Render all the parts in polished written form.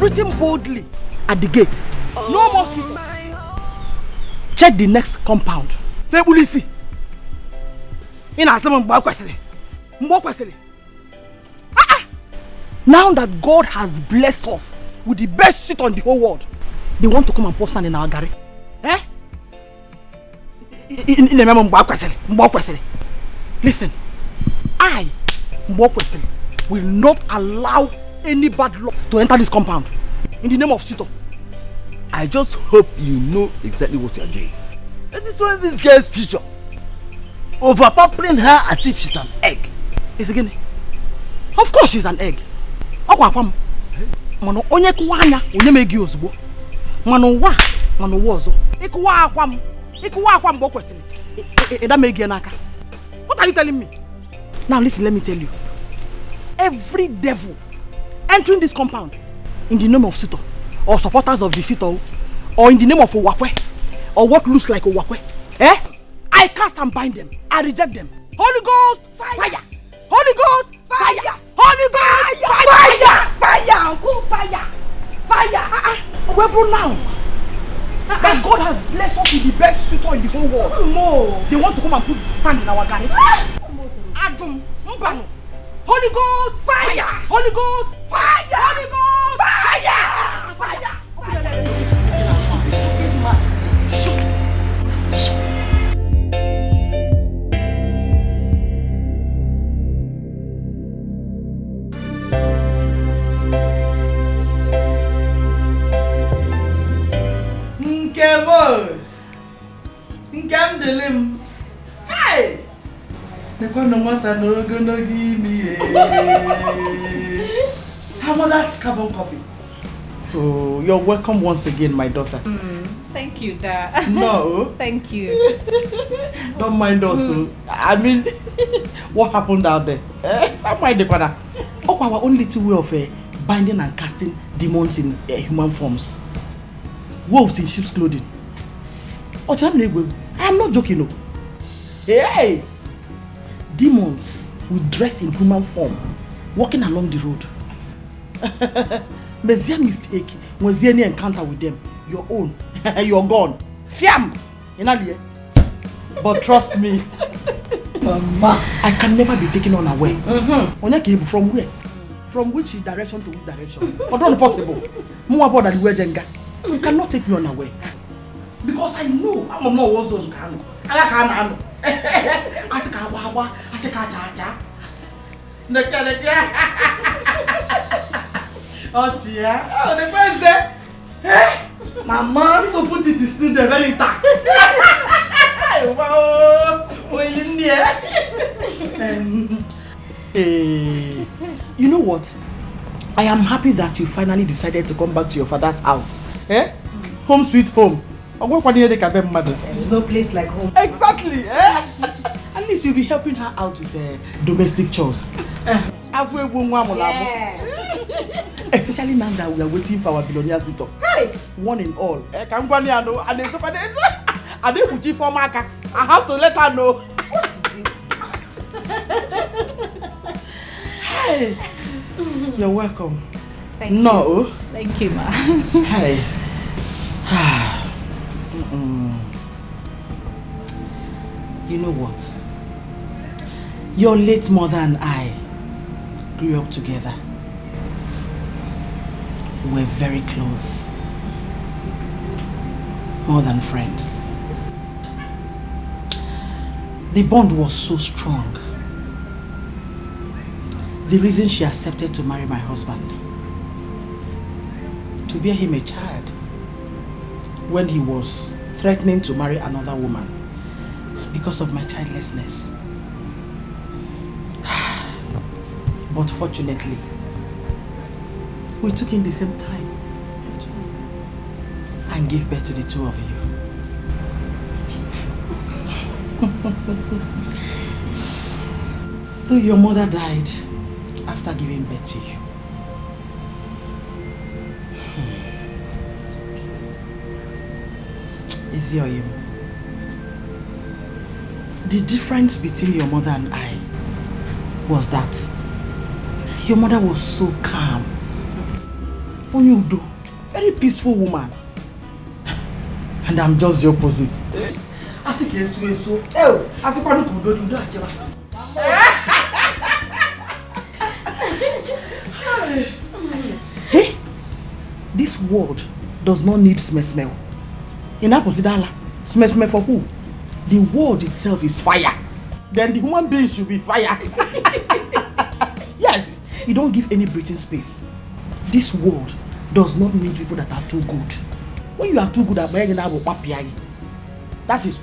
written boldly at the gate. No more suitors. Check the next compound. Febulisi. In Asama Mbokwesele. Now that God has blessed us with the best seat on the whole world, they want to come and pour sand in our garden. Eh? Listen, I, Mbokwesele, will not allow any bad luck to enter this compound. In the name of Sito. I just hope you know exactly what you are doing. And destroying this girl's future. Overpampering her as if she's an egg. Yes, again. Of course she's an egg. Mano onye kuwanya onye megi ozugbo. Mano wozo. Ikuwa akwam Mbokwesele. Eda megi n'aka. What are you telling me? Now listen, let me tell you. Every devil entering this compound in the name of Sito, or supporters of the Sito, or in the name of Owakwe, or what looks like Owakwe, I cast and bind them. I reject them. Holy Ghost, fire! Holy Ghost, fire! Holy Ghost, fire! Fire! Uncle, fire! Fire! Weapon now. That God has blessed us with the best suitor in the whole world. They want to come and put sand in our garden. Adam, Mbano. Holy Ghost, fire! Holy Ghost, fire! Holy Ghost, fire! Fire! Nkandelim. Hey! No matter no gonna give me how about that carbon copy? Oh, you're welcome once again, my daughter. Thank you, Dad. No. Thank you. Don't mind us. I mean, what happened out there? Don't mind the corner. Oh, our own little way of binding and casting demons in human forms. Wolves in sheep's clothing. I'm not joking, no. Hey! Demons will dress in human form, walking along the road. Was there mistake? Was there any encounter with them? Your own. You're gone. Fiam! But trust me, Mama, I can never be taken unaware. From where? From which direction to which direction? But not possible. You cannot take me unaware. Because I know I'm not also in Kano. I can't. Oh, dear. Oh, the president. Mama, this opportunity is still there, very intact. Wow. You know what? I am happy that you finally decided to come back to your father's house. Home sweet home. There's no place like home. Exactly. At least you'll be helping her out with domestic chores. Yes. Especially now that we are waiting for our billionaire Sito. Hey. One in all. I have to let her know. What is it? Hey. You're welcome. Thank you. No. Thank you, Ma. Hey. You know what? Your late mother and I grew up together. We're very close. More than friends. The bond was so strong. The reason she accepted to marry my husband, to bear him a child, when he was threatening to marry another woman because of my childlessness. But fortunately, we took in the same time and gave birth to the two of you. Though your mother died after giving birth to you. Ezioyim, the difference between your mother and I was that your mother was so calm Onyudo, very peaceful woman. And I'm just the opposite. Asike so. Oh, asike no kudo do ajeba. Hey, this world does not need smell. In that consider smell for who? The world itself is fire. Then the human being should be fire. Yes, you don't give any breathing space. This world does not need people that are too good. When you are too good at that is,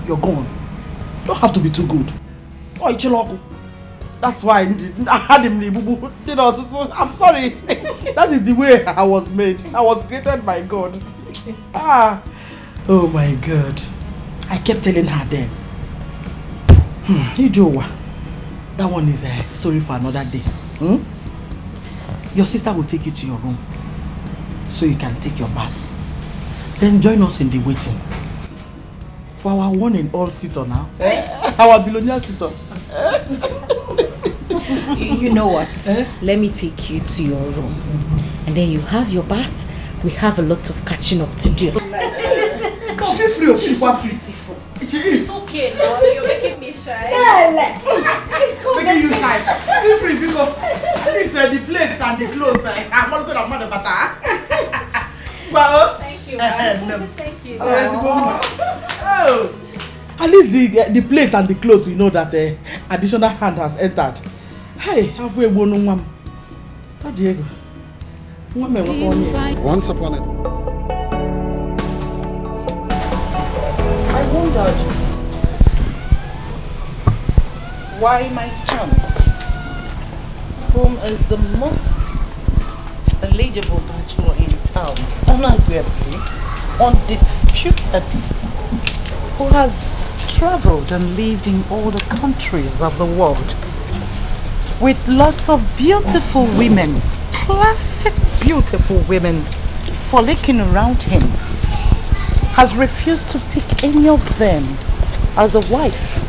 you're gone. You don't have to be too good. Oh, Ichiloko. That's why I had him. I'm sorry. That is the way I was made. I was created by God. Oh my God. I kept telling her then. Ijowa. That one is a story for another day. Your sister will take you to your room so you can take your bath. Then join us in the waiting for our one and all sitter now. Our billionaire sitter. You know what? Let me take you to your room. And then you have your bath. We have a lot of catching up to do. Feel free. She's so beautiful. It's okay now. You're making me shy. Making you shy. Feel free because at least the plates and the clothes. I'm not going to mother butter. Well, thank you. Thank you. Oh, at least the plates and the clothes, we know that additional hand has entered. Hey, have we won one? Oh, Diego. Once upon a I wondered why my son, whom is the most eligible bachelor in town, unarguably, undisputed, who has traveled and lived in all the countries of the world, with lots of beautiful women, classic beautiful women frolicking around him, has refused to pick any of them as a wife.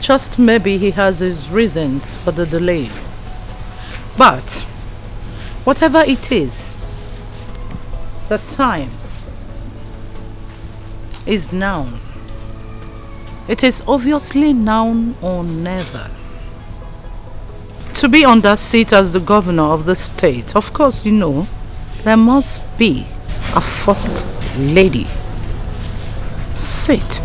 Just maybe he has his reasons for the delay. But whatever it is, the time is now. It is obviously now or never. To be on that seat as the governor of the state, of course, you know, there must be a first lady. Sit.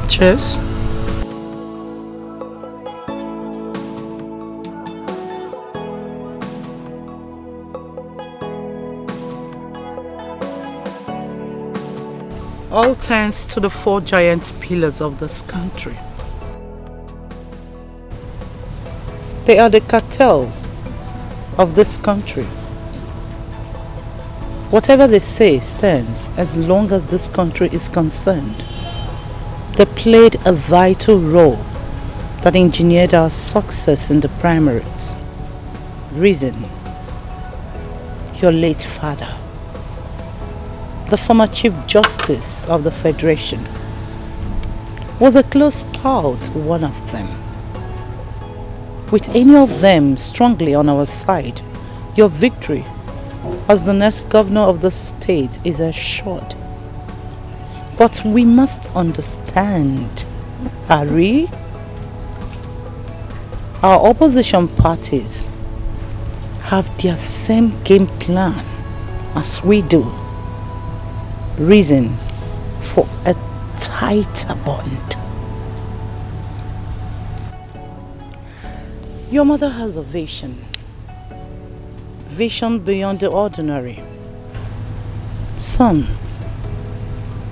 Cheers. All thanks to the 4 giant pillars of this country. They are the cartel of this country. Whatever they say stands as long as this country is concerned. They played a vital role that engineered our success in the primaries. Reason: your late father, the former Chief Justice of the Federation, was a close pal to one of them. With any of them strongly on our side, your victory as the next governor of the state is assured. But we must understand, Harry, our opposition parties have their same game plan as we do. Reason for a tighter bond. Your mother has a vision. Vision beyond the ordinary. Son,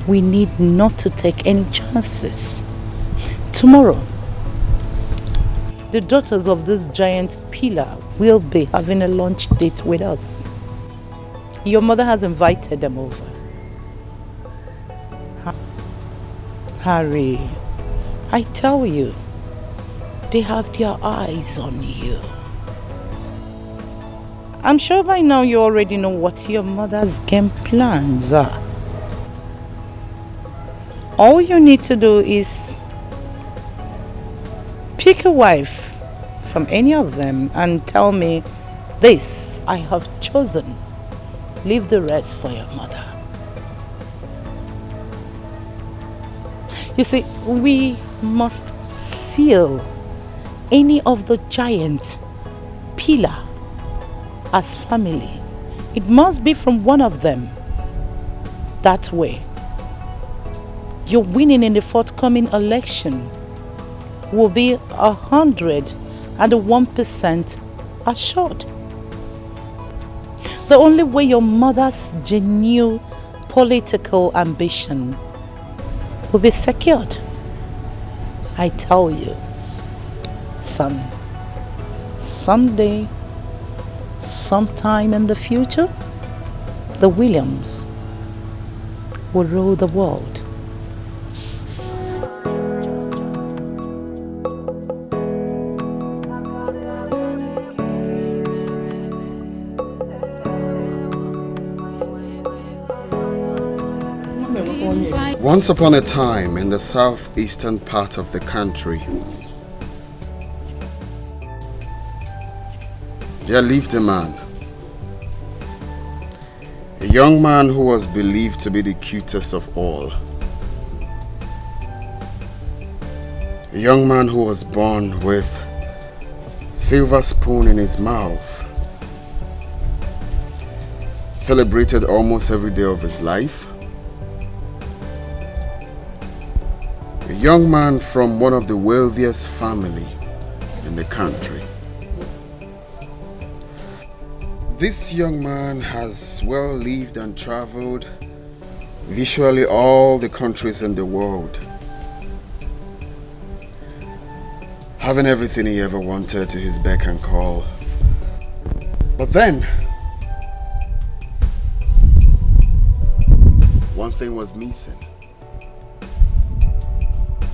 we need not to take any chances. Tomorrow, the daughters of this giant pillar will be having a lunch date with us. Your mother has invited them over. Harry, I tell you, they have their eyes on you. I'm sure by now you already know what your mother's game plans are. All you need to do is pick a wife from any of them and tell me, this I have chosen. Leave the rest for your mother. You see, we must seal any of the giant pillar as family. It must be from one of them. That way, your winning in the forthcoming election will be 101% assured. The only way your mother's genuine political ambition will be secured, I tell you, son, someday, sometime in the future, the Williams will rule the world. Once upon a time, in the southeastern part of the country, there lived a man. A young man who was believed to be the cutest of all. A young man who was born with silver spoon in his mouth. Celebrated almost every day of his life. A young man from one of the wealthiest family in the country. This young man has well lived and traveled virtually all the countries in the world, having everything he ever wanted to his beck and call. But then, one thing was missing.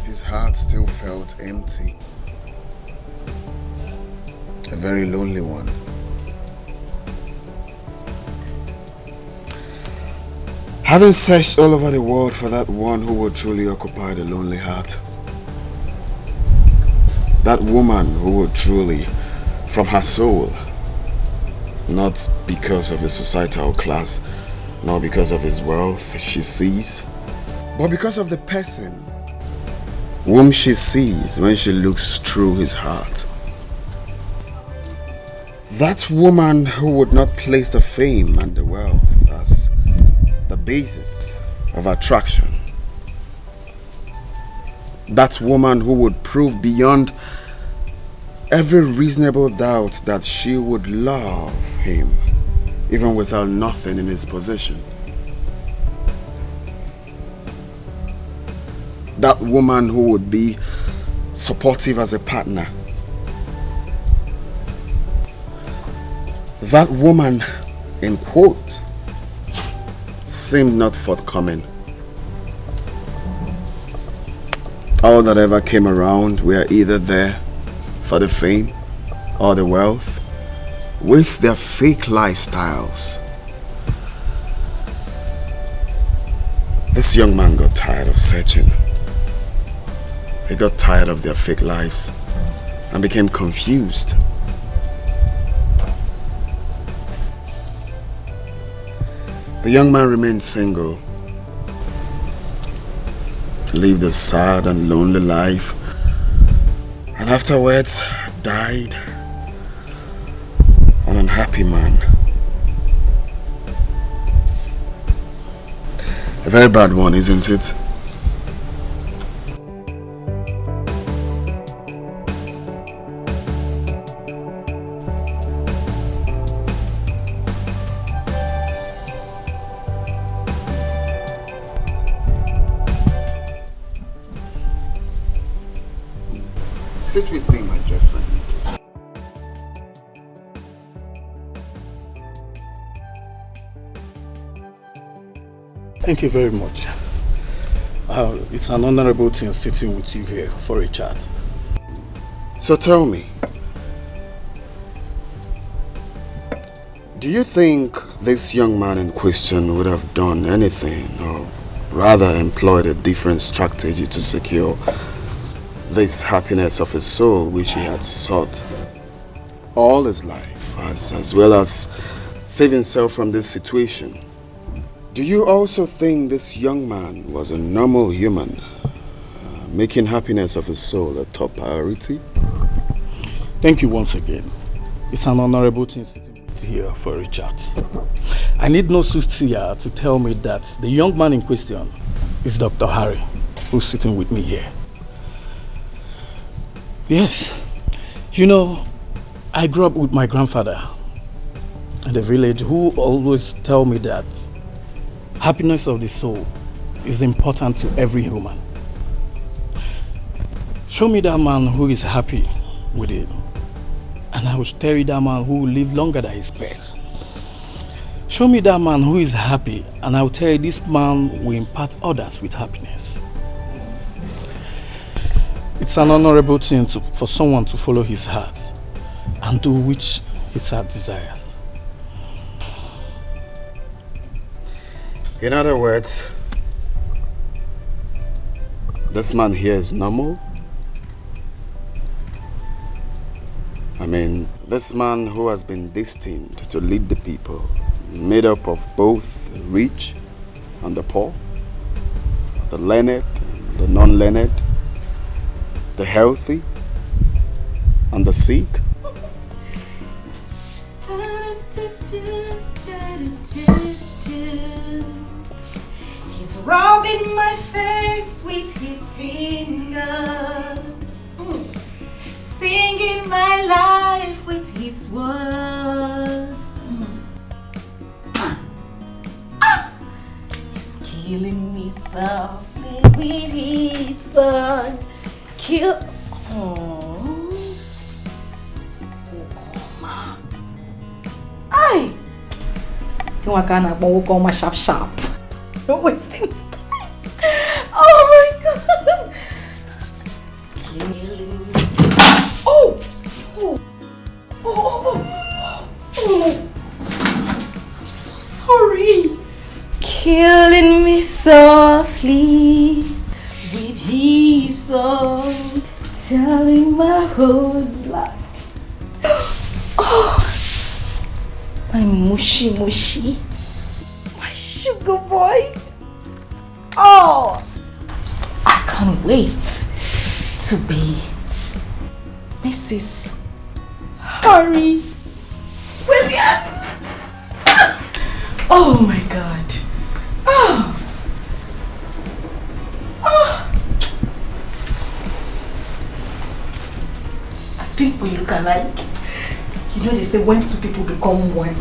His heart still felt empty. A very lonely one. Having searched all over the world for that one who would truly occupy the lonely heart. That woman who would truly, from her soul, not because of his societal class, nor because of his wealth she sees, but because of the person whom she sees when she looks through his heart. That woman who would not place the fame and the wealth as the basis of attraction. That woman who would prove beyond every reasonable doubt that she would love him even without nothing in his possession. That woman who would be supportive as a partner. That woman, in quote, seemed not forthcoming. All that ever came around were either there for the fame or the wealth, with their fake lifestyles. This young man got tired of searching. He got tired of their fake lives and became confused. The young man remained single, lived a sad and lonely life, and afterwards died an unhappy man. A very bad one, isn't it? Sit with me, my dear friend. Thank you very much. It's an honorable thing sitting with you here for a chat. So tell me, do you think this young man in question would have done anything, or rather employed a different strategy to secure this happiness of his soul which he had sought all his life, as well as save himself from this situation? Do you also think this young man was a normal human, making happiness of his soul a top priority? Thank you once again. It's an honorable thing sitting here for a chat. I need no soothsayer to tell me that the young man in question is Dr. Harry, who's sitting with me here. Yes, you know, I grew up with my grandfather in the village, who always tell me that happiness of the soul is important to every human. Show me that man who is happy with it, and I will tell you that man who will live longer than his peers. Show me that man who is happy, and I will tell you this man will impart others with happiness. It's an honorable thing for someone to follow his heart and do which his heart desires. In other words, this man here is normal? I mean, this man who has been destined to lead the people, made up of both the rich and the poor, the learned and the non-learned, the healthy and the sick. He's rubbing my face with his fingers, singing my life with his words. He's killing me softly with his song. Ay! Wokoma sharp sharp. Don't wasting time. Oh my god! Killing me. Oh! Oh! Oh! I'm so sorry. Killing me softly with his song, telling my whole life. Oh! My mushy, my sugar boy. Oh, I can't wait to be Mrs. Harry Williams. Oh my God. Oh. I think we look alike. You know, they say when two people become one,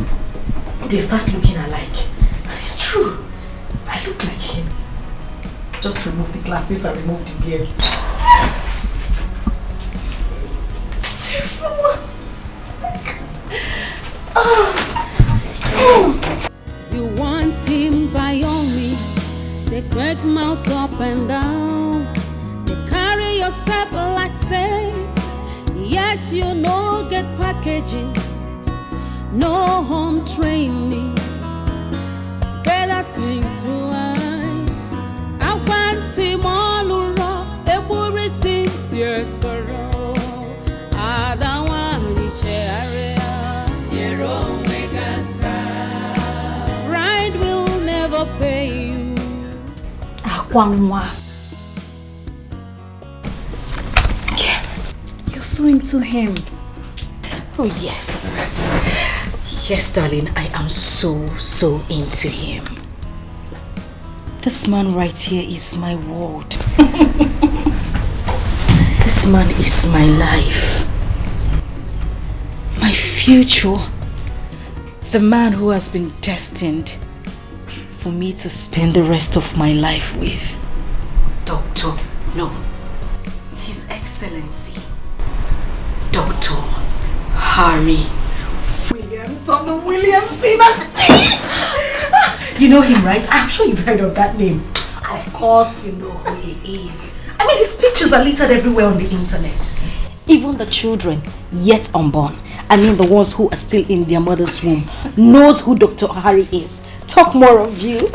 they start looking alike. And it's true. I look like him. Just remove the glasses and remove the beers. You want him by all means. They crack mouth up and down. They carry yourself like safe. Yet you no get packaging, no home training. Better think twice. I want him all around. A worry since your sorrow. I don't want to area. Your omega. Pride will never pay you. Akwangwa. So into him. Oh yes. Yes, darling, I am so into him. This man right here is my world. This man is my life. My future. The man who has been destined for me to spend the rest of my life with. Doctor, no. His Excellency. Dr. Harry Williams of the Williams dynasty. You know him, right? I'm sure you've heard of that name. Of course you know who he is. I mean, his pictures are littered everywhere on the internet. Even the children yet unborn, I mean the ones who are still in their mother's womb, knows who Dr. Harry is. Talk more of you.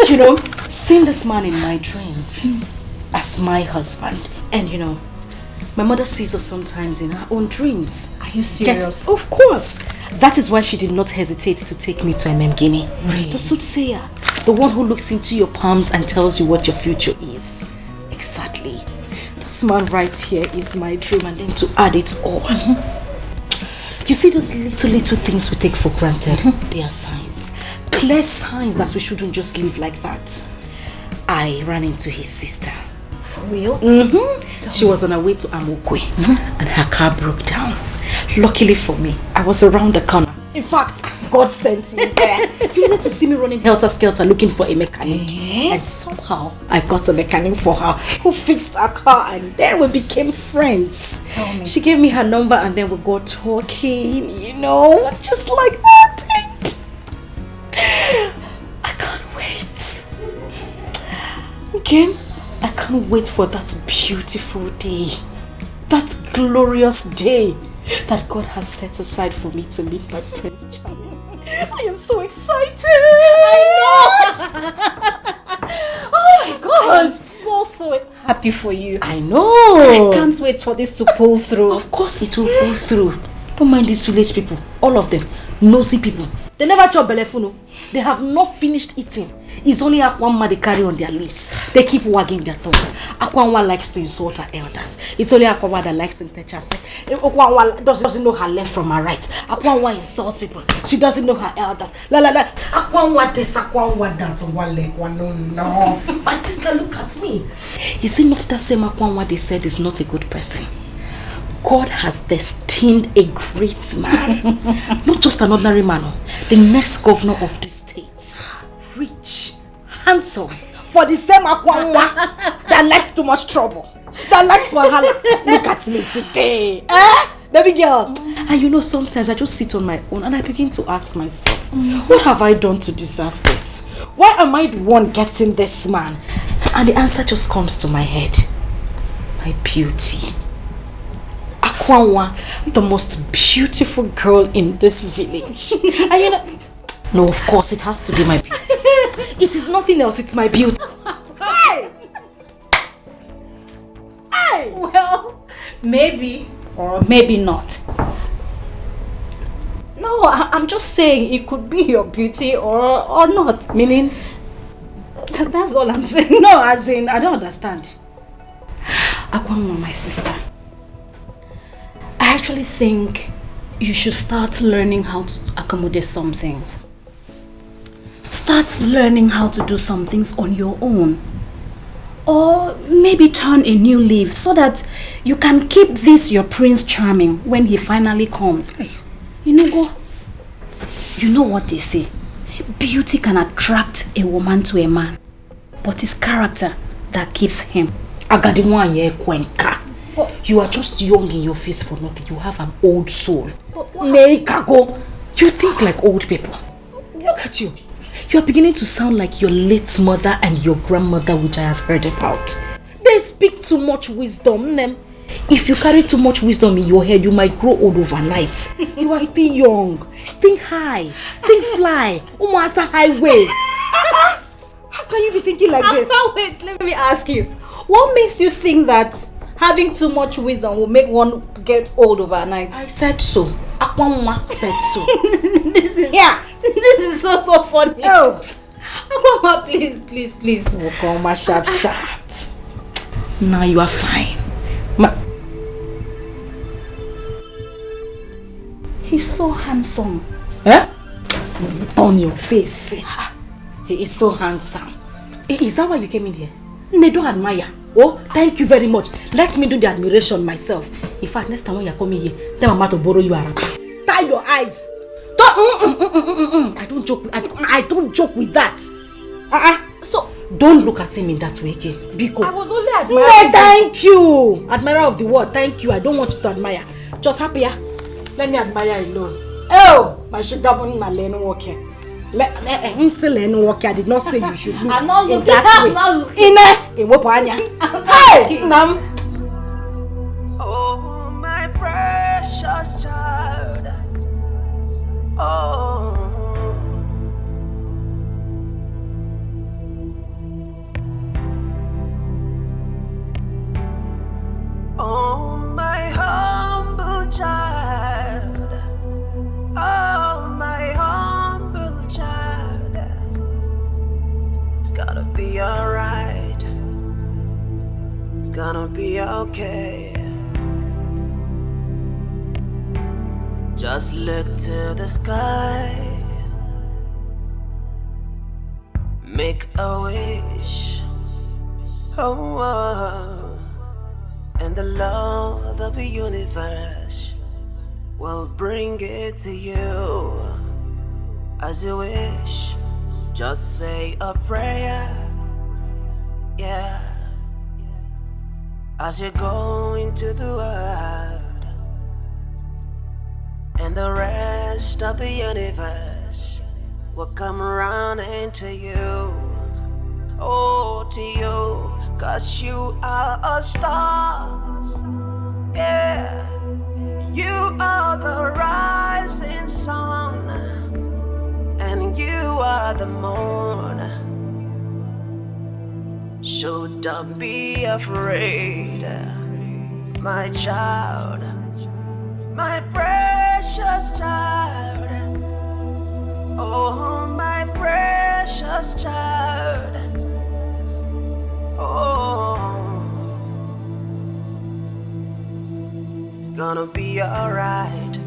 You know, seeing this man in my dreams as my husband. And you know, my mother sees us sometimes in her own dreams. Are you serious? Of course. That is why she did not hesitate to take me to Guinea. Really? The soothsayer, the one who looks into your palms and tells you what your future is. Exactly. This man right here is my dream, and then to add it all. You see those little things we take for granted? They are signs. Clear signs that we shouldn't just live like that. I ran into his sister. For real? She was on her way to Amokwe and her car broke down. Luckily for me, I was around the corner. In fact, God sent me there. You need to see me running helter-skelter looking for a mechanic. And somehow, I got a mechanic for her who fixed her car, and then we became friends. Tell me. She gave me her number and then we got talking, you know, just like that. And I can't wait. Again, I can't wait for that beautiful day. That glorious day that God has set aside for me to meet my Prince Charming. I am so excited! I know! Oh my God! I'm so happy for you. I know! I can't wait for this to pull through. Of course it will pull through. Don't mind these village people. All of them. Nosy people. They never chop belefuno. They have not finished eating. It's only Akwanwa they carry on their lips. They keep wagging their tongue. Akwanwa likes to insult her elders. It's only Akwanwa that likes to touch her. Akwanwa doesn't know her left from her right. Akwanwa insults people. She doesn't know her elders. La la la. Akwanwa this, Akwanwa that. One leg, one no. My sister, look at me. Is it not that same Akwanwa they said is not a good person? God has destined a great man. Not just an ordinary man. The next governor of the state. Rich, handsome, for the same Akwanwa that likes too much trouble, that likes wahala. Look at me today, baby girl. And you know, sometimes I just sit on my own and I begin to ask myself, what have I done to deserve this? Why am I the one getting this man? And the answer just comes to my head. My beauty. Akwanwa, the most beautiful girl in this village. And you know, no, of course, it has to be my beauty. It is nothing else, it's my beauty. Hey! Hey! Well, maybe or maybe not. No, I'm just saying it could be your beauty or not. Meaning? That's all I'm saying. No, as in, I don't understand. Akwanwa, my sister, I actually think you should start learning how to accommodate some things. Start learning how to do some things on your own. Or maybe turn a new leaf so that you can keep this your Prince Charming when he finally comes. You know what they say. Beauty can attract a woman to a man, but it's character that keeps him. You are just young in your face for nothing. You have an old soul. You think like old people. Look at you. You are beginning to sound like your late mother and your grandmother, which I have heard about. They speak too much wisdom. If you carry too much wisdom in your head, you might grow old overnight. You are still young. Think high. Think fly. Umasa highway. How can you be thinking like this? Wait, let me ask you. What makes you think that having too much wisdom will make one get old overnight? I said so. Akwanwa said so. This is so funny. Oh, Akwanwa, please. Akwanwa, sharp. Now you are fine. He's so handsome. On your face. He is so handsome. Is that why you came in here? They don't admire. Oh, thank you very much. Let me do the admiration myself. In fact, next time when you're coming here, tell Mama to borrow you a wrapper. Tie your eyes. Don't. I don't joke. I don't joke with that. So don't look at him in that way, okay? Biko. I was only admiring. No, thank you. Admirer of the world. Thank you. I don't want you to admire. Just happier. Let me admire alone. Oh, my sugar bunny, my lane walking. I did not say you should look I'm not in looking. that way. I'm not looking. Hey, Nam. Oh, my precious child. Oh. Oh, my humble child. Oh, my humble child. It's gonna be alright. It's gonna be okay. Just look to the sky. Make a wish. Oh. And the Lord of the universe will bring it to you as you wish. Just say a prayer, yeah, as you go into the world, and the rest of the universe will come around into you. Oh, to you. 'Cause you are a star, yeah. You are the rising sun, and you are the moon. So don't be afraid, my child, my precious child. Oh, my precious child. Oh, it's gonna be alright,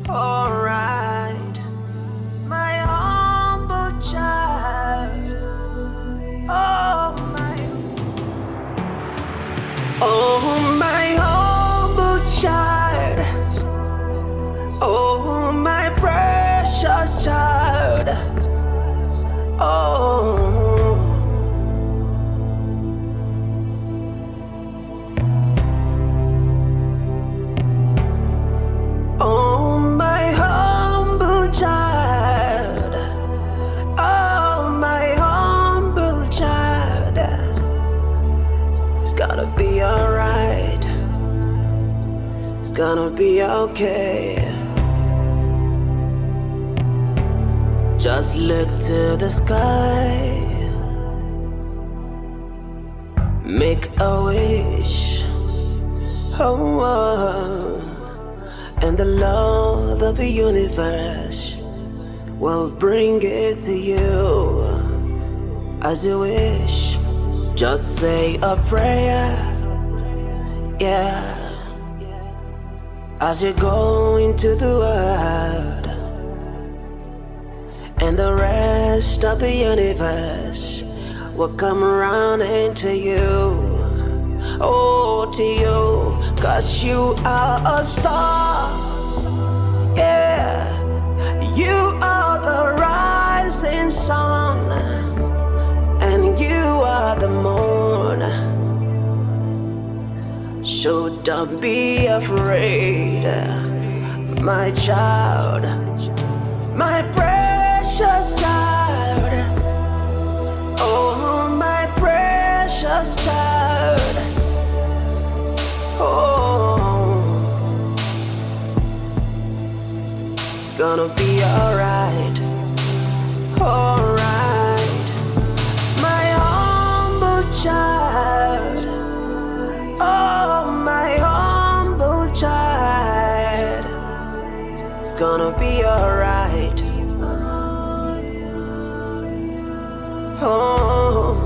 alright, my humble child. Oh, my humble child. Oh, my precious child. Oh. Oh, my humble child. Oh, my humble child. It's gonna be alright. It's gonna be okay. Just look to the sky. Make a wish. Oh. And the Lord of the universe will bring it to you as you wish. Just say a prayer, yeah, as you go into the world, and the rest of the universe will come around into you. Oh, to you. 'Cause you are a star, yeah. You are the rising sun, and you are the moon. So don't be afraid, my child, my precious child. Oh, my precious child. Oh, it's gonna be alright, alright, my humble child. Oh, my humble child. It's gonna be alright. Oh.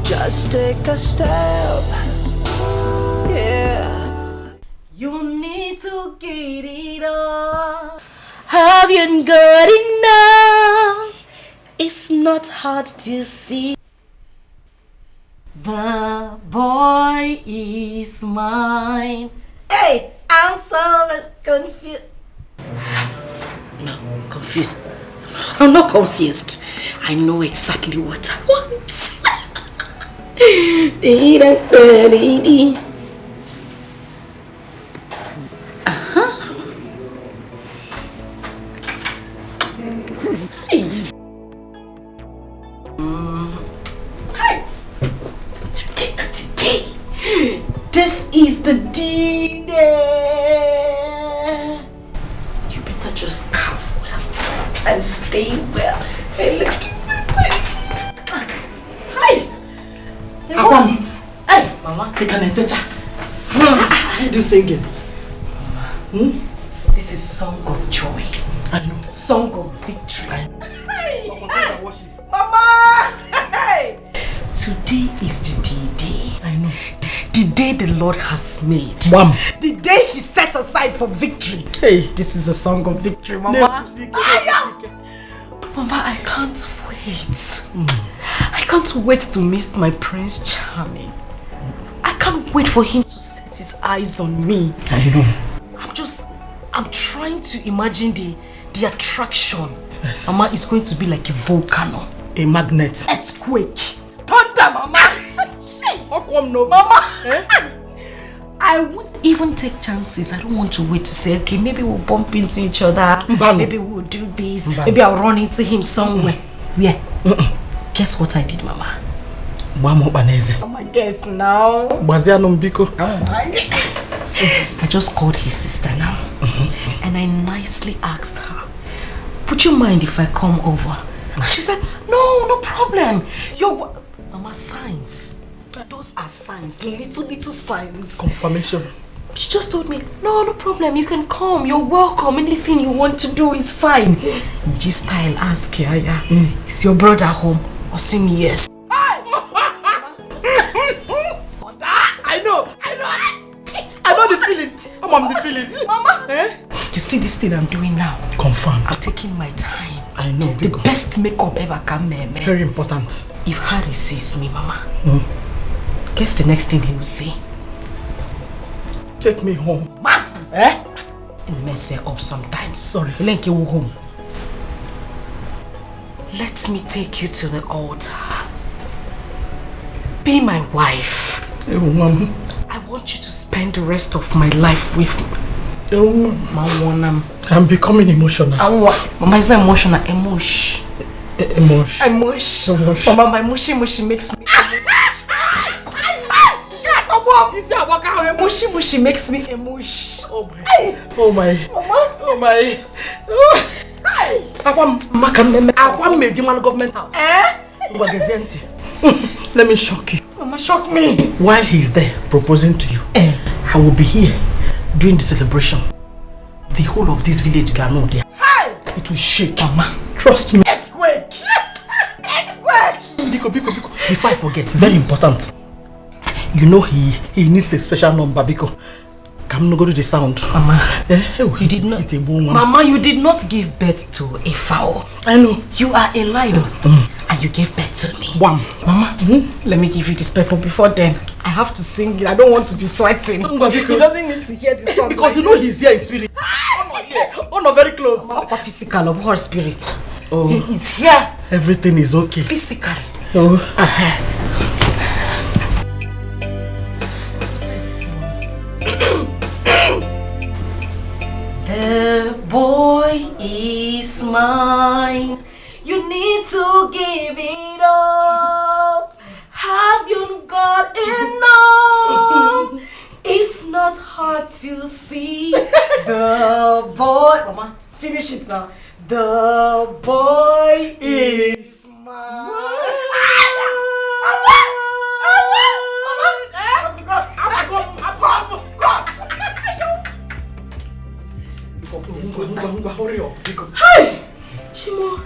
Just take a step, yeah. You need to get it up. Have you got enough? It's not hard to see. The boy is mine. Hey, I'm so confused. No, confused. I'm not confused. I know exactly what I want. Today. This is the D-Day. You better just carve well and stay well. Hey, look at this. Hi. Akwam. Hey, Mama. They can enter. I do singing. This is song of joy. I know. Song of victory. Hey. Mama! Hey. Today is the D-Day. I know. The day the Lord has made. Wham. The day He set aside for victory. Hey. This is a song of victory, Mama. Mama, I can't wait. I can't wait to meet my Prince Charming. I can't wait for him to set his eyes on me. I know. I'm trying to imagine the attraction. Yes. Mama, it's going to be like a volcano. A magnet. Earthquake. Thunder, Mama. Akwam no. Mama. I won't even take chances. I don't want to wait to say, okay, maybe we'll bump into each other. Maybe we'll do this. Maybe I'll run into him somewhere. Where? Guess what I did, Mama? Mama, guess now. I just called his sister now. And I nicely asked her, would you mind if I come over? And she said, no problem. Mama, signs. Those are signs. Little signs. Confirmation. She just told me, no problem. You can come. You're welcome. Anything you want to do is fine. Just style ask her, is your brother home? Or see me, yes. I know the feeling. I'm the feeling. Mama. You see this thing I'm doing now? Confirmed. I'm taking my time. I know. The best makeup ever come, man. Very important. If Harry sees me, Mama, guess the next thing he will say? Take me home. Ma! And mess her up sometimes. Sorry. Lenke will home. Let me take you to the altar. Be my wife. Oh, Mama. I want you to spend the rest of my life with me. Oh, Mama. I'm becoming emotional. Mama is not emotional. Emotion. Mama, my mushy makes me mushy makes me emotion. Oh my. Akwam made man government house. Let me shock you. Mama, shock me. While he's there proposing to you, I will be here during the celebration. The whole of this village can know there. It will shake. Mama, trust me. Earthquake. Biko. Before I forget, very important. You know he needs a special number, Biko. Come no go to the sound. Mama, you did not. Mama, you did not give birth to a fowl. I know. You are a lion. And you gave birth to me. Wham. Mama, let me give you this pepper before then. I have to sing it. I don't want to be sweating. He doesn't need to hear the song. Because you know he's here in spirit. Oh no, very close. Mama, physical of her spirit. Oh. He is here. Everything is okay. Physical. Oh. The boy is mine. You need to give it up. Have you got enough? It's not hard to see. The boy, Mama, finish it now. The boy is mine. Hurry up, Hey! Chimo!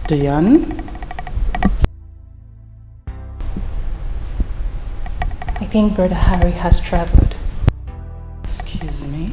Diane? I think Brother Harry has traveled. Excuse me?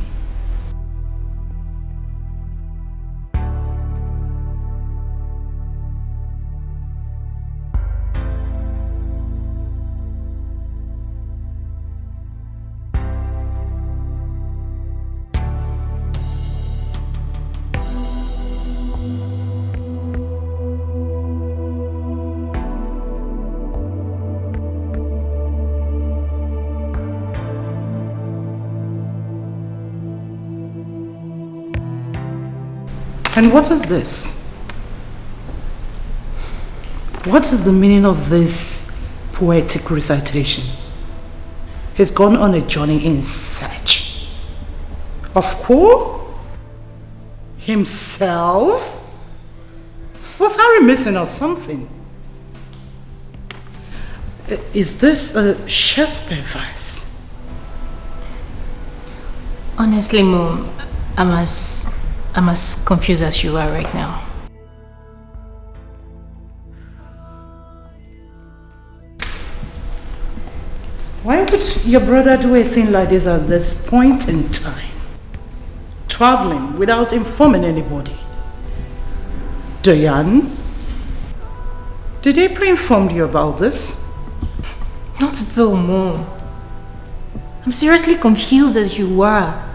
And what is this? What is the meaning of this poetic recitation? He's gone on a journey in search of who? Himself? Was Harry missing or something? Is this a Shakespeare verse? Honestly, Mom, I'm as confused as you are right now. Why would your brother do a thing like this at this point in time? Traveling without informing anybody. Diane, did he pre-inform you about this? Not at all, Mom. I'm seriously confused as you are.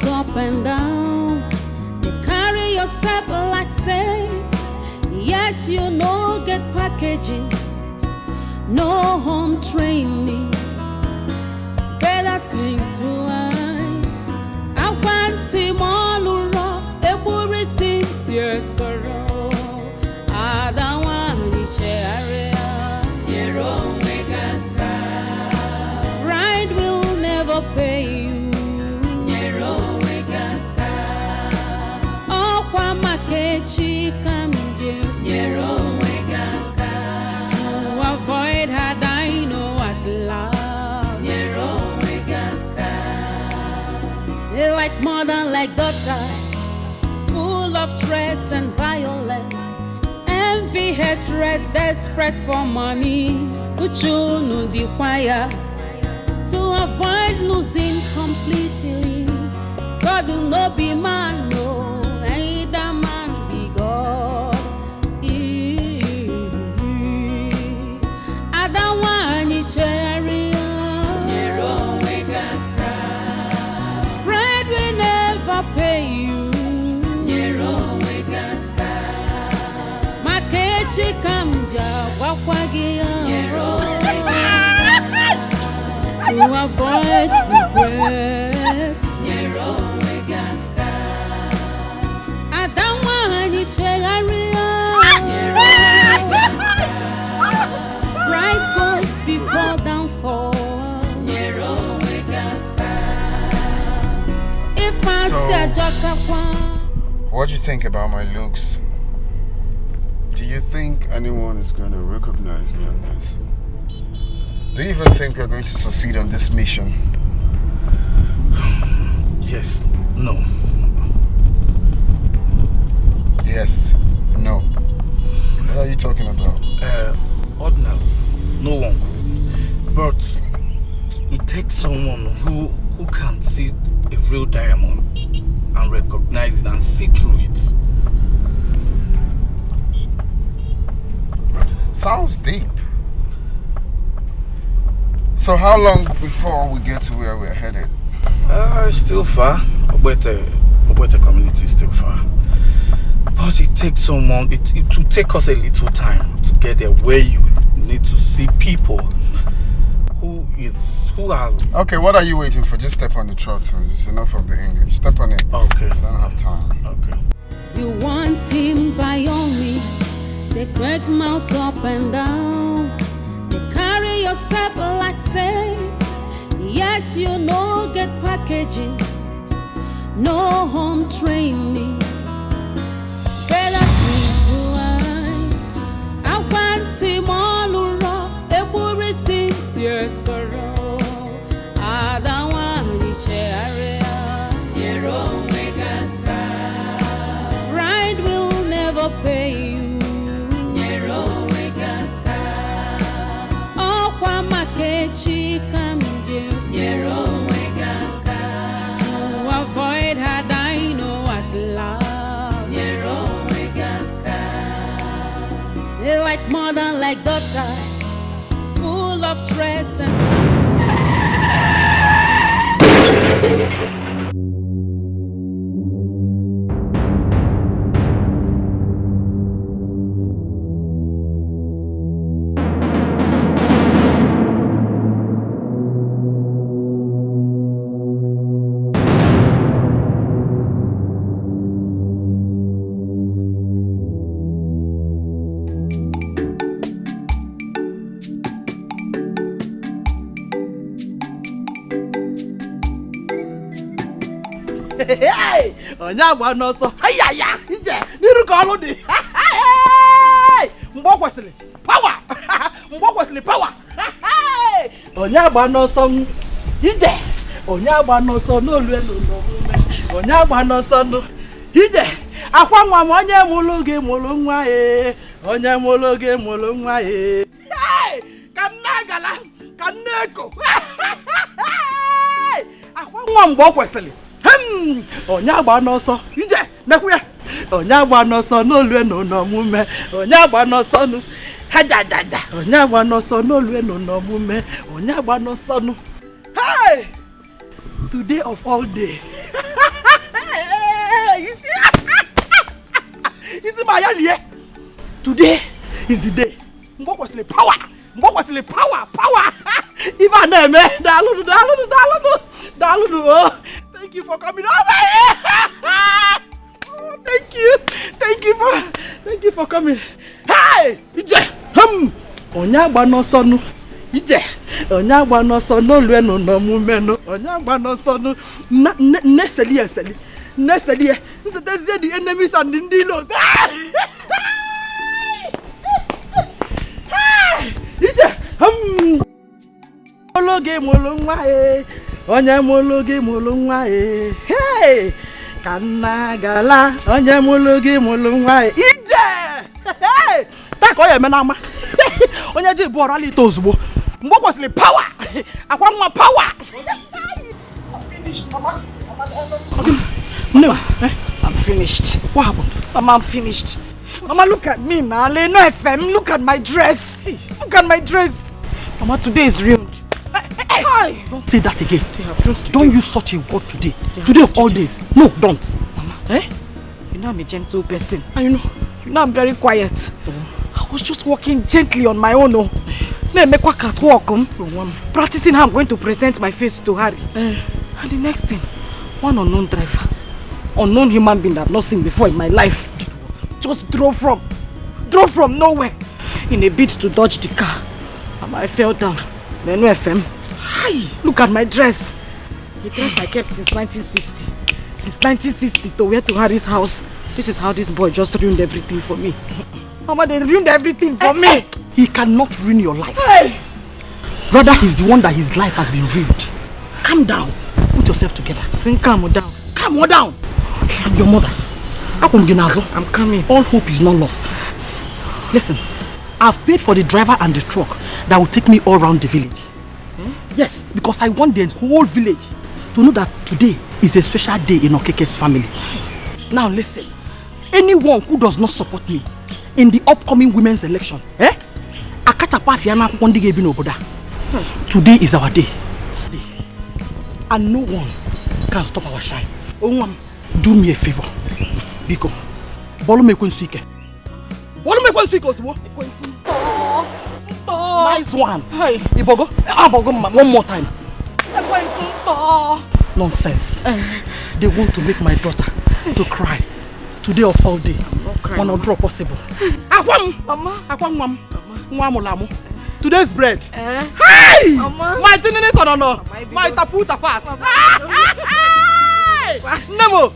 Up and down, they carry yourself like safe, yet you no get packaging, no home training. Better think twice. I want him all around, a worry since your sorrow. I don't want each area, your own pride will never pay you. To avoid her, I know at last. They like mother, like daughter, full of threats and violence, envy, hatred, desperate for money. Uchunu the choir to avoid losing completely. God will not be man, no, either man be God. I don't want you cherry. Pride will never pay you. Makechi kamja wakwagia to avoid regret. I don't want you cherry. Pride goes before downfall. What do you think about my looks? Do you think anyone is going to recognize me on this? Do you even think we're going to succeed on this mission? Yes, no. Yes, no. What are you talking about? Ordinarily, no one could. But it takes someone who can see a real diamond and recognize it and see through it. Sounds deep. So how long before we get to where we're headed? Still far. Obwete community is still far. But it takes someone, it will take us a little time to get there, where you need to see people who who has... Okay, what are you waiting for? Just step on the throttle. It's enough of the English. Step on it. Okay. I don't have time. Okay. You want him by all means. They crack mouth up and down. They carry yourself like safe. Yet you no get packaging. No home training. Better things to eyes. I want him all around. Every sincere sorrow. I don't want to share. Pride will never pay you. Oh, Kwamakechi Kamje. To avoid her, I know at last. They like mother, like daughter, full of threats and. Hey, onye agba n'ọsọ. Ayaya, ije, n'iru ka ọlụ dị. Mgbe ọ kwesịrị power. Mgbe ọ kwesịrị power. Onye agba n'ọsọ. Ije, onye agba n'ọsọ n'olu elu n'omume. Onye agba n'ọsọ nụ. Ije, akwa nwa m onye mụrụ gị mụrụ nwa e. Onye mụrụ gị mụrụ nwa e. Ka nna gala, ka nna eko. Akwa nwa mgbe ọ kwesịrị. Onye agba n'ọsọ ije nekwu ya. Onye agba n'ọsọ n'olu enu n'omume. Onye agba n'ọsọ nụ hajajaja. Onye agba n'ọsọ n'olu enu n'omume. Onye agba n'ọsọ nụ. Hey! Today of all day. You see my yali. Today is the day. Mbo kwesịrị power. Mbo kwesịrị power. If I name daludu. Oh. Thank you for coming over here. Oh, thank you for coming. Hey, ije. Onye agba n'ọsọ nụ. Ije. Onye agba n'ọsọ n'olu enu n'omume nụ. Onye agba n'ọsọ nụ. Neseli. Nsetezie the enemies and the dealers. Ije. Mologe molo nwa e. Onye mụrụ gị mụrụ nwa e. Hey! Ka nna gala. Onye mụrụ gị mụrụ nwa e. Ije! Hey! Ta ka ọ ya eme n'ama. Onye ji bụ ọrala ite ozugbo. Mgbe ọ kwesịrị power. Akwa nwa power. I'm finished, Mama. Okay. No, I'm finished. What happened? Mama, I'm finished. Mama, look at me now. No FM. Look at my dress. Look at my dress. Mama, today is ruined. Hey, don't say that again. Don't use such a word today. Today of all days. No, don't. Mama, you know I'm a gentle person. You know I'm very quiet. I was just walking gently on my own. Practicing how I'm going to present my face to Harry. And the next thing, one unknown driver, unknown human being that I've not seen before in my life, just drove from nowhere in a bid to dodge the car. And I fell down. Then no FM. Hi, look at my dress. A dress I kept since 1960. Since 1960 to wear to Harry's house. This is how this boy just ruined everything for me. Mama, they ruined everything for me. He cannot ruin your life. Hey. Rather, he's the one that his life has been ruined. Calm down. Put yourself together. Sing calm down. Calm down. Okay. And your mother. I'm coming. All hope is not lost. Listen, I've paid for the driver and the truck that will take me all around the village. Yes, because I want the whole village to know that today is a special day in Okeke's family. Now listen, anyone who does not support me in the upcoming women's election, today is our day. And no one can stop our shine. Do me a favor. Biko, bolu me kwensuike. Bolu me kwensuike osibo. Nice one. Hey. Ibogo. Abogo, one more time. Nonsense. They want to make my daughter to cry. Today of all day. When I draw possible. Akwam. Mama. Akwam, mama. Mama. Today's bread. Hey! Mama. My tinene konono. My tapu tapas. Nemo.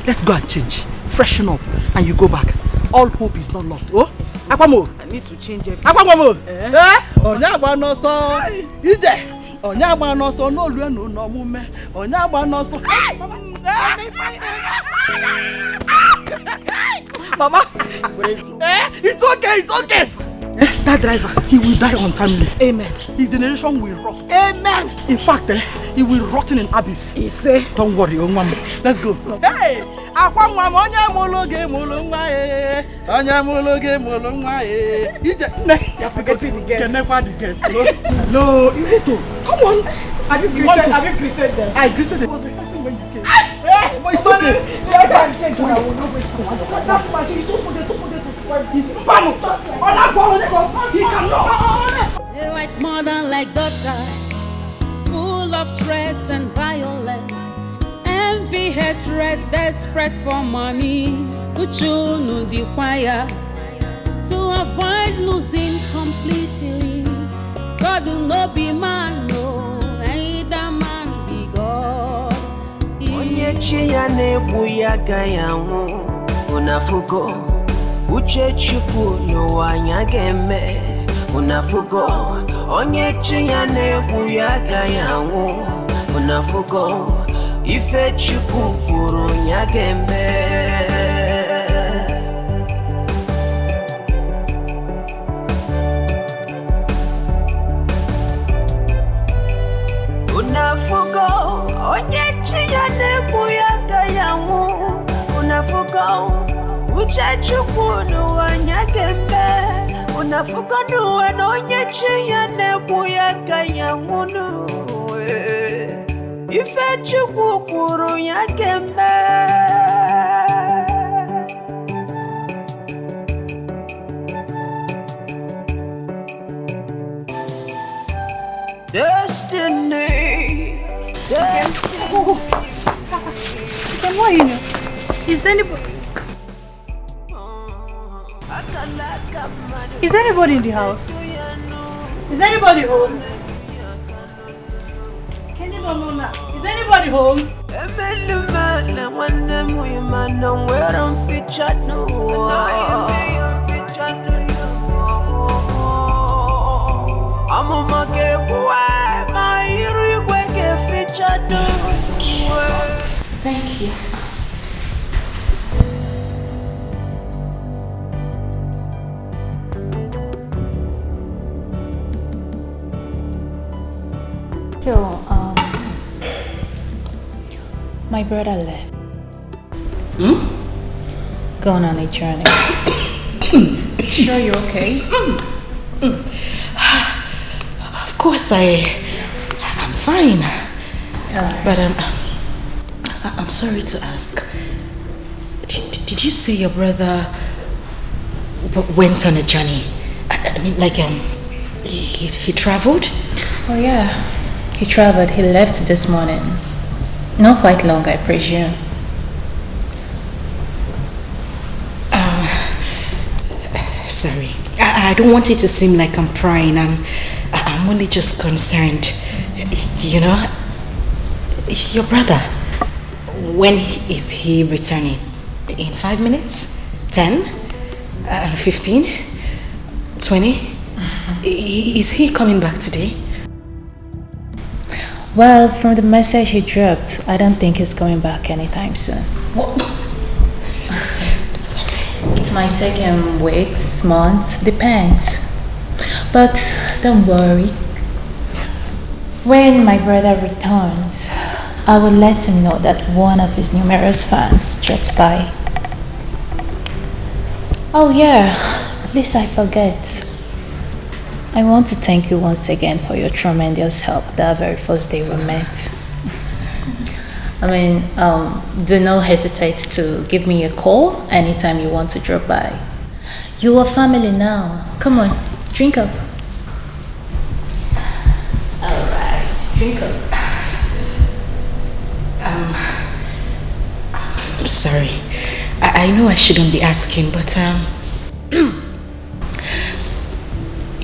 Let's go and change. Freshen up. And you go back. All hope is not lost. Oh? Akwamo. I need to change everything. Akwamo. Onyagba no so. Ije. Onyagba no so no lu enu no mume. Onyagba no so. Mama. It's okay. It's okay. That driver, he will die untimely. Amen. His generation will rust. Amen. In fact, he will rot in an abyss. He say. Don't worry, Mama. Let's go. Hey! Akwamwa onya mologe molonwa eh. Onya mologe molonwa eh. You're forgetting the guests. Can never the guests. No, you need to. Come on. Have you greeted them? I greeted them. I was rehearsing when you came. Hey, but it's okay. I can change when I will not waste time. That's much. You just forget to spoil his panel. He cannot. Like mother, like daughter, full of threats and violence. Envy, hatred, desperate for money. Uchu no require to avoid losing completely. God will not be man, no, neither man be God. Onye chi ya na-egbu ya gayanwu unafugo uche Chukwu n'ụwa anya ga-eme unafugo onye chi ya na-egbu ya gayanwu unafugo ife Chukwu kwuru nya ga-eme. Unafugo onye chi ya na-egbu ya gayanwu unafugo uche Chukwu n'ụwa anya ga-eme unafugo n'ụwa na onye chi ya na-egbu ya gayanwu ife Chukwu kwuru ya ga-eme. Destiny. Why you know? Is anybody in the house? Is anybody home? Can you know now? Is anybody home? Thank you. So, my brother left. Gone on a journey. Sure you're okay? Of course I'm fine. But I'm sorry to ask. Did you say your brother went on a journey? I mean, like he traveled? Oh yeah, he traveled. He left this morning. Not quite long, I presume. Sorry. I don't want it to seem like I'm prying. I'm only just concerned. You know, your brother, when is he returning? In 5 minutes? 10? 15? 20? Is he coming back today? Well, from the message he dropped, I don't think he's coming back anytime soon. What? It might take him weeks, months, depends. But don't worry. When my brother returns, I will let him know that one of his numerous fans dropped by. Oh yeah, lest I forget. I want to thank you once again for your tremendous help that very first day we met. I mean, do not hesitate to give me a call anytime you want to drop by. You are family now. Come on, drink up. Drink up. I'm sorry. I know I shouldn't be asking, but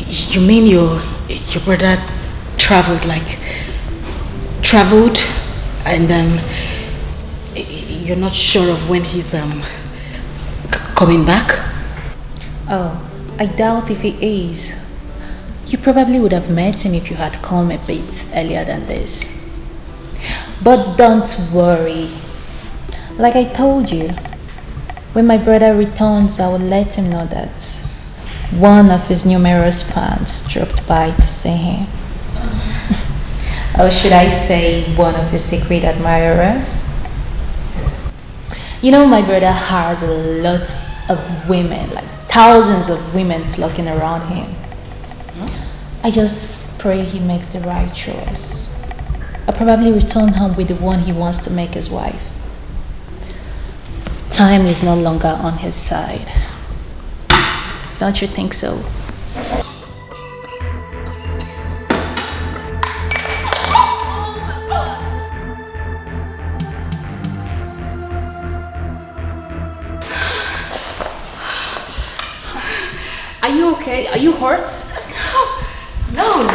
you mean your brother traveled and you're not sure of when he's coming back? Oh, I doubt if he is. You probably would have met him if you had come a bit earlier than this. But don't worry. Like I told you, when my brother returns, I will let him know that one of his numerous fans dropped by to see him. Or should I say one of his secret admirers? You know, my brother has a lot of women, like thousands of women flocking around him. I just pray he makes the right choice. I'll probably return home with the one he wants to make his wife. Time is no longer on his side. Don't you think so? Are you okay? Are you hurt? No.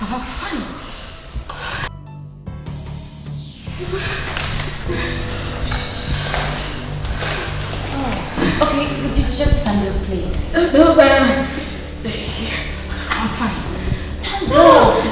I'm fine. Okay, would you just stand up, please? No, I'm fine. Stand up. No.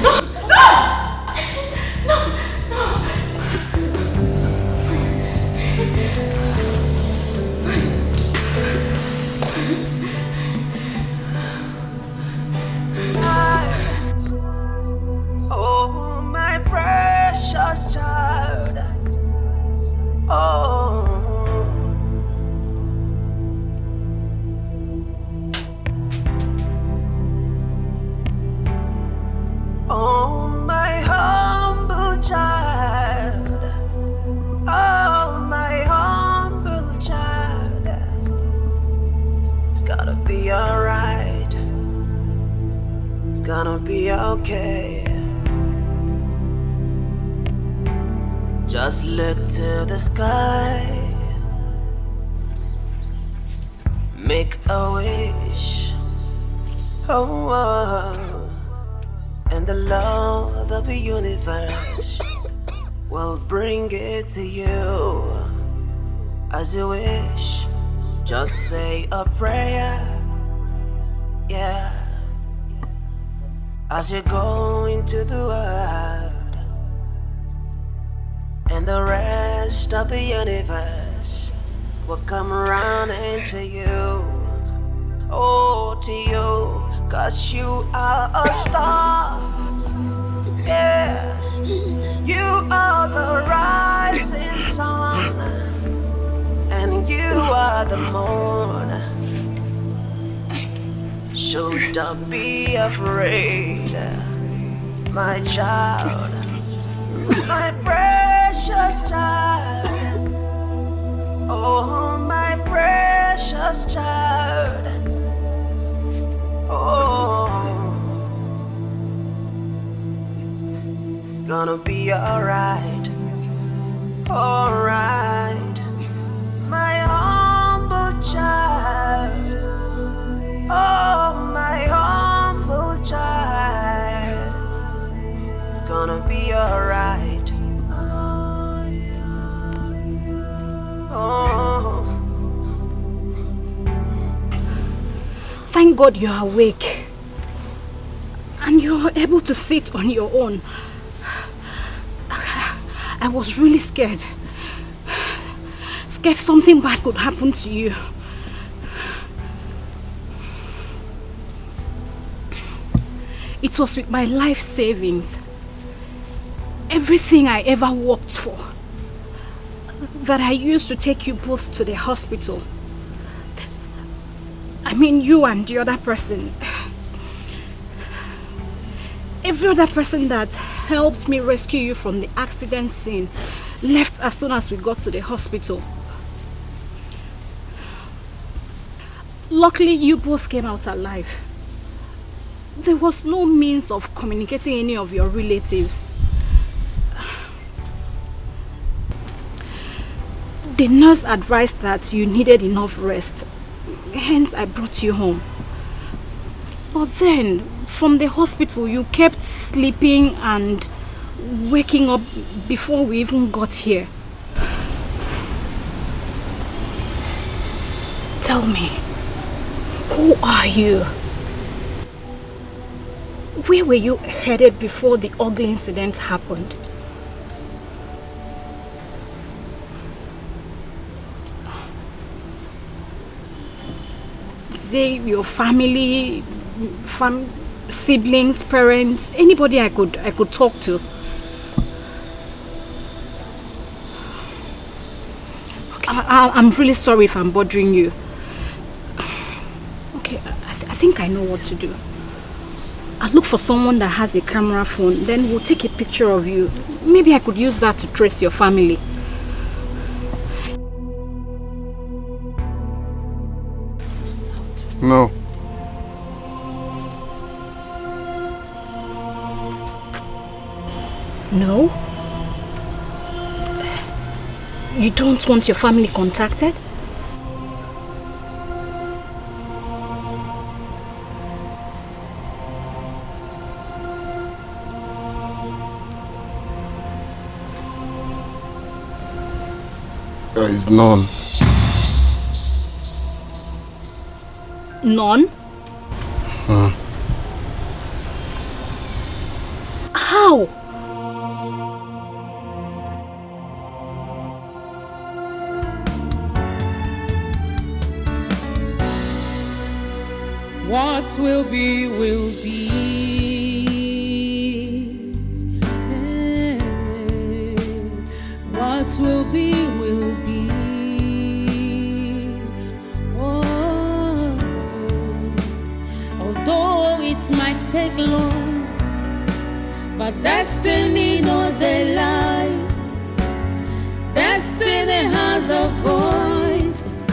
Oh, my precious child. Oh. Oh, my humble child. Oh, my humble child. It's gonna be alright. It's gonna be okay. Just look to the sky. Make a wish. Oh, oh. And the Lord of the universe will bring it to you as you wish. Just say a prayer, yeah, as you go into the world, and the rest of the universe will come around into you. Oh, to you. 'Cause you are a star, yeah. You are the rising sun, and you are the moon. So don't be afraid, my child, my precious child. Oh, my precious child. Oh, it's gonna be alright, alright, my humble child. Oh, my humble child. It's gonna be alright. Oh. Thank God you're awake and you're able to sit on your own. I was really scared. Scared something bad could happen to you. It was with my life savings, everything I ever worked for, that I used to take you both to the hospital. I mean, you and the other person. Every other person that helped me rescue you from the accident scene left as soon as we got to the hospital. Luckily, you both came out alive. There was no means of communicating any of your relatives. The nurse advised that you needed enough rest. Hence, I brought you home. But then, from the hospital, you kept sleeping and waking up before we even got here. Tell me, who are you? Where were you headed before the ugly incident happened? Say your family, siblings, parents, anybody I could talk to. Okay, I'm really sorry if I'm bothering you. Okay, I think I know what to do. I'll look for someone that has a camera phone, then we'll take a picture of you. Maybe I could use that to trace your family. No. No? You don't want your family contacted? There is none. None? How? What will be, will be. What will be, will be. Oh, although it might take long, but destiny no dey lie. Destiny has a voice.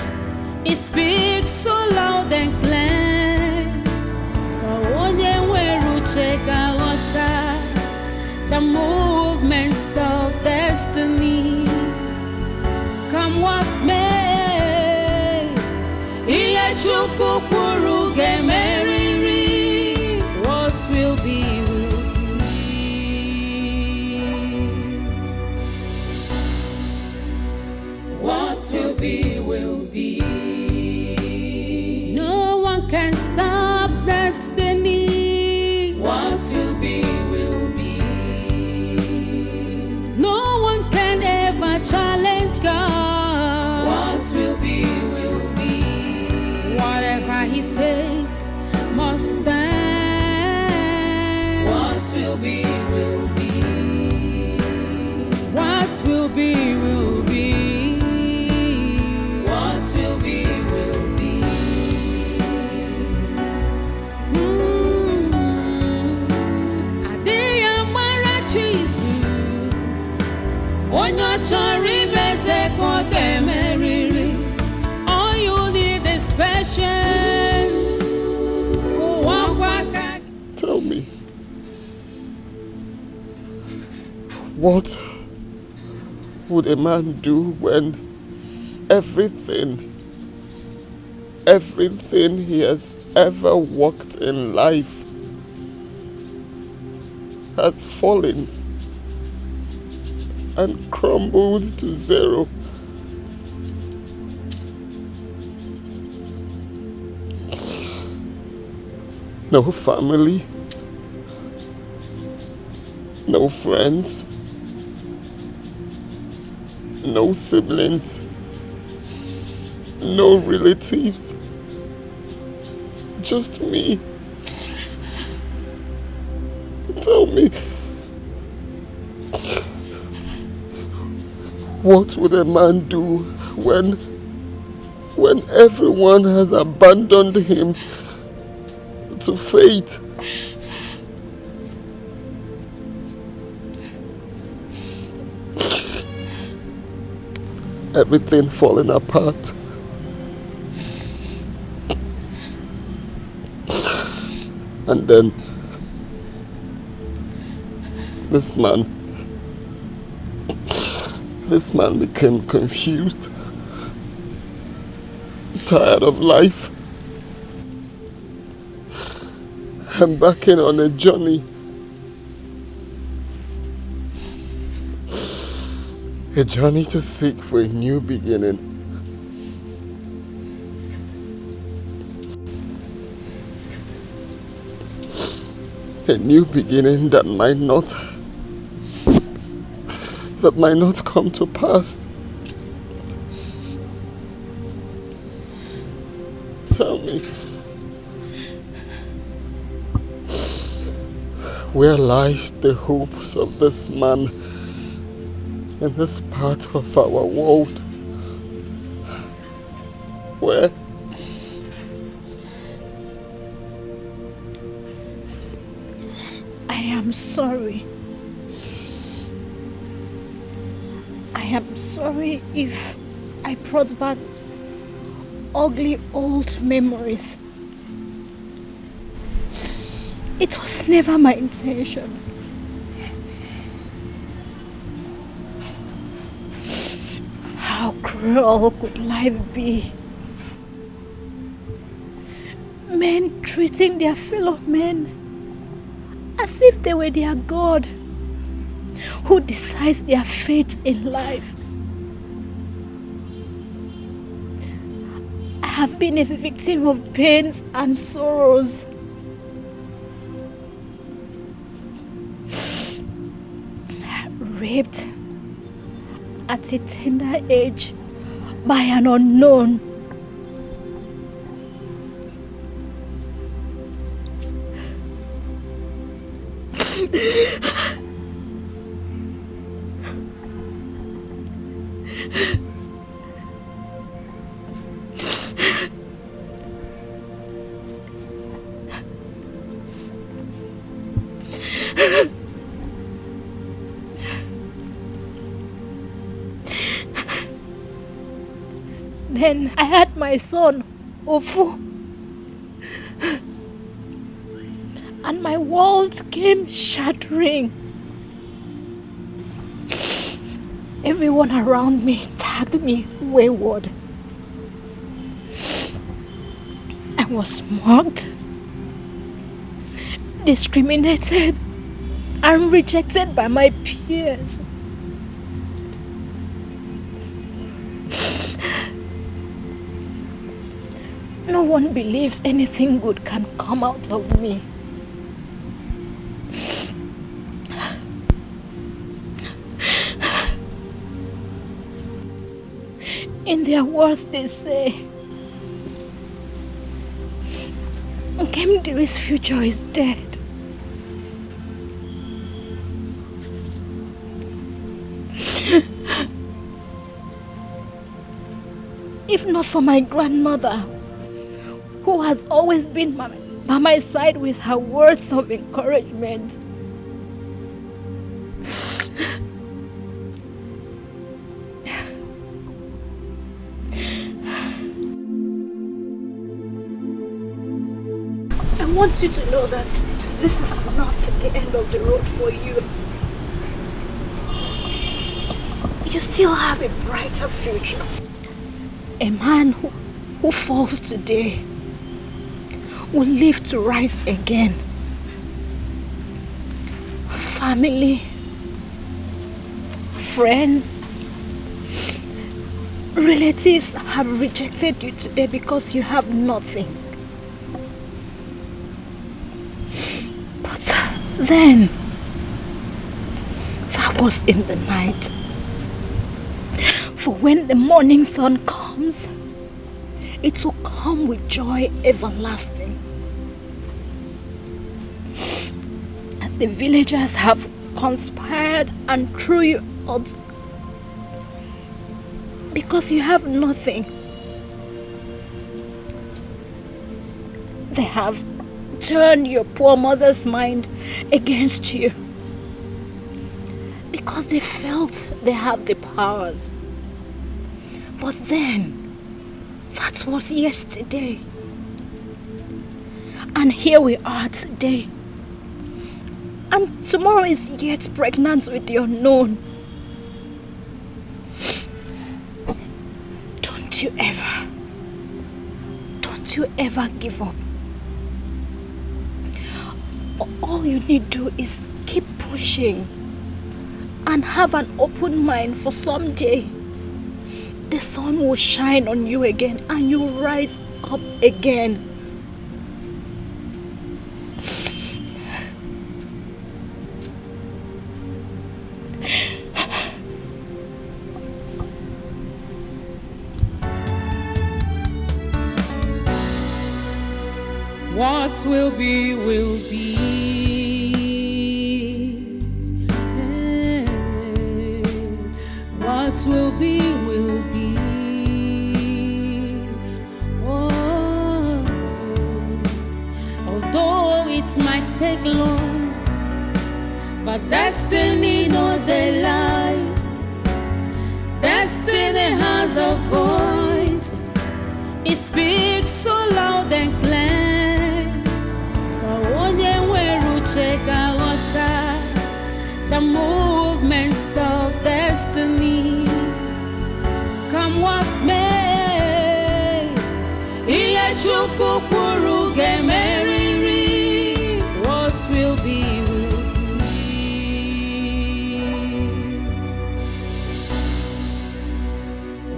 It speaks so loud and clear. So onye nwere uche ka ghọta the movements of destiny. Come what may, ihe Chukwu kwuru ga-emerịrị. What will be, will be. What will be, will be. No one can stop destiny. What will be, will be. No one can ever challenge God. What will be, will be. Whatever He says must stand. What will be, will be. What will be, will be. What will be, will be. Adịghị amara Chizu, onye chọrọ imeze ka ọ ga-emerịrị. All you need is patience. Tell me, what would a man do when everything he has ever worked in life has fallen and crumbled to zero? No family, no friends, no siblings, no relatives, just me. Tell me, what would a man do when everyone has abandoned him to fate? Everything falling apart. And then this man became confused, tired of life, embarking on a journey. A journey to seek for a new beginning. A new beginning that might not come to pass. Tell me, where lies the hopes of this man in this part of our world? Where? I am sorry. I am sorry if I brought back ugly old memories. It was never my intention. How cruel could life be? Men treating their fellow men as if they were their God, who decides their fate in life. I have been a victim of pains and sorrows. Raped at a tender age by an unknown. Then I had my son, Ofu, and my world came shattering. Everyone around me tagged me wayward. I was mocked, discriminated, and rejected by my peers. No one believes anything good can come out of me. In their words, they say, Kemdiri's future is dead. If not for my grandmother, who has always been by my side with her words of encouragement, I want you to know that this is not the end of the road for you. You still have a brighter future. A man who falls today will live to rise again. Family, friends, relatives have rejected you today because you have nothing. But then, that was in the night. For when the morning sun comes, it will come with joy everlasting. And the villagers have conspired and threw you out because you have nothing. They have turned your poor mother's mind against you because they felt they have the powers. But then, that was yesterday. And here we are today. And tomorrow is yet pregnant with the unknown. Don't you ever give up. All you need to do is keep pushing and have an open mind for someday. The sun will shine on you again and you rise up again. What will be, will be. What will be, will be. Oh, although it might take long, but destiny no they lie. Destiny has a voice. It speaks so loud and clear. Check out the movements of destiny. Come what's may, what will be, will be.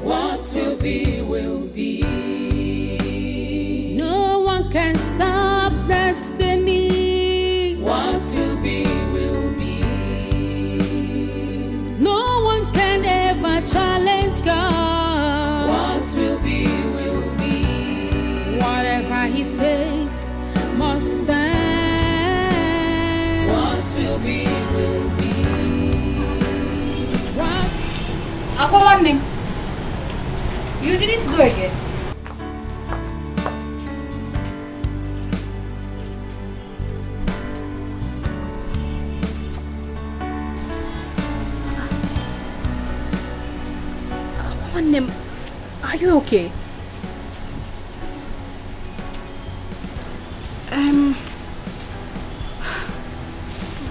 What will be, will be. No one can stop destiny. What will be, will be. No one can ever challenge God. What will be, will be. Whatever He says must stand. What will be, will be. What? Akwamanne, you didn't go again. Are you okay?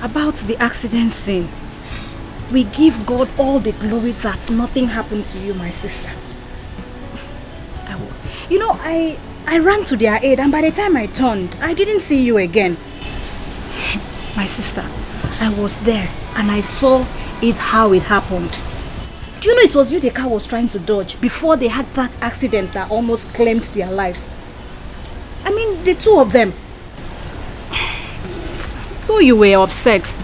About the accident scene, we give God all the glory that nothing happened to you, my sister. I ran to their aid, and by the time I turned, I didn't see you again. My sister, I was there and I saw it how it happened. Do you know it was you the car was trying to dodge before they had that accident that almost claimed their lives? I mean, the two of them. Though you were upset,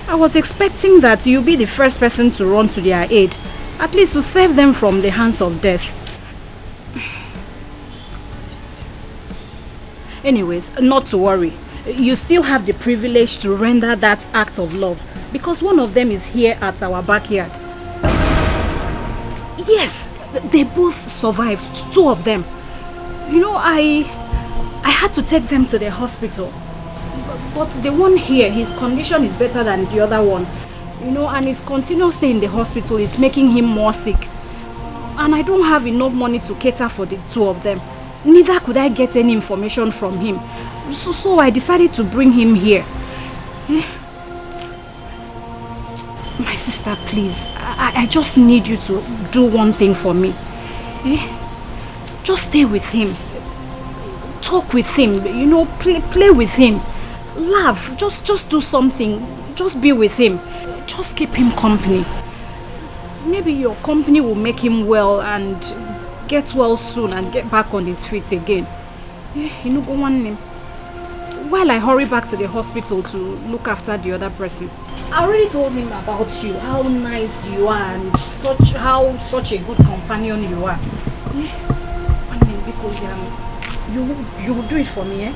I was expecting that you'd be the first person to run to their aid, at least to save them from the hands of death. Anyways, not to worry. You still have the privilege to render that act of love because one of them is here at our backyard. Yes, they both survived, two of them. I had to take them to the hospital. But the one here, his condition is better than the other one. And his continuous stay in the hospital is making him more sick. And I don't have enough money to cater for the two of them. Neither could I get any information from him. So I decided to bring him here. My sister, please, I just need you to do one thing for me. Just stay with him. Talk with him, play with him. Laugh, just do something. Just be with him. Just keep him company. Maybe your company will make him well and get well soon and get back on his feet again. Go on him. While I hurry back to the hospital to look after the other person. I already told him about you, how nice you are and such a good companion you are. Because you will do it for me,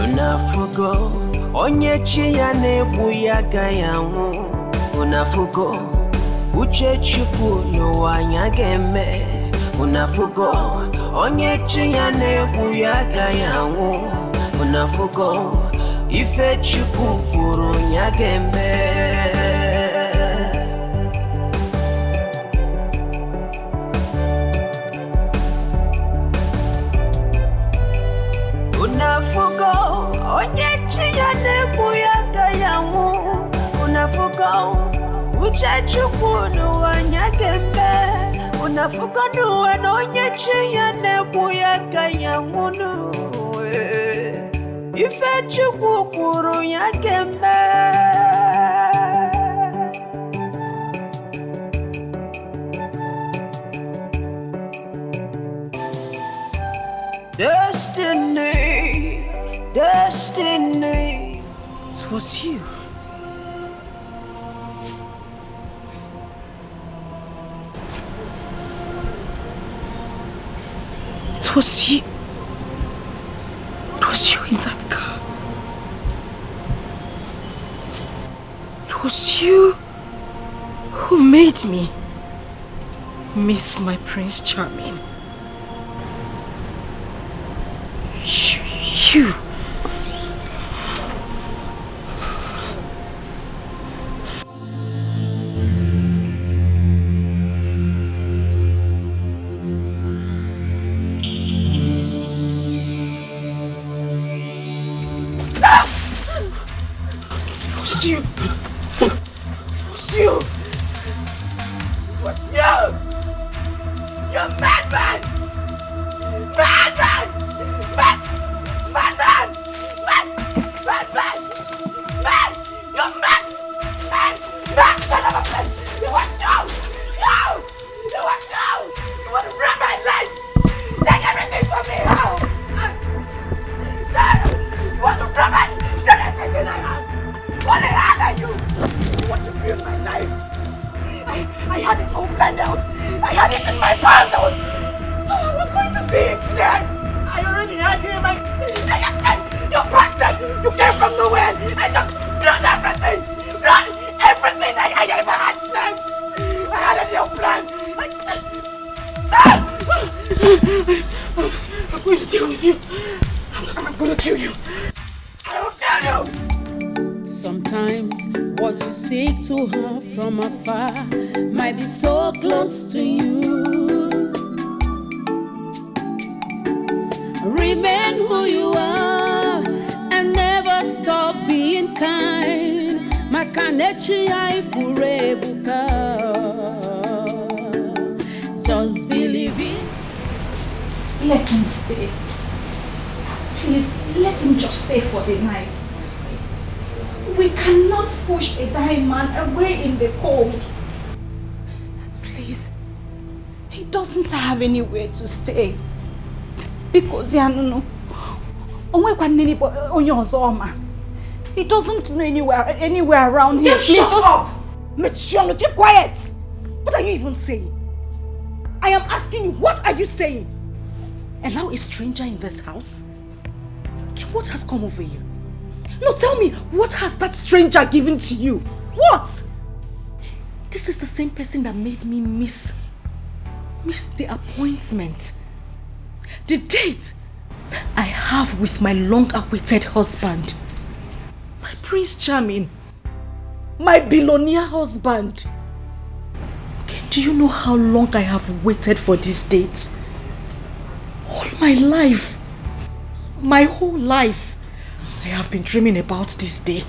Unafugo onye chi ya na-egbu ya agaghị anwụ. Unafugo uche Chukwu n'ụwa anya ga-eme. Unafugo onye chi ya na-egbu ya agaghị anwụ. Unafugo ife Chukwu kwuru ya ga-eme. Unafugo onye chi ya na-egbu ya ga-anwụ. Unafugo uche Chukwu n'ụwa ya ga-eme. Unafugo n'ụwa na onye chi ya na-egbu ya ga-anwụ. Ife Chukwu kwuru ya ga-eme. Destiny, destiny. It was you. It was you. It was you in that car. It was you who made me miss my Prince Charming. You. From afar might be so close to you. Remain who you are and never stop being kind. Makanechi Aifurebuka. Just believe it. Let him stay. Please, let him just stay for the night. We cannot push a dying man away in the cold. Please, he doesn't have anywhere to stay. Because he doesn't know anywhere around here. Please shut up! Michiano, keep quiet! What are you even saying? I am asking you, what are you saying? Allow a stranger in this house? What has come over you? No, tell me, what has that stranger given to you? What? This is the same person that made me miss the appointment. The date I have with my long-awaited husband. My Prince Charming. My billionaire husband. Do you know how long I have waited for this date? All my life. My whole life. I have been dreaming about this day.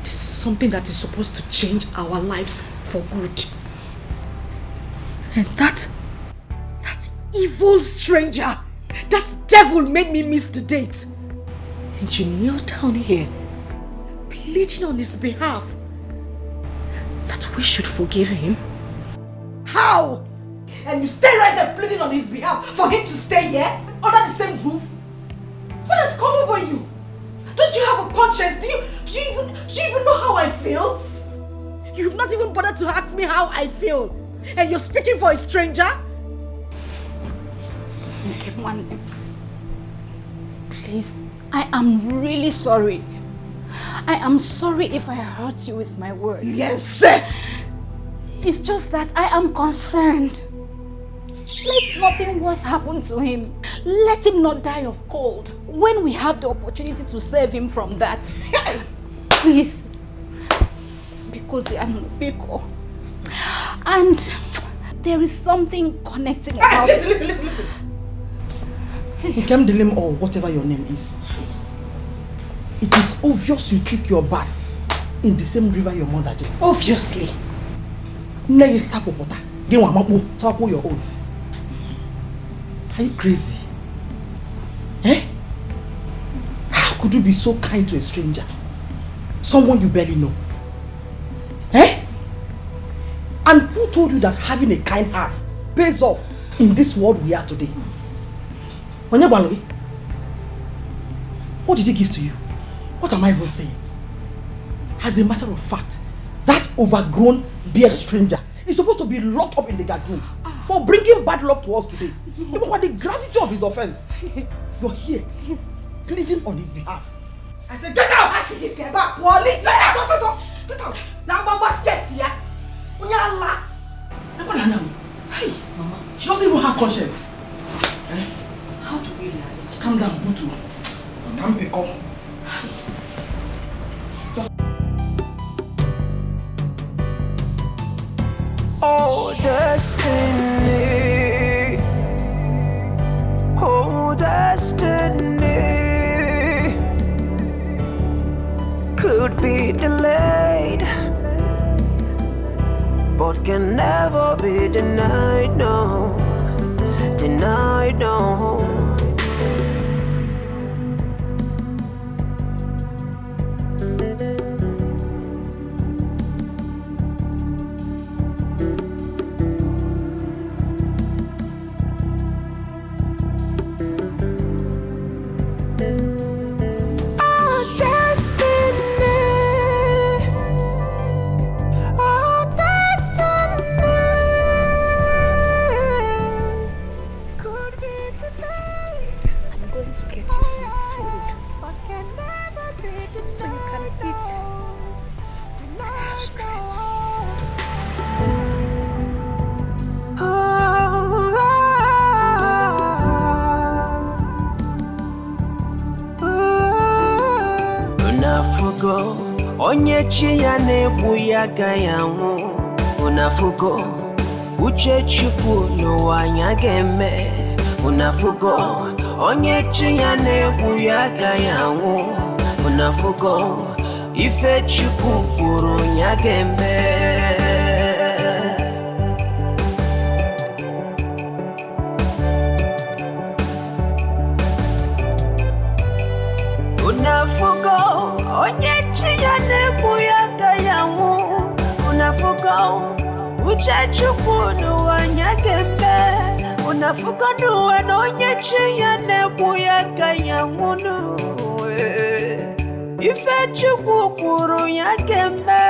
This is something that is supposed to change our lives for good. And that evil stranger, that devil made me miss the date. And you kneel down here, pleading on his behalf that we should forgive him. How? And you stay right there pleading on his behalf for him to stay here under the same roof? What has come over you? Don't you have a conscience? Do you even know how I feel? You've not even bothered to ask me how I feel. And you're speaking for a stranger? Okay, one. Please, I am really sorry. I am sorry if I hurt you with my words. Yes! It's just that I am concerned. Let nothing worse happen to him. Let him not die of cold when we have the opportunity to save him from that. Please. Because and there is something connecting about... Listen. Nkemdilim or whatever your name is. It is obvious you took your bath in the same river your mother did. Obviously. Your own. Are you crazy? Eh? How could you be so kind to a stranger? Someone you barely know? Eh? And who told you that having a kind heart pays off in this world we are today? What did he give to you? What am I even saying? As a matter of fact, that overgrown beard stranger is supposed to be locked up in the guard room for bringing bad luck to us today. Even for the gravity of his offense. You're here, pleading on his behalf. I said, get out! I said, get out! Get out! Now, Mama's get here. Hey, Mama. She doesn't even have conscience. Eh? How do we manage? Calm down, Butu. Calm down. Oh, destiny. Oh, destiny. Could be delayed, but can never be denied, no. Denied, no. Onye chi ya na-egbu ya agaghị anwụ. Unafugo uche Chukwu n'ụwa ya ga-eme. Unafugo onye chi ya na-egbu ya agaghị anwụ. Unafugo ife Chukwu kwuru ya ga-eme. Unafugo onye chi ya na-egbu ya agaghị anwụ. Unafugo uche Chukwu n'ụwa ya ga-eme. Unafugo n'ụwa na onye chi ya na-egbu ya agaghị anwụ n'ụwa. Ife Chukwu kwuru ya ga-eme.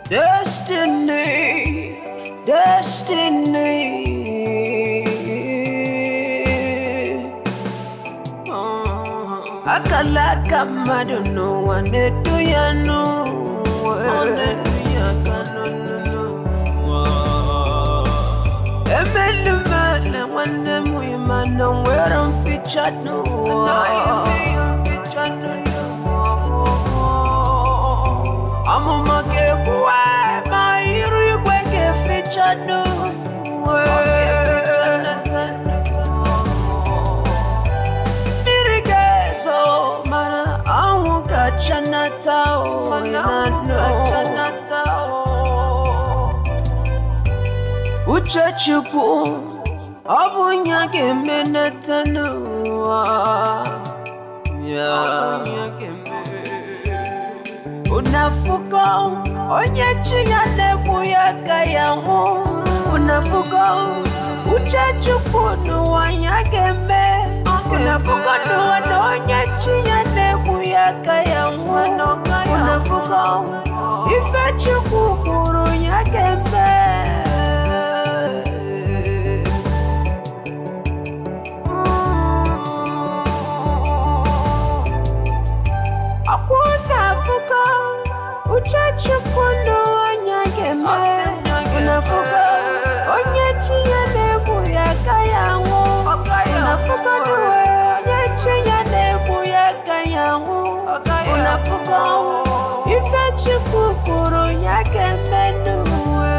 Destiny, destiny. Akala kamado no one to ya no. Emeluma one them we man no where I'm featured no. I'm a mage boy, my hero get featured no. Uche Chukwu obunya ga-eme n'ụwa. Unafugo onye chi ya na-egbu ya agaghị anwụ. Unafugo uche Chukwu n'ụwa ya ga-eme. Unafugo n'ụwa na onye chi ya na-egbu ya agaghị anwụ. Unafugo ife Chukwu kwuru ya ga-eme. uchachukunu wanyageme unafuka onye chiyane buyaga yangu unafuka duwe onye chiyane buyaga yangu unafuka ife chukukuru nyageme nuwe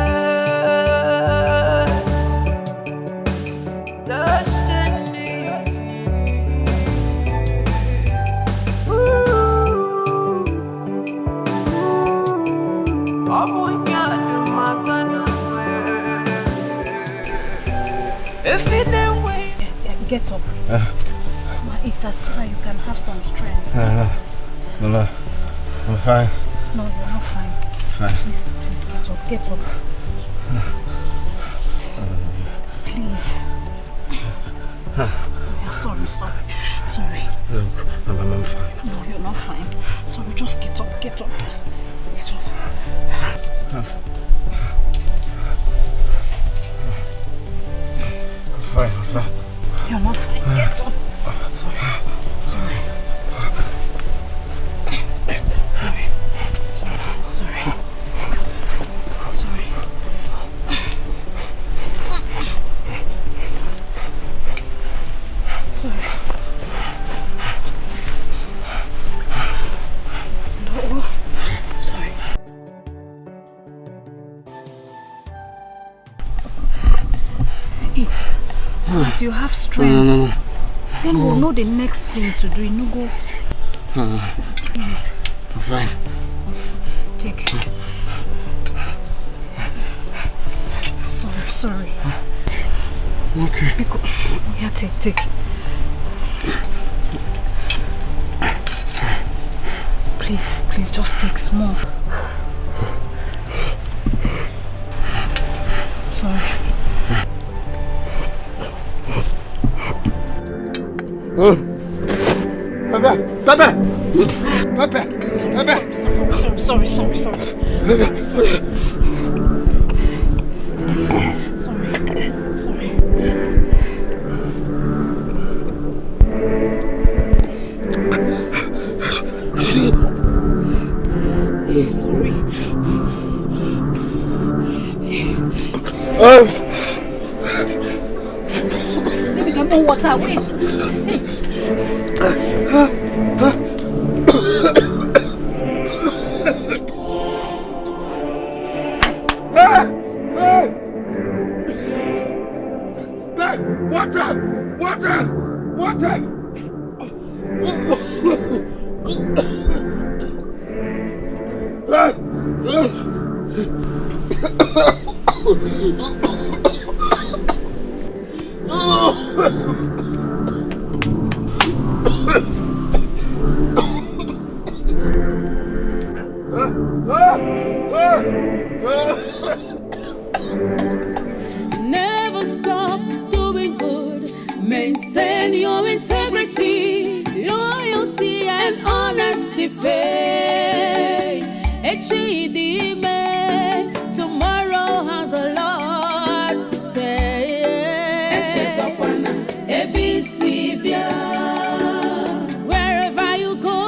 Get up. Eat as so that you can have some strength. No, I'm fine. No, you're not fine. Please get up. Get up. Please. Sorry. Look, I'm fine. No, you're not fine. Sorry, just get up. Get up. I'm fine. You're not fine. Get up. Sorry. Eat so that you have strength. No. Then we'll know the next thing to do. You go. Please. I'm fine. Take. Sorry. Okay. Yeah, take. Please, just take small. Sorry. Pepe! Sorry. Maybe get more water. Wait. Water! Never stop doing good. Maintain your integrity, loyalty, and honesty. Pay. Tomorrow has a lot to say. Wherever you go,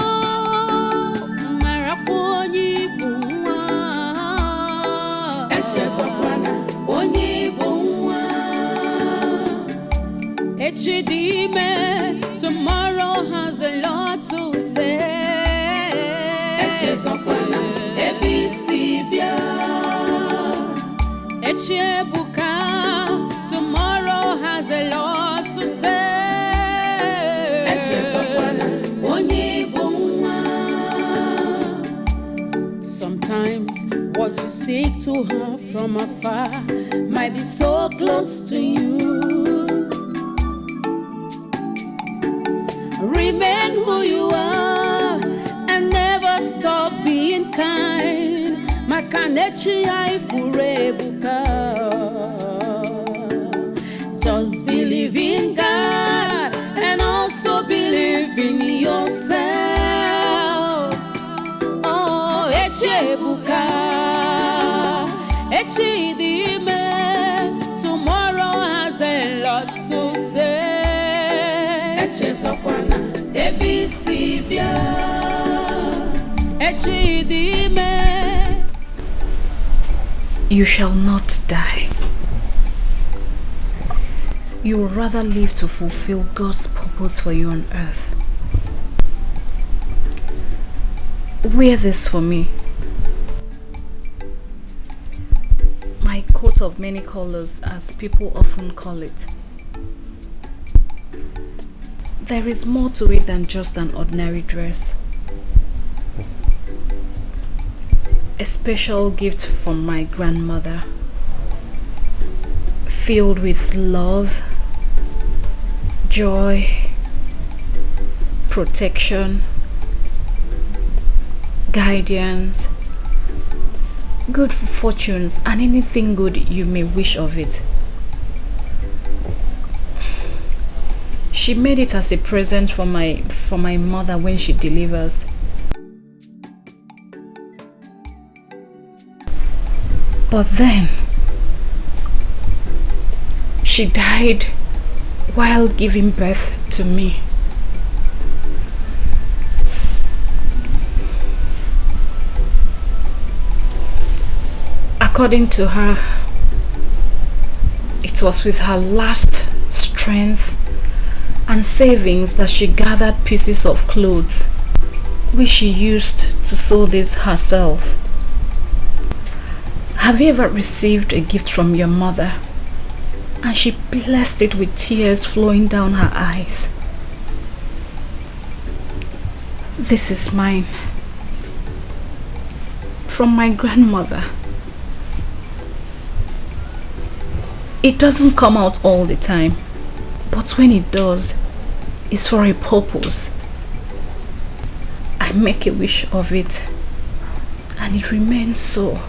tomorrow has a lot to say. Tomorrow has a lot to say. Sometimes what you seek to have from afar might be so close to you. Remain who you are and never stop being kind. Just believe in God and also believe in yourself. Oh, tomorrow has a lot to say. You shall not die. You will rather live to fulfill God's purpose for you on earth. Wear this for me. My coat of many colors, as people often call it. There is more to it than just an ordinary dress. A special gift from my grandmother, filled with love, joy, protection, guidance, good fortunes, and anything good you may wish of it. She made it as a present for my mother when she delivers. But then she died while giving birth to me. According to her, it was with her last strength and savings that she gathered pieces of clothes, which she used to sew this herself. Have you ever received a gift from your mother and she blessed it with tears flowing down her eyes? This is mine, from my grandmother. It doesn't come out all the time, but when it does, it's for a purpose. I make a wish of it, and it remains so.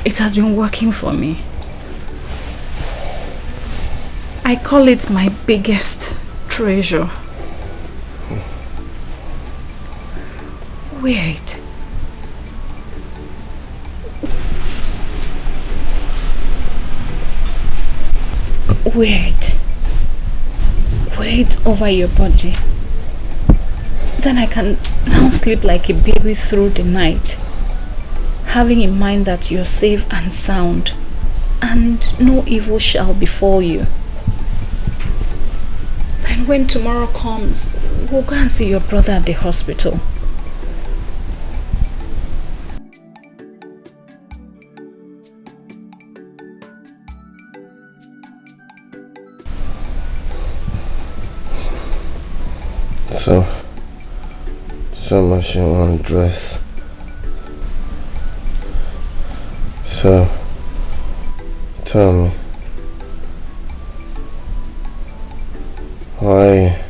It has been working for me. I call it my biggest treasure. Wait. Wait over your body. Then I can now sleep like a baby through the night, having in mind that you're safe and sound, and no evil shall befall you. Then when tomorrow comes, we'll go and see your brother at the hospital. So much in one dress. So, tell me, why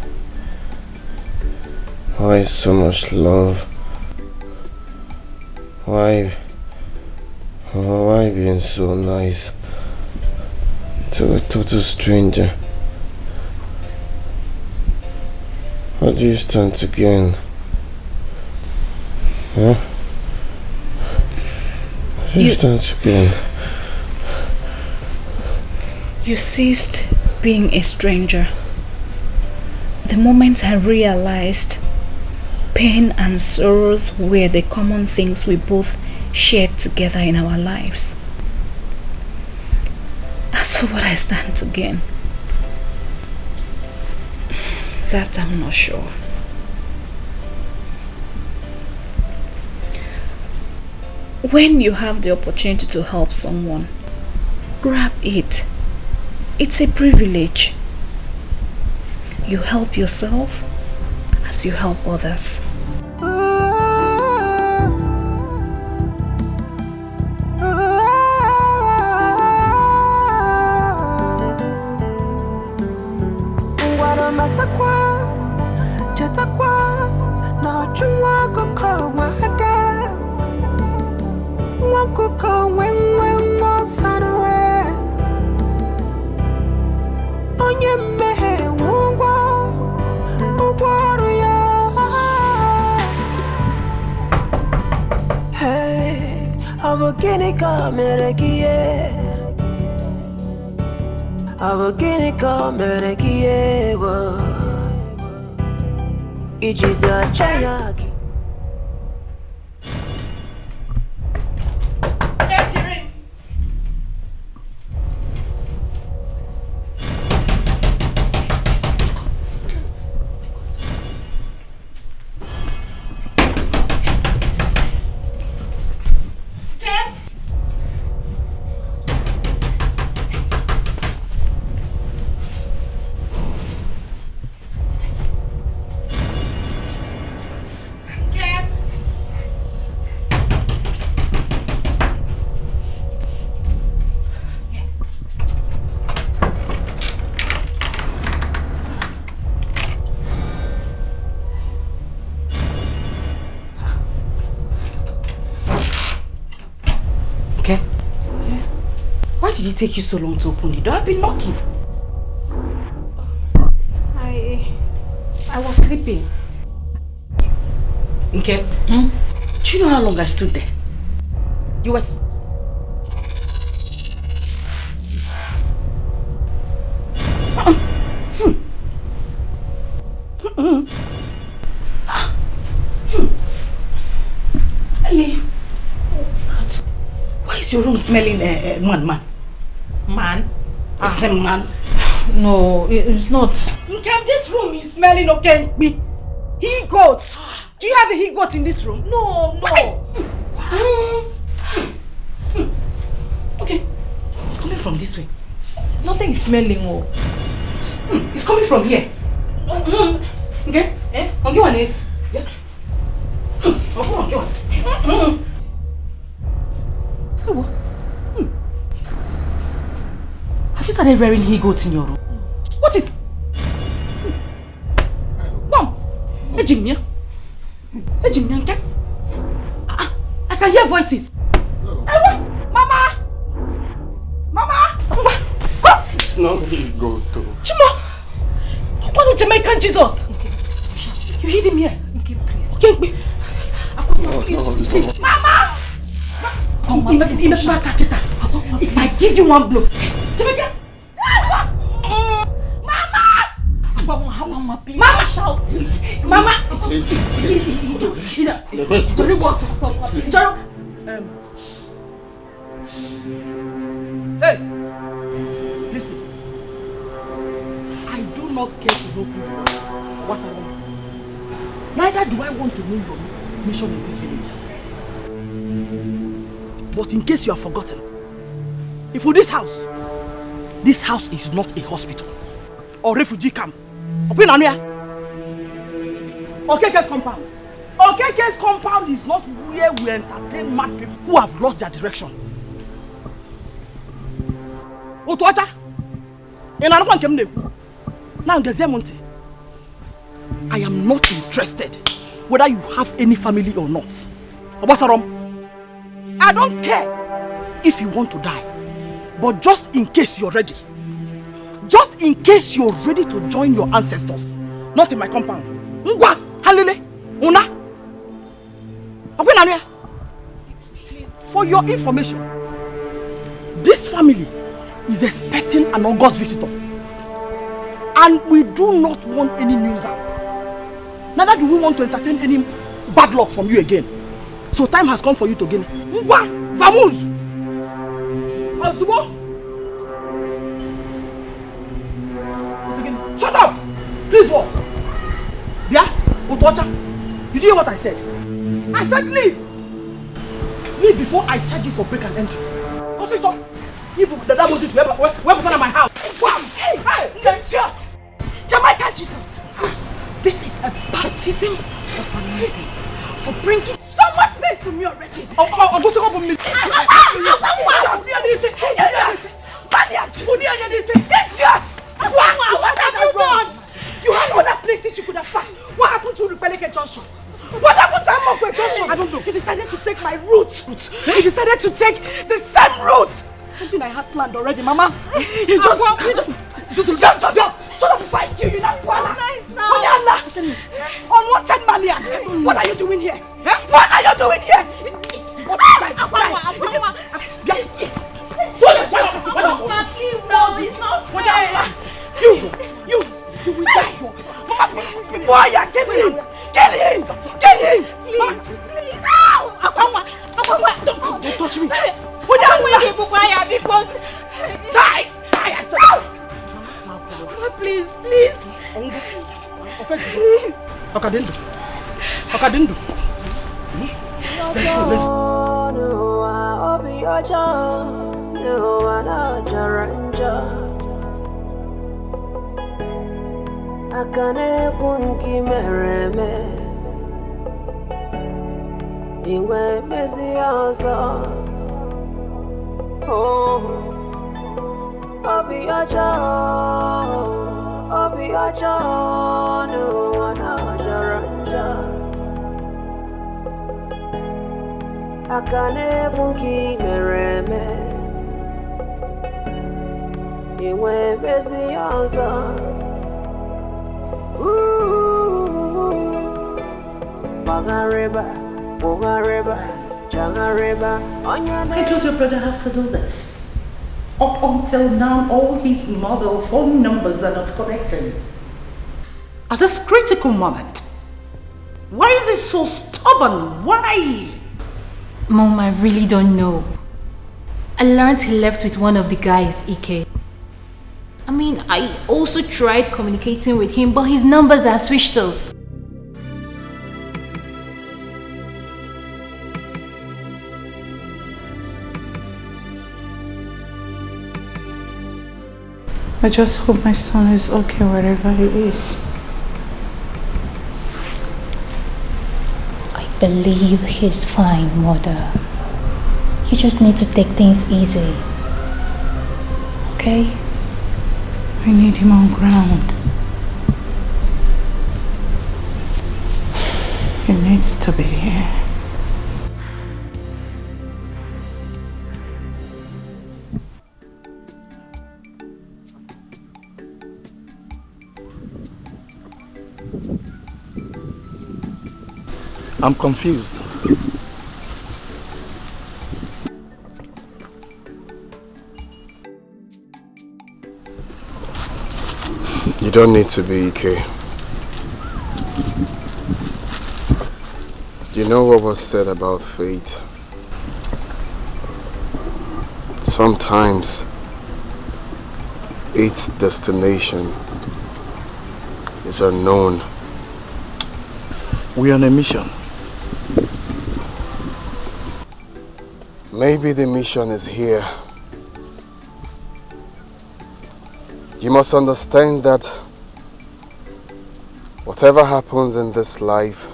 so much love? Why being so nice to a total stranger? How do you stand again? Huh? How do you stand again? You ceased being a stranger the moment I realized pain and sorrows were the common things we both shared together in our lives. As for what I stand to gain, that I'm not sure. When you have the opportunity to help someone, grab it. It's a privilege. You help yourself as you help others. It is a giant. Okay. Yeah. Why did it take you so long to open the door? I've been knocking. I was sleeping. Okay. Do you know how long I stood there? You were... Why is your room smelling man? Man? Same man. No, it's not. Nkem, this room is smelling okay. He goat. Do you have a he goat in this room? No. Okay. It's coming from this way. Nothing is smelling. It's coming from here. Okay? On one is. Yeah. On one. Have you started rearing he goats in your room? What is? Mom! Ejimia, okay? I can hear voices. Mama! It's not he goat though. Chimo! What is Jamaican Jesus? You hid him here. Okay, please. Okay, No. Mama! If I give you one blow, Jamaican! Mama, please. Mama, shout. Mama! Please. Johnny was. Hey! Listen. I do not care to know what's wrong. Neither do I want to know your mission in this village. But in case you have forgotten, if for this house is not a hospital or refugee camp. Okeke's compound. Okeke's compound is not where we entertain mad people who have lost their direction. Otuacha, I am not interested whether you have any family or not. I don't care if you want to die, but just in case you're ready. Just in case you're ready to join your ancestors, not in my compound. Ngwa, halile, una. For your information, this family is expecting an August visitor, and we do not want any nuisance. Neither do we want to entertain any bad luck from you again. So time has come for you to gain. Ngwa, vamos. Osubo. Shut up! Please what? Yeah? Utocha? You hear what I said? I said leave! Leave before I charge you for break and entry. What's this up? If that was this where in my house. Hey! Idiot! Jamaican Jesus! This is a baptism of anointing for bringing so much pain to me already. Idiot! What have you done? You had other places you could have passed. What happened to Rupeleke Junction? What happened to Amokwe Junction? I don't know. You decided to take my route. You decided to take the same route. Something I had planned already, Mama. You just shut up before I kill you. Unwanted Malian. What are you doing here? What are you doing here? You will die. Boy, kill him! Kill him! Please. Don't touch me. Put down because die! Please. Okadindu. Let's go. Akane kunki mereme Ingwe mezi ozo Oh Obi aja No wana jaranja akane bunki mereme iwe bezi ozo Why does your brother have to do this? Up until now, all his mobile phone numbers are not connecting. At this critical moment, why is he so stubborn? Why? Mom, I really don't know. I learned he left with one of the guys, Ike. I mean, I also tried communicating with him, but his numbers are switched off. I just hope my son is okay wherever he is. I believe he's fine, Mother. You just need to take things easy. Okay? I need him on ground. He needs to be here. I'm confused. You don't need to be, Ike. You know what was said about fate? Sometimes its destination is unknown. We're on a mission. Maybe the mission is here. You must understand that whatever happens in this life,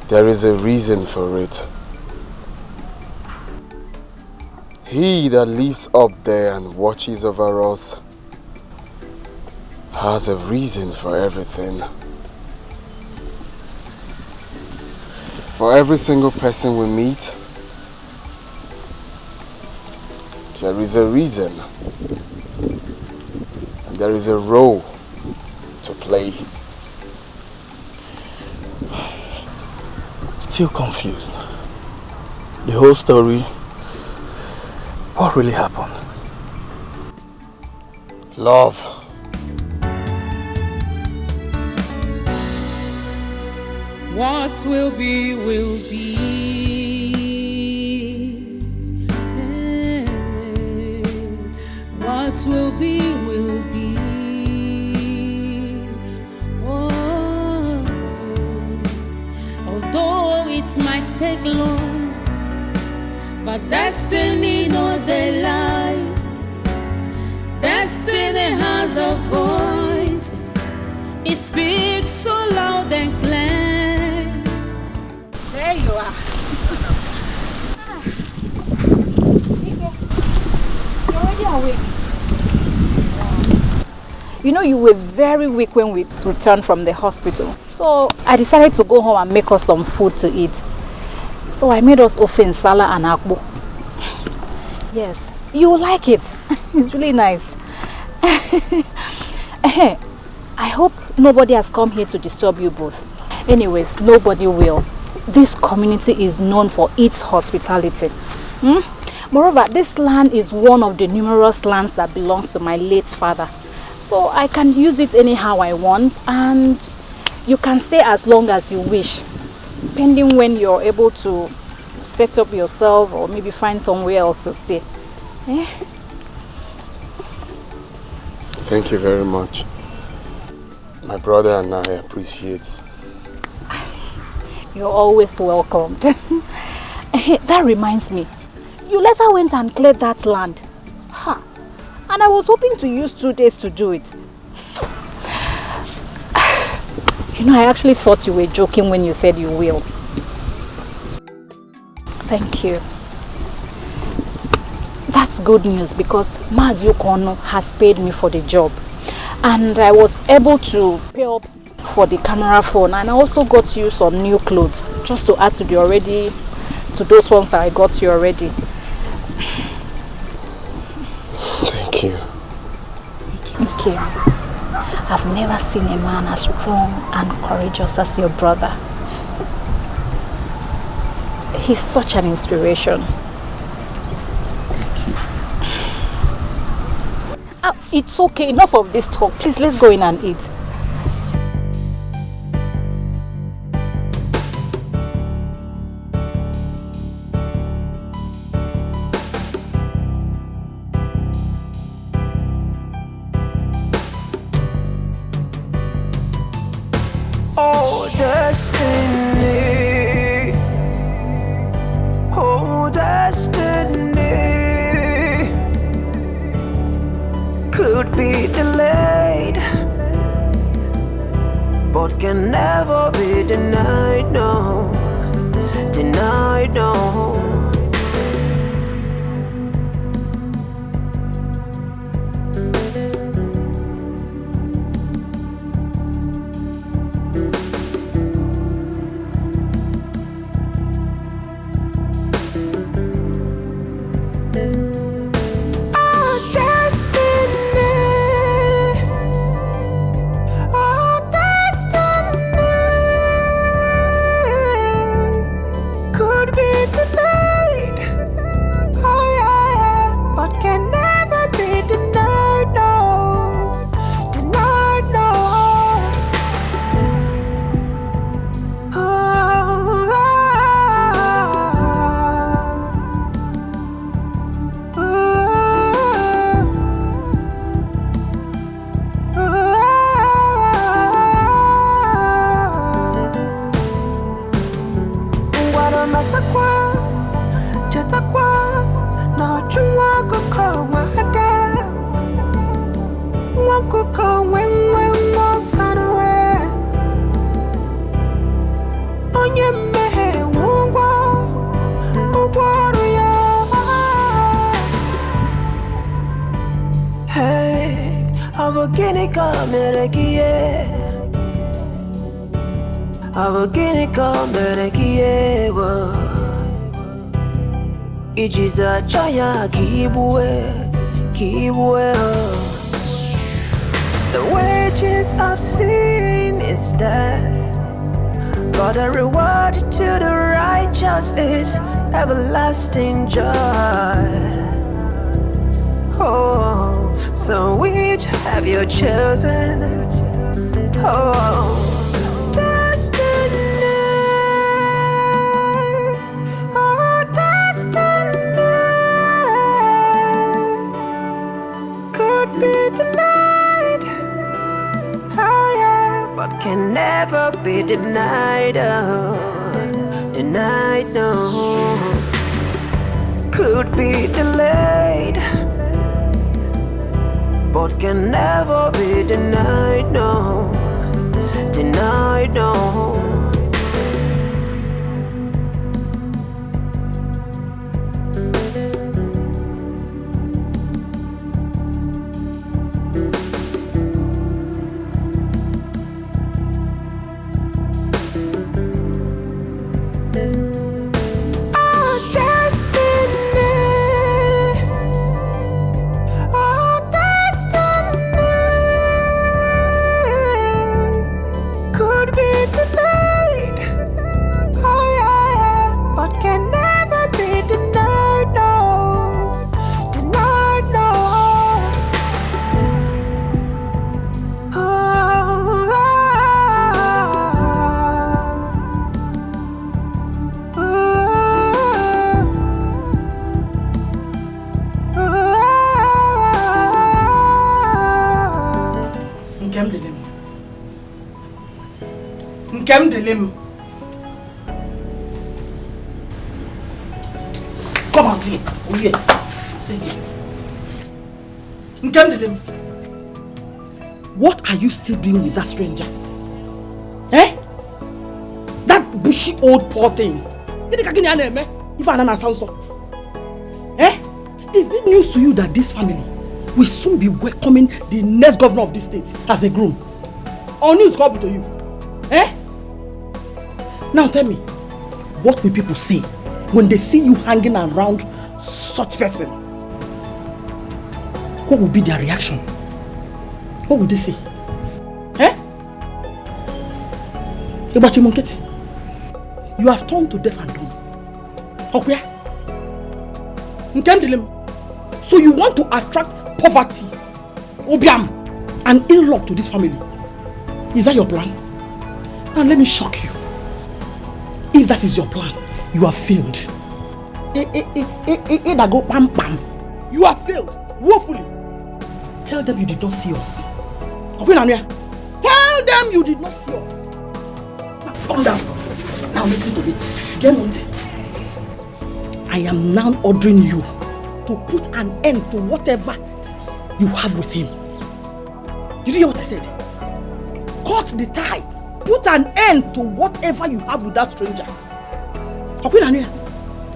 there is a reason for it. He that lives up there and watches over us has a reason for everything. For every single person we meet, there is a reason, and there is a role to play. Still confused. The whole story. What really happened? Love. What will be, will be. What will be, will be. Oh, although it might take long, but destiny no dey lie. Destiny has a voice. It speaks so loud and clear. There you are. You're already awake. You know, you were very weak when we returned from the hospital. So I decided to go home and make us some food to eat. So I made us ofe nsala and akpu. Yes, you will like it. It's really nice. I hope nobody has come here to disturb you both. Anyways, nobody will. This community is known for its hospitality. Moreover, this land is one of the numerous lands that belongs to my late father. So I can use it anyhow I want, and you can stay as long as you wish, pending when you're able to set up yourself or maybe find somewhere else to stay. Thank you very much. My brother and I appreciate. You're always welcomed. That reminds me, you later went and cleared that land. Ha! And I was hoping to use 2 days to do it. You know, I actually thought you were joking when you said you will. Thank you. That's good news because Mazi Okono has paid me for the job. And I was able to pay up for the camera phone, and I also got you some new clothes just to add to those ones that I got you already. Thank you. Okay. I've never seen a man as strong and courageous as your brother. He's such an inspiration. It's okay, enough of this talk. Please, let's go in and eat. Oh, destiny. Oh, destiny. Could be delayed, but can never be denied, no. Denied, no. Ijiza chaya kibwe. The wages of sin is death, but the reward to the righteous is everlasting joy. Oh, so which have you chosen? Oh, can never be denied, oh, denied, no. Could be delayed, but can never be denied, no. Denied, no. Come out here. Over here. Say here. Nkem, what are you still doing with that stranger? Eh? That bushy old poor thing. If I sound so. Eh? Is it news to you that this family will soon be welcoming the next governor of this state as a groom? Or news copy to you? Eh? Now tell me, what will people say when they see you hanging around such person? What will be their reaction? What will they say? Eh? You have turned to deaf and dumb. Okay? So you want to attract poverty, obiam, and ill luck to this family. Is that your plan? And let me shock you. If that is your plan, you have failed. You have failed woefully. Tell them you did not see us. Tell them you did not see us. Now calm down. Now listen to me. Get on. I am now ordering you to put an end to whatever you have with him. Did you hear what I said? Cut the tie. Put an end to whatever you have with that stranger.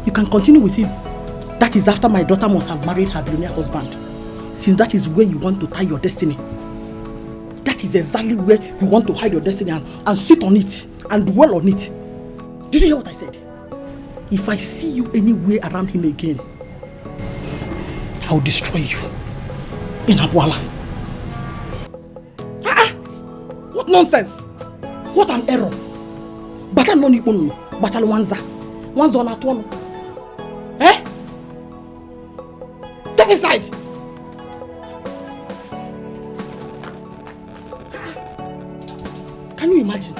You can continue with him. That is after my daughter must have married her billionaire husband. Since that is where you want to tie your destiny. That is exactly where you want to hide your destiny and sit on it and dwell on it. Did you hear what I said? If I see you anywhere around him again, I will destroy you in Abuala. What nonsense! What an error! Bata no ni bono, bata wanza na tuono. Eh? Get inside. Can you imagine?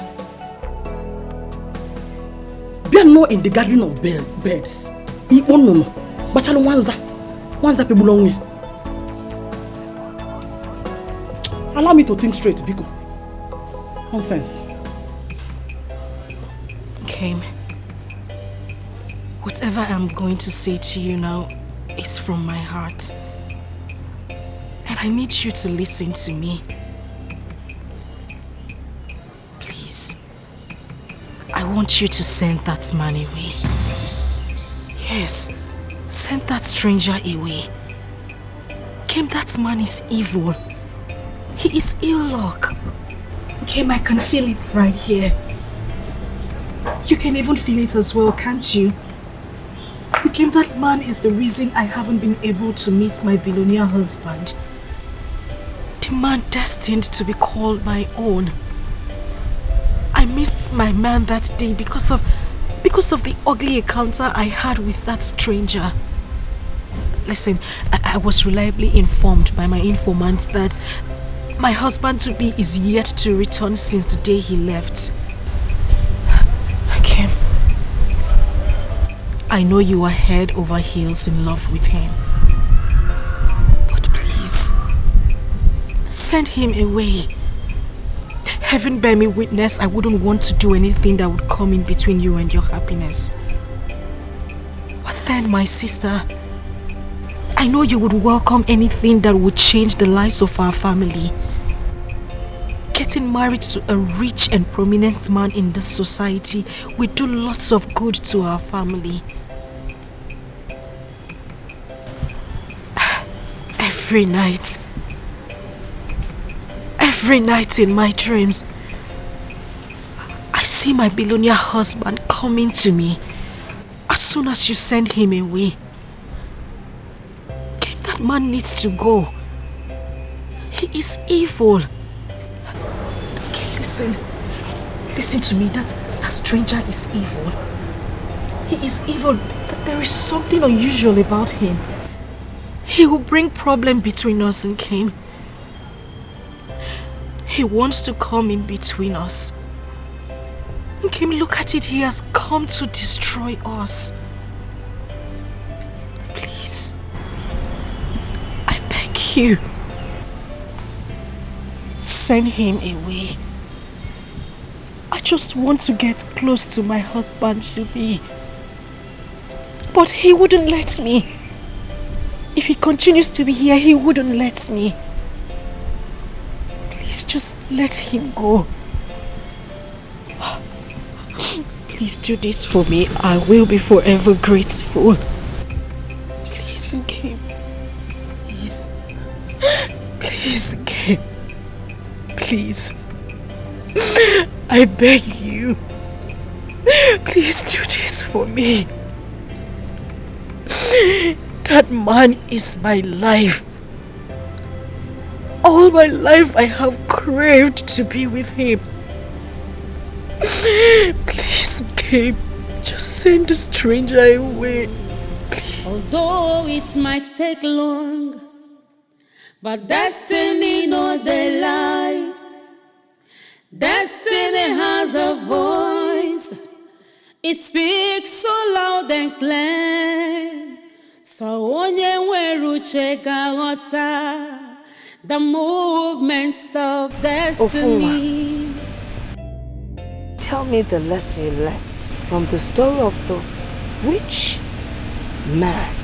Be no in the garden of birds. Ibono, bata wanza pe bulongwe. Allow me to think straight, Biko. Nonsense. Kim, whatever I'm going to say to you now is from my heart. And I need you to listen to me. Please. I want you to send that man away. Yes, send that stranger away. Kim, that man is evil. He is ill luck. Kim, I can feel it right here. You can even feel it as well, can't you? Kim, that man is the reason I haven't been able to meet my billionaire husband. The man destined to be called my own. I missed my man that day because of the ugly encounter I had with that stranger. Listen, I was reliably informed by my informant that my husband-to-be is yet to return since the day he left. Kim, I know you are head over heels in love with him. But please, send him away. Heaven bear me witness, I wouldn't want to do anything that would come in between you and your happiness. But then, my sister, I know you would welcome anything that would change the lives of our family. Getting married to a rich and prominent man in this society will do lots of good to our family. Every night in my dreams, I see my billionaire husband coming to me as soon as you send him away. That man needs to go. He is evil. Okay, listen to me. That stranger is evil. He is evil. There is something unusual about him. He will bring problem between us and Kim. He wants to come in between us. And Kim, look at it. He has come to destroy us. Please. I beg you. Send him away. I just want to get close to my husband-to-be. But he wouldn't let me. If he continues to be here, he wouldn't let me. Please just let him go. Please do this for me. I will be forever grateful. Please, Kim. Please. Please, Kim. Please. I beg you. Please do this for me. That man is my life. All my life I have craved to be with him. Please, Gabe, just send the stranger away. Please. Although it might take long, but destiny no dey lie. Destiny has a voice. It speaks so loud and clear. So onye nwere uche ga-aghọta the movements of destiny. Tell me the lesson you learned from the story of the rich man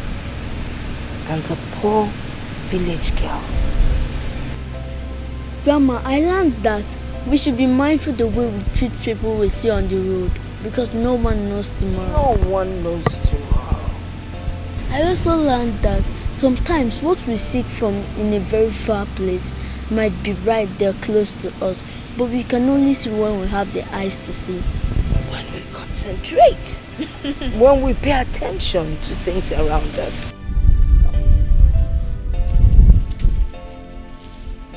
and the poor village girl. Grandma, I learned that we should be mindful the way we treat people we see on the road, because no one knows tomorrow. No one knows tomorrow. I also learned that sometimes what we seek from in a very far place might be right there close to us, but we can only see when we have the eyes to see. When we concentrate, when we pay attention to things around us.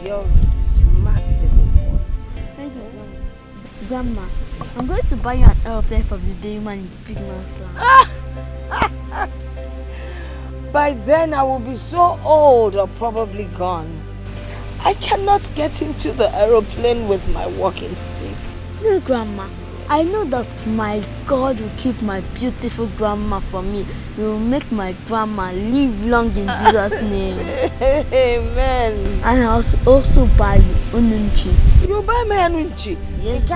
You're a smart little boy. Thank you, Grandma. I'm going to buy you an aeroplane for the day man in Big Man's Land. By then I will be so old or probably gone. I cannot get into the aeroplane with my walking stick. No, Grandma. I know that my God will keep my beautiful grandma for me. He will make my grandma live long in Jesus' name. Amen. And I'll also buy you ununchi. You buy me ununchi? Yes.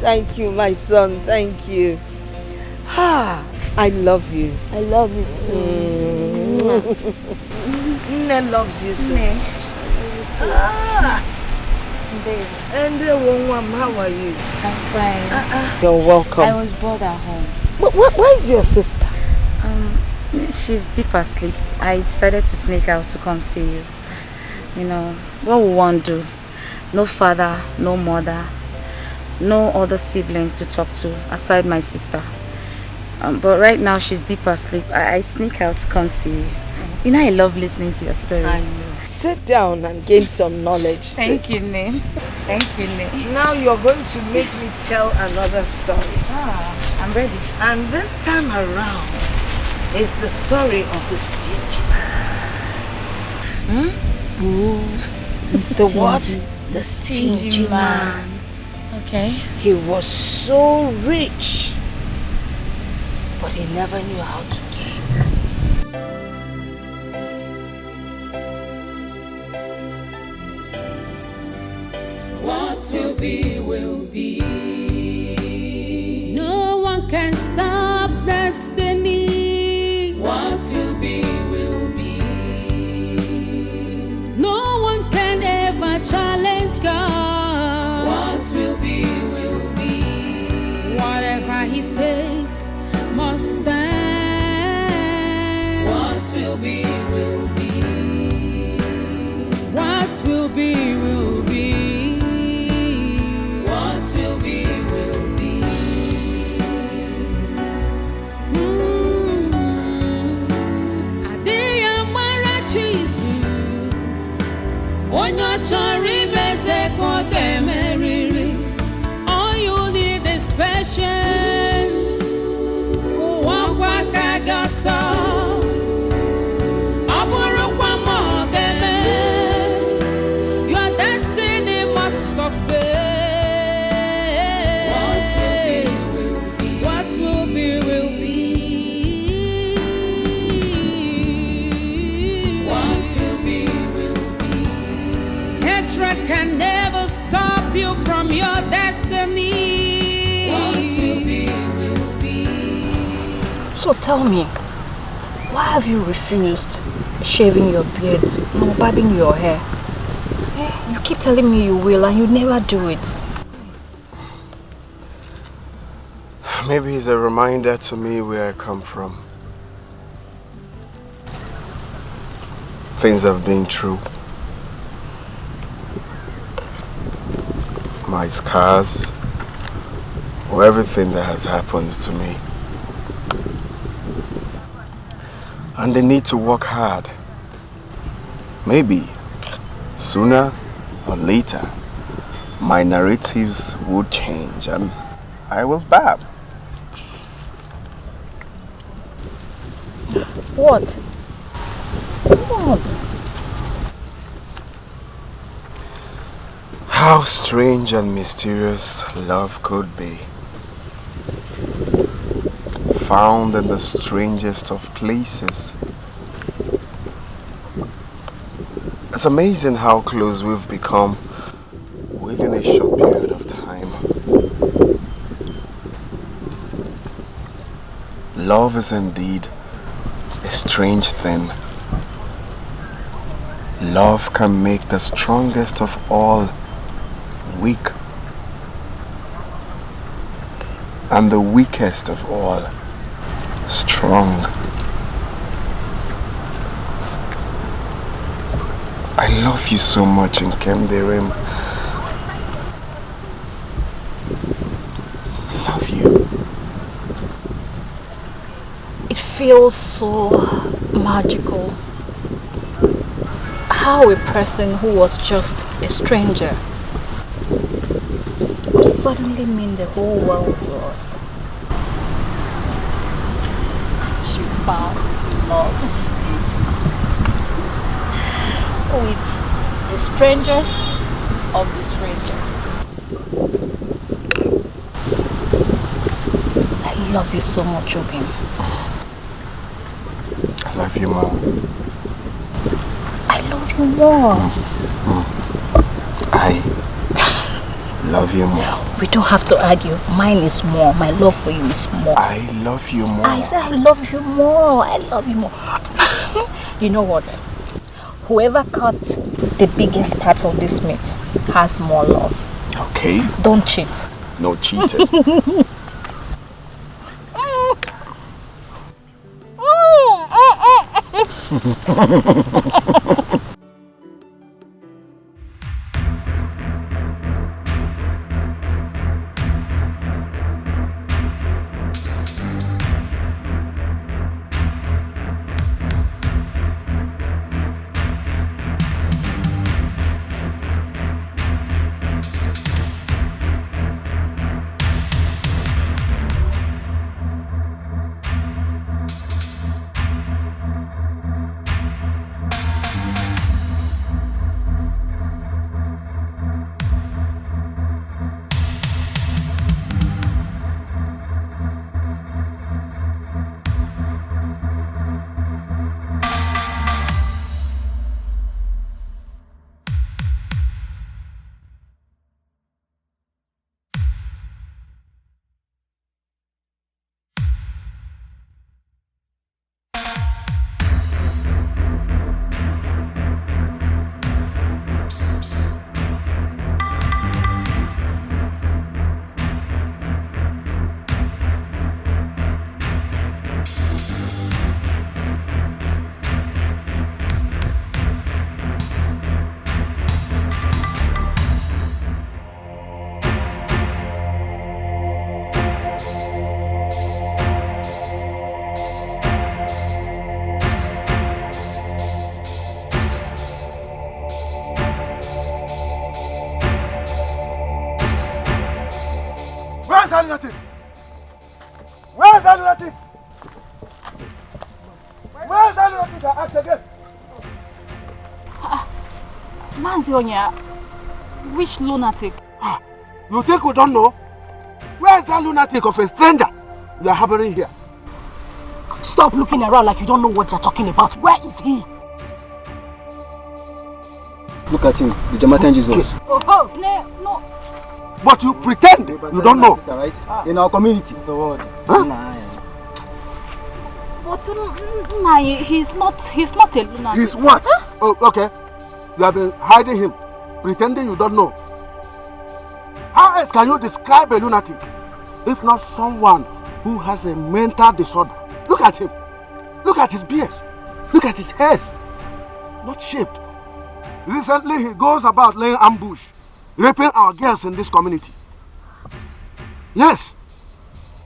Thank you, my son. Thank you. I love you. I love you too. Nne loves you so much. And how are you? I'm fine. You're welcome. I was bored at home. Where is your sister? She's deep asleep. I decided to sneak out to come see you. You know, what we want to do? No father, no mother, no other siblings to talk to aside my sister. But right now she's deep asleep. I sneak out to come see you. You know I love listening to your stories. Sit down and gain some knowledge. Thank you, Name. Thank you, Name. Now you're going to make me tell another story. I'm ready. And this time around is the story of the stingy man. The what? The stingy man. Okay. He was so rich, but he never knew how to give. What will be, will be. No one can stop destiny. What will be, will be. No one can ever challenge God. What will be, will be. Whatever He says must stand. What will be, will be. What will be, will be. Will be, will be. Adiyamara chisu onyo chori beze kote meriri. All you need is patience. Wawaka gata. Aburu kwa mogeme. Your destiny must suffer. Can never stop you from your destiny. What will be, will be. So tell me, why have you refused shaving your beard or barbing your hair? You keep telling me you will and you never do it. Maybe it's a reminder to me where I come from. Things have been true. my scars, or everything that has happened to me. And they need to work hard. Maybe sooner or later, my narratives would change and I will bow. What? What? How strange and mysterious love could be. Found in the strangest of places. It's amazing how close we've become within a short period of time. Love is indeed a strange thing. Love can make the strongest of all weak, and the weakest of all strong. I love you so much in Kemderim. I love you. It feels so magical. How a person who was just a stranger would suddenly mean the whole world to us. She found love with the strangest of the strangers. I love you so much, Obin. I love you, Mom. I love you more. I love you more. We don't have to argue. Mine is more. My love for you is more. I love you more. I said I love you more. I love you more. You know what? Whoever cut the biggest part of this meat has more love. Okay. Don't cheat. No cheating. Where's that lunatic? Where's that lunatic? Where's that lunatic? I ask again. Manzionia, which lunatic? You think we don't know? Where's that lunatic of a stranger you are harboring here? Stop looking around like you don't know what you're talking about. Where is he? Look at him, the Jamaican Jesus. Oh, Snare, no. But you pretend you don't know. Right? In our community. So what? But he's not a lunatic. He's what? Oh, okay. You have been hiding him, pretending you don't know. How else can you describe a lunatic if not someone who has a mental disorder? Look at him. Look at his beard. Look at his hairs. Not shaved. Recently he goes about laying ambush raping our girls in this community. Yes.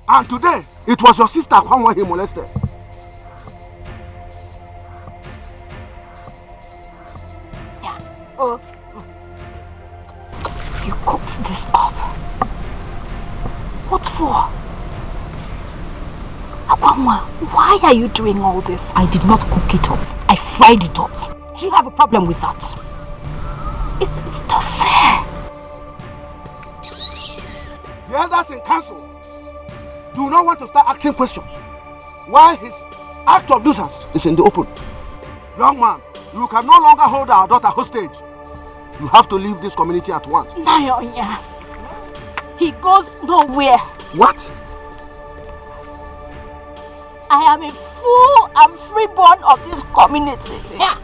And today, it was your sister who he molested. Yeah. Oh. You cooked this up. What for? Akwamwa, why are you doing all this? I did not cook it up. I fried it up. Do you have a problem with that? It's not fair. The elders in council do not want to start asking questions while his act of nuisance is in the open. Young man, you can no longer hold our daughter hostage. You have to leave this community at once. Nayonya, he goes nowhere. What? I am a full and freeborn of this community. Yeah.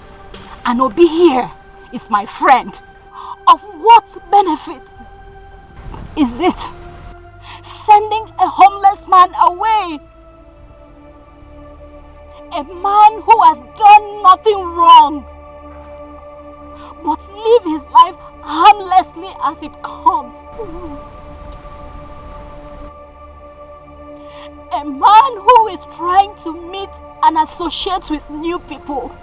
And Obi here is my friend. Of what benefit is it sending a homeless man away? A man who has done nothing wrong, but live his life harmlessly as it comes. A man who is trying to meet and associate with new people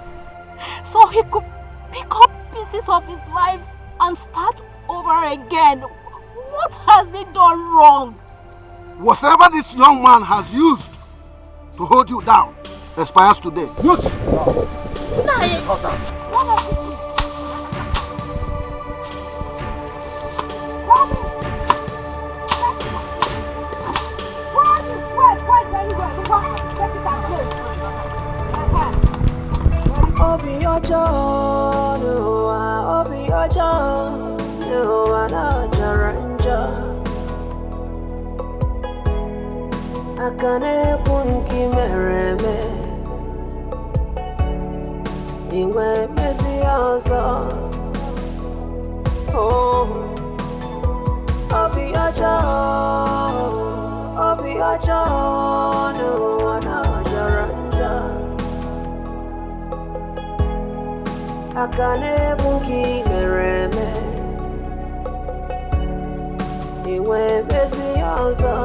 so he could pick up pieces of his lives and start over again. What has he done wrong? Whatever this young man has used to hold you down expires today. Use it. Obi ojo, Obi ojo, Naija. Akane punki mereme, ingwe mezi ozo. Oh, Obi ojo, Naija. Akane bunki mereme, iwe bezi ozo.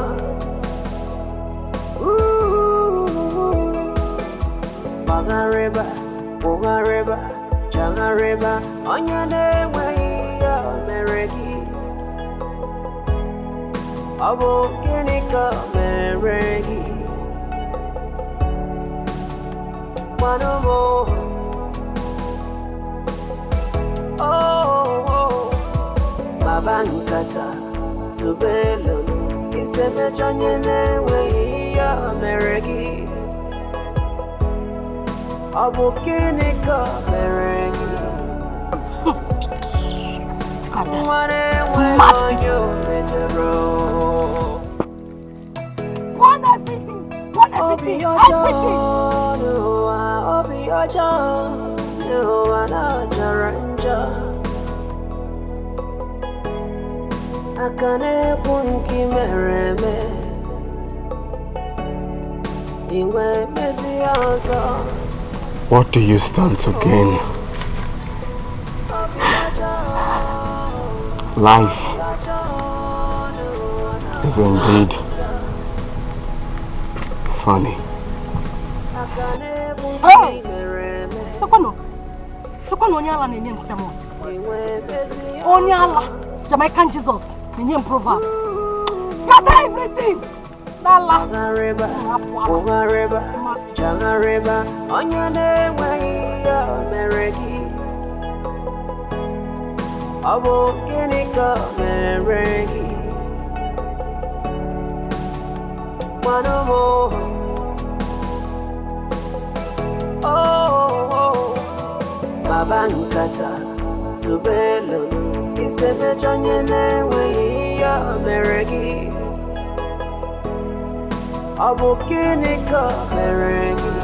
Bagareba, jangareba, onyane ya meregi. Abo kinika meregi. Manomo. Oh, Babankata, Tubelo, Iseme Janyene, ya meregi. Abukinika meregi. Mad everything. Obi ojo, Akane punki mereme, ingwe mezi ozo. What do you stand to gain? Life is indeed funny. Hey! Look Onyala nenye msemo. Onyala, Jamaican Jesus, nenye proverb. You have everything. Nala. Ogareba, jangareba, onyane ya meregi. Abo kinika meregi. Manomo. Oh, Babankata, Tubelo, Iseme Janyene ya meregi. Abukinika meregi.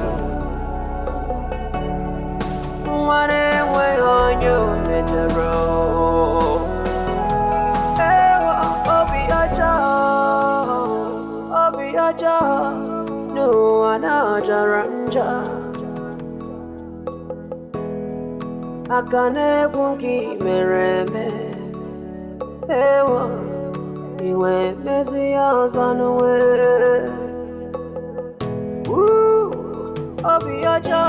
Mwane onyo metero. Ewa obi aja, no anajaranja. Akane bunki mereme, ewo iwe mezi ọzọ n'uwe obi ọjọọ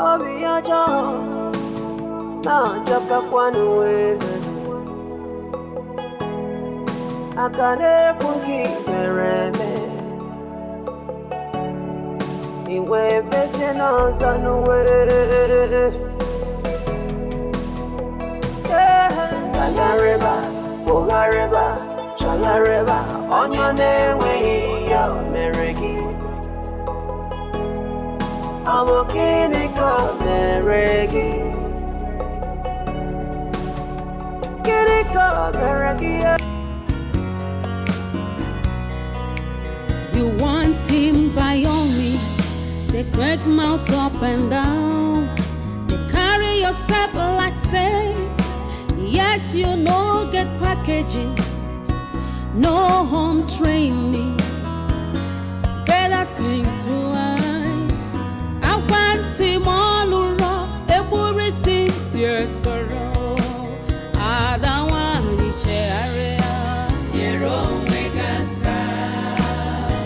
obi ọjọọ na-ajọkakwa n'uwe aka na-ekwu nke mere eme iwe mezi n'ọzọ n'uwe Gagharịba, bụgharịba, chagharịba, onye na-enweghị ya mere gị. Ọ bụ gịnị ka o mere gị? Gịnị ka o mere gị? You want him by all means. They crack mouth up and down. They carry yourself like safe. Yet you no get packaging, no home training. Better think twice. I want him all around. Every sincere sorrow. I don't want to area.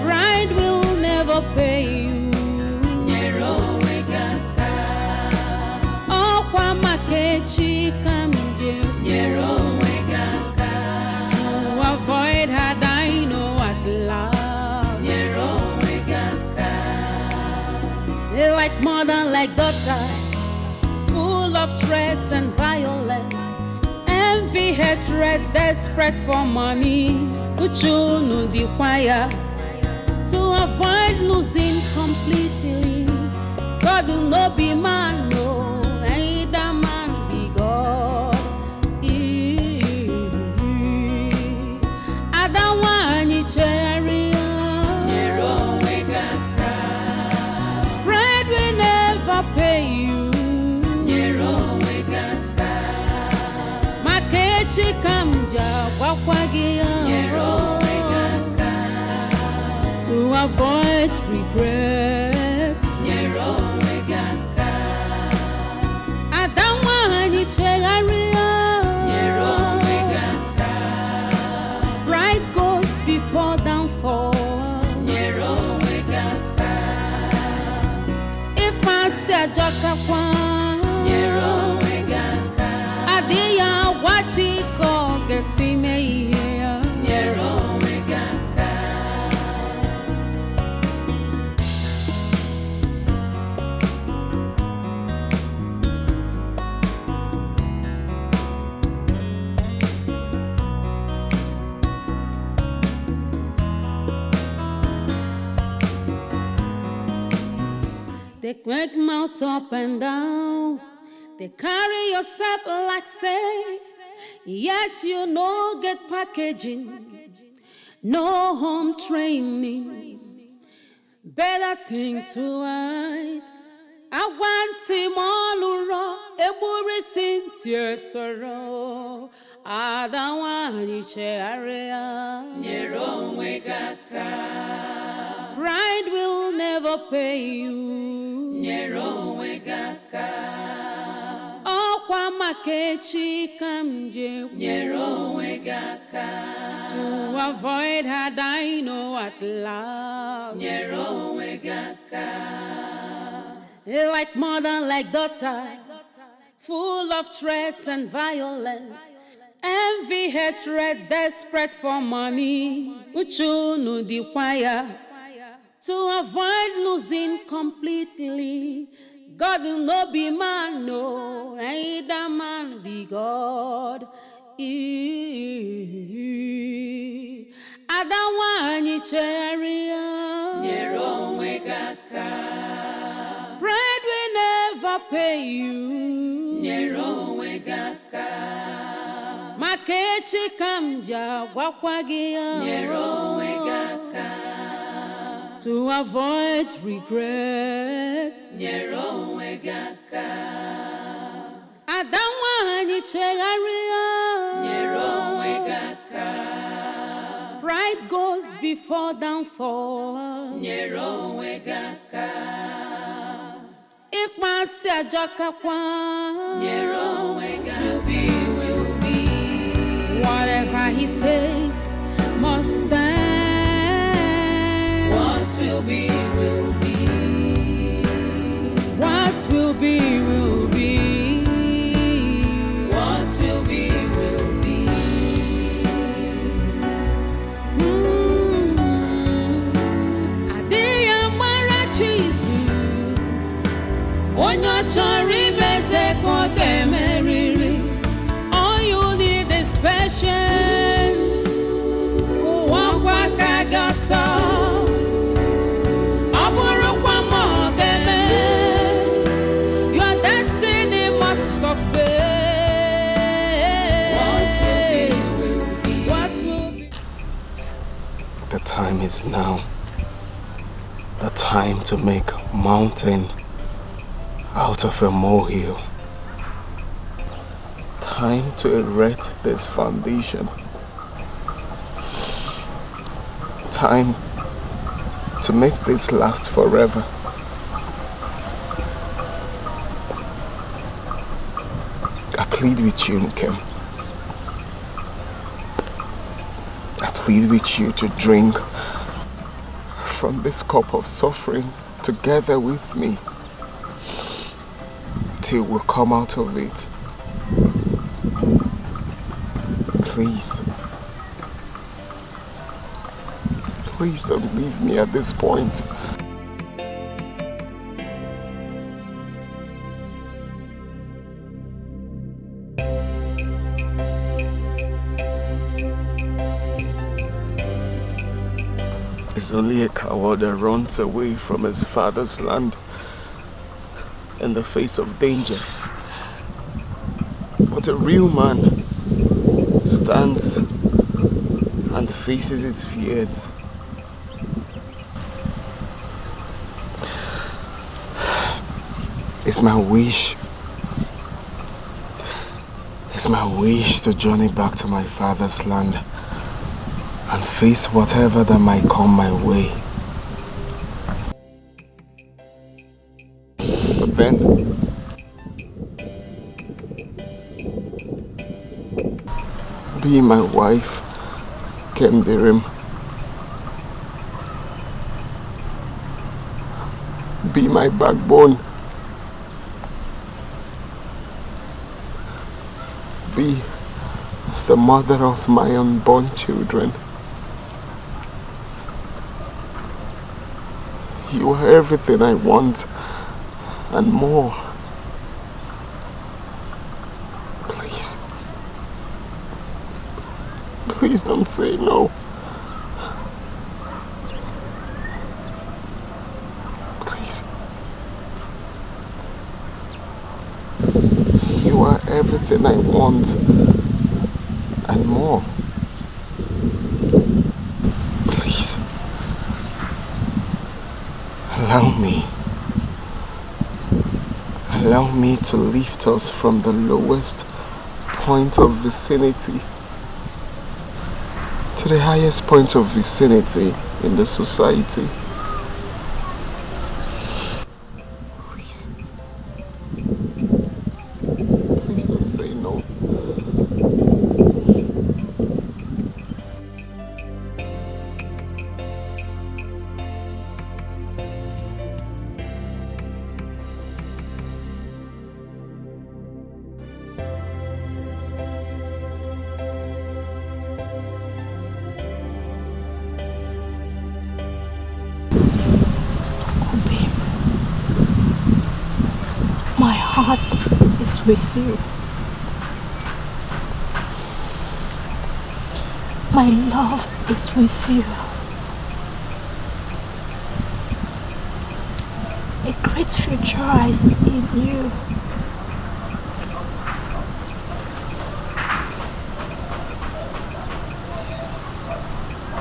Pride will never pay you. Oh, Kwamakechi come. To avoid her, I know at last. They like mother, like daughter, full of threats and violence, envy, hatred, desperate for money. Uchunu the choir to avoid losing completely. God will not be man, no, either man be God. Pride will never pay you. Makechi kamja wakwagia to avoid regret. Adamwani chegaria. Pride goes before downfall. Jokakwa Adia wachiko gesime here. They crack mouth up and down. They carry yourself like safe. Yet you no get packaging, no home training. Better think twice. I want him all around. Every sincere sorrow. I don't want each area. Pride will never pay you. Oh, Kwamakechi kamje. To avoid her, I know at last. Like mother, like daughter, full of threats and violence, envy, hatred, desperate for money. Uchunu the choir to avoid losing completely. God will not be man, no, either man be God. Adawani cheria. Pride will never pay you. Makechi kamja wakwagia to avoid regret. Adawani chegaria. Pride goes before downfall. Ikmasi ajokakwa. To be will be. Whatever he says must stand. What will be, will be. What will be, will be. What will be, will be. Adiyamara chisu. Onyo chori beze kote meriri. All you need is patience. Wawaka gata. Aburu kwa mogeme. Your destiny must suffer. What will be? The time is now. The time to make mountain out of a molehill. Time to erect this foundation. Time to make this last forever. I plead with you, Nkem. I plead with you to drink from this cup of suffering together with me till we come out of it. Please. Please don't leave me at this point. It's only a coward that runs away from his father's land in the face of danger. But a real man stands and faces his fears. It's my wish to journey back to my father's land and face whatever that might come my way. But then, be my wife, Kendirim. Be my backbone. Be the mother of my unborn children. You are everything I want and more. Please. Please don't say no. Please. You are everything I want and more. Please. Allow me to lift us from the lowest point of vicinity to the highest point of vicinity in the society. Please. Please don't say no. My heart is with you. My love is with you. A great future I see in you.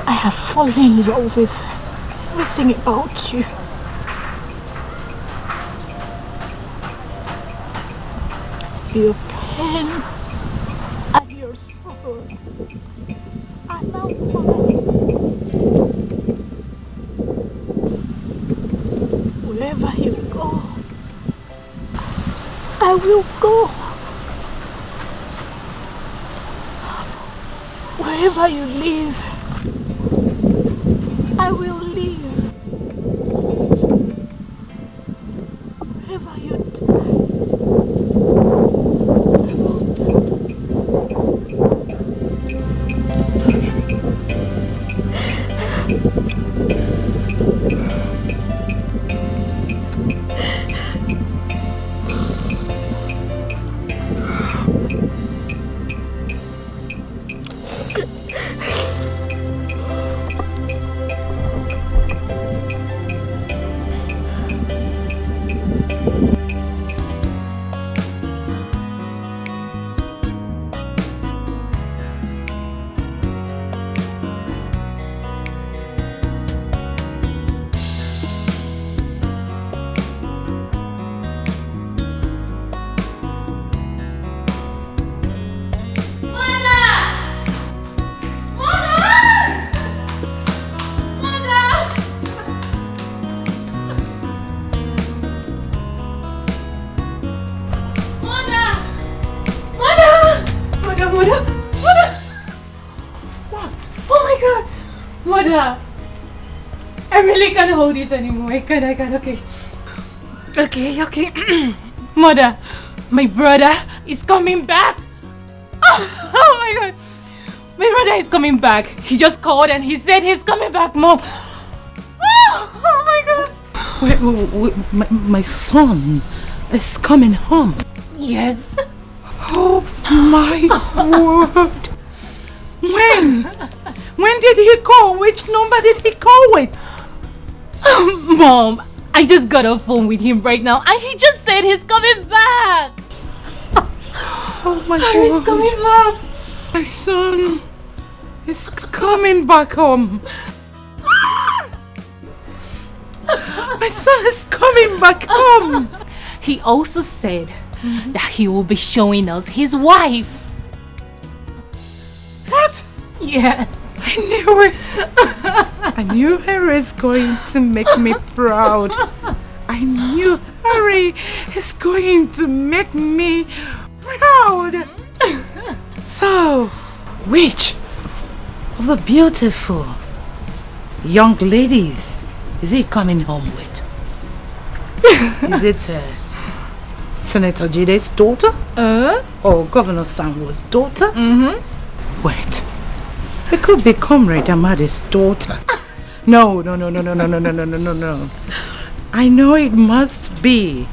I have fallen in love with everything about you. Your pains and your sorrows are now mine. Wherever you go, I will go. I really can't hold this anymore. I can't, okay. Okay. Mother, my brother is coming back. Oh my God. My brother is coming back. He just called and he said he's coming back, Mom. Oh my God. Wait, my son is coming home. Yes. Oh my word. When did he call? Which number did he call with? Mom, I just got off phone with him right now and he just said he's coming back. Oh my God. He's coming back. My son is coming back home. My son is coming back home. He also said that he will be showing us his wife. What? Yes. I knew it. I knew Harry is going to make me proud. I knew Harry is going to make me proud. So, which of the beautiful young ladies is he coming home with? Is it Senator Jide's daughter? Or Governor Sanwo's daughter? Wait. It could be Comrade Amade's daughter. No. I know it must be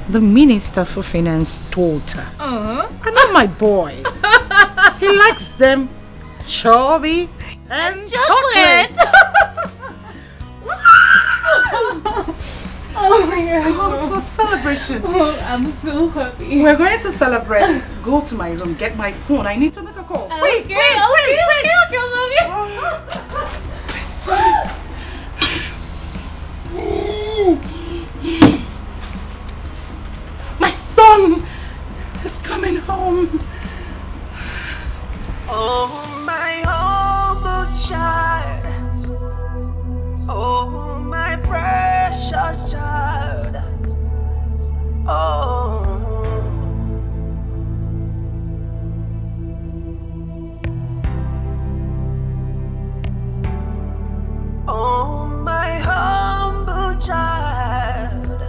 the Minister for Finance daughter. And not my boy. He likes them chubby and chocolate. Oh my God. Cause for celebration. Oh, I'm so happy. We're going to celebrate. Go to my room, get my phone. I need to make a call. Okay, Wait, my son is coming home. Oh, my humble child. Oh, my precious child. Oh. Oh, my humble child.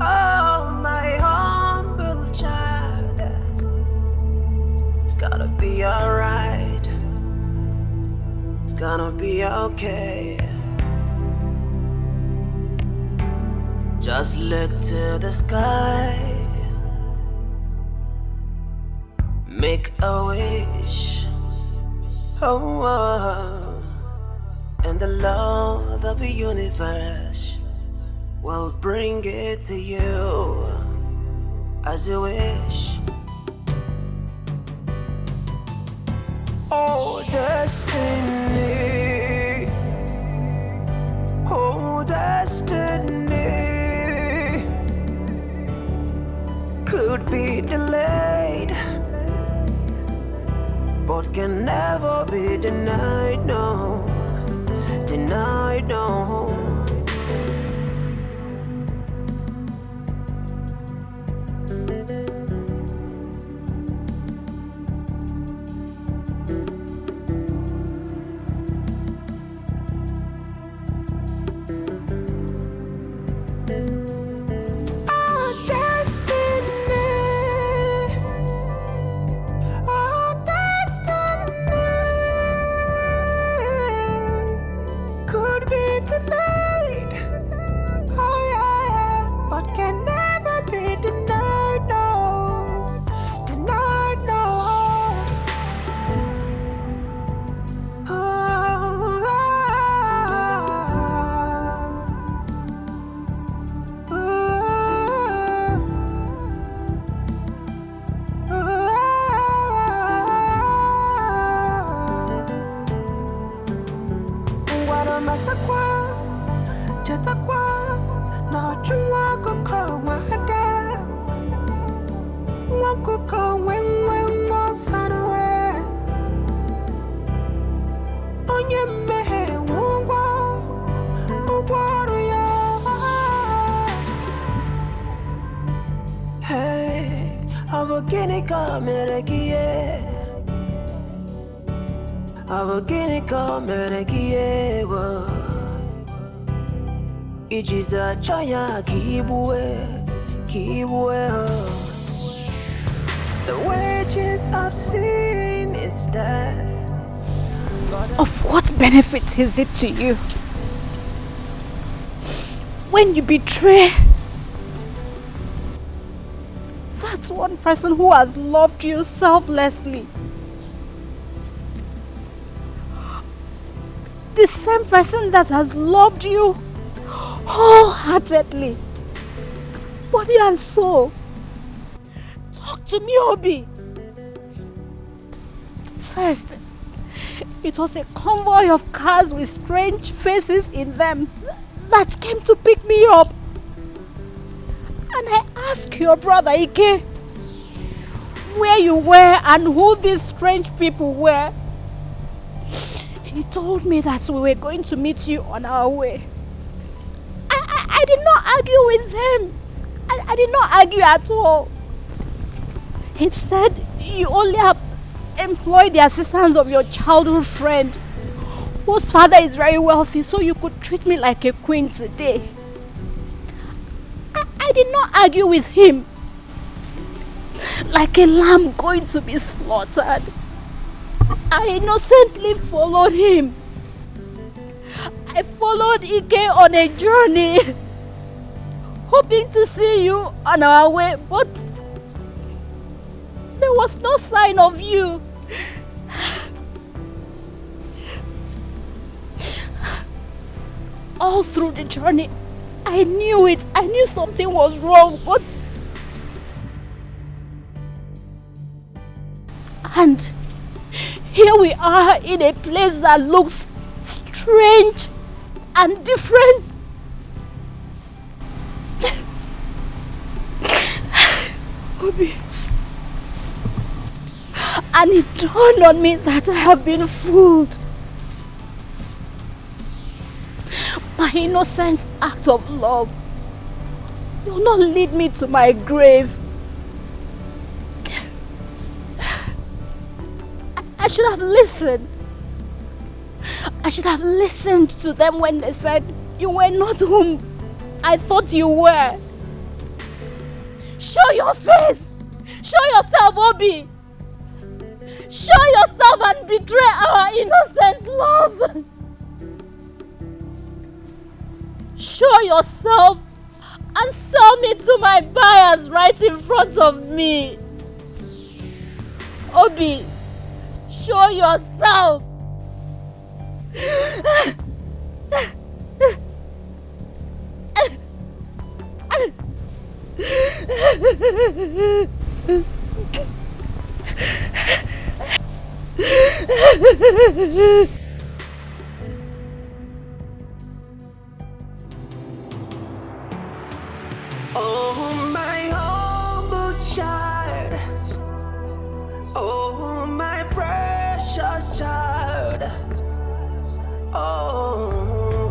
Oh, my humble child. It's gonna be alright. It's gonna be okay. Just look to the sky. Make a wish. Oh. And the Lord of the universe will bring it to you as you wish. Oh, destiny. Oh, destiny could be delayed, but can never be denied, no. Denied, no. Ijiza chaya kibwe, kibwe. The wages of sin is death. Of what benefit is it to you when you betray that one person who has loved you selflessly? The same person that has loved you wholeheartedly, body and soul. Talk to me, Obi. First, it was a convoy of cars with strange faces in them that came to pick me up. And I asked your brother Ike where you were and who these strange people were. He told me that we were going to meet you on our way. I did not argue with him. I did not argue at all. He said you only have employed the assistance of your childhood friend, whose father is very wealthy, so you could treat me like a queen today. I did not argue with him like a lamb going to be slaughtered. I innocently followed him. I followed Ike on a journey, hoping to see you on our way, but there was no sign of you. All through the journey, I knew it. I knew something was wrong, but... And here we are in a place that looks strange and different. Obi. And it dawned on me that I have been fooled. My innocent act of love will not lead me to my grave. I should have listened. I should have listened to them when they said you were not whom I thought you were. Show your face! Show yourself, Obi! Show yourself and betray our innocent love! Show yourself and sell me to my buyers right in front of me! Obi, show yourself! Oh, my humble child. Oh, my precious child. Oh.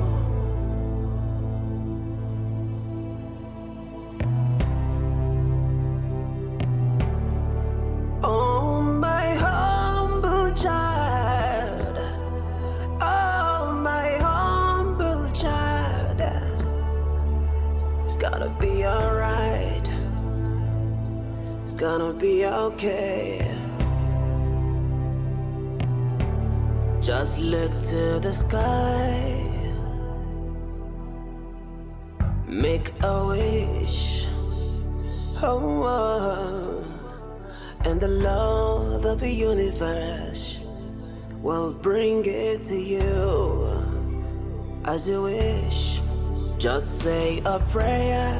Oh, my humble child. Oh, my humble child. It's gonna be alright. It's gonna be okay. Just look to the sky. Make a wish. Oh, oh. And the Lord of the universe will bring it to you as you wish. Just say a prayer,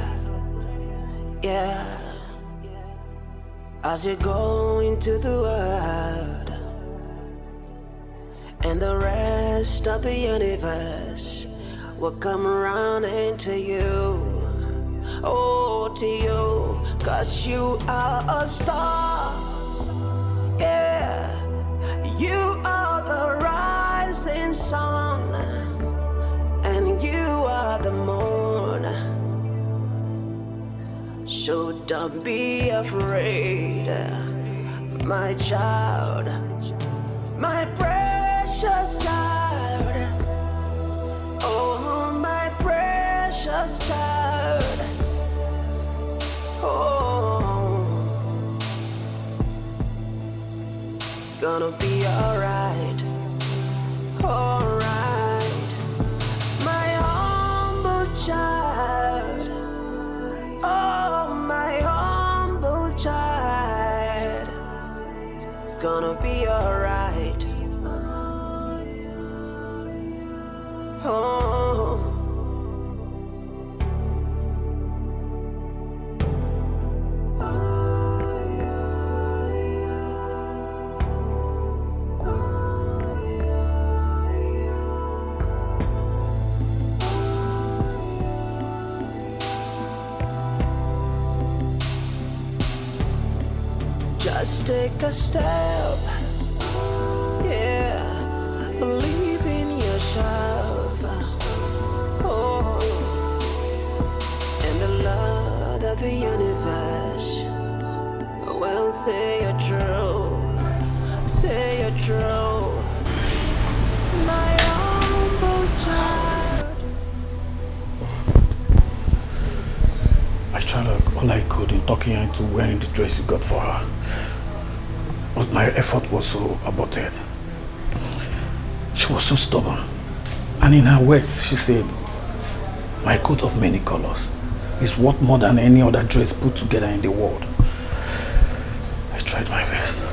yeah, as you go into the world, and the rest of the universe will come around into you. Oh, to you, 'cause you are a star, yeah. You are the rising sun, and you are the moon. So don't be afraid, my child, my precious child. Oh, my precious child. Oh, it's gonna be alright. Alright, my humble child. Oh, my humble child. It's gonna be alright. Oh. Just take a step, yeah, believe in yourself, oh, and the Lord of the universe will say you're true, say you're true, my humble child. I tried all I could in talking her into wearing the dress you got for her. But my effort was so aborted. She was so stubborn. And in her words, she said, my coat of many colors is worth more than any other dress put together in the world. I tried my best.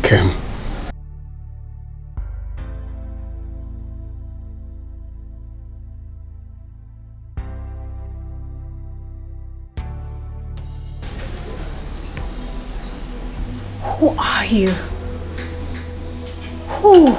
Kim. Who are you? Who?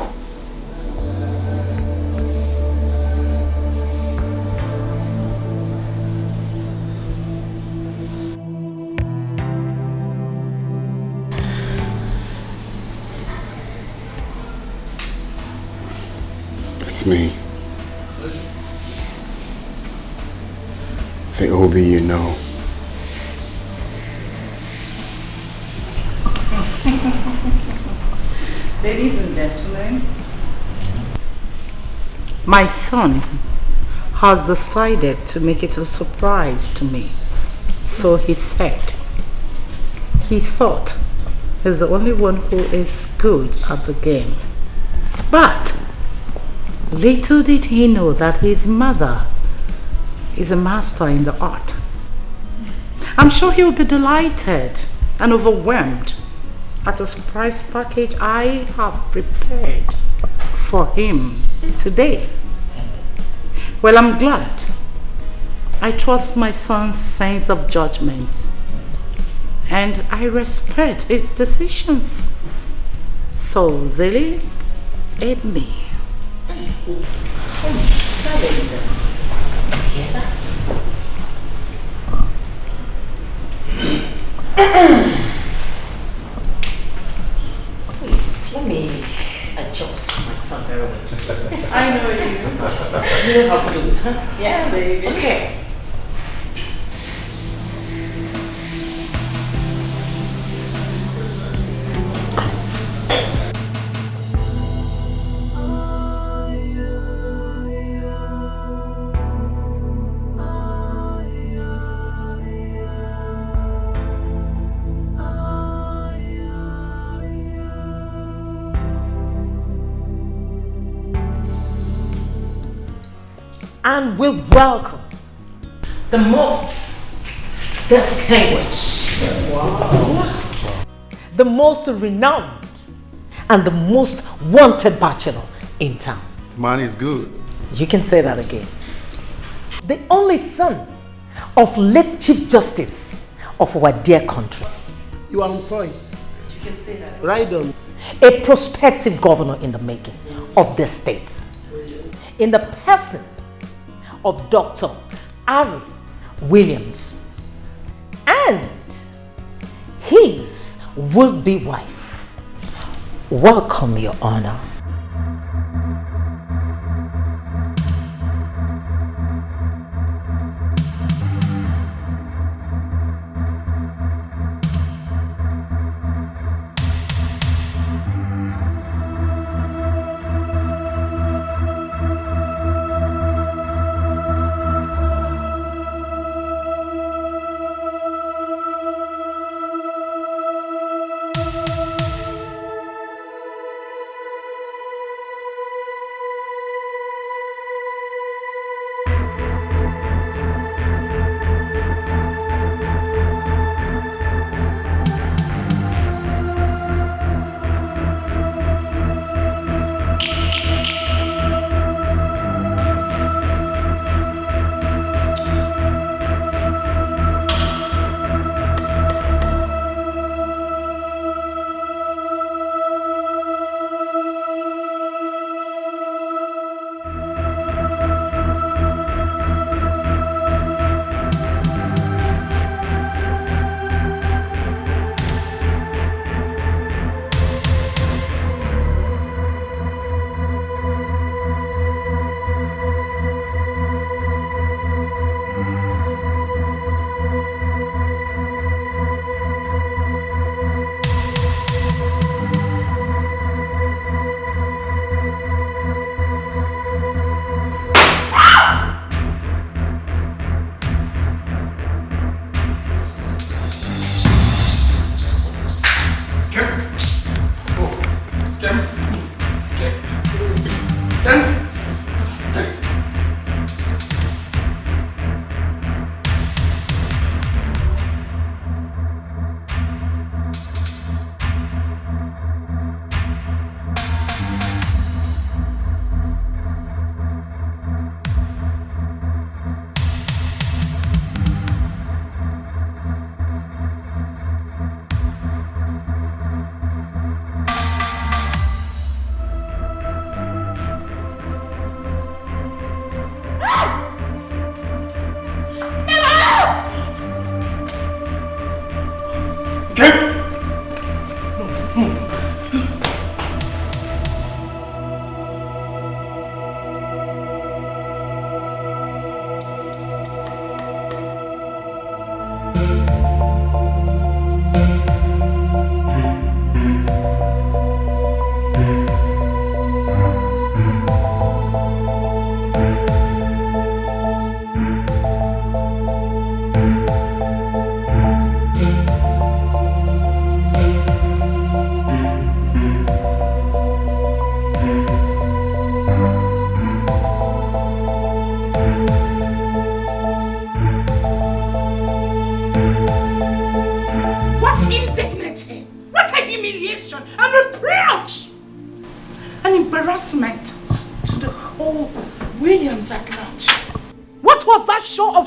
It's me. The Obi you know. Ladies and gentlemen, my son has decided to make it a surprise to me. So he said. He thought he's the only one who is good at the game. But little did he know that his mother is a master in the art. I'm sure he'll be delighted and overwhelmed at a surprise package I have prepared for him today. Well, I'm glad. I trust my son's sense of judgment and I respect his decisions. So, Zilly, aid me. Please, let me adjust myself very well. I know you. You know how to do it, huh? Yeah, baby. Okay. And we welcome the most distinguished, the most renowned, and the most wanted bachelor in town. Man is good. You can say that again. The only son of late Chief Justice of our dear country. You are on point. You can say that. Right on. a prospective governor in the making of this state, in the person of Dr. Ari Williams and his would-be wife. Welcome, Your Honor.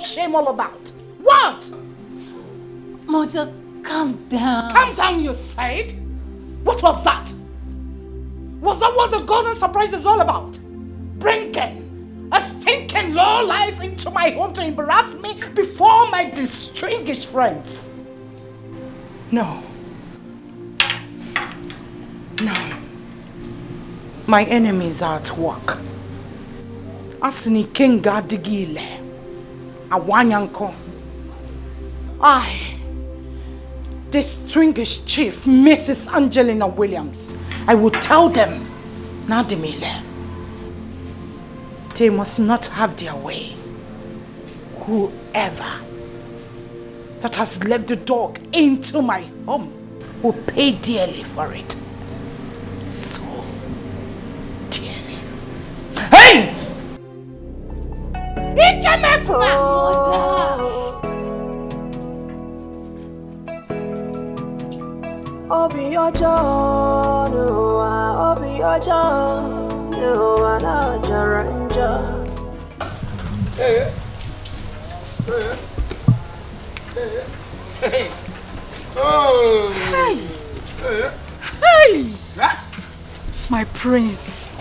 Shame all about? What? Mother, calm down. Calm down, you said? What was that? Was that what the golden surprise is all about? Bringing a stinking low life into my home to embarrass me before my distinguished friends? No. No. My enemies are at work. Asini Kinga Digile. Awanyanko. I, distinguished chief Mrs. Angelina Williams, I will tell them, Nadimile, they must not have their way. Whoever that has let the dog into my home will pay dearly for it. So dearly. Hey! Obi ojo, obi ojo, na jaranja. Hey, hey, hey, oh, hey, hey. My prince.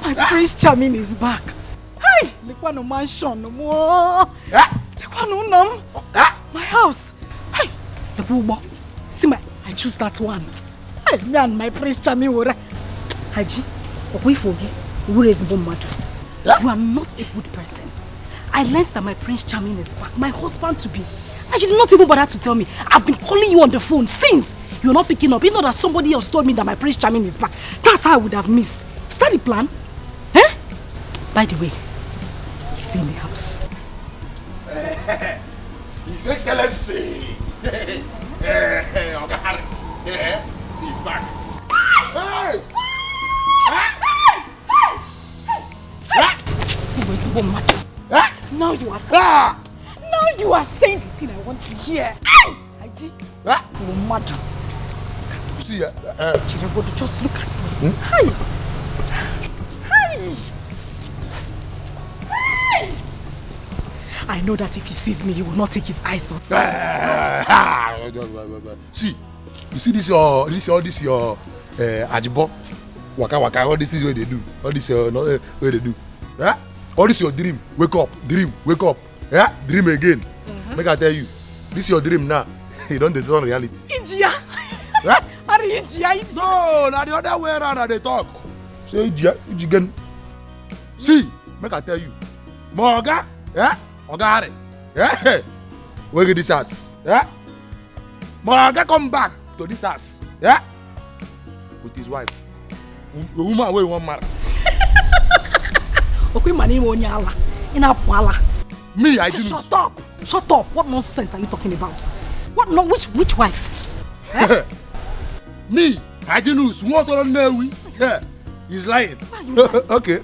My prince charming is back. Hey! Lekwa no mansion no more. Lekwa no nam. My house. Hey! Lekwa see I choose that one. Hey, me and my prince charming were. Haji, we forget. Who is Bomadu? You are not a good person. I learned that my prince charming is back. My husband to be. And you did not even bother to tell me. I've been calling you on the phone since. You're not picking up. It's not that somebody else told me that my prince charming is back. That's how I would have missed. Is that the plan? Eh? By the way, he's in the house. His Excellency. He's back. Hey! Now you are now you are saying the thing I want to hear. Haji, you're mad. See, just look at me. Hi. I know that if he sees me, he will not take his eyes off. See, you see this your ajibo, waka all this is what they do. All this what they do. Yeah? All this your dream. Wake up, yeah? Dream again. Make I tell you, this your dream now. You don't turn reality. India. Are you India? No, now the other way around they talk. Say India, again. See, make I tell you, Morga, yeah? Ogare, yeah? Where get this ass, yeah? Morga come back to this ass, yeah? With his wife. The woman where you want marry. Okay, my name is Onyala. Me, I do. Shut up! Shut up! What nonsense are you talking about? What? No, which wife? Eh? Me, I do. What on know? Yeah, he's lying. Okay,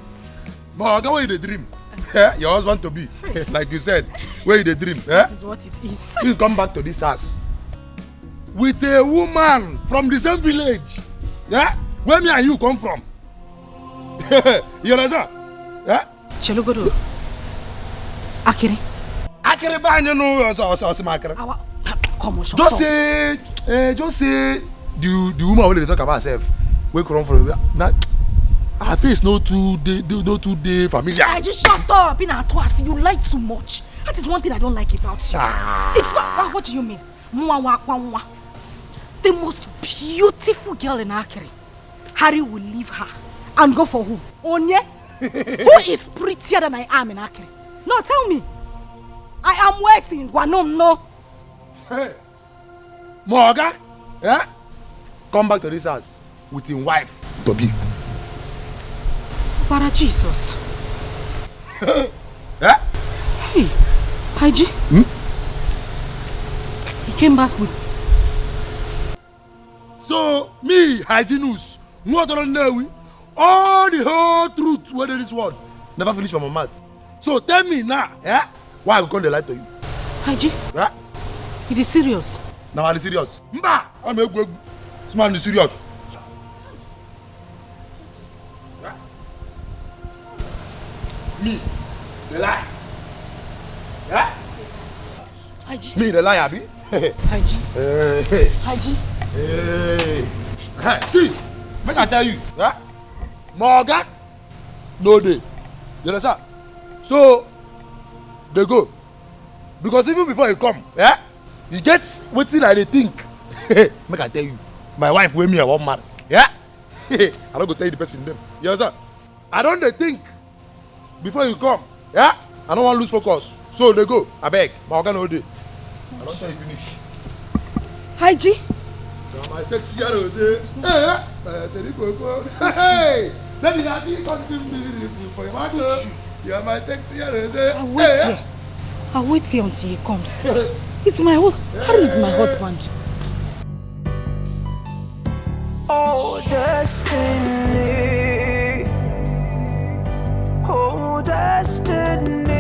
but where the dream? Yeah, your husband to be, like you said, where the dream? Yeah? That is what it is. You come back to this house with a woman from the same village. Yeah, where me and you come from? You understand? Yeah? Chelugodo. Akiri. Akiri banyo no Akiri. Come on, shut just up. say the woman when they talk about herself, where come from? Now, her face no too day familiar. I just shut up. In Atwasi, you lie too much. That is one thing I don't like about you. It's not. What do you mean? The most beautiful girl in Akiri. Harry will leave her and go for who? Onye? Who is prettier than I am in Akiri? No, tell me. I am waiting. Guanom, no. Hey, Morga, yeah? Come back to this house with his wife, Toby. Para Jesus. Yeah? Hey, Haji. He came back with. So, me, Haji News, what don't know all the whole truth whether this one never finish from my mouth. So tell me now, yeah? Why I come the lie to you? Haji. Yeah? It is serious. Now I'm serious. Mba, I'm a good man is serious. Yeah? Me, the lie. Yeah? Haji. Me, the lie, Abi. Haji. Hey. Haji. Hey. See, make I tell you, yeah? Morga, no day. You understand? So, they go. Because even before you come, yeah? You get wetin I dey think. Make I tell you, my wife wey me I wan marry, yeah? I don't go tell you the person name. You understand? I don't dey think before you come, yeah? I don't want lose focus. So they go. Abeg, my organ no dey. I don't tell you finish. Haji. My sexy Rose. Hey, let me not be beautiful for you. You are my sexy Rose. I'll wait here until he comes. He's my husband. Harry is my husband. Oh, destiny. Oh, destiny.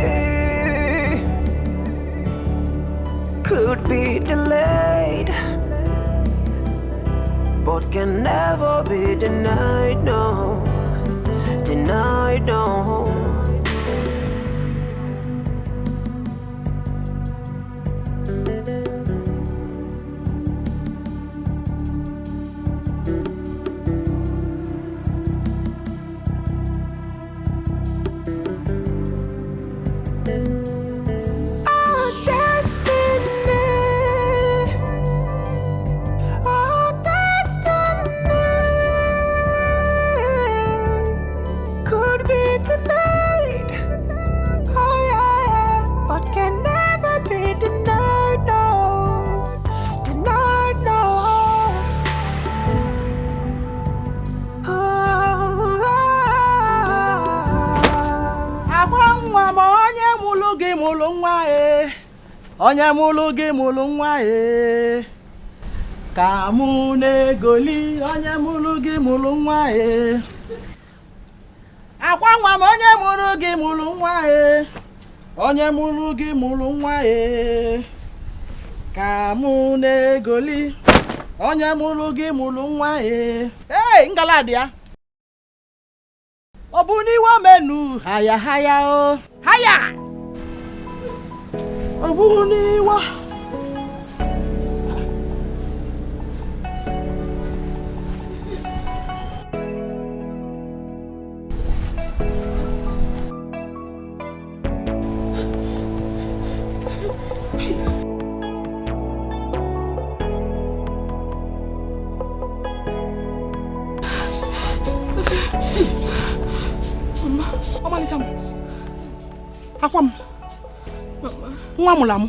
Could be delayed, but can never be denied, no. Denied, no. onye mụrụ gị mụrụ nwa e ka mụ na-egoli onye mụrụ gị mụrụ nwa e akwa nwa m onye mụrụ gị mụrụ nwa e onye mụrụ gị mụrụ nwa e ka mụ na-egoli onye mụrụ gị mụrụ nwa e ngaladi ya ọ bụ n'iwe menu haya o haya ọ bụ n'iwe Akwam. Mama.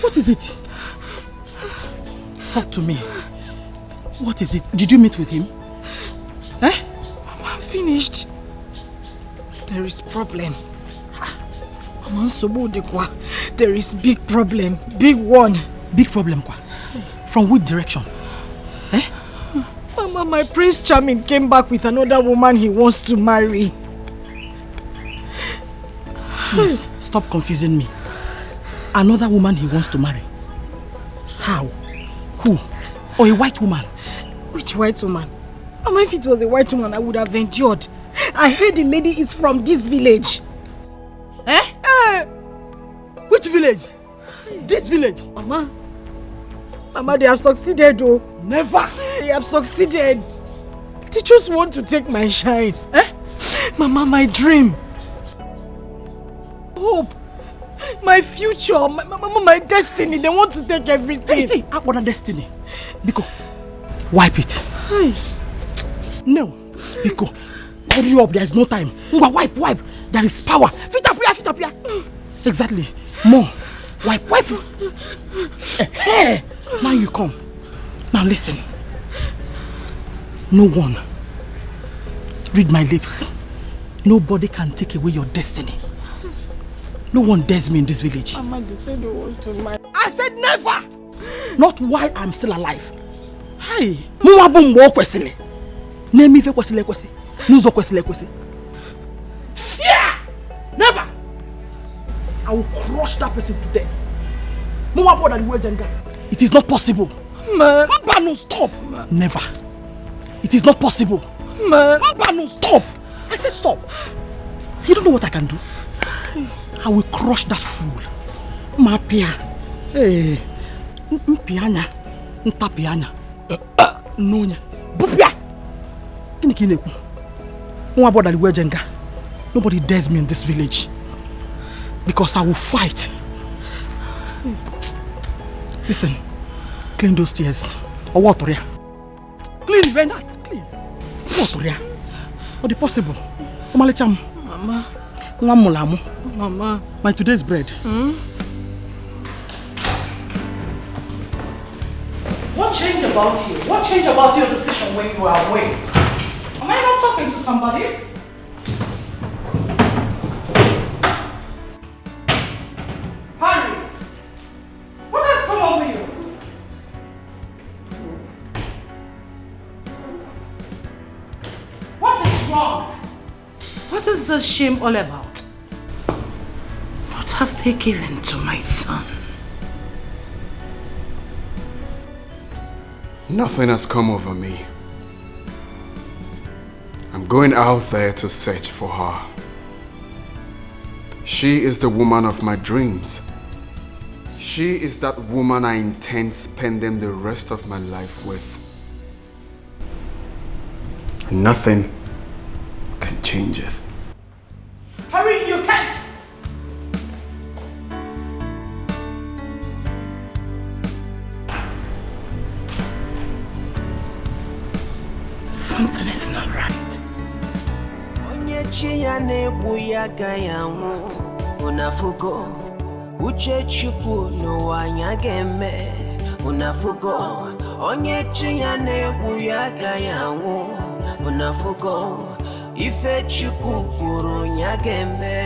What is it? Talk to me. What is it? Did you meet with him? Eh? Mama, I'm finished. There is problem. Mama, there is big problem. Big one. Big problem, kwa? From which direction? Eh? Mama, my Prince Charming came back with another woman he wants to marry. Please, stop confusing me. Another woman he wants to marry. How? Who? Or a white woman? Which white woman? Mama, if it was a white woman, I would have endured. I heard the lady is from this village. Eh? Which village? This village? Mama, they have succeeded though. Never! They have succeeded. They just want to take my shine. Eh? Mama, my dream. Hope. My future. My destiny. They want to take everything. Hey, what a destiny. Biko, wipe it. Hey. No. Biko, hurry up. There is no time. Wipe. There is power. Fit up here. Exactly. More. Wipe. Hey. Now you come. Now listen. No one. Read my lips. Nobody can take away your destiny. No one dares me in this village. Mama, they said they want to marry. I said never! Not while I'm still alive. Hey, Mwa bumbo kwesile. Nemi fe kwesile kwesi. Nuzo kwesile kwesi. Yeah! Never! I will crush that person to death. Mwa boda liwe jenga. It is not possible. Ma. Mba no stop. Ma. Never. It is not possible. Ma. Mba no stop. I said stop. You don't know what I can do. I will crush that fool. Mapia. Hey. Mpianya. Ntapianya. Nonya. Bupia. Kinikineku. Mwaboda liwe jenga. Nobody dares me in this village. Because I will fight. Listen. Clean those tears. Or water here. Clean vendors. Clean. Water here. Or the possible. Omalicham. Mama. Mama. My today's bread. What changed about you? What changed about your decision when you were away? Am I not talking to somebody? Harry! What has come over you? What is wrong? What is this shame all about? What have they given to my son? Nothing has come over me. I'm going out there to search for her. She is the woman of my dreams. She is that woman I intend spending the rest of my life with. Nothing can change it. Hurry, you can't! Something is not right. Unafugo uche chukwu n'ụwa anya ga-eme unafugo onye chi ya na-egbu ya agaghị anwụ unafugo ife chukwu kwuru ya ga-eme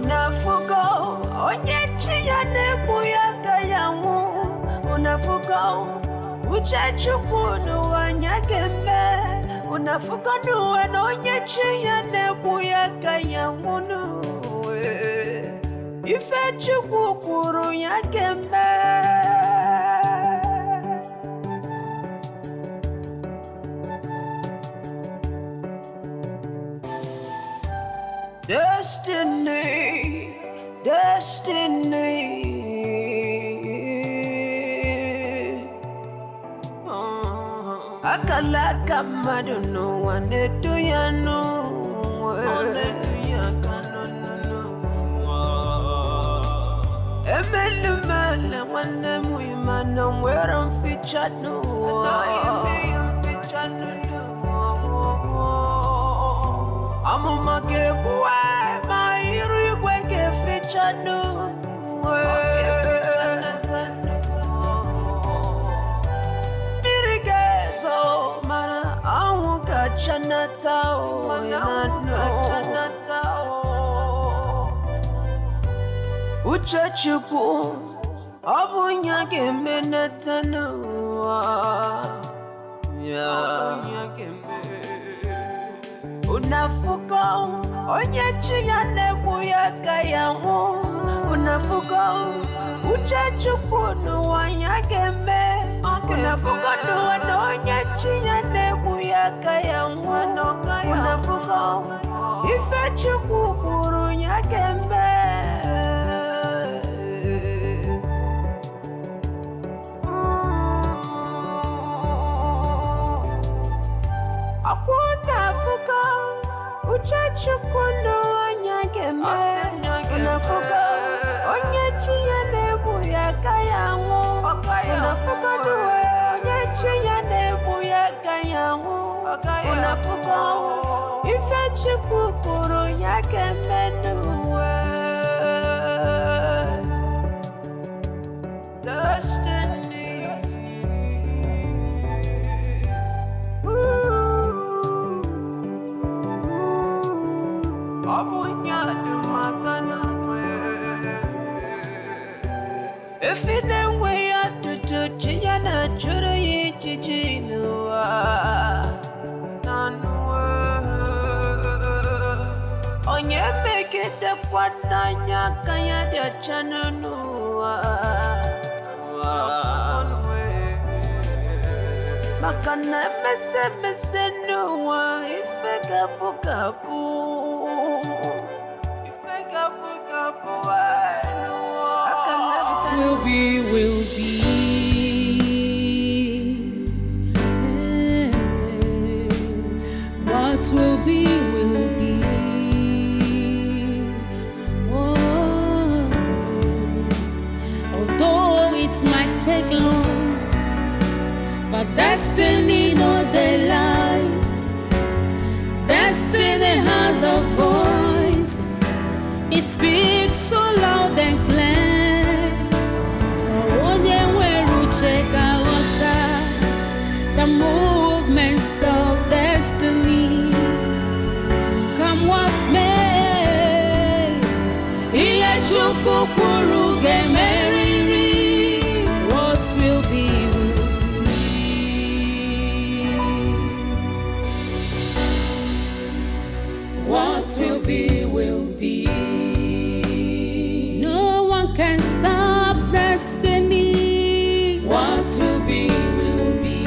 unafuko onyechi ya nebu ya gayangu unafuko uchachukunu wanyagembe unafuko nuwe onyechi ya nebu ya gayangu ife chukukuru ya gembe Destiny, destiny. Akalaka maduno wanetu yanu. Emelumele wane muimano mwera mfichanu. Amumake kuwe mairi kweke fichanu Mirigezo mana amuka chanatao Uchachuku abunyage menatanu Unafuko onyechi ya nebu ya gayangu Unafuko uchachukunu wanyagembe Unafuko nuwe onyechi ya nebu ya gayangu Unafuko ife chukukuru nyagembe Unafuko uchachukunu wanyagembe Unafuko onyechi ya nebu ya gayangu Unafuko nuwe onyechi ya nebu ya gayangu Unafuko ife chukukuru nyagembe nuwe Destiny If it ain't way out to Chiana Churi Chichinua On ye make it the Quadanya Kaya de Chananua Makana Messe Nua if I gapu Will be, will be. What will be, will be. Oh. Although it might take long, but destiny no they lie. Destiny has a voice. It speaks so loud and clear. Check out the movements of destiny. Come what's may, Ile chukukuru gemeriri. What will be, will be. What will be, will be. No one can stop destiny. What will be, will be.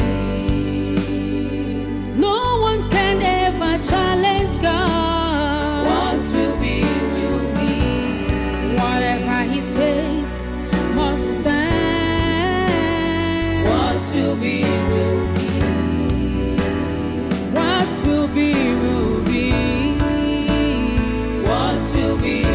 No one can ever challenge God. What will be, will be. Whatever He says must stand. What will be, will be. What will be, will be. What will be.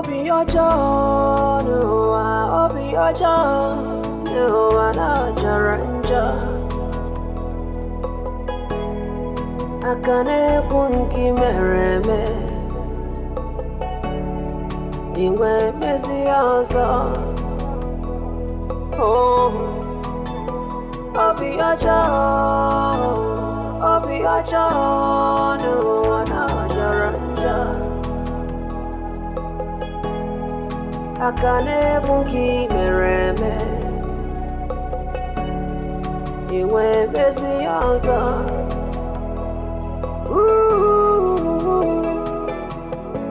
Obi Ojo, Nuwa, Obi Ojo, Nuwa na Jaranja. Akane kunki mereme, Iwe mezi ozo. Oh, Obi Ojo, Obi Ojo, Nuwa na Jaranja. Akane bunki mereme, Iwe mezi ozo.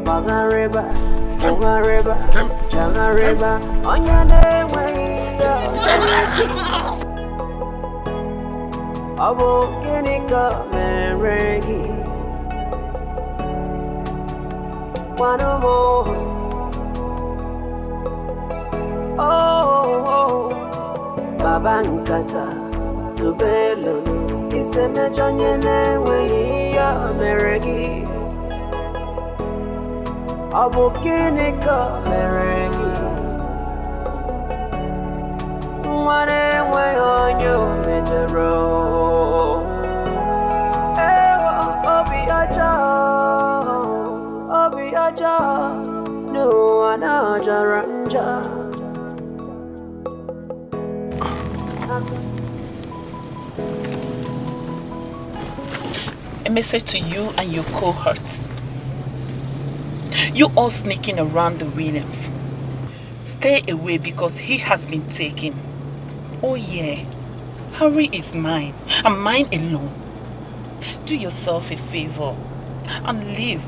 Magareba, Magareba, Jagareba, on your day way, Abo Ginica Meregi, one more. Oh, Baba Nkata, Zubelo, Iseme Janyene way, Meregi. Abo Ginica Meregi, Mwane Wayo Medero, Obi Aja, Obi Aja, no Ana Jaranja. A message to you and your cohort. You all sneaking around the Williams. Stay away because he has been taken. Oh yeah, Harry is mine and mine alone. Do yourself a favor and leave.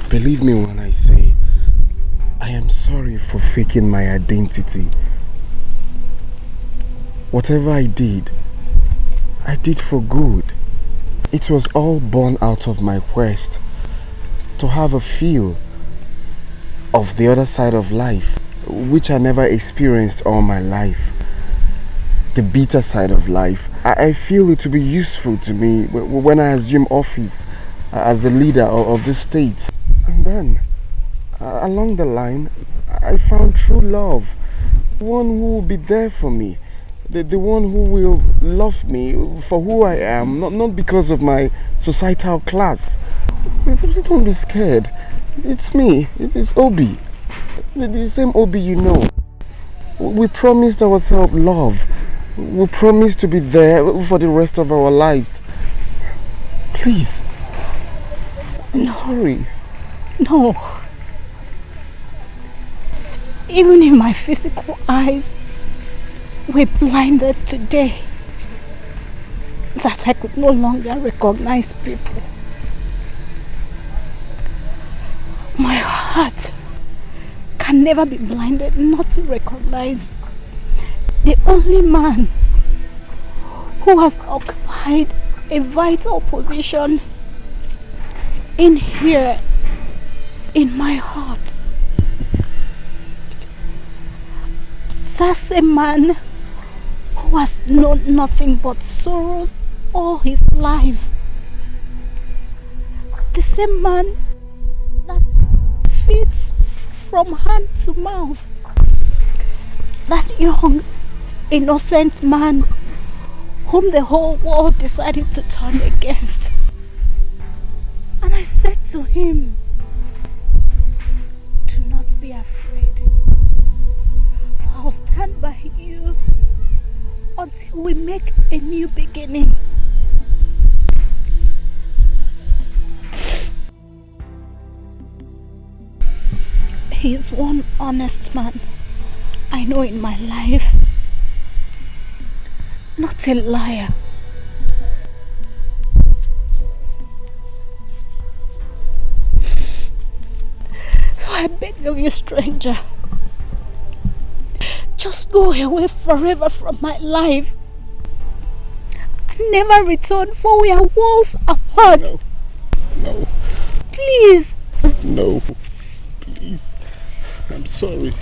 Believe me when I say, I am sorry for faking my identity. Whatever I did for good. It was all born out of my quest to have a feel of the other side of life, which I never experienced all my life. The bitter side of life. I feel it to be useful to me when I assume office as the leader of the state. And then, along the line, I found true love. One who will be there for me. The one who will love me for who I am, not because of my societal class. Don't be scared. It's me. It's Obi. The same Obi you know. We promised ourselves love. We promised to be there for the rest of our lives. Please. I'm sorry. No. Even if my physical eyes were blinded today, that I could no longer recognize people, my heart can never be blinded not to recognize the only man who has occupied a vital position in here, in my heart. That's a man who has known nothing but sorrows all his life. The same man that feeds from hand to mouth. That young, innocent man whom the whole world decided to turn against. And I said to him, do not be afraid, for I'll stand by you until we make a new beginning. He He is one honest man I know in my life. Not a liar. So I beg of you, stranger, just go away forever from my life. Never return, for we are worlds apart. No. Please. No. Please. I'm sorry.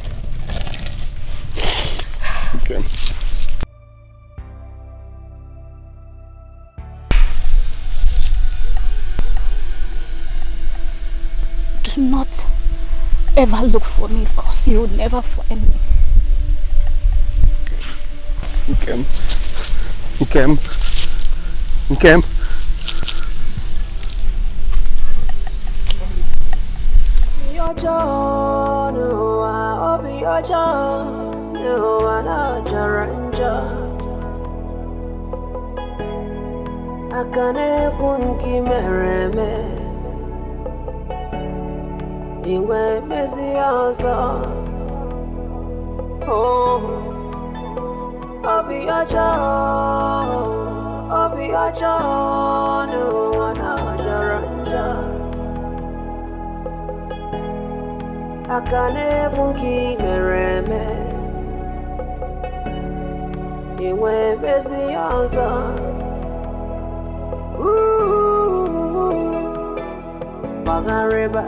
Okay. Do not ever look for me, because you will never find me. Nkem. Akane kunki mereme Iwe mezi ozo Oh Obi ojo no wana jaranja Akane kunki mereme Iwe mezi ozo Bagareba,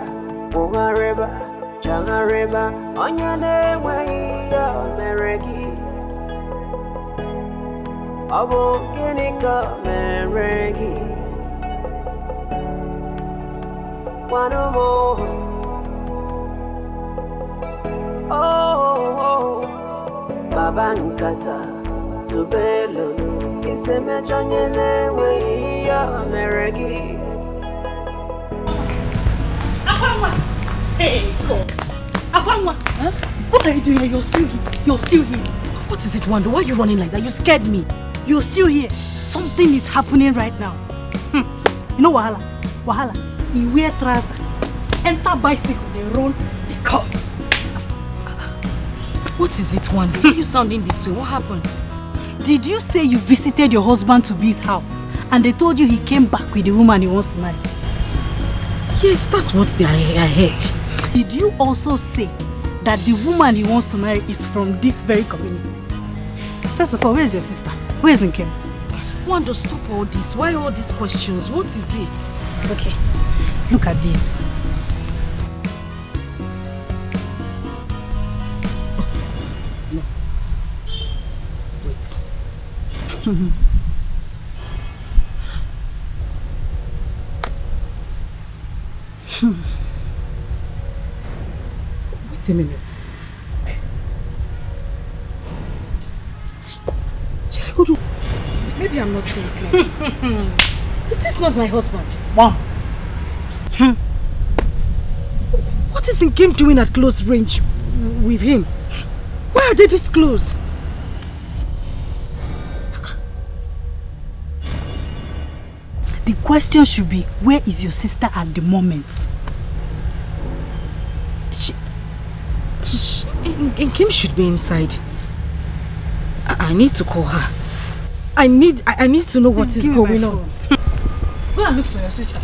Changareba, Onyane way Meregi Abo Ginika Meregi One more Oh Babankata Tubelo Iseme Chanyane way Meregi Hey, God. Akwanwa, huh? What are you doing here? You're still here. What is it, Wando? Why are you running like that? You scared me. You're still here. Something is happening right now. You know Wahala. He wear trouser, enter bicycle, they run, they come. What is it, Wando? Why are you sounding this way? What happened? Did you say you visited your husband to his house and they told you he came back with the woman he wants to marry? Yes, that's what I heard. Did you also say that the woman he wants to marry is from this very community? First of all, where's your sister? Where is Nkem? Wando, stop all this. Why all these questions? What is it? Okay, look at this. No. Wait. Wait a minute. Maybe I'm not seeing clearly. Is this not my husband? Mom. What is Nkem doing at close range with him? Why are they this close? The question should be, where is your sister at the moment? Nkem should be inside. I need to call her. I need to know what is going on. Go and look for your sister.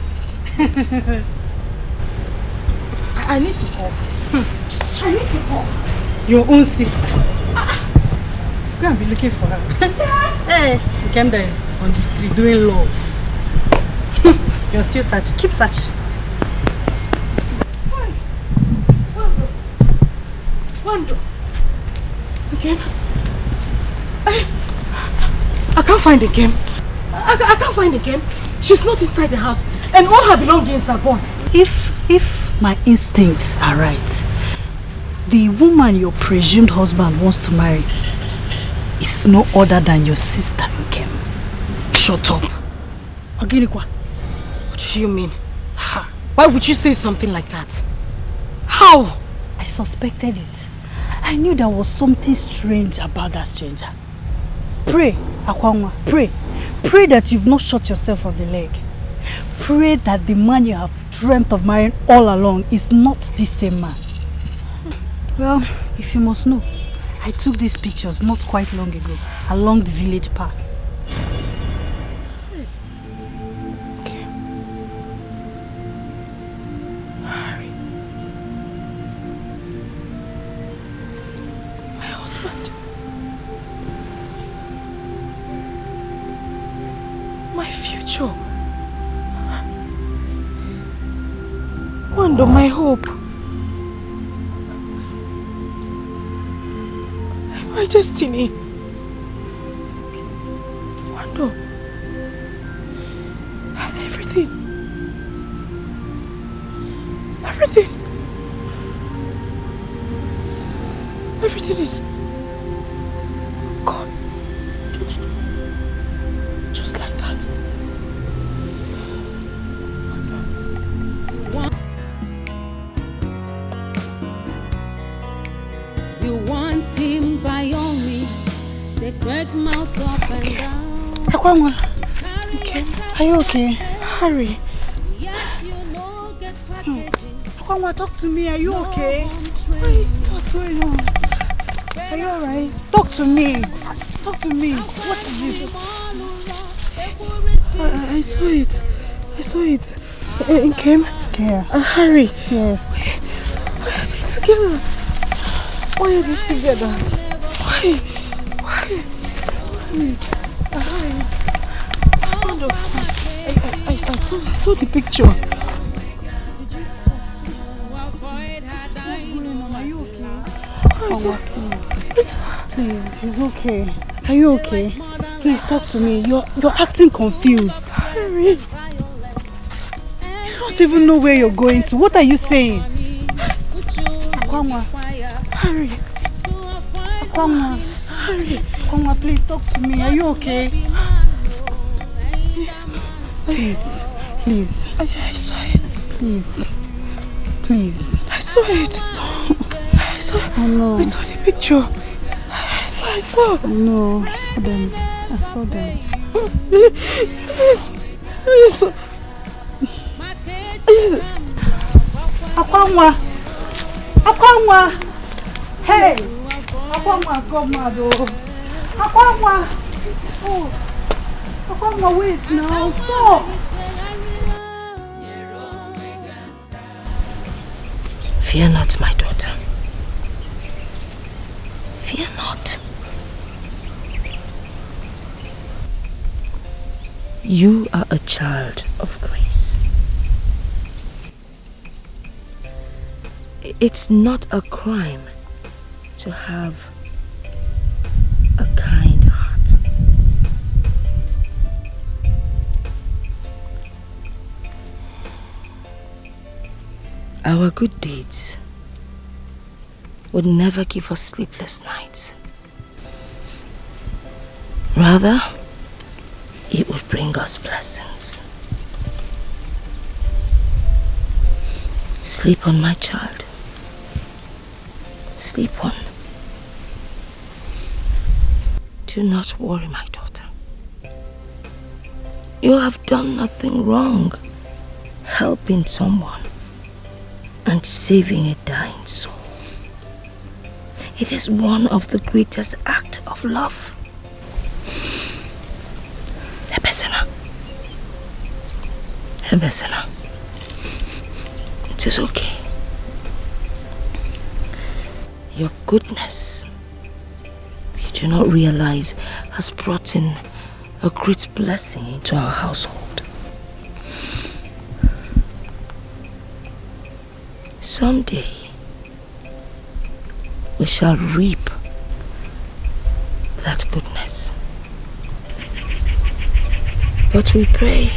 I need to call. I need to call your own sister. Go and be looking for her. Hey, Nkemda is on the street doing love. You're still searching. Keep searching. Wando. Nkem. I can't find Nkem. I can't find Nkem. She's not inside the house, and all her belongings are gone. If my instincts are right, the woman your presumed husband wants to marry is no other than your sister Nkem. Shut up. Oginikwa. What do you mean? Why would you say something like that? How? I suspected it. I knew there was something strange about that stranger. Pray, Akwanwa, pray. Pray that you've not shot yourself on the leg. Pray that the man you have dreamt of marrying all along is not this same man. Well, if you must know, I took these pictures not quite long ago, along the village path. Okay. Harry. My husband. My future. Wando, my hope. My destiny. It's okay. Wando. Everything. Everything. Everything is gone. Just like that. You want him by all means. They crack mouth up and down. Akwangwa, okay. Are you okay? Harry. Akwangwa, talk to me. Are you okay? What's going on? Are you alright? Talk to me. Talk to me. What is this? I saw it. I saw it. It came. Yeah. Harry. Yes. Why are they together? Why are they together? Why? I saw the picture. Are you okay? Please, he's okay. Are you okay? Please talk to me. You're acting confused. Harry. You don't even know where you're going to. What are you saying? Akwangwa. Harry. Akwangwa. Harry. Akwangwa, please talk to me. Are you okay? Please. I saw it. Please. I saw it. I saw the picture. I saw. No, I saw them. Please. Akwangwa. Hey. Akwangwa, come mad. Akwangwa. Oh. Akwangwa, wait now. Stop. Fear not, my daughter. Fear not. You are a child of grace. It's not a crime to have a kind heart. Our good deeds would never give us sleepless nights. Rather, it would bring us blessings. Sleep on, my child. Sleep on. Do not worry, my daughter. You have done nothing wrong helping someone and saving a dying soul. It is one of the greatest acts of love. Ebesena. It is okay. Your goodness, you do not realize, has brought in a great blessing into our household. Someday, we shall reap that goodness. But we pray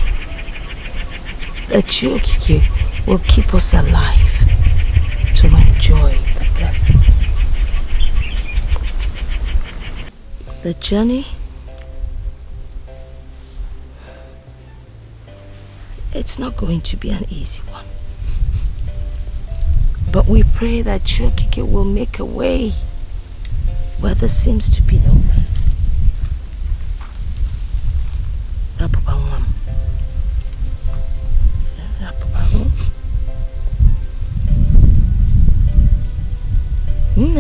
that you, Kiki, will keep us alive to enjoy the blessings. The journey, it's not going to be an easy one. But we pray that Kiki will make a way where there seems to be no way.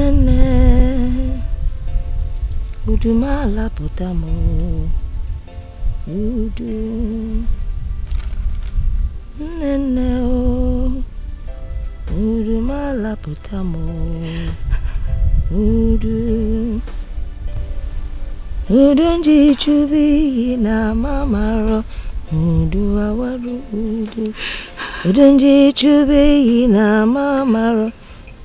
Nene Udumala potamo Udu Nene o Udumala potamo Udu Udunji chubi na mamaro Udu awaru udu Udunji chubi na mamaro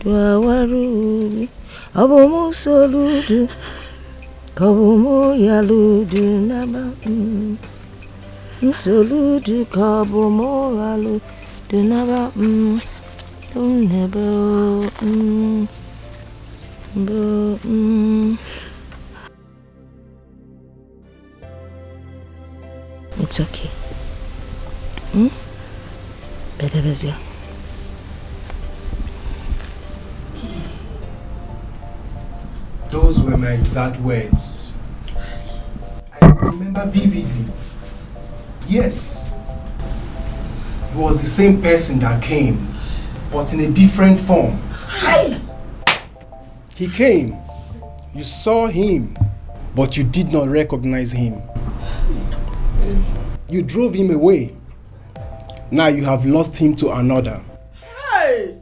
Awaru Abumu soludu Kabumu yaludu naba Soludu kabumu yaludu naba Never It's okay. Better busy. Those were my exact words. I remember vividly. Yes. It was the same person that came, but in a different form. Hi! He came. You saw him, but you did not recognize him. You drove him away. Now you have lost him to another. Hey!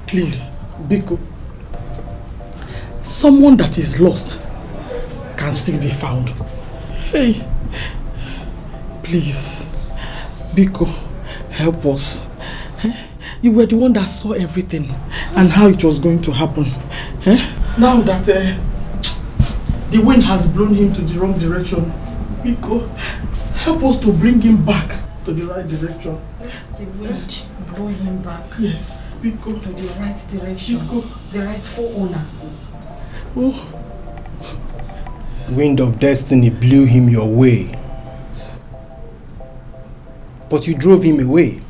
Please, Biko. Someone that is lost can still be found. Hey, please, Biko, help us. You were the one that saw everything and how it was going to happen. Now that the wind has blown him to the wrong direction, Biko, help us to bring him back to the right direction. Let the wind blow him back. Yes, Biko. To the right direction. Biko. The rightful owner. Oh. Wind of destiny blew him your way. But you drove him away.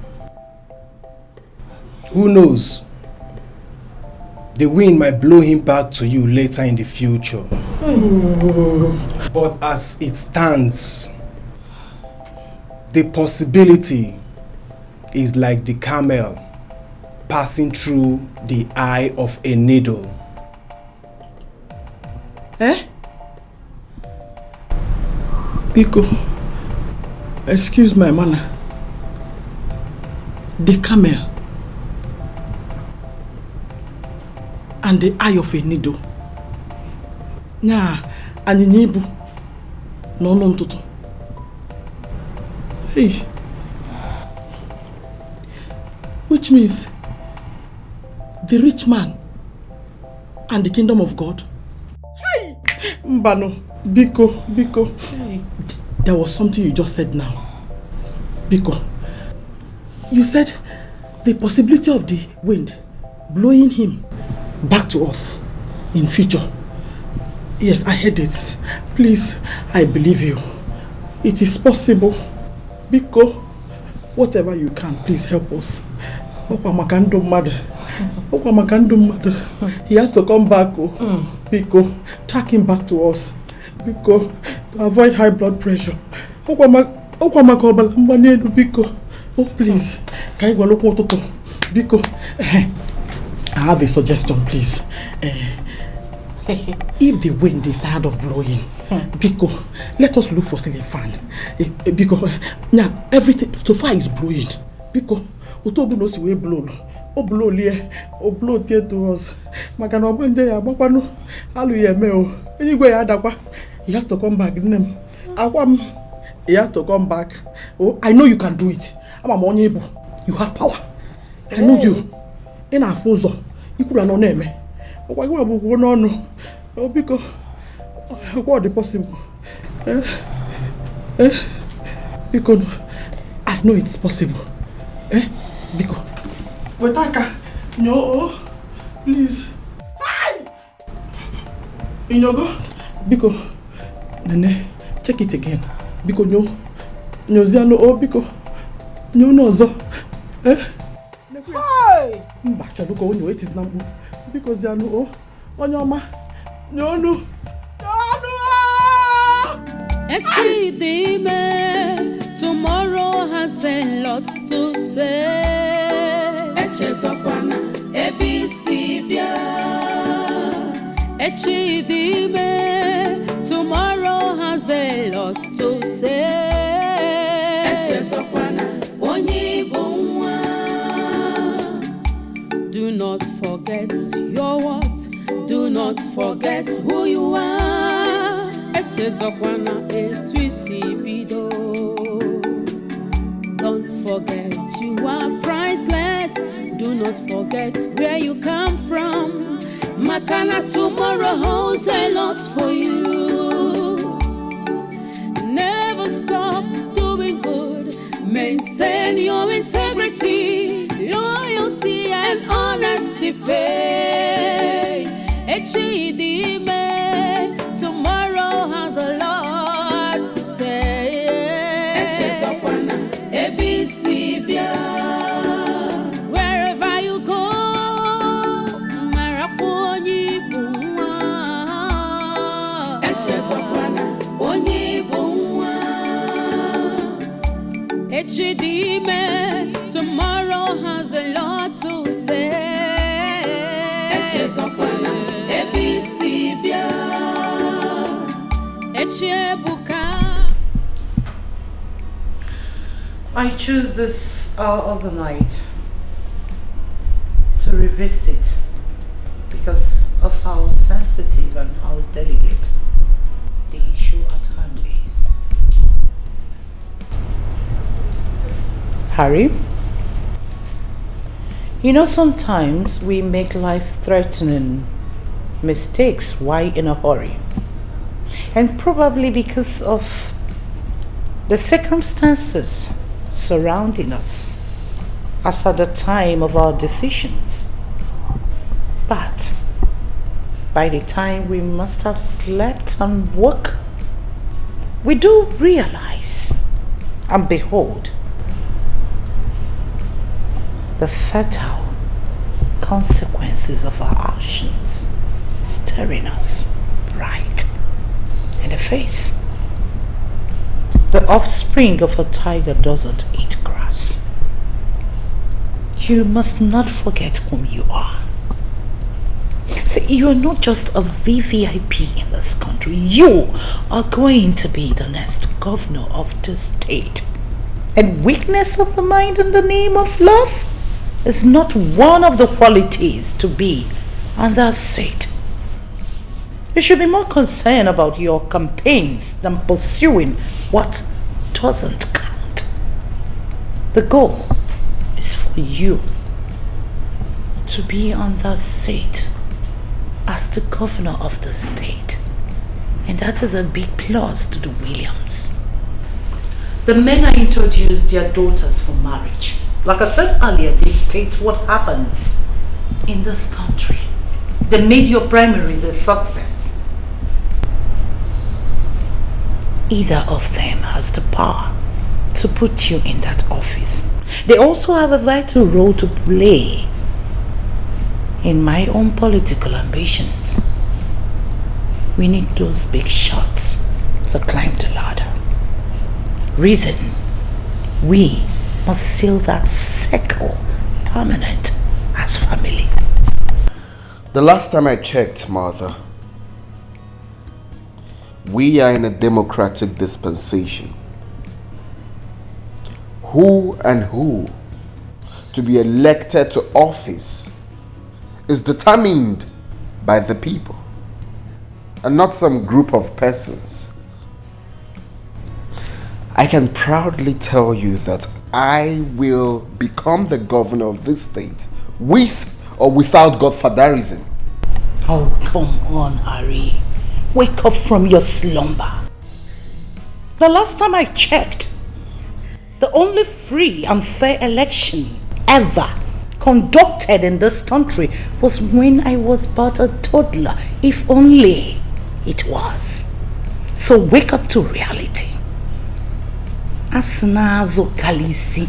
Who knows? The wind might blow him back to you later in the future. But as it stands, the possibility is like the camel passing through the eye of a needle. Biko, excuse my manner. The camel and the eye of a needle. Nya, anyinyibu no ntutu. Hey. Which means the rich man and the kingdom of God. Hey! Mbano, Biko. Hey. There was something you just said now. Biko, you said the possibility of the wind blowing him back to us in future. Yes, I heard it. Please, I believe you. It is possible. Biko, whatever you can, please help us. He has to come back. Biko, track him back to us. Biko, to avoid high blood pressure. Biko, oh please. Biko, I have a suggestion, please. If the wind is tired of blowing, Biko, let us look for ceiling fan. Biko, now everything so far is blowing. Biko, Otobu knows we blow. O blow here, o blow here to us. Magano banje ya bakwano. Alu ye me. Anyway, adakwa. He has to come back. He has to come back. Oh, I know you can do it. I'm able. You have power. I know you. In our fozo, you could not name me. Why would we no? Oh, because what is possible? Because I know it's possible. Because Wetaka, no, please. Hi! In your go, because Nene, check it again. Because no Ziano, oh, because no zo. Hi! Bacha look on it is number because Ziano, oh, on your ma. No. Tomorrow has a lot to say. Echezokwana ABC bia. Echidime, tomorrow has a lot to say. Echezokwana onyibonwa. Do not forget your what? Do not forget who you are. Echezokwana etwisibido. Don't forget you are priceless. Do not forget where you come from. Makana tomorrow holds a lot for you. Never stop doing good. Maintain your integrity, loyalty and honesty pay. Echidime, tomorrow has a lot to say. Echezokwana ABC bia. Wherever you go, maraponi bunwa. Echezokwana onyibunwa. Echidime, tomorrow has a lot to say. Echezokwana ABC bia. Echebuka. I choose this hour of the night to revisit because of how sensitive and how delicate the issue at hand is. Harry, you know, sometimes we make life-threatening mistakes while in a hurry, and probably because of the circumstances surrounding us as at the time of our decisions. But by the time we must have slept and woke, we do realize and behold the fatal consequences of our actions staring us right in the face. The offspring of a tiger doesn't eat grass. You must not forget whom you are. See, you are not just a VVIP in this country. You are going to be the next governor of the state. And weakness of the mind in the name of love is not one of the qualities to be on that seat. You should be more concerned about your campaigns than pursuing what doesn't count. The goal is for you to be on that seat as the governor of the state. And that is a big plus to the Williams. The men I introduced their daughters for marriage, like I said earlier, dictate what happens in this country. They made your primaries a success. Either of them has the power to put you in that office. They also have a vital role to play in my own political ambitions. We need those big shots to climb the ladder. Reasons we must seal that circle permanent as family. The last time I checked, Martha, we are in a democratic dispensation. Who to be elected to office is determined by the people and not some group of persons. I can proudly tell you that I will become the governor of this state with or without godfatherism. Oh, come on, Harry. Wake up from your slumber. The last time I checked, the only free and fair election ever conducted in this country was when I was but a toddler, if only it was. So wake up to reality. Asnazo kalisi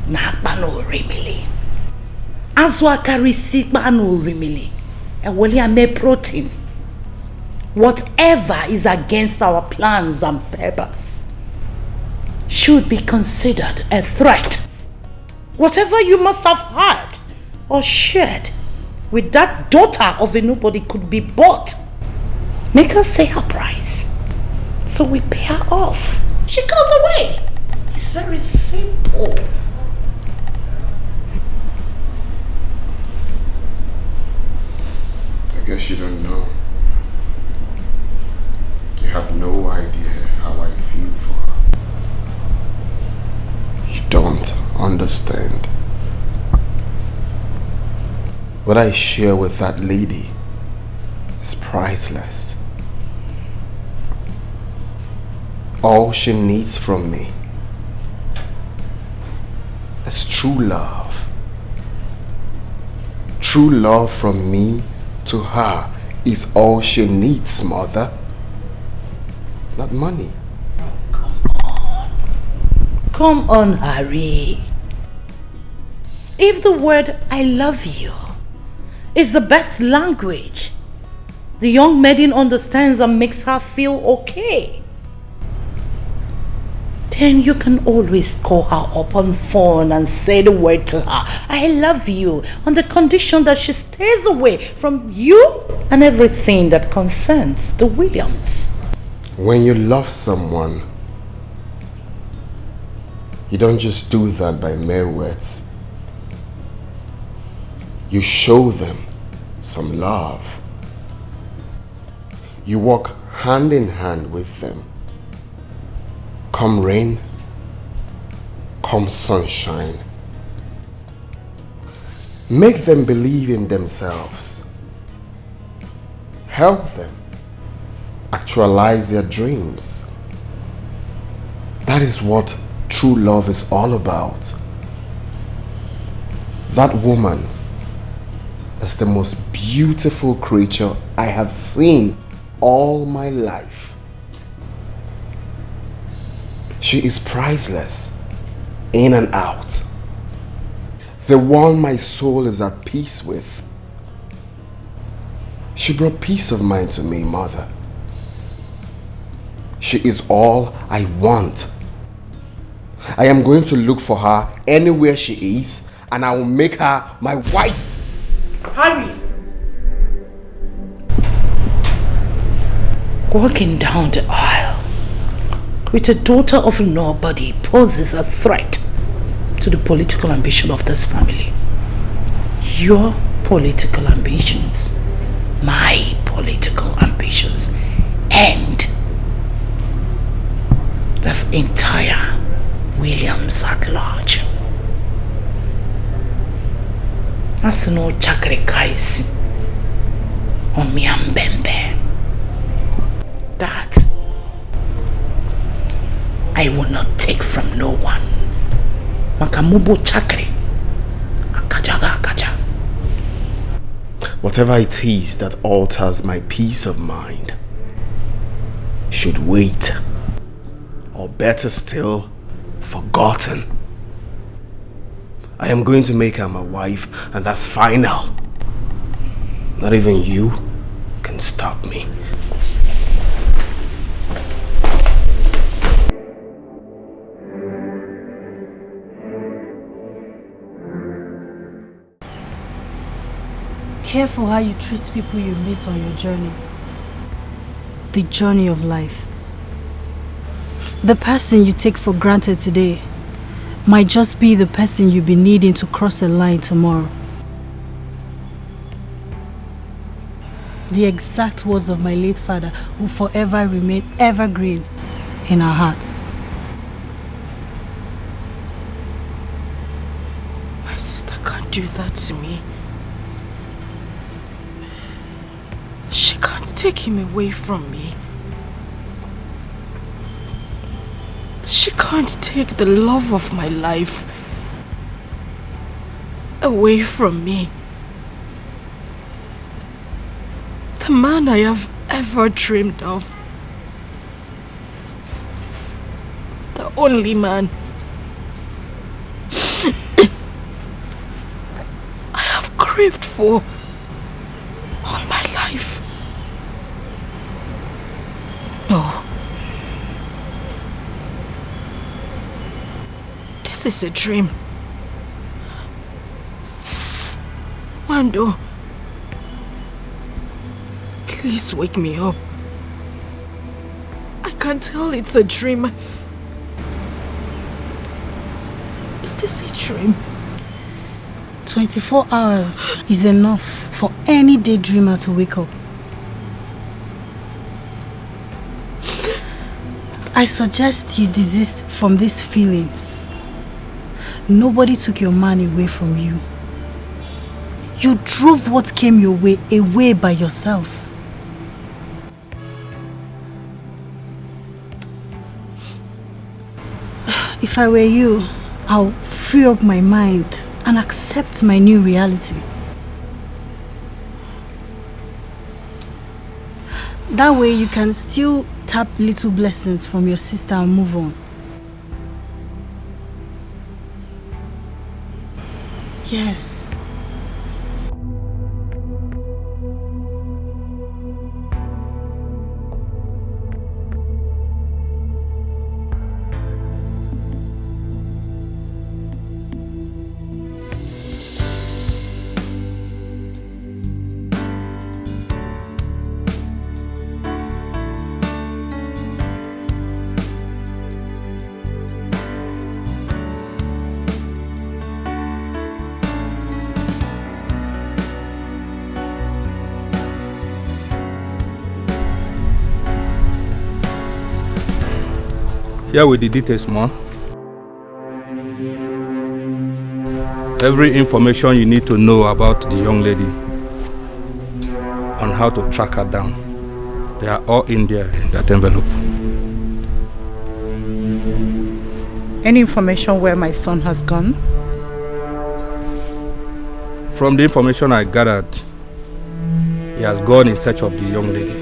na bano remili. Azwa karisi bano remili. Ewoli ame protein. Whatever is against our plans and purpose should be considered a threat Whatever you must have had or shared with that daughter of a nobody could be bought. Make her say her price, so we pay her off. She goes away. It's very simple. I guess you don't know. You have no idea how I feel for her. You don't understand. What I share with that lady is priceless. All she needs from me is true love. True love from me to her is all she needs, mother. Not money. Come on, Harry. If the word I love you is the best language the young maiden understands and makes her feel okay, then you can always call her up on phone and say the word to her, I love you, on the condition that she stays away from you and everything that concerns the Williams. When you love someone, you don't just do that by mere words. You show them some love. You walk hand in hand with them. Come rain, come sunshine. Make them believe in themselves. Help them actualize their dreams. That is what true love is all about. That woman is the most beautiful creature I have seen all my life. She is priceless, in and out. The one my soul is at peace with. She brought peace of mind to me, mother. She is all I want. I am going to look for her anywhere she is, and I will make her my wife. Harry! Walking down the aisle with a daughter of nobody poses a threat to the political ambition of this family. Your political ambitions, my political ambitions, and the entire Williams at large. Asino chakre kaisi omiambembe. That I will not take from no one. Makamubo chakre akajaga akaja. Whatever it is that alters my peace of mind should wait, or better still, forgotten. I am going to make her my wife, and that's final. Not even you can stop me. Careful how you treat people you meet on your journey. The journey of life. The person you take for granted today might just be the person you'll be needing to cross a line tomorrow. The exact words of my late father will forever remain evergreen in our hearts. My sister can't do that to me. She can't take him away from me. She can't take the love of my life away from me. The man I have ever dreamed of. The only man I have craved for all my life. No. This is a dream. Mando, please wake me up. I can't tell it's a dream. Is this a dream? 24 hours is enough for any daydreamer to wake up. I suggest you desist from these feelings. Nobody took your man away from you. You drove what came your way away by yourself. If I were you, I'll free up my mind and accept my new reality. That way you can still tap little blessings from your sister and move on. Yes. Here with the details, ma. Every information you need to know about the young lady on how to track her down, they are all in there in that envelope. Any information where my son has gone? From the information I gathered, he has gone in search of the young lady.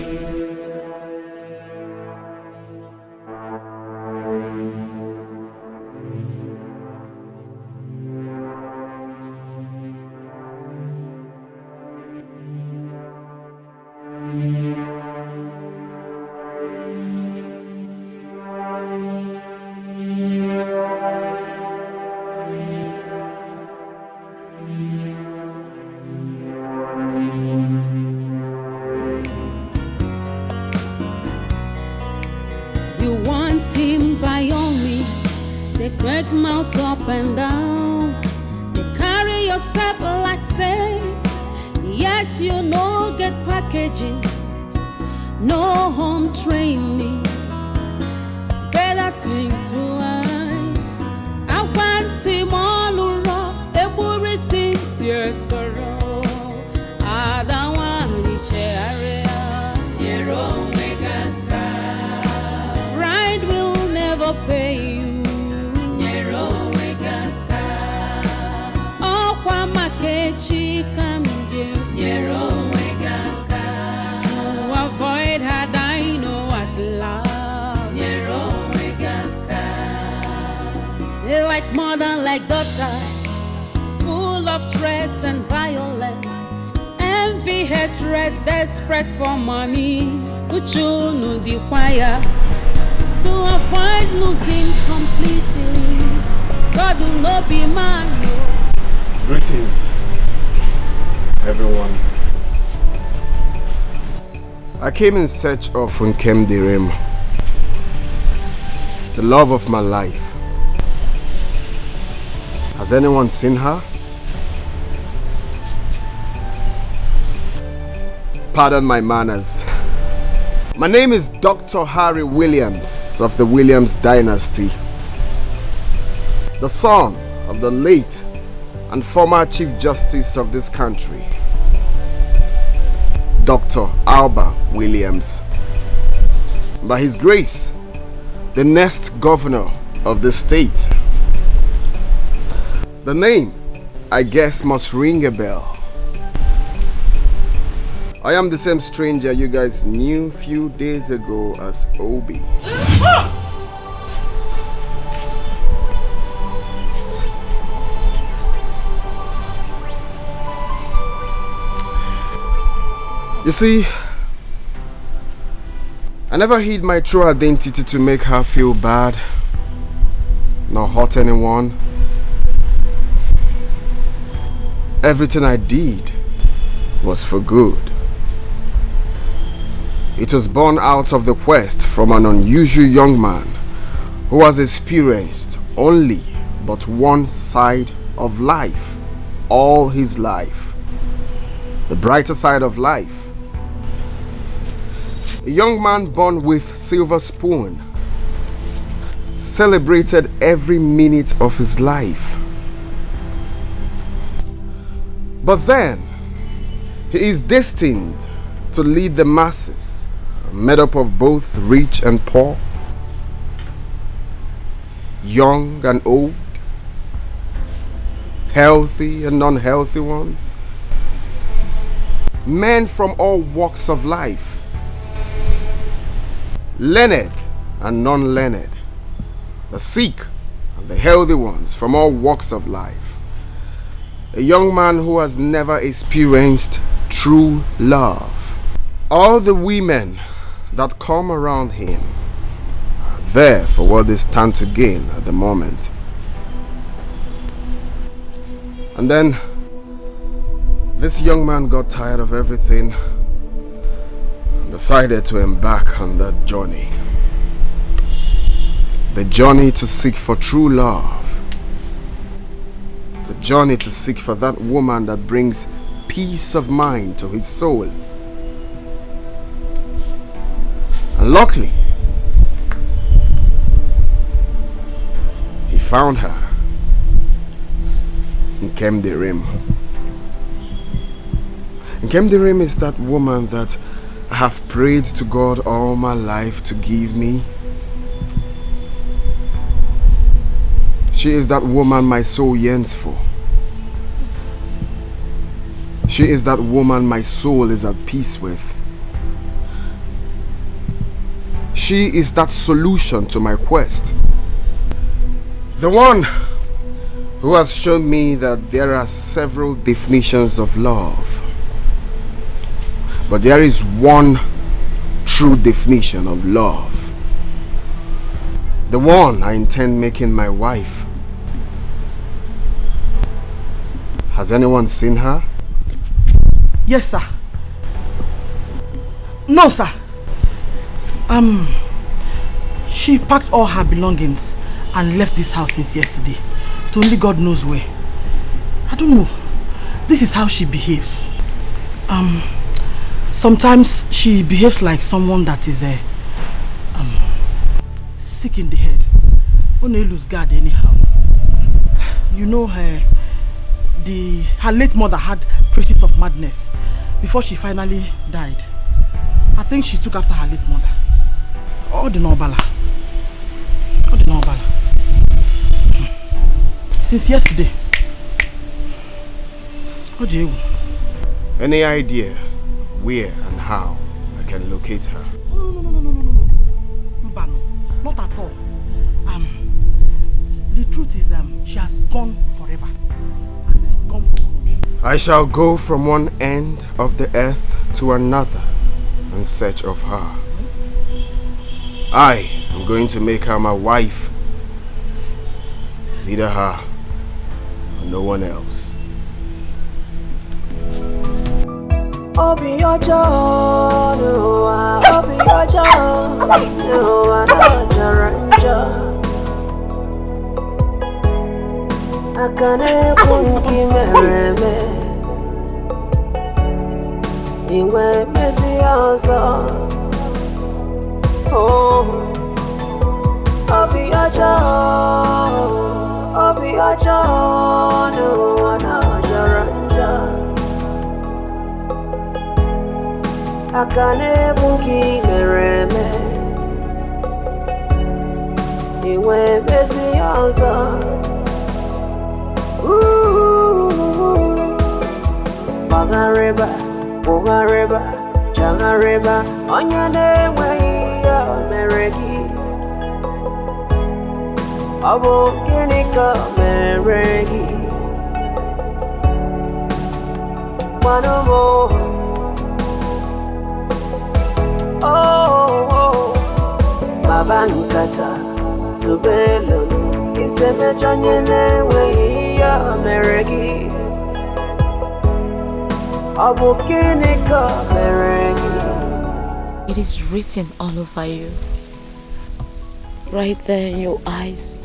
You want him by all means. They crack mouth up and down. They carry yourself like safe. Yet you no get packaging, no home training. Better think twice. I want him all around. They will receive your sorrow. I don't want to share your own pride will never pay you. Oh, Kwamakechi Kamje. To avoid her dying at last. They like mother, like daughter, full of threats and violence, envy, hatred, desperate for money. Uchunu the choir. To avoid losing completely. God will not be man. Greetings, everyone. I came in search of Nkem Direm, the love of my life. Has anyone seen her? Pardon my manners. My name is Dr. Harry Williams of the Williams dynasty, the son of the late and former Chief Justice of this country, Dr. Alba Williams. By his grace, the next governor of the state. The name, I guess, must ring a bell. I am the same stranger you guys knew a few days ago as Obi. You see, I never hid my true identity to make her feel bad, nor hurt anyone. Everything I did was for good. It was born out of the quest from an unusual young man who has experienced only but one side of life all his life, the brighter side of life. A young man born with silver spoon, celebrated every minute of his life. But then, he is destined to lead the masses, made up of both rich and poor, young and old, healthy and unhealthy ones, men from all walks of life, learned and non-learned, the sick and the healthy ones from all walks of life. A young man who has never experienced true love. All the women that come around him are there for what they stand to gain at the moment. And then this young man got tired of everything and decided to embark on that journey. The journey to seek for true love. The journey to seek for that woman that brings peace of mind to his soul. And luckily, he found her in Kemdirim. And Kemdirim is that woman that I have prayed to God all my life to give me. She is that woman my soul yearns for. She is that woman my soul is at peace with. She is that solution to my quest. The one who has shown me that there are several definitions of love, but there is one true definition of love. The one I intend making my wife. Has anyone seen her? Yes, sir. No, sir. She packed all her belongings and left this house since yesterday. To only God knows where. I don't know. This is how she behaves. Sometimes she behaves like someone that is sick in the head. Only lose guard anyhow. You know her late mother had traces of madness before she finally died. I think she took after her late mother. All the Nobala. Since yesterday. What do you? Any idea where and how I can locate her? No. Mbano, not at all. The truth is she has gone forever. And gone for good. I shall go from one end of the earth to another in search of her. I am going to make her my wife. It's either her or no one else. Obi Ojo, Obi Ojo, Akane punki mereme, Iwe mezi ozo. Oh, Obi Ojo, no anajaranja. Akane bunki mereme, Iwe mezi ozo. Wagareba, Jangareba, Onyane way Meregi. Abo Ginika Meregi. One more. Oh, Babankata, Zubelo, Iseme Janyane way Meregi. It is written all over you. Right there in your eyes.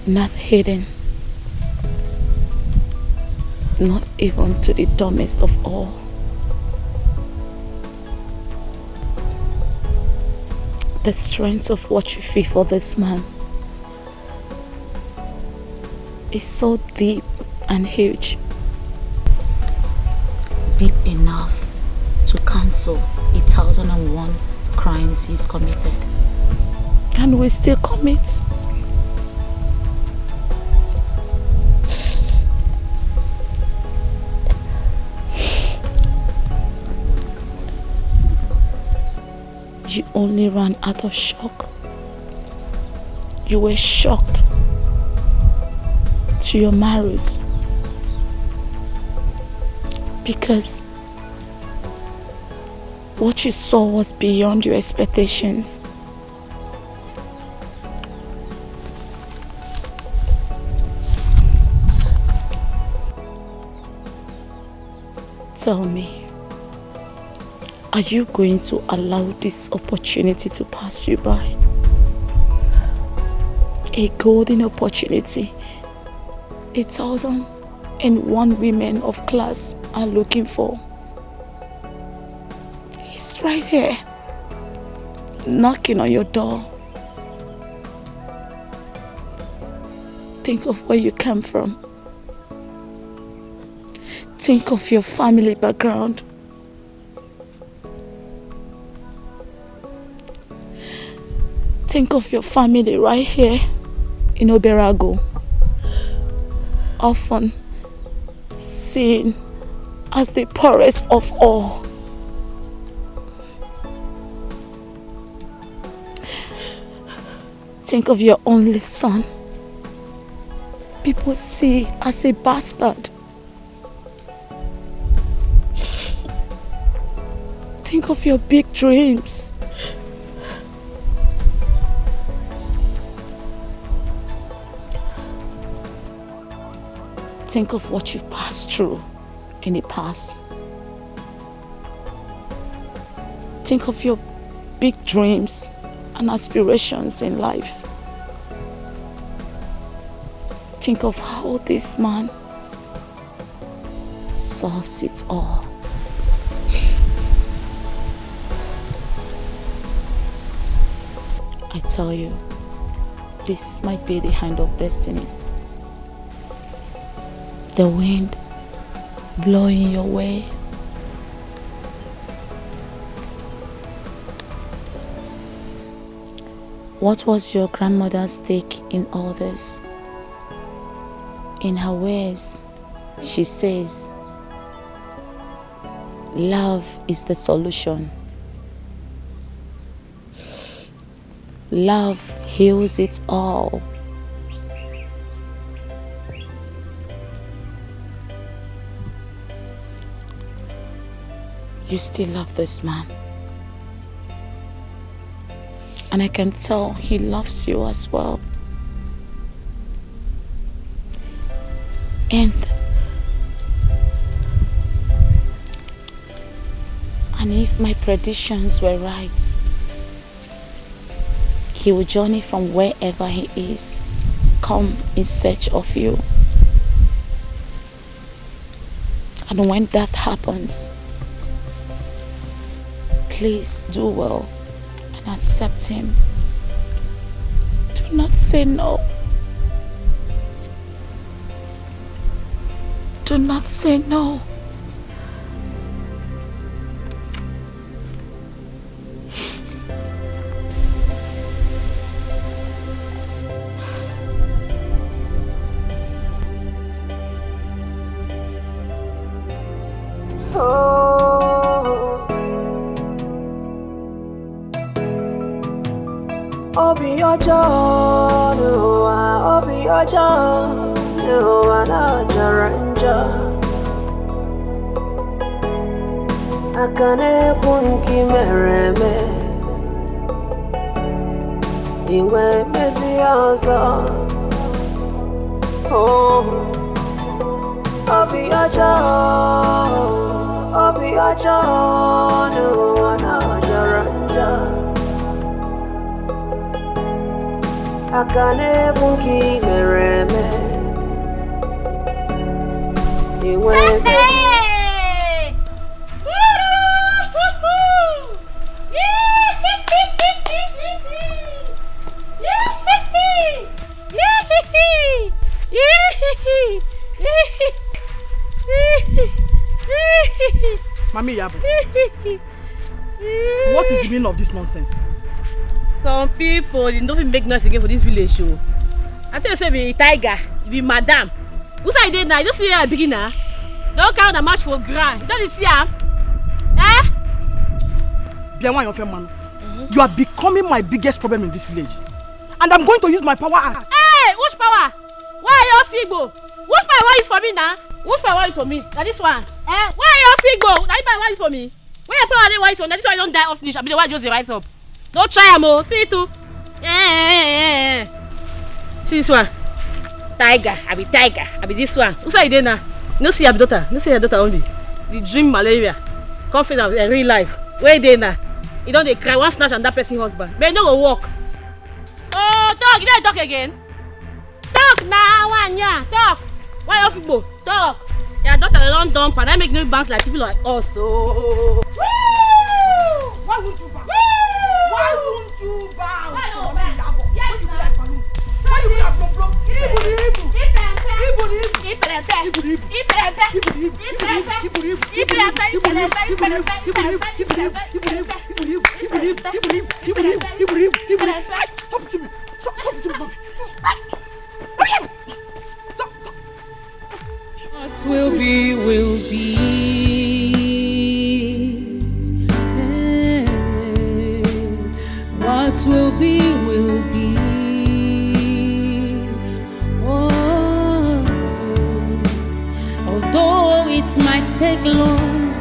Not hidden. Not even to the dumbest of all. The strength of what you feel for this man is so deep and huge. Deep enough to cancel 1,001 crimes he's committed. And we still commit. You only ran out of shock. You were shocked to your marrows because what you saw was beyond your expectations. Tell me, are you going to allow this opportunity to pass you by? A golden opportunity 1,001 women of class are looking for. It's right here, knocking on your door. Think of where you come from. Think of your family background. Think of your family right here in Oberago, often seen as the poorest of all. Think of your only son. People see as a bastard. Think of your big dreams. Think of what you've passed through in the past. Think of your big dreams and aspirations in life. Think of how this man solves it all. I tell you, this might be the hand of destiny. The wind blowing your way. What was your grandmother's take in all this? In her words, she says, love is the solution. Love heals it all. You still love this man. And I can tell he loves you as well. And if my predictions were right, he will journey from wherever he is, come in search of you. And when that happens, please do well and accept him. Do not say no. Do not say no. Obi ojo, obi ojo, na jaranja. Akane kunki mereme, ingwe mezi ozo. Obi aja no anajara. Akane bunki mereme. Iwebe. Mami Yabo, what is the meaning of this nonsense? Some people they don't even make noise again for this village show. I tell you, say be tiger, you be madam. Who say you did now? You don't see a beginner. Don't count the match for grand. Don't you see her? Eh? You are becoming my biggest problem in this village. And I'm going to use my power as... Hey, which power? Why are you Figbo? Which power is for me now? Which power is for me? Now this one. Why are you Figbo? Now this power is for me. When your power is for me, now this one don't die off finish. I'll be the one just rise up. Don't try mo. See it too. See this one. Tiger. I be tiger. I be this one. Who say you there now? No see your daughter. No see your daughter only. The dream malaria. Confidence in real life. Where they now? You don't they cry one snatch and that person husband. But you don't go walk. Oh, talk. You don't talk again. Talk now, one yeah. Talk. Why you Figbo? Talk. Your daughter don't dump and that makes me bounce like people like us. Oh. Why won't you bounce? Why won't you bounce? Why you be like balloon? Why you be like blom? What will be, will be. What will be, will be. Oh, although it might take long,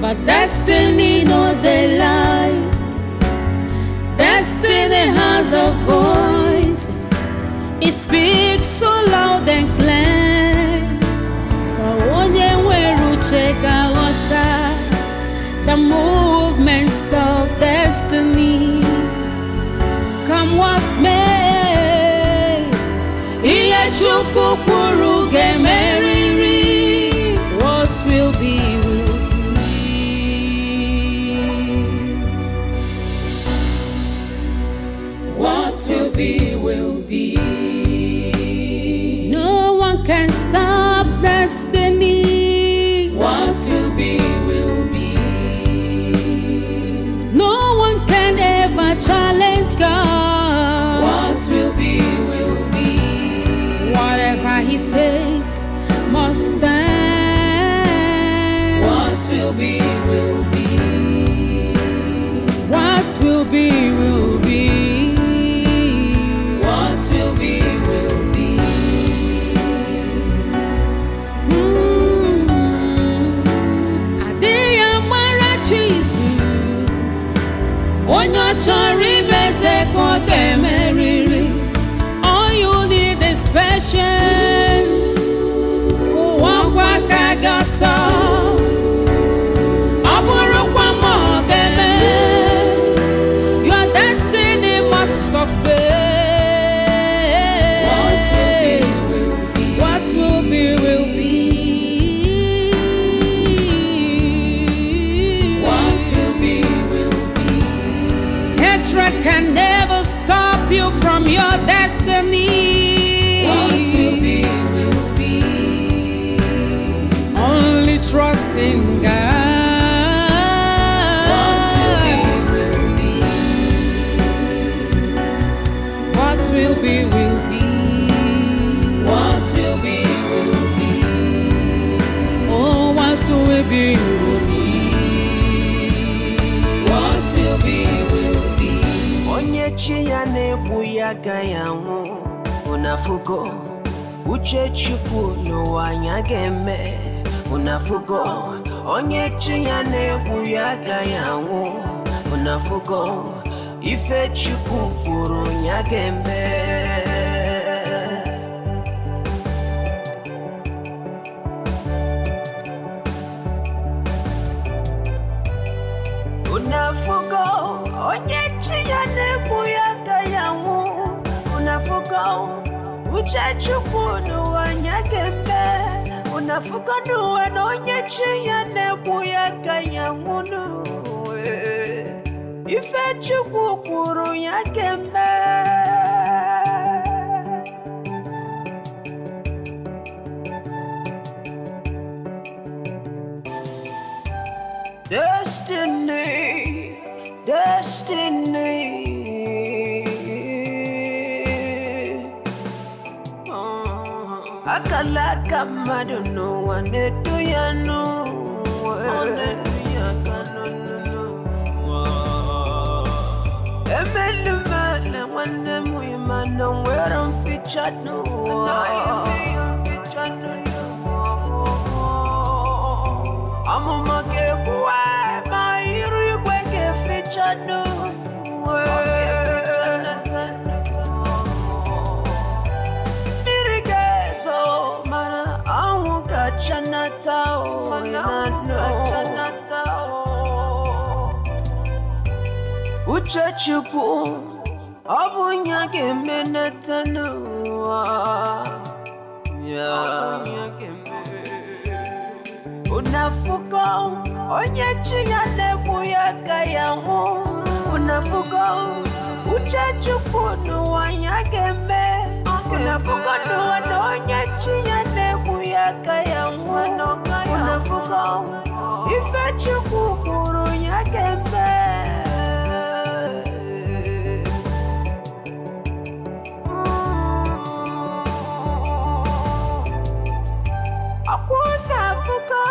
but destiny no they lie. Destiny has a voice. It speaks so loud and clear. So onye weru cheka water, the movements of destiny. Come what may, iye chukwu kwuru gemeriri. What will be, will be. What will be, will be. No one can stop destiny. What will be, will be. No one can ever challenge God. What will be, will be. Whatever He says must stand. What will be, will be. What will be, will be. What will be, will be. Onyo chori beze koge meriri. All you need is patience. Wakwa kagata. Aburu kwa mogeme. Your destiny must suffer. What will be, will be. What will be, will be. Hatred can never stop you from your destiny. What will be, will be. Only trust in God. What will be, will be. What will be, will be. What will be, will be. Oh, what will be, will be. What will be, will be. Onye chi ya na-egbu ya gayanwu unafugo uche chukwu n'ụwa anya ga-eme unafugo. Onye chi ya na-egbu ya gayanwu unafugo ife chukwu kwuru nya ga-eme. unafugo onye chiyane buyaga yangu unafugo uchachukwu n'uwanyagembe unafugo n'uwe n'onye chiyane buyaga yangu ife chukwu kwuru yagembe. Destiny, destiny. Akala kama no one do ya no. Emelumana wane muimana where I'm featured no. I'm a make boy, my reggae featured no. Irrigazo, mana, I won't catch another. Uchachuku, Abunya Gemenatano. Unafuko, onye chiyane buyaga yangu. Unafuko, uchachuku nuwanyagembe. Unafuko onye chiyane buyaga yangu. Unafuko, ife chuku kuru nyagembe. Unafuko,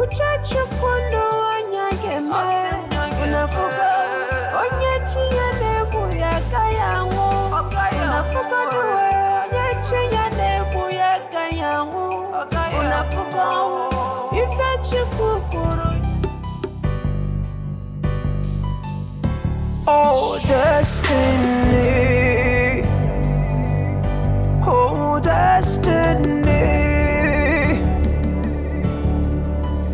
uchachukwu n'uwanyagembe. Unafuko, onye chiyane buyaga yangu. Unafuko n'uwe, onye chiyane buyaga yangu. Unafuko, ife chukwu kuru. Oh, destiny. Oh, destiny.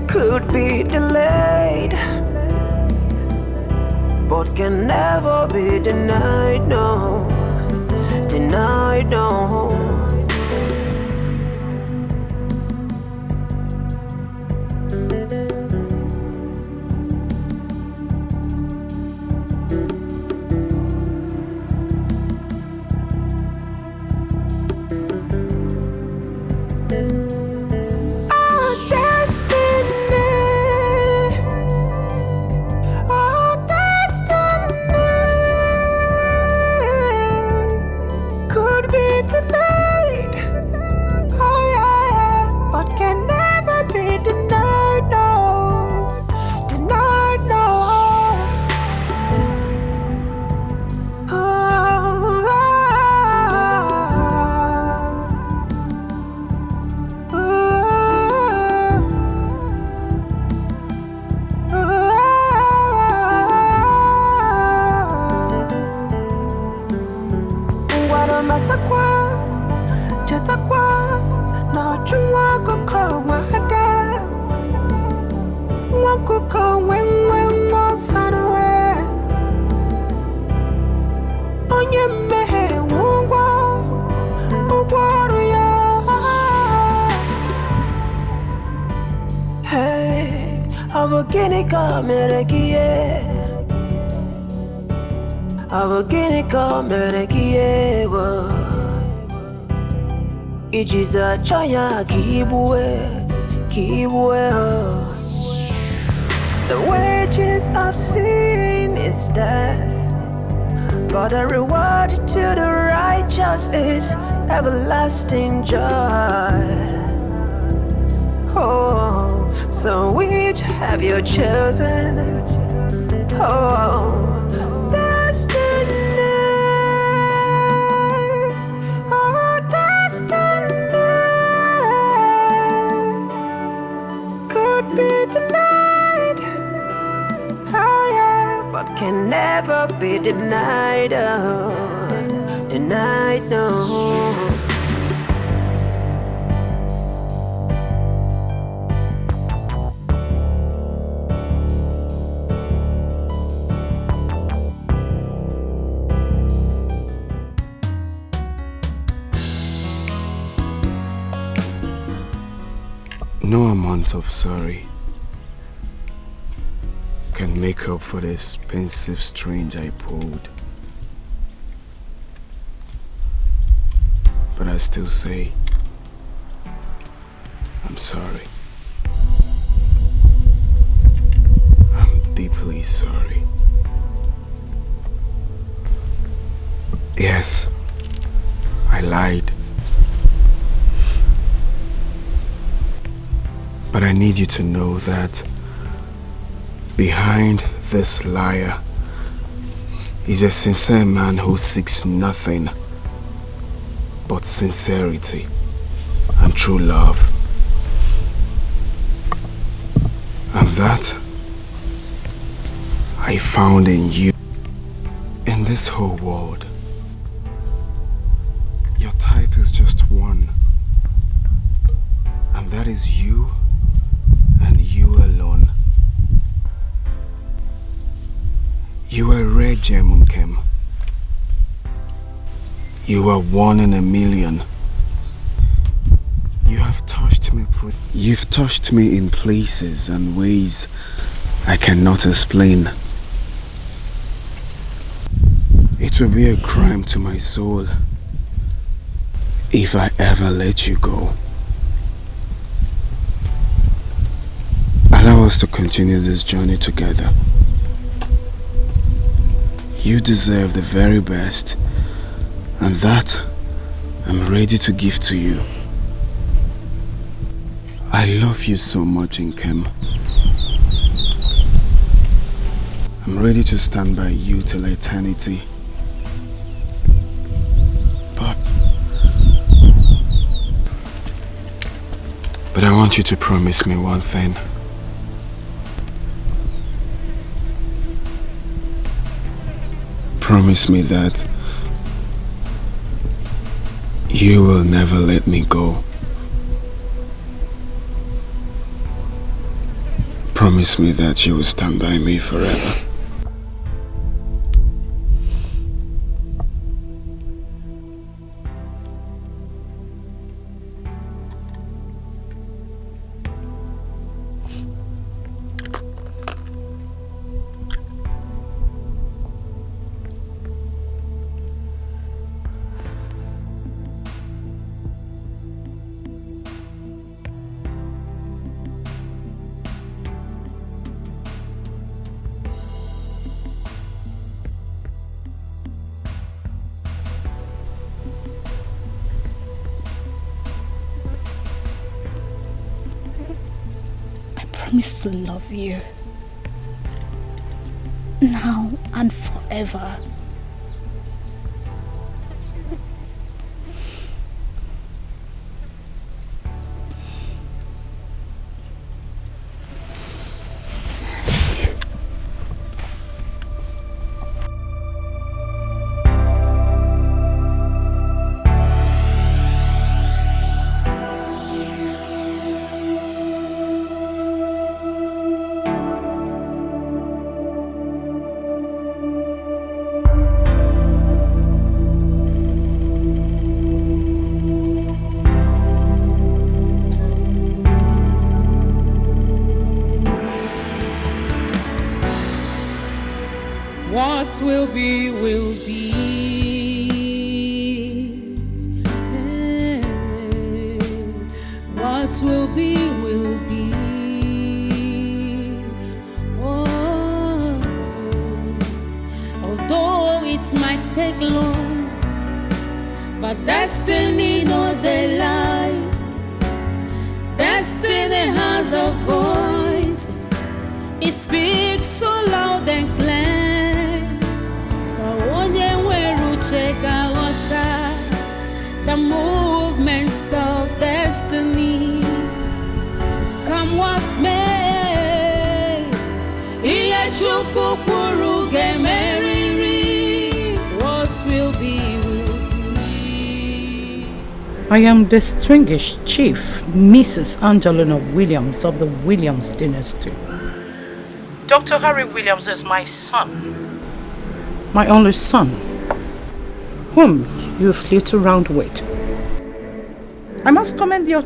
Could be delayed, but can never be denied, no. Denied, no. Ijiza chaya kibwe. The wages of sin is death, but the reward to the righteous is everlasting joy. Oh, so which have you chosen? Oh, destiny. Oh, destiny. Could be denied. Oh yeah, but can never be denied. Oh, denied, no. amount of sorry can make up for the expensive string I pulled. But I still say, I'm sorry. I'm deeply sorry. Yes, I lied. But I need you to know that behind this liar is a sincere man who seeks nothing but sincerity and true love. And that I found in you. In this whole world, your type is just one, and that is you and you alone. You are a rare gem, Kim. You are one in a million. You've touched me in places and ways I cannot explain. It will be a crime to my soul if I ever let you go. Allow us to continue this journey together. You deserve the very best, and that I'm ready to give to you. I love you so much, Nkem. I'm ready to stand by you till eternity. But I want you to promise me one thing. Promise me that you will never let me go. Promise me that you will stand by me forever. I promise to love you now and forever. What will be, will be. What will be, will be. Oh, although it might take long, but destiny no they lie. Destiny has a voice. It speaks so loud and clear. The movements of destiny, come what may. What will be, will be. I am distinguished Chief Mrs. Angelina Williams of the Williams dynasty. Dr. Harry Williams is my son, my only son, whom you flit around with. I must commend your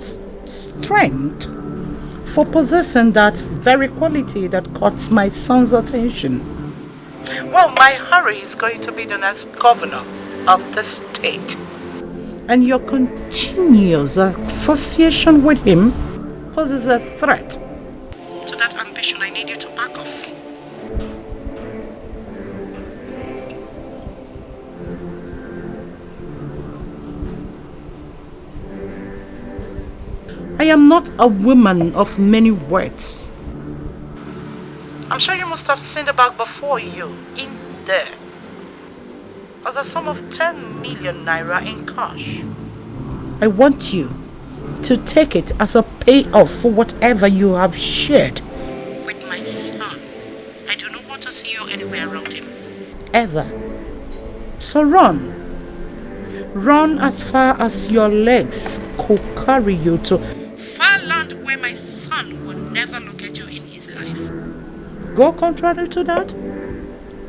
strength for possessing that very quality that caught my son's attention. Well, my Harry is going to be the next governor of the state. And your continuous association with him poses a threat to that ambition. I need you to back off. I am not a woman of many words. I'm sure you must have seen the bag before you, in there. As a sum of 10 million naira in cash. I want you to take it as a payoff for whatever you have shared with my son. I do not want to see you anywhere around him. Ever. So run. Run as far as your legs could carry you to far land where my son will never look at you in his life. Go contrary to that,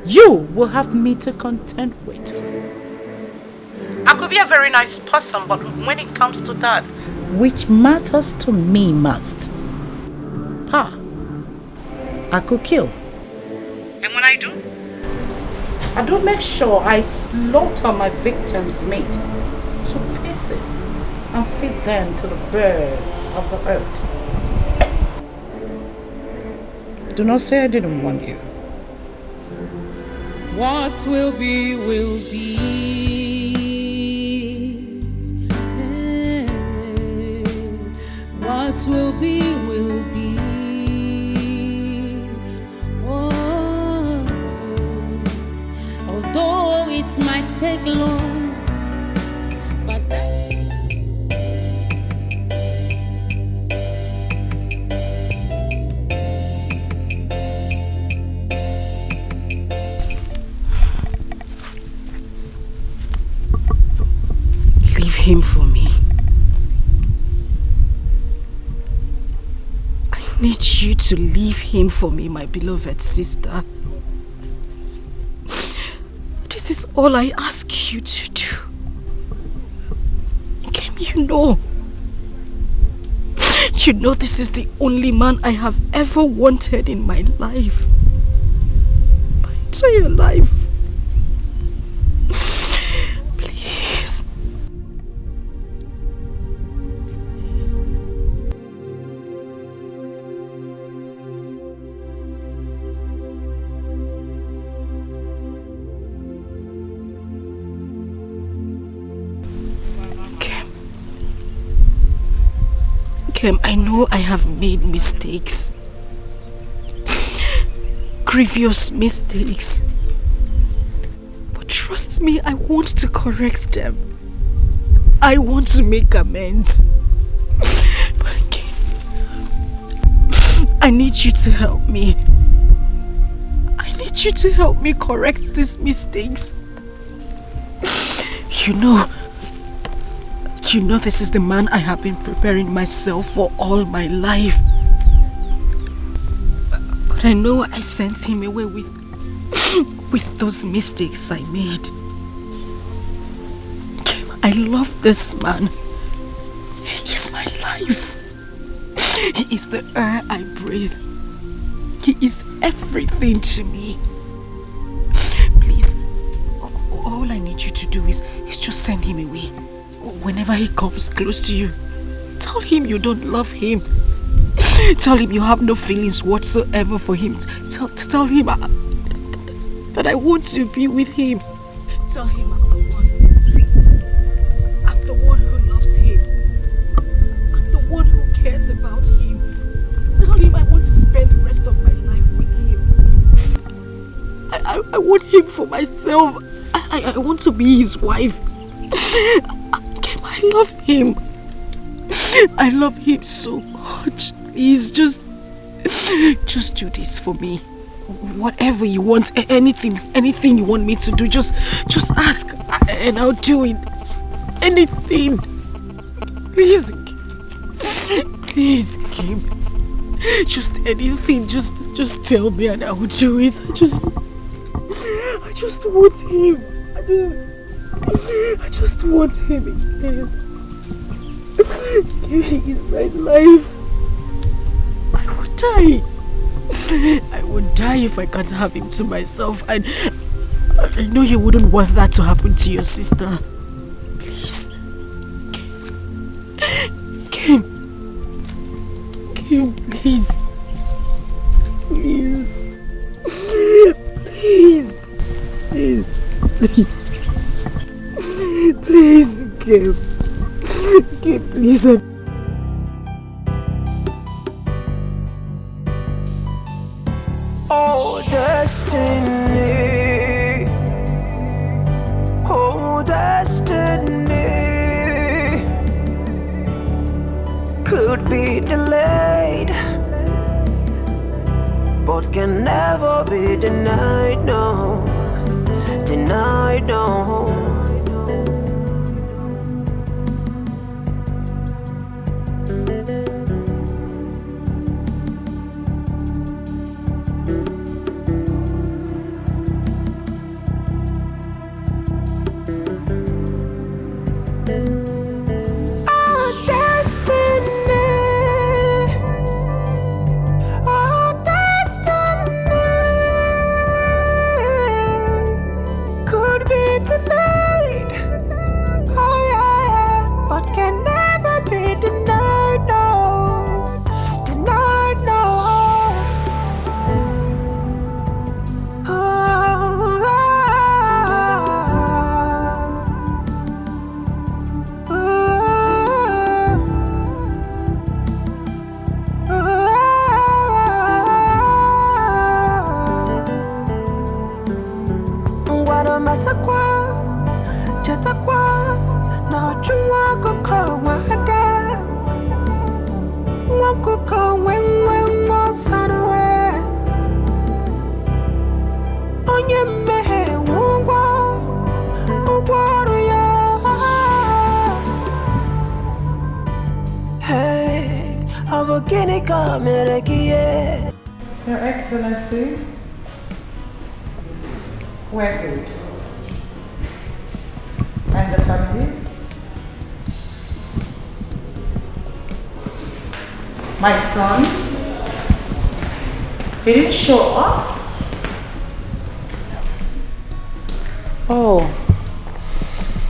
you will have me to contend with. I could be a very nice person, but when it comes to that, which matters to me most, I could kill. And when I do make sure I slaughter my victim's meat to pieces and feed them to the birds of the earth. Do not say I didn't warn you. What will be, will be. What will be, will be. Oh, although it might take long, but him for me. I need you to leave him for me, my beloved sister. This is all I ask you to do. Kim, you know this is the only man I have ever wanted in my life. My entire life. I know I have made mistakes. Grievous mistakes. But trust me, I want to correct them. I want to make amends. But again, I need you to help me. I need you to help me correct these mistakes. You know this is the man I have been preparing myself for all my life. But I know I sent him away with those mistakes I made. I love this man. He is my life. He is the air I breathe. He is everything to me. Please, all I need you to do is just send him away. Whenever he comes close to you, tell him you don't love him. Tell him you have no feelings whatsoever for him. Tell him that I want to be with him. Tell him I'm the one who loves him. I'm the one who cares about him. Tell him I want to spend the rest of my life with him. I want him for myself. I want to be his wife. I love him. I love him so much. Please, just do this for me. Whatever you want, anything you want me to do, just ask and I'll do it. Anything. Please, Kim. Just anything. Just tell me and I will do it. I just want him. I just want him again. He is my life. die. I would die if I can't have him to myself. And I know you wouldn't want that to happen to your sister. Please. Kim, please. Please. Please. Please. Please. Please, Kim. Kim, please. Oh, destiny. Oh, destiny. Could be delayed, but can never be denied, no. Denied, no. Your Excellency, we're good. And the family? My son? He didn't show up? Oh,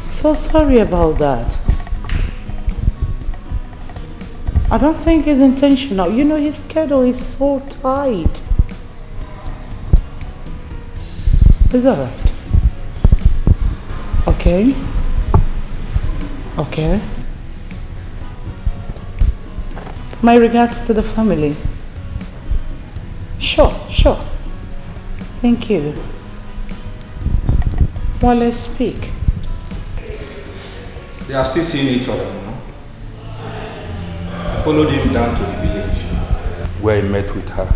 so sorry about that. I don't think it's intentional. You know, his schedule is so tight. It's alright. Okay. Okay. My regards to the family. Sure. Thank you. Well, let's speak. They are still seeing each other, you know. I followed him down to the village where he met with her.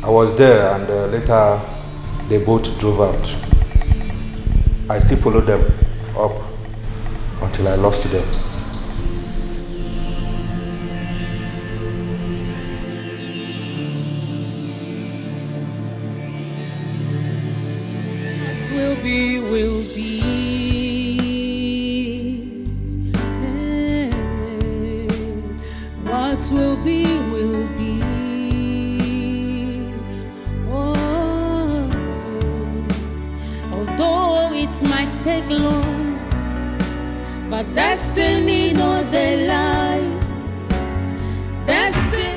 I was there and later they both drove out. I still followed them up until I lost them. Will be, will be. What will be, will be. Oh, although it might take long, but destiny no they lie. Destiny.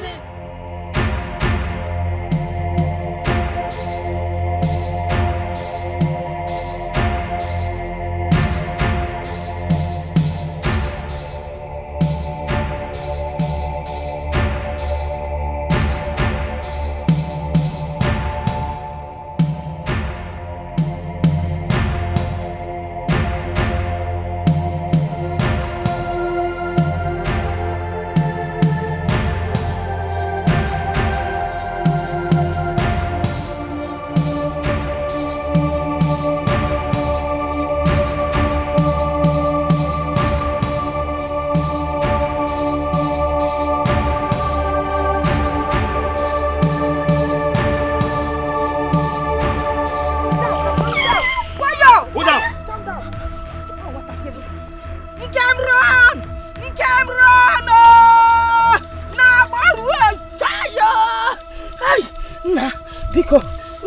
Biko,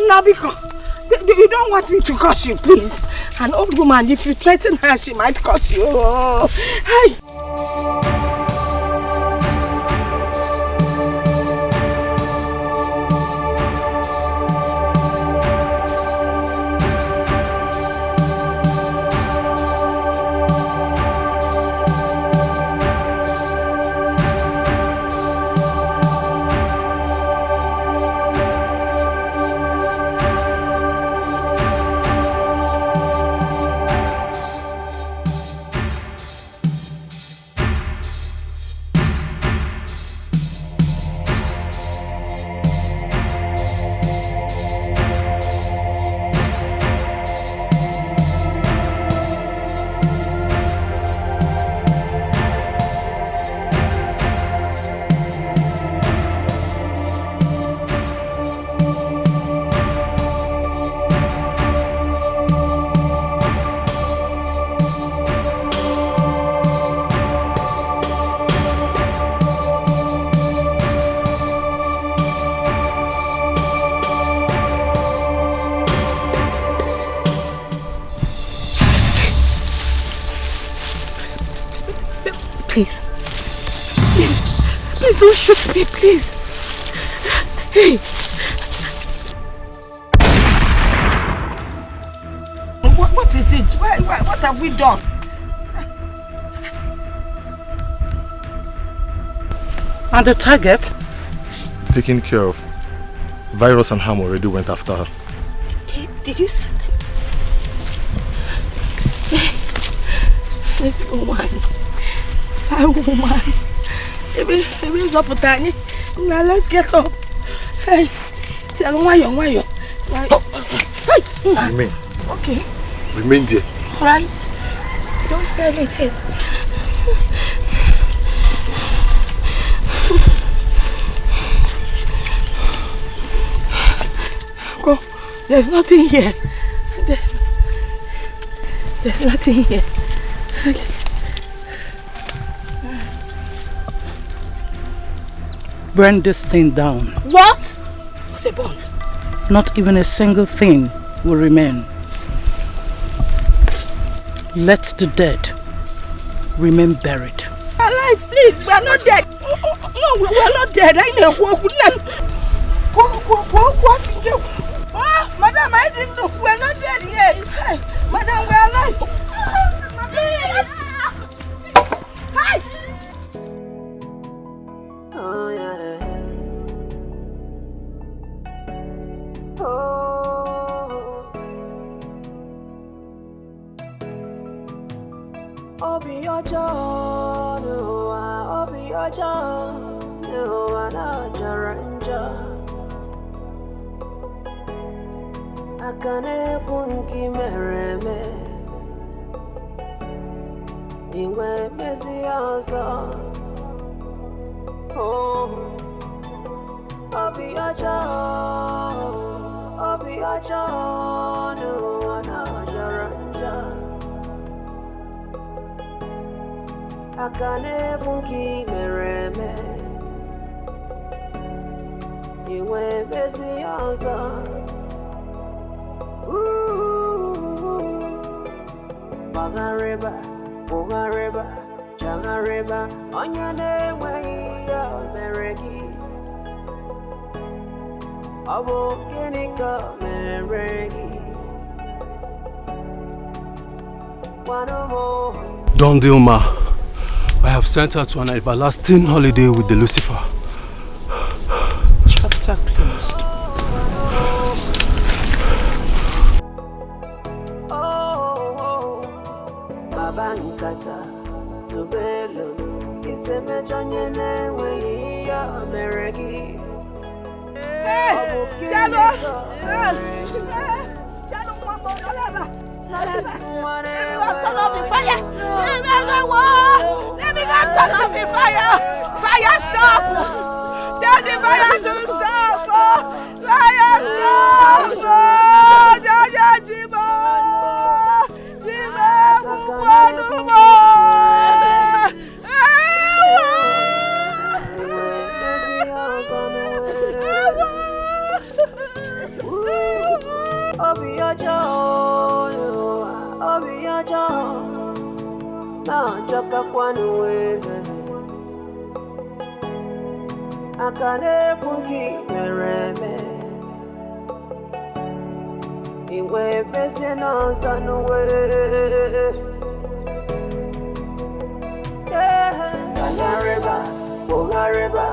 no, Biko. You don't want me to curse you, please. An old woman, if you threaten her, she might curse you. Hey. Please. Please don't shoot me, please. Hey. What is it? What have we done? And the target? Taken care of. Virus and Ham already went after her. Did you send them? This woman. Fine woman. Maybe it's up with Tani. Now let's get up. Hey. Why you? Hey. Remain. Okay. Remain there. Right. Don't say anything. Go. There's nothing here. There's nothing here. Okay. Burn this thing down. What? What's a bomb? Not even a single thing will remain. Let the dead remain buried. Alive, please. We are not dead. No, we are not dead. I know. Madam, I didn't know. We are not dead yet. Hey, Madam, we are alive. Hi. Oh, yeah. Oh. Obi ojo, Obi ojo, no na jaranja. Akane kunki mereme, ingwe mesiaza. Oh, Obi ojo, no na jaranja. Akane bunki mereme, iwe besi anza. Bagareba, Jangareba, Onyane way Mereki. Abo Genika Mereki. One more. Don Dilma. I have sent her to an everlasting holiday with the Lucifer. Chapter closed. Oh, Babankata, Zubelo, Iseme Janyene, we are Mereki. Jalo! Turn off the fire! Let me go turn off the fire! Fire stop! Tell the fire to stop! Fire stop! Jaja Jima! Jima Kuwanumo! ọjọ́ obi ọjọ́ náà jọka kwanu aka na-ekwu gị mere eme iwe bezie n'ọzọ n'uwe gagharịba kpụgharịba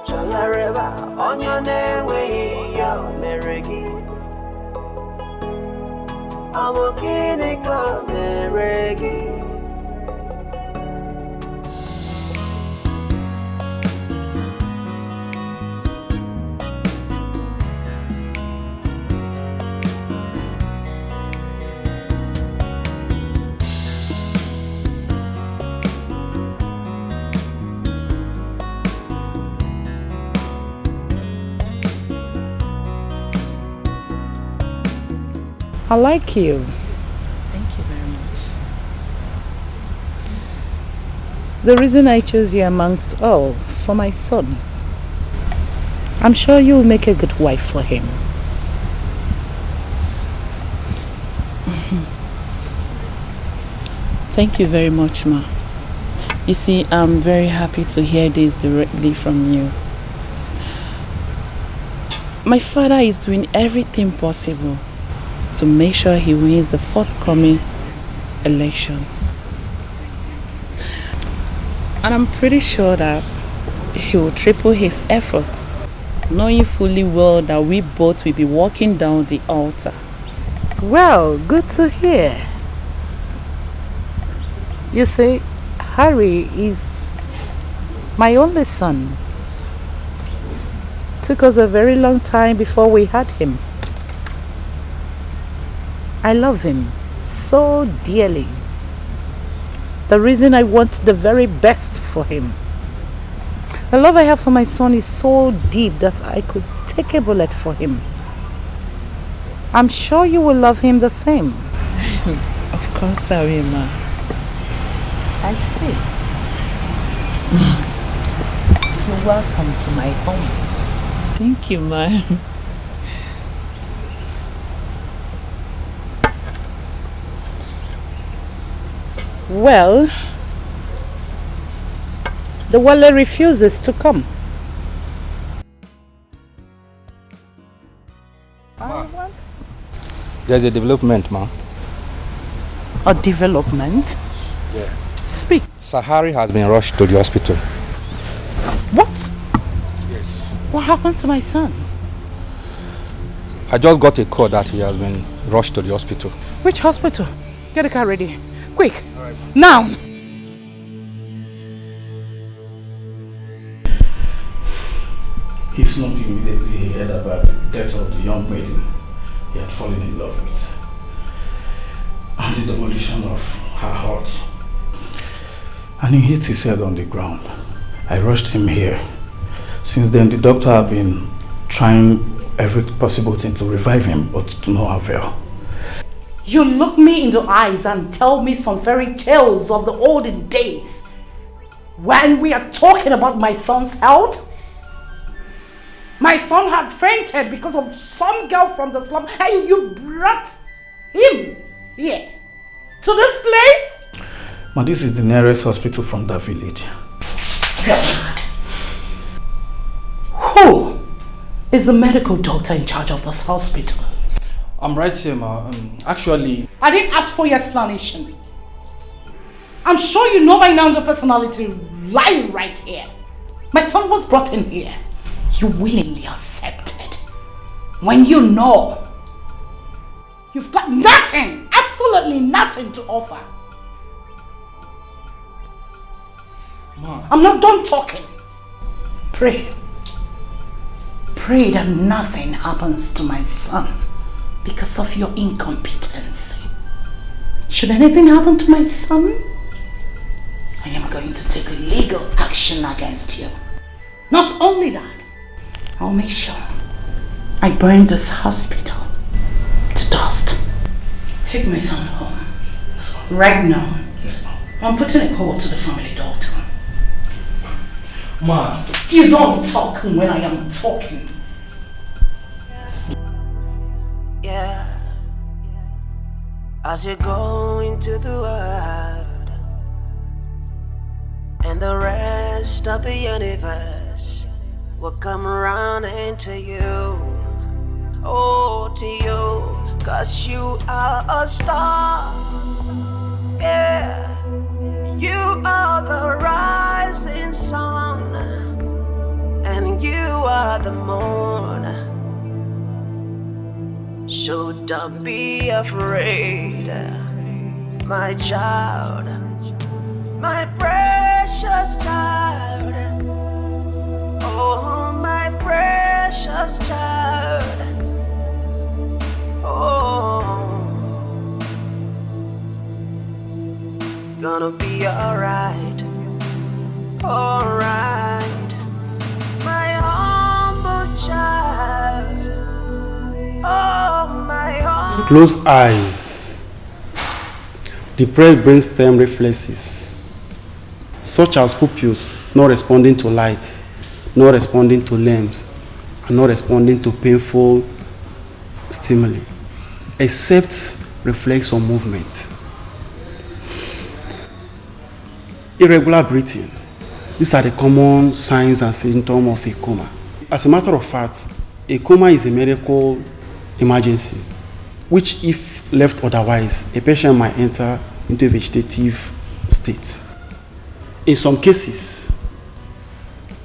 chọgharịba onye na-enweghị ya mere gị ọ bụ gịnị ka o mere gị I like you. Thank you very much. The reason I chose you amongst all, for my son. I'm sure you'll make a good wife for him. Thank you very much, Ma. You see, I'm very happy to hear this directly from you. My father is doing everything possible to make sure he wins the forthcoming election. And I'm pretty sure that he will triple his efforts, knowing fully well that we both will be walking down the altar. Well, good to hear. You see, Harry is my only son. Took us a very long time before we had him. I love him so dearly. The reason I want the very best for him. The love I have for my son is so deep that I could take a bullet for him. I'm sure you will love him the same. Of course I will, Ma. I see. You're welcome to my home. Thank you, Ma. Well, the Wale refuses to come. There's a development, Ma. A development? Yeah. Speak. Sahari has been rushed to the hospital. What? Yes. What happened to my son? I just got a call that he has been rushed to the hospital. Which hospital? Get the car ready. Quick. Now. He slumped immediately he heard about the death of the young maiden he had fallen in love with and the demolition of her hut. And he hit his head on the ground. I rushed him here. Since then, the doctor have been trying every possible thing to revive him, but to no avail. You look me in the eyes and tell me some fairy tales of the olden days when we are talking about my son's health. My son had fainted because of some girl from the slum and you brought him here to this place? Ma, this is the nearest hospital from that village. God. Who is the medical doctor in charge of this hospital? I'm right here, Ma. Actually... I didn't ask for your explanation. I'm sure you know by now the personality lying right here. My son was brought in here. You willingly accepted. When you know you've got nothing, absolutely nothing to offer. Ma. I'm not done talking. Pray. Pray that nothing happens to my son because of your incompetence. Should anything happen to my son, I am going to take legal action against you. Not only that, I'll make sure I burn this hospital to dust. Take my son home. Right now. Yes, ma'am. I'm putting a call to the family doctor. Ma. You don't talk when I am talking. Yeah. as you go into the world, and the rest of the universe will come around into you. Oh, to you, 'cause you are a star. Yeah, you are the rising sun, and you are the moon. So don't be afraid, my child, my precious child. Oh, my precious child. Oh, it's gonna be alright, alright, my humble child. Oh, my humble. Closed eyes, depressed brainstem reflexes, such as pupils not responding to light, not responding to limbs, and not responding to painful stimuli, except reflex on movement. Irregular breathing. These are the common signs and symptoms of a coma. As a matter of fact, a coma is a medical emergency, which if left otherwise, a patient might enter into a vegetative state. In some cases,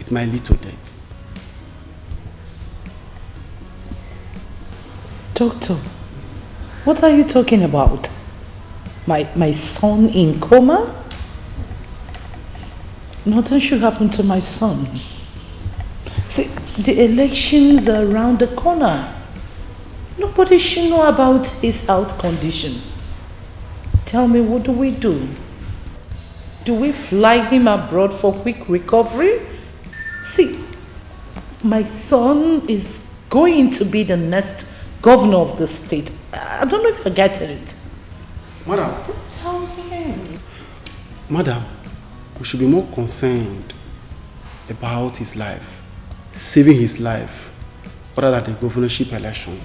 it might lead to death. Doctor, what are you talking about? My son in coma? Nothing should happen to my son. See, the elections are around the corner. Nobody should know about his health condition. Tell me, what do we do? Do we fly him abroad for quick recovery? See, my son is going to be the next governor of the state. I don't know if you're getting it. Madam. Tell him. Madam, we should be more concerned about his life, saving his life, rather than the governorship election.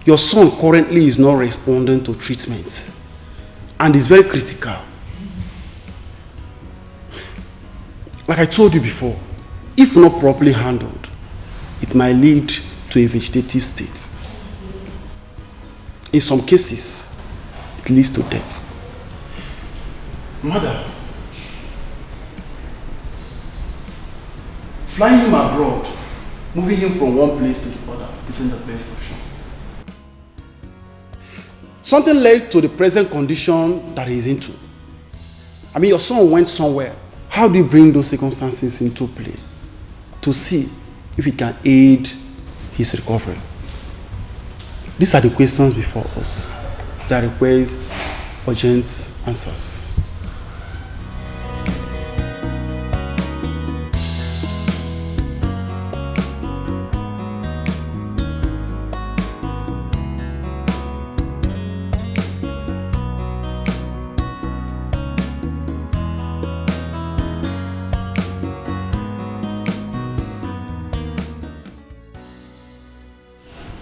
Your son currently is not responding to treatment and is very critical. Like I told you before, if not properly handled, it might lead to a vegetative state. In some cases, it leads to death. Madam, flying him abroad, moving him from one place to the other, isn't the best option. Something led to the present condition that he's into. I mean, your son went somewhere. How do you bring those circumstances into play to see if it can aid his recovery? These are the questions before us that require urgent answers.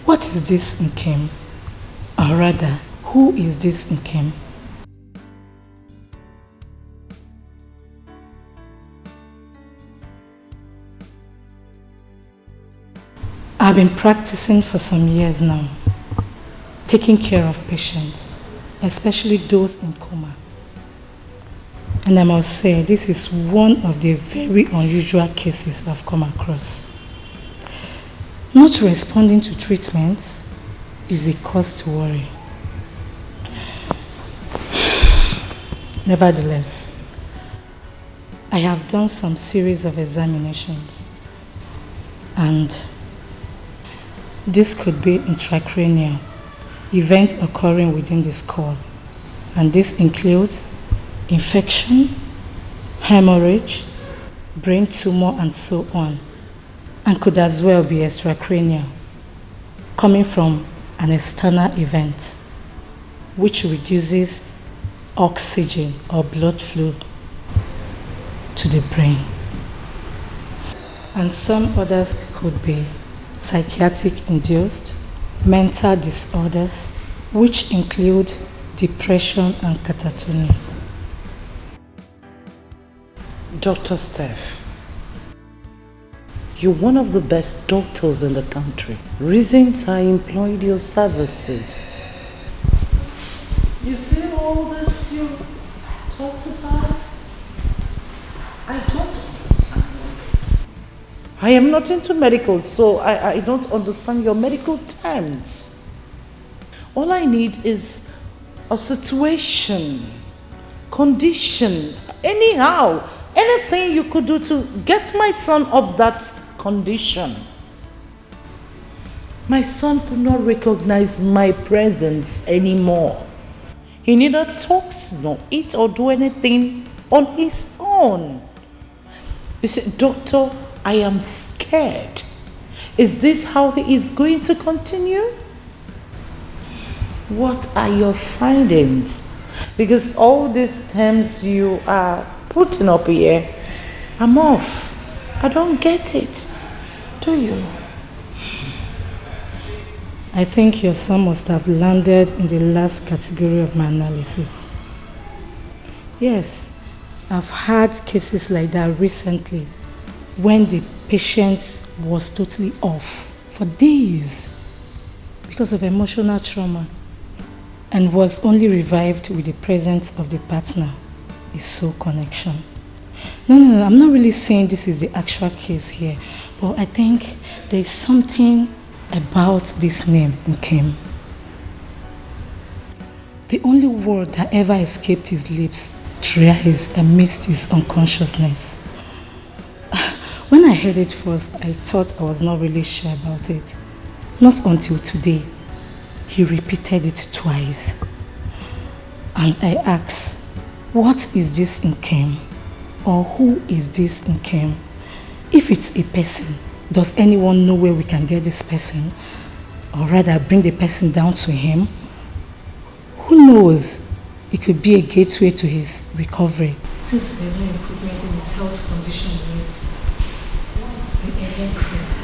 What is this Nkem? Or rather, who is this Nkem? I've been practicing for some years now, taking care of patients, especially those in coma. And I must say, this is one of the very unusual cases I've come across. Not responding to treatment is a cause to worry. Nevertheless, I have done some series of examinations, and this could be intracranial, events occurring within the skull, and this includes infection, hemorrhage, brain tumor, and so on, and could as well be extracranial, coming from an external event which reduces oxygen or blood flow to the brain. And some others could be psychiatric induced, mental disorders, which include depression and catatonia. Dr. Steph, you're one of the best doctors in the country. Reasons I employed your services. You see all this you talked about? I don't understand it. I am not into medical, so I don't understand your medical terms. All I need is a situation, condition, anyhow, anything you could do to get my son off that condition. My son could not recognize my presence anymore. He neither talks nor eats or do anything on his own. You see, doctor, I am scared. Is this how he is going to continue? What are your findings? Because all these terms you are putting up here, I'm off. I don't get it. Do you? I think your son must have landed in the last category of my analysis. Yes, I've had cases like that recently when the patient was totally off for days because of emotional trauma and was only revived with the presence of the partner, a soul connection. No, I'm not really saying this is the actual case here, but I think there's something about this name, Nkem. The only word that ever escaped his lips thrice amidst his unconsciousness. When I heard it first, I thought I was not really sure about it. Not until today. He repeated it twice. And I asked, what is this Nkem? Or who is this Nkem? If it's a person, does anyone know where we can get this person? Or rather bring the person down to him? Who knows? It could be a gateway to his recovery. Since there's no improvement in his health condition yet, the earlier the better.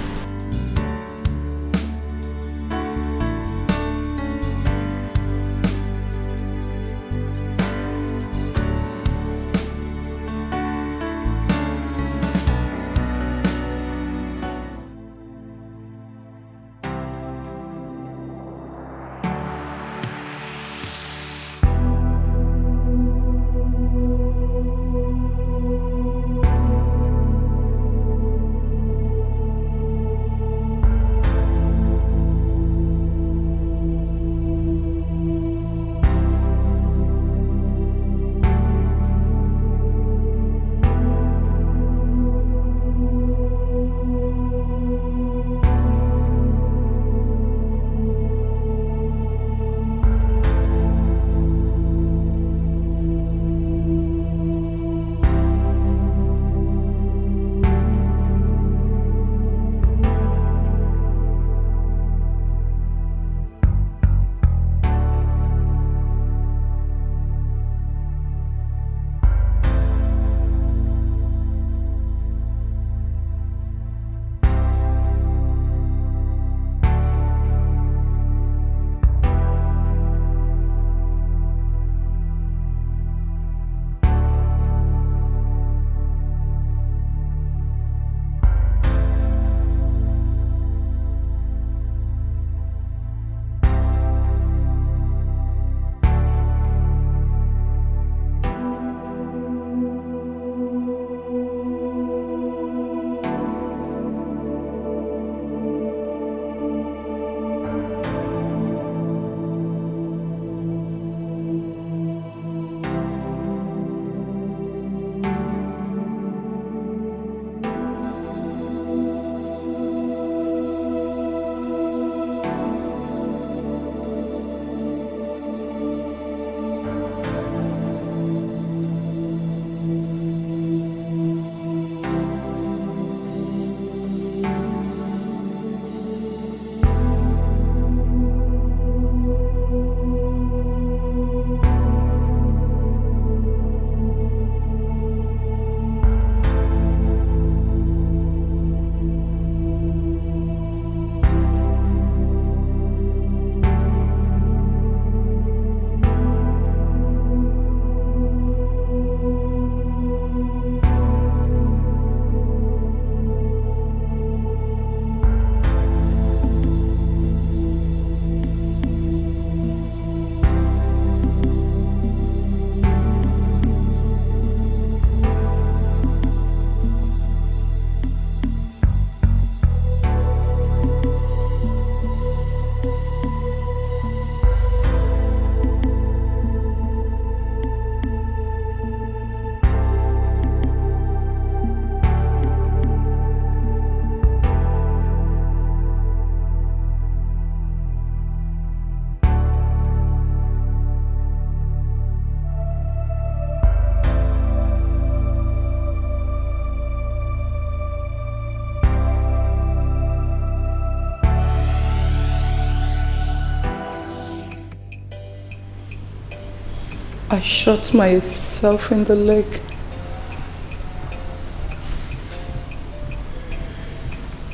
I shot myself in the leg.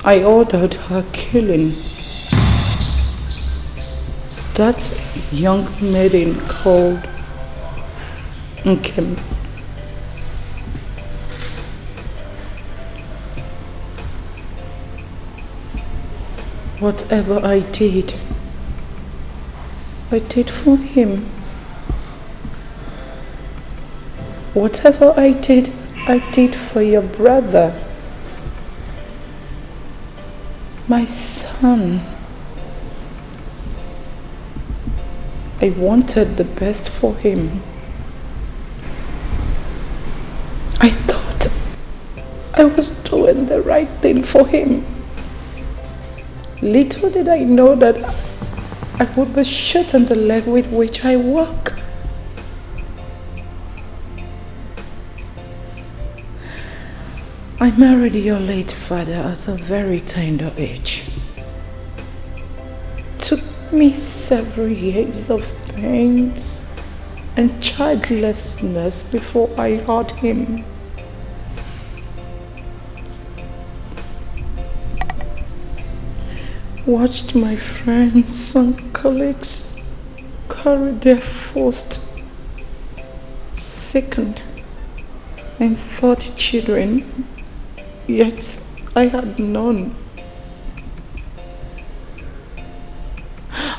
I ordered her killing. That young maiden called Nkem. Whatever I did for him. Whatever I did for your brother. My son. I wanted the best for him. I thought I was doing the right thing for him. Little did I know that I would be shot in the leg with which I walk. I married your late father at a very tender age. Took me several years of pains and childlessness before I had him. Watched my friends and colleagues carry their first, second, and third children, yet I had none.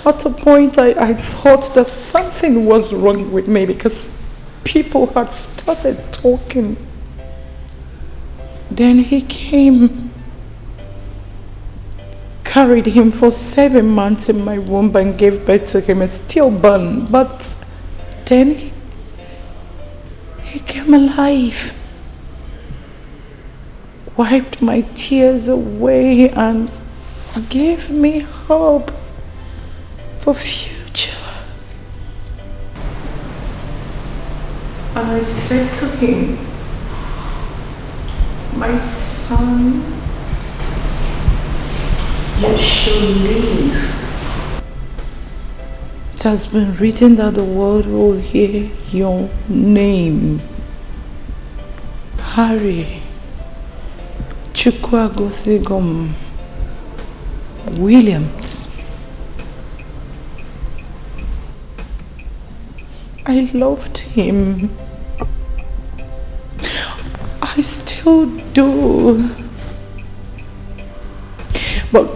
At a point I thought that something was wrong with me because people had started talking. Then he came, carried him for 7 months in my womb and gave birth to him, and stillborn. But then he came alive, wiped my tears away and gave me hope for future. And I said to him, my son, you should live. It has been written that the world will hear your name. Harry Chukwuagosigom Williams. I loved him. I still do. But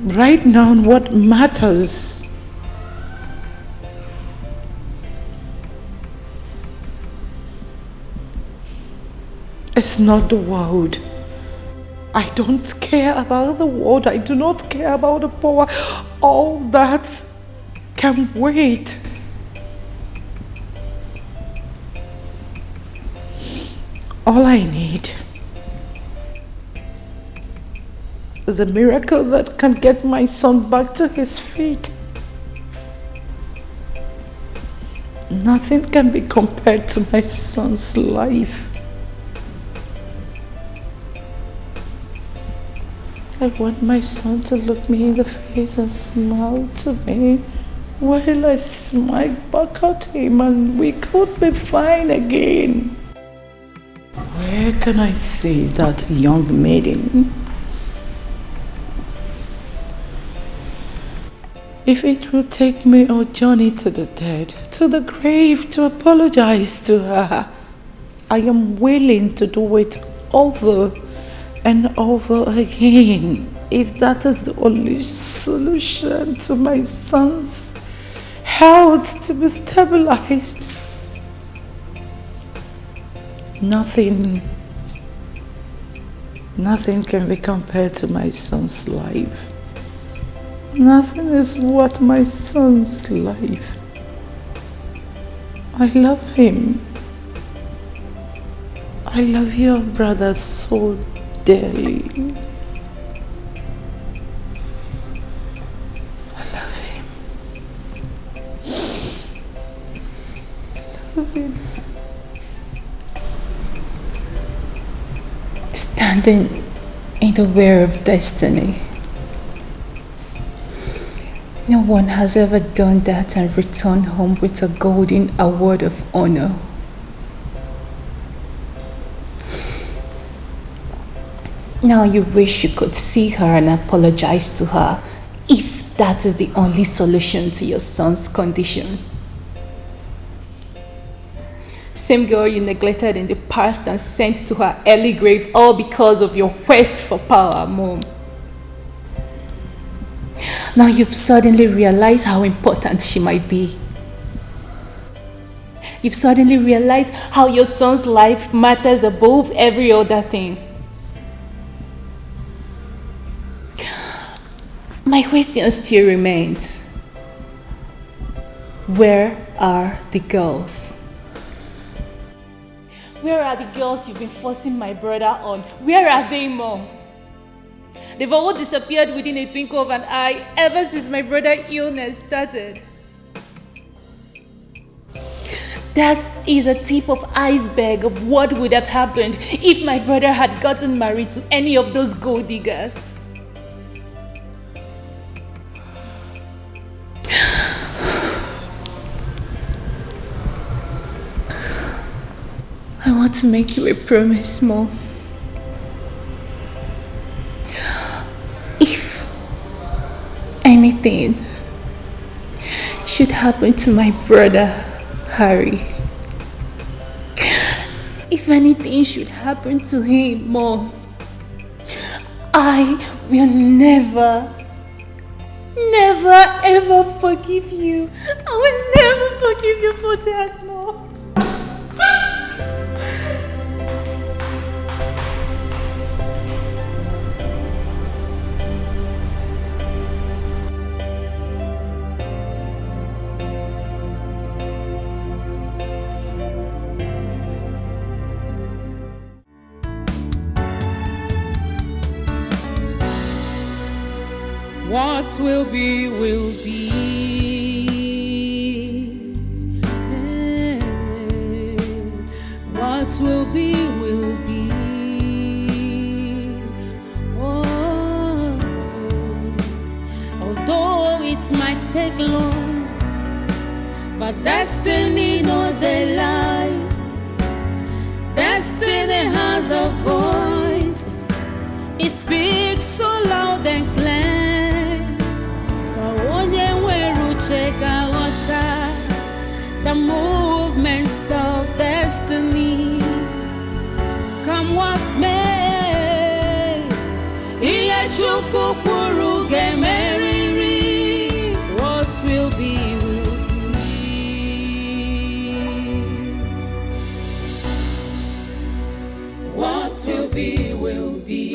right now, what matters is not the world. I don't care about the world. I do not care about the power. All that can wait. All I need is a miracle that can get my son back to his feet. Nothing can be compared to my son's life. I want my son to look me in the face and smile to me while I smile back at him, and we could be fine again. Where can I see that young maiden? If it will take me a journey to the dead, to the grave, to apologize to her, I am willing to do it over and over again. If that is the only solution to my son's health to be stabilized. Nothing can be compared to my son's life. Nothing is worth my son's life. I love him. I love your brother so dearly. I love him. I love him. Standing in the way of destiny. No one has ever done that and returned home with a golden award of honor. Now you wish you could see her and apologize to her, if that is the only solution to your son's condition. Same girl you neglected in the past and sent to her early grave, all because of your quest for power, Mom. Now you've suddenly realized how important she might be. You've suddenly realized how your son's life matters above every other thing. My question still remains. Where are the girls? Where are the girls you've been forcing my brother on? Where are they, Mom? They've all disappeared within a twinkle of an eye ever since my brother's illness started. That is a tip of iceberg of what would have happened if my brother had gotten married to any of those gold diggers. I want to make you a promise, Mom. If anything should happen to my brother, Harry, if anything should happen to him, Mom, I will never ever forgive you. I will never forgive you for that, Mom. What will be, will be. What will be, will be. Oh, although it might take long, but destiny no they lie. Destiny has a voice. It speaks so loud and clear. Check out the movements of destiny. Come what's may, what will be, will be. What will be, will be.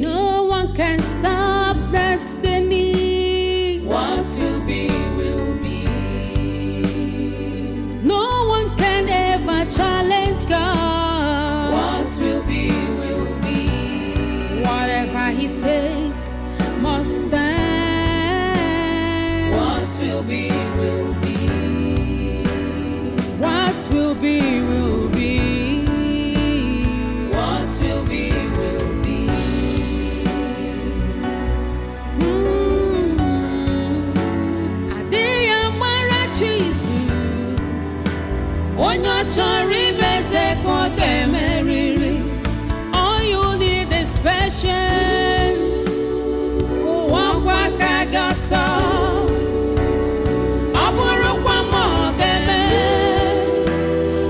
No one can stop destiny. What will be, will be. No one can ever challenge God. What will be, will be. Whatever He says must stand. What will be, will be. What will be, will be. What will be, will be. All you need is patience.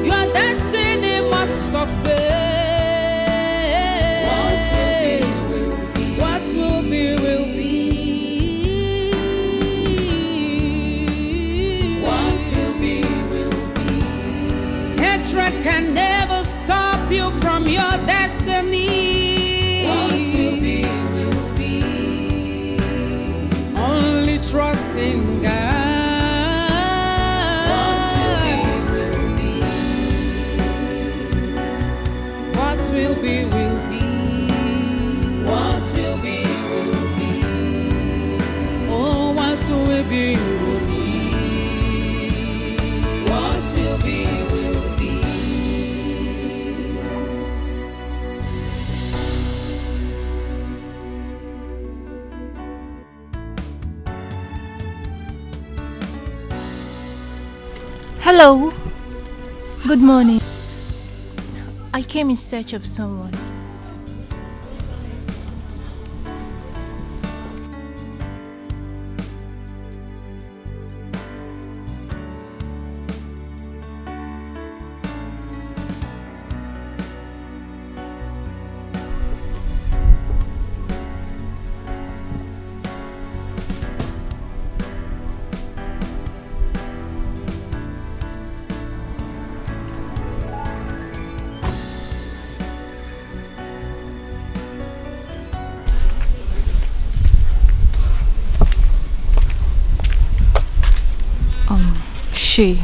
Your destiny must suffer. What will be, will be. What will be, will be. Hatred can never stop you from your destiny. What will be, will be. Only trust in God. What will be, will be. What will be, will be. What will be, will be. Oh, what will be, will be. What will be, will be. Hello. Good morning. I came in search of someone. She.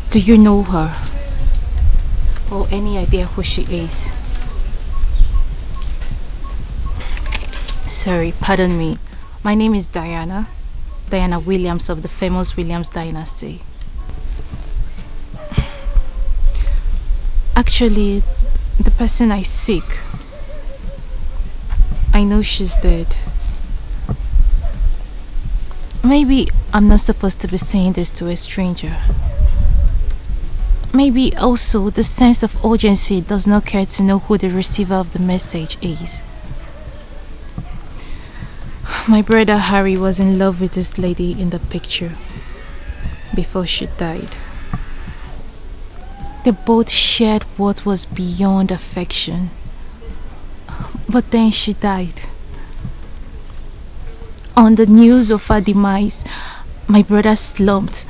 Do you know her? Or any idea who she is? Sorry, pardon me. My name is Diana. Diana Williams of the famous Williams dynasty. Actually, the person I seek, I know she's dead. Maybe I'm not supposed to be saying this to a stranger. Maybe also the sense of urgency does not care to know who the receiver of the message is. My brother Harry was in love with this lady in the picture before she died. They both shared what was beyond affection. But then she died. On the news of her demise, my brother slumped,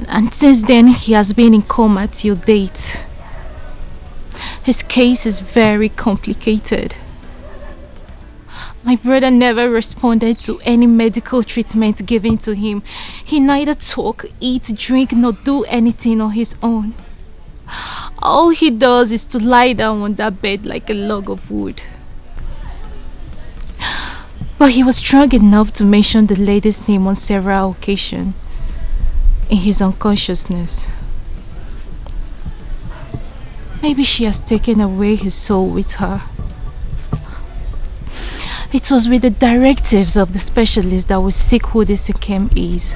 and since then he has been in coma till date. His case is very complicated. My brother never responded to any medical treatment given to him. He neither talk, eat, drink, nor do anything on his own. All he does is to lie down on that bed like a log of wood. But he was strong enough to mention the lady's name on several occasions in his unconsciousness. Maybe she has taken away his soul with her. It was with the directives of the specialist that we seek who this Ikem is.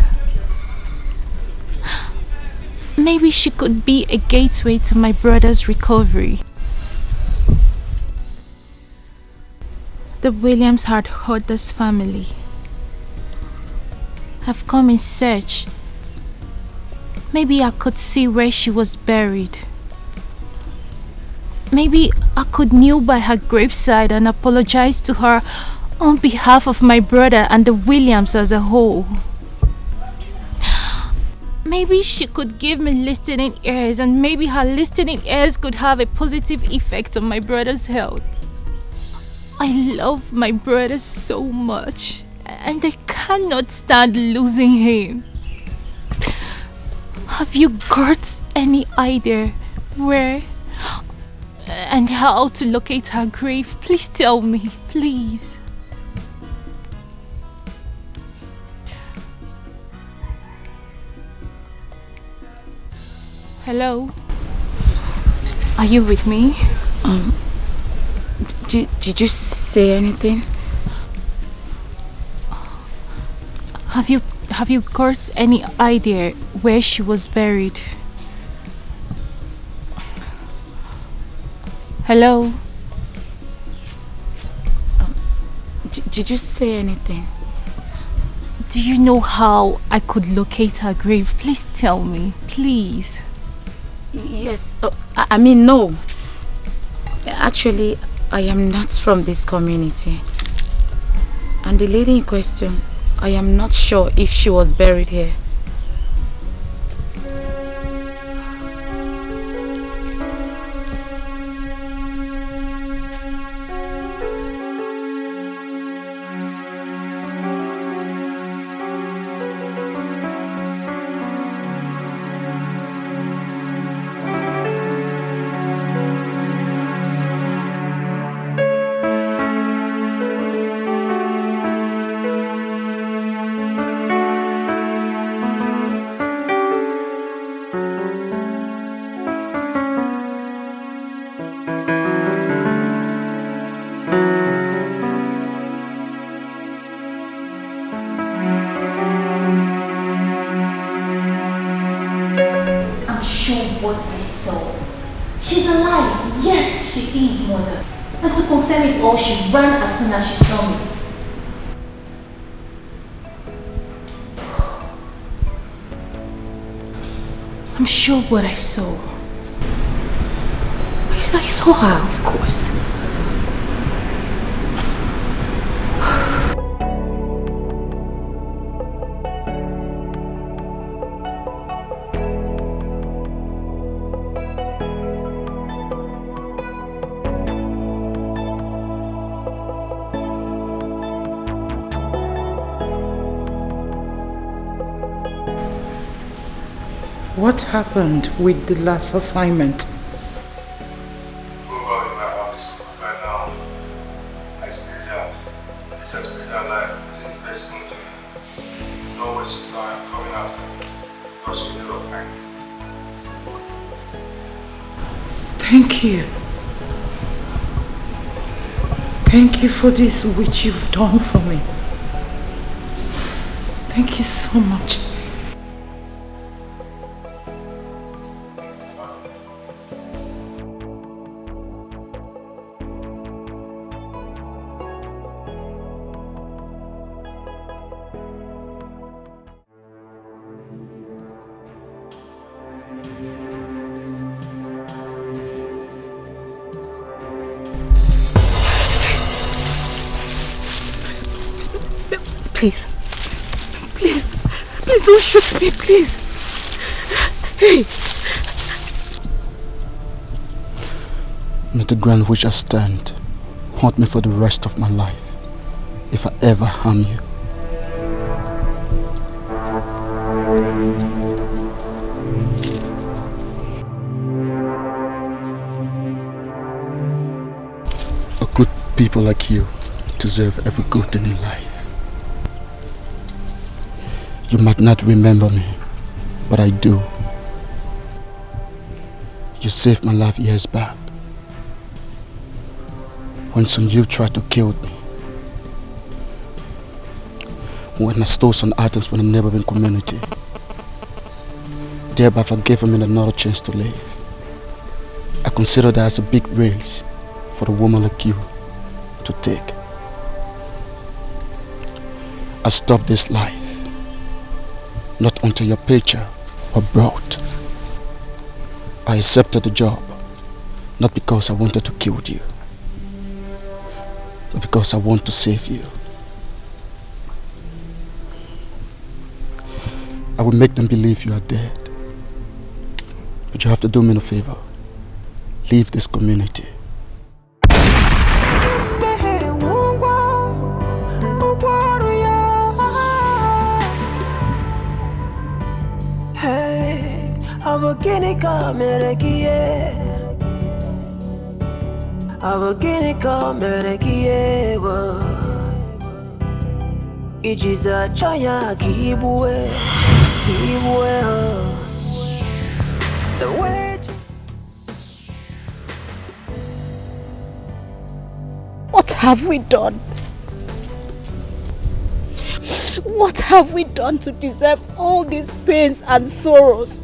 Maybe she could be a gateway to my brother's recovery. The Williams had hurt this family. I've come in search. Maybe I could see where she was buried. Maybe I could kneel by her graveside and apologize to her on behalf of my brother and the Williams as a whole. Maybe she could give me listening ears, and maybe her listening ears could have a positive effect on my brother's health. I love my brother so much, and I cannot stand losing him. Have you got any idea where and how to locate her grave? Please tell me, please. Hello? Are you with me? Did you say anything? Have you got any idea where she was buried? Hello? Did you say anything? Do you know how I could locate her grave? Please tell me, please. Yes. I mean, no. Actually, I am not from this community. And the lady in question, I am not sure if she was buried here. She is, mother. And to confirm it all, she ran as soon as she saw me. I'm sure what I saw. I saw her, of course. What happened with the last assignment? Thank you. Thank you for this which you've done for me. Thank you so much. Please. Please don't shoot me, please. Hey. May the ground which I stand haunt me for the rest of my life, if I ever harm you. A good people like you deserve every good thing in life. You might not remember me, but I do. You saved my life years back, when some youth tried to kill me, when I stole some items from the neighboring community, thereby forgiving me another chance to live. I consider that as a big race for a woman like you to take. I stopped this life not until your picture was brought. I accepted the job, not because I wanted to kill you, but because I want to save you. I will make them believe you are dead, but you have to do me a favor. Leave this community. Ijiza chaya kibwe the way. What have we done? What have we done to deserve all these pains and sorrows?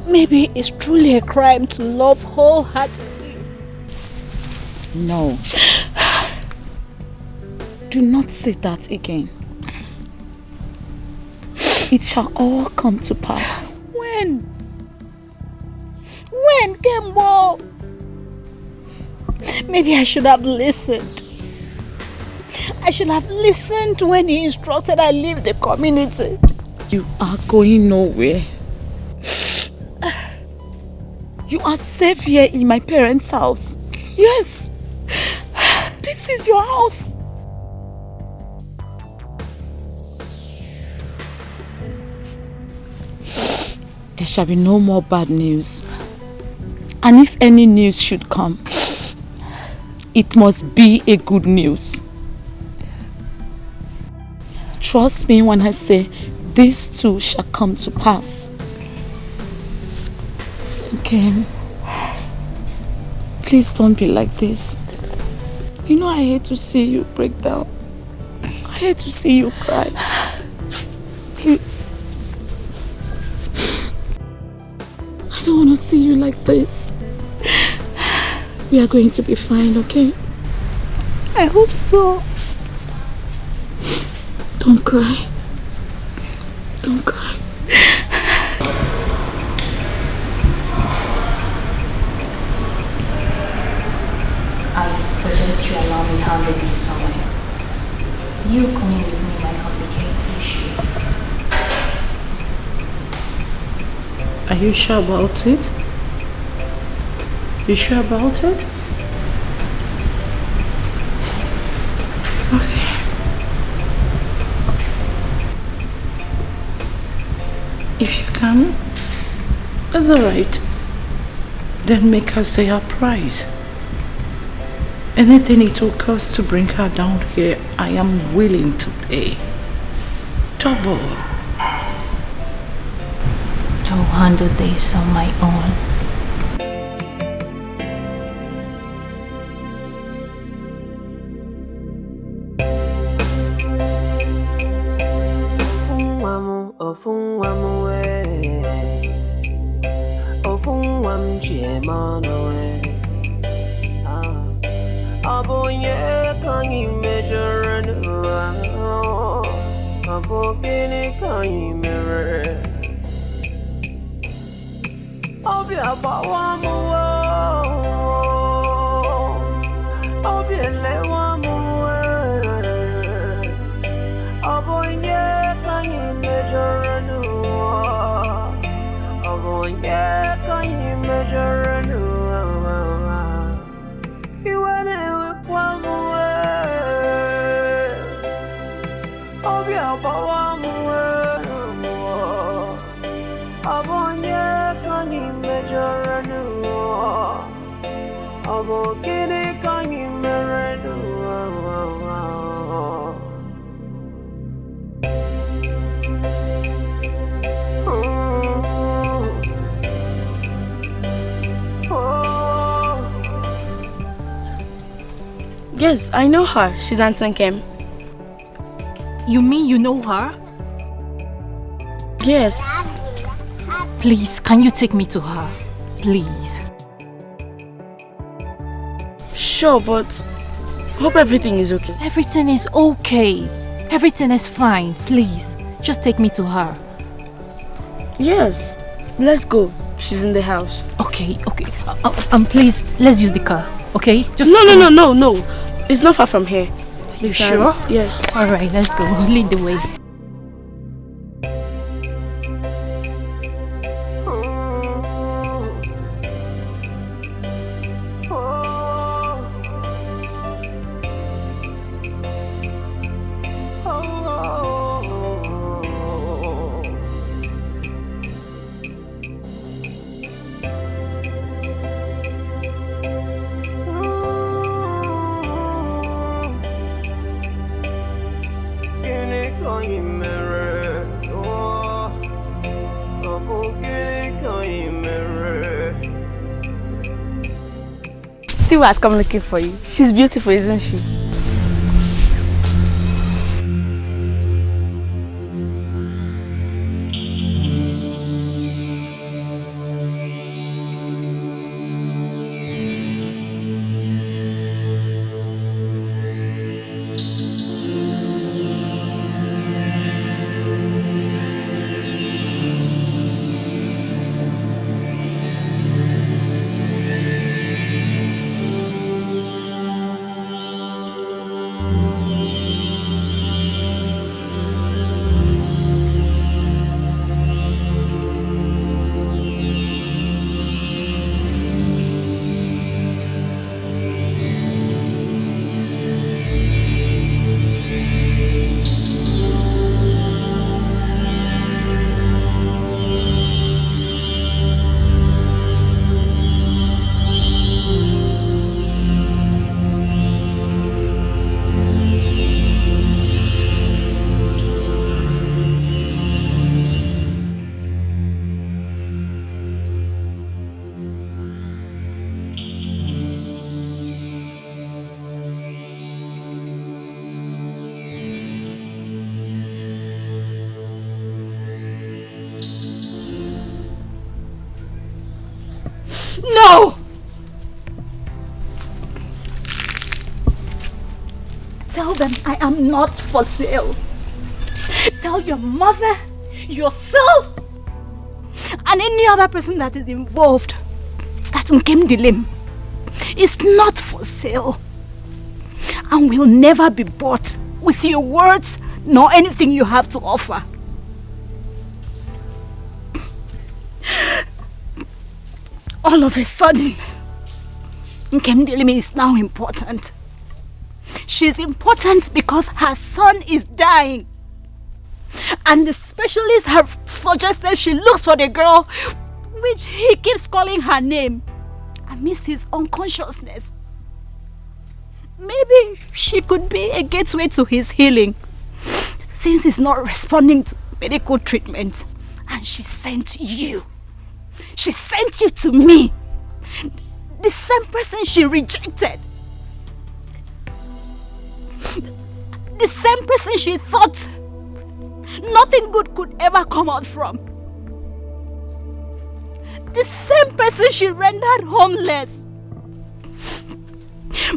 Maybe it's truly a crime to love wholeheartedly. No. Do not say that again. It shall all come to pass. When? When, Kembo? Maybe I should have listened. I should have listened when he instructed I leave the community. You are going nowhere. You are safe here in my parents' house. Yes. This is your house. There shall be no more bad news. And if any news should come, it must be a good news. Trust me when I say this too shall come to pass. Okay. Please don't be like this. You know I hate to see you break down. I hate to see you cry. Please. I don't want to see you like this. We are going to be fine, okay? I hope so. Don't cry. Don't cry. I suggest you allow me handle this somewhere. You coming with me might complicate issues. Are you sure about it? You sure about it? Okay. If you can, that's alright. Then make her say her price. Anything it will cost to bring her down here, I am willing to pay. Double. I'll handle this on my own. Yes, I know her. She's Aunt Kim. You mean you know her? Yes. Please, can you take me to her? Please. Sure, but hope everything is okay. Everything is okay. Everything is fine. Please, just take me to her. Yes, let's go. She's in the house. Okay. Please, let's use the car. Okay? Just No. It's not far from here. You sure? Yes. Alright, let's go. Lead the way. See who has come looking for you. She's beautiful, isn't she? No! Tell them I am not for sale. Tell your mother, yourself, and any other person that is involved that Nkem Dilim is not for sale and will never be bought with your words nor anything you have to offer. All of a sudden, Nkem Dilim is now important. She's important because her son is dying. And the specialists have suggested she looks for the girl which he keeps calling her name amidst his unconsciousness. Maybe she could be a gateway to his healing, since he's not responding to medical treatment. And she sent you. She sent you to me. The same person she rejected. The same person she thought nothing good could ever come out from. The same person she rendered homeless.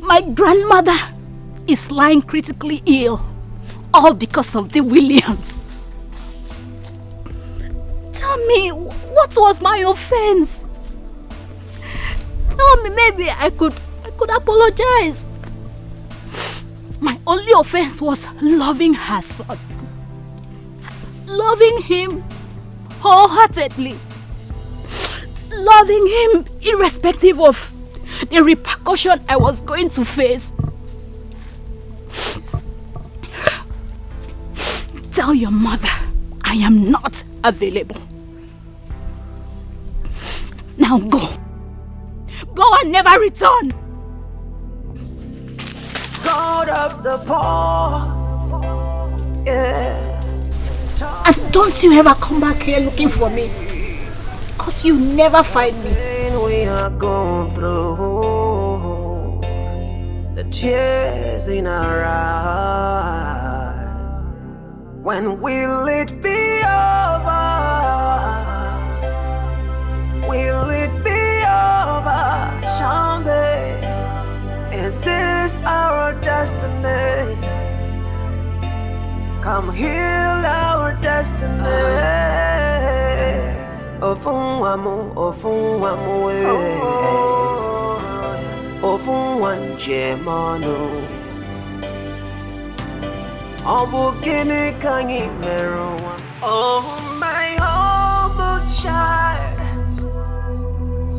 My grandmother is lying critically ill, all because of the Williams. Tell me, what was my offense? Tell me, maybe I could apologize. My only offense was loving her son. Loving him wholeheartedly. Loving him irrespective of the repercussion I was going to face. Tell your mother I am not available. Now go. Go and never return. God of the poor, yeah. And don't you ever come back here looking for me, cause you never find me. We are going through the tears in our eyes. When will it be over? Will it be over someday? Is this our destiny? Come heal our destiny. Ofunwamu, ofunwamu, ofunwanje manu. Obukini kangi meruwa. Oh my humble child.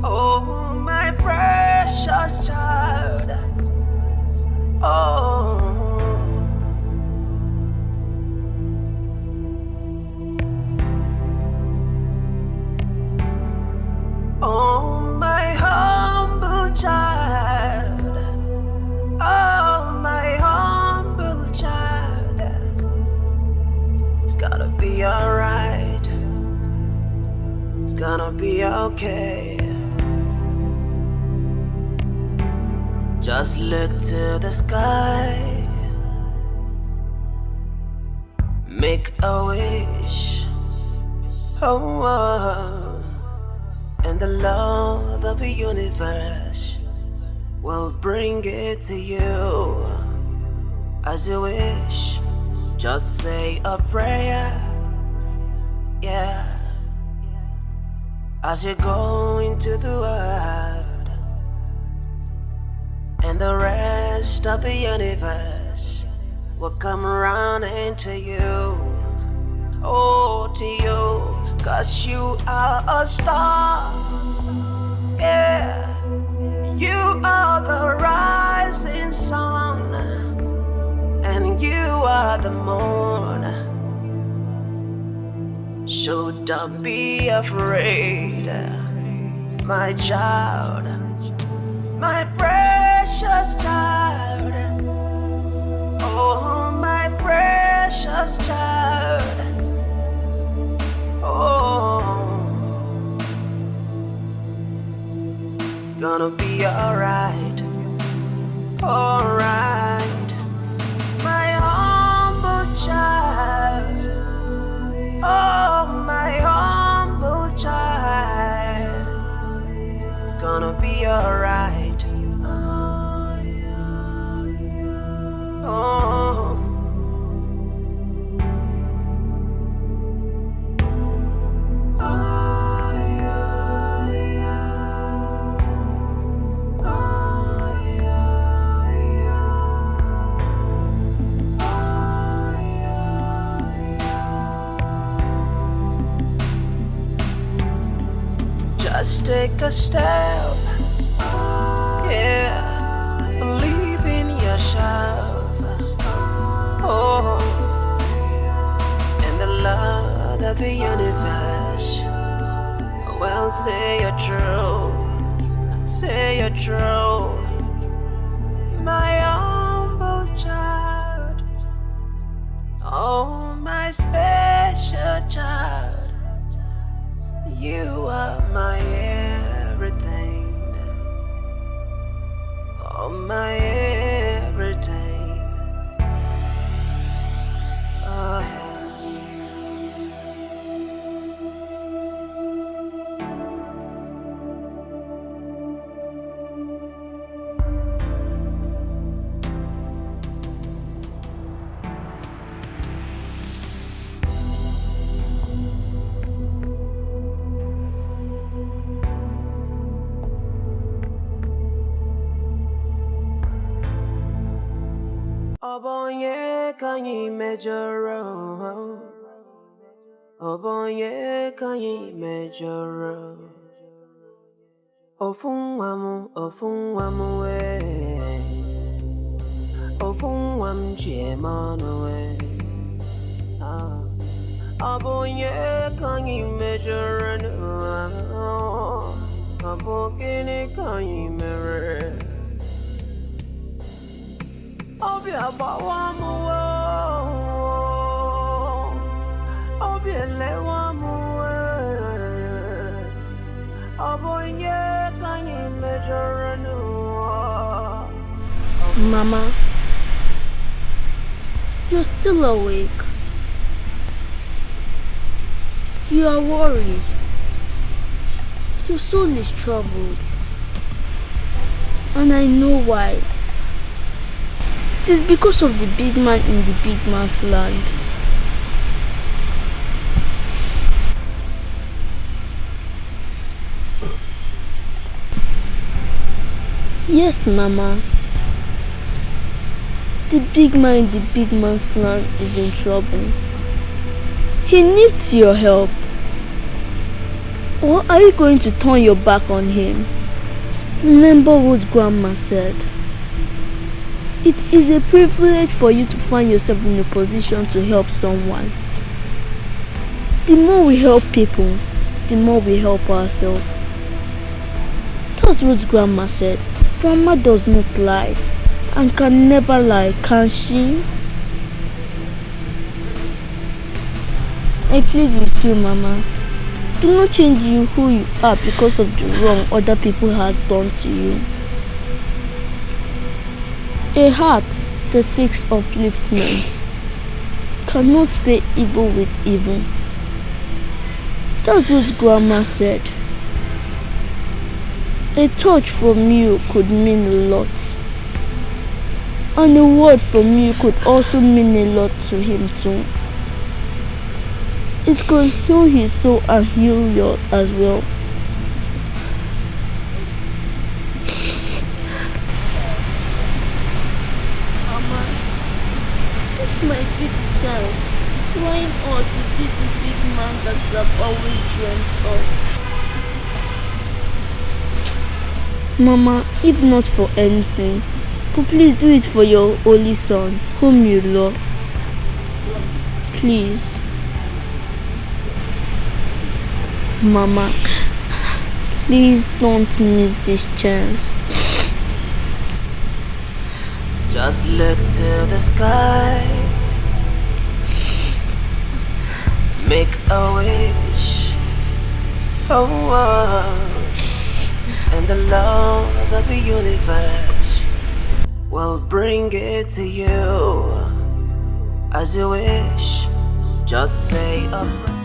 Oh my precious child. Oh. Oh, my humble child. Oh, my humble child. It's gonna be alright. It's gonna be okay. Just look to the sky. Make a wish. Oh. And the Lord of the universe will bring it to you as you wish. Just say a prayer, yeah, as you go into the world, and the rest of the universe will come around into you, oh, to you. 'Cause you are a star, yeah. You are the rising sun, and you are the moon. So don't be afraid, my child, my precious child. Oh, my precious child. Oh, it's gonna be alright, alright, my humble child. Oh, my humble child. It's gonna Just take a step. Yeah, believe in yourself. Oh, and the Lord of the universe will say you're true. Say you're true. My humble child. Oh, my special child. You are my everything. Oh, my everything. Oh, Obonye kanyi mejoro. Obonye kanyi mejoro. Ofunwamu we. Ofunwam jemano we. Obonye kanyi mejoro. Obokene kanyi mere. Obi abawamu Obi elewamu Obonye kanyi mejoranu. Mama, you're still awake. You are worried. Your soul is troubled. And I know why. It is because of the big man in the big man's land. Yes, Mama. The big man in the big man's land is in trouble. He needs your help. Or are you going to turn your back on him? Remember what Grandma said. It is a privilege for you to find yourself in a position to help someone. The more we help people, the more we help ourselves. That's what Grandma said. Grandma does not lie and can never lie, can she? I plead with you, Mama. Do not change you who you are because of the wrong other people has done to you. A heart that seeks upliftment cannot pay evil with evil. That's what Grandma said. A touch from you could mean a lot. And a word from you could also mean a lot to him too. It could heal his soul and heal yours as well. My big chance. Why us to be the big man that we have always dreamt of? Mama, if not for anything, but please do it for your only son, whom you love. Please. Mama, please don't miss this chance. Just look to the sky. Make a wish. Oh, and the Lord of the universe will bring it to you as you wish. Just say a prayer.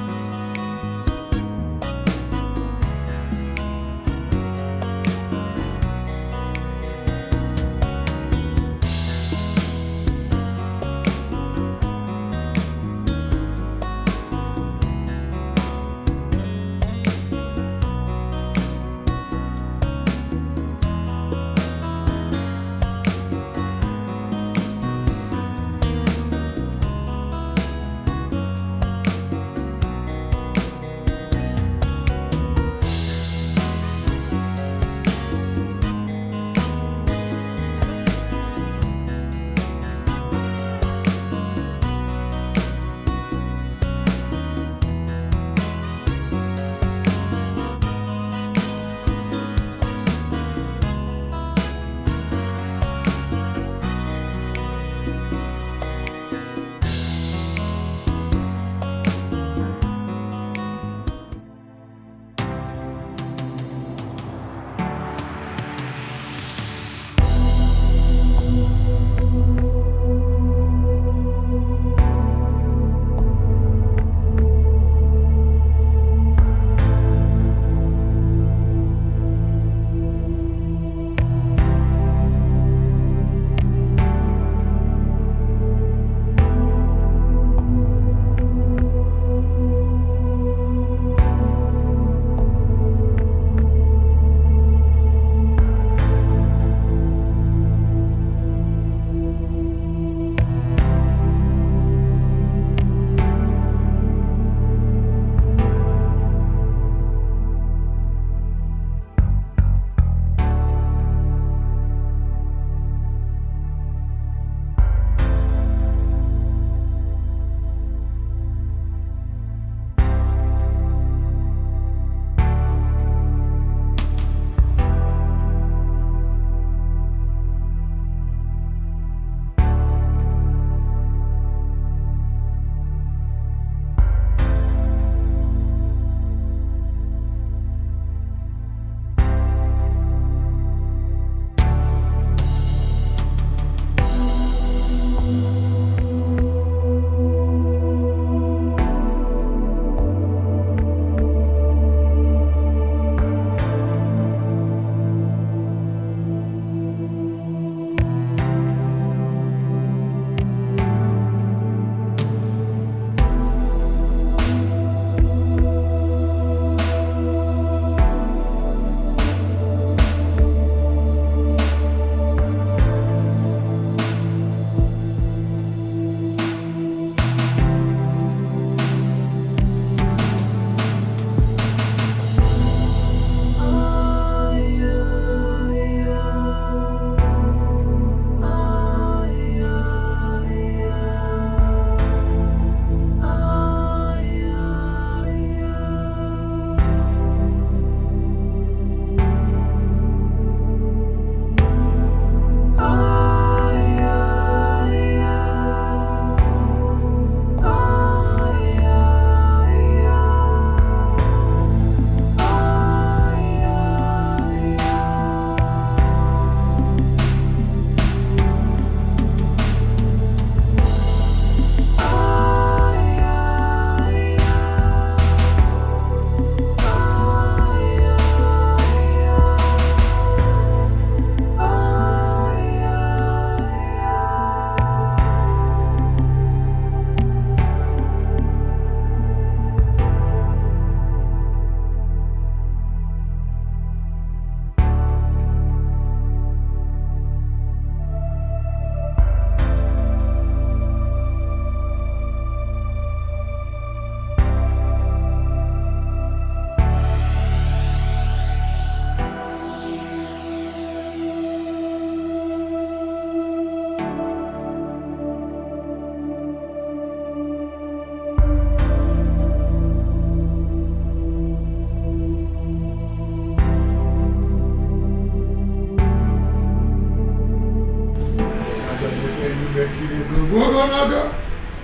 Go.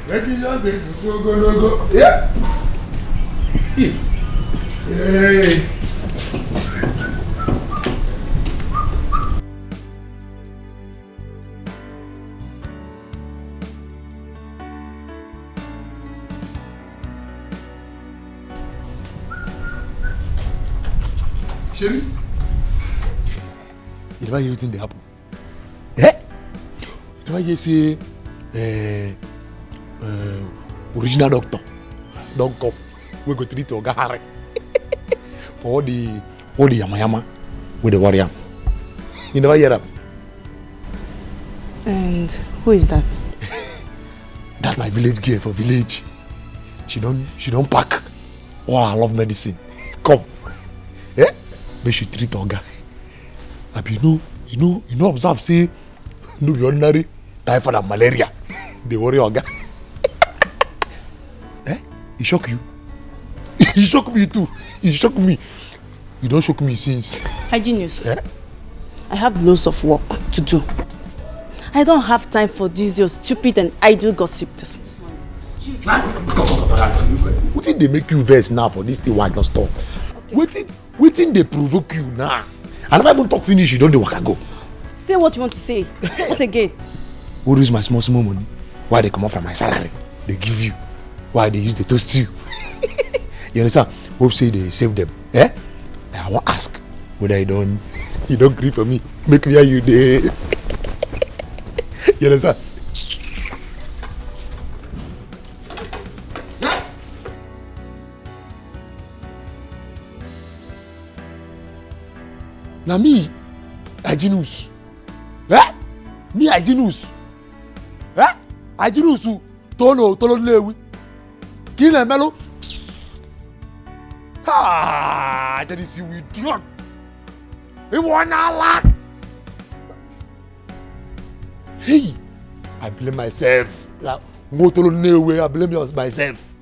Make it just go. Yeah. Hey. Sherry, you never hear anything they happen. Eh? You never hear say original doctor don't come. We go treat Oga Harry for all the yama with the warrior. You never hear that? And who is that? That's my village girl for village. She don't pack. Oh, I love medicine. Come. Eh? But she treat Oga. You know, observe say no be ordinary typhoid and malaria. They worry Oga. Eh? He shock you? He shock me too. He shock me. You don't shock me since. Hygienist. Eh? I have loads of work to do. I don't have time for this your stupid and idle gossip this morning. Excuse me. What did they make you vex now for this thing? Why not stop? Okay. Waiting they provoke you now. And if I even talk finish, you don't know what I go. Say what you want to say. What again? Who use my small money? Why they come out from my salary? They give you. Why they use the toast you? You understand? Hope say they save them. Eh? I want to ask whether you don't grieve for me. Make me hear you there. You understand? Now me, Hygienist. Eh? Me, Hygienist. Eh? Hygienist. Tolo lewi. Kile melo. Ha! That is you idiot. You wanna laugh? Hey, I blame myself. Like, I blame myself.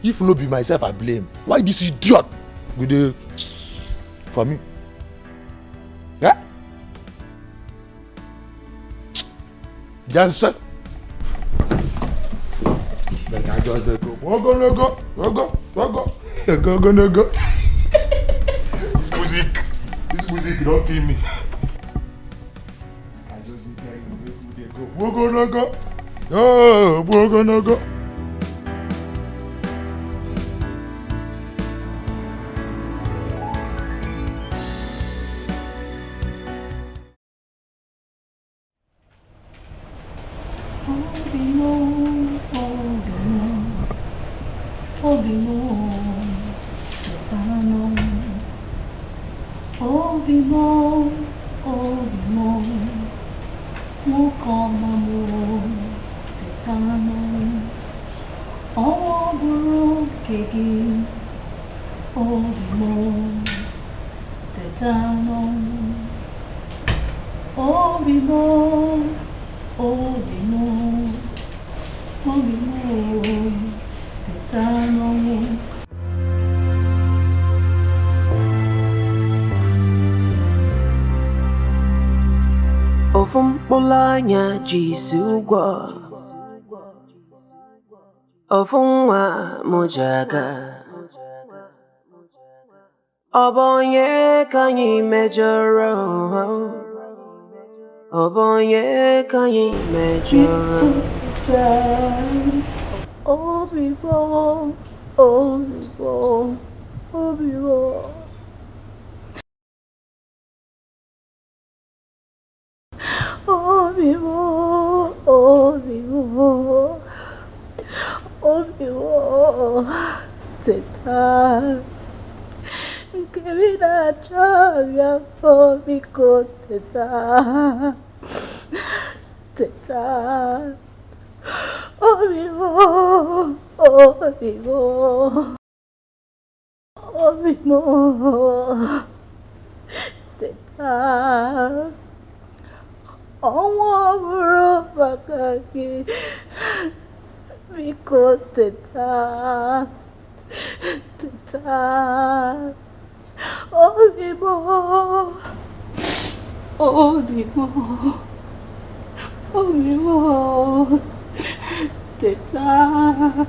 If no be myself, I blame. Why this idiot with the for me? Yeah? Yes, sir. Then I just go. Go. This music don't kill me. I just need to go. Go. Ofumpolanya jisugwa Ofunwa mojaga Obonye kanyi mejoro Obonye kanyi mejoro Obibo Teta Kevina Chavia Obiko Teta Obibo Teta Omo bro bakaki Biko Teta Obibo Oh, me, Teta.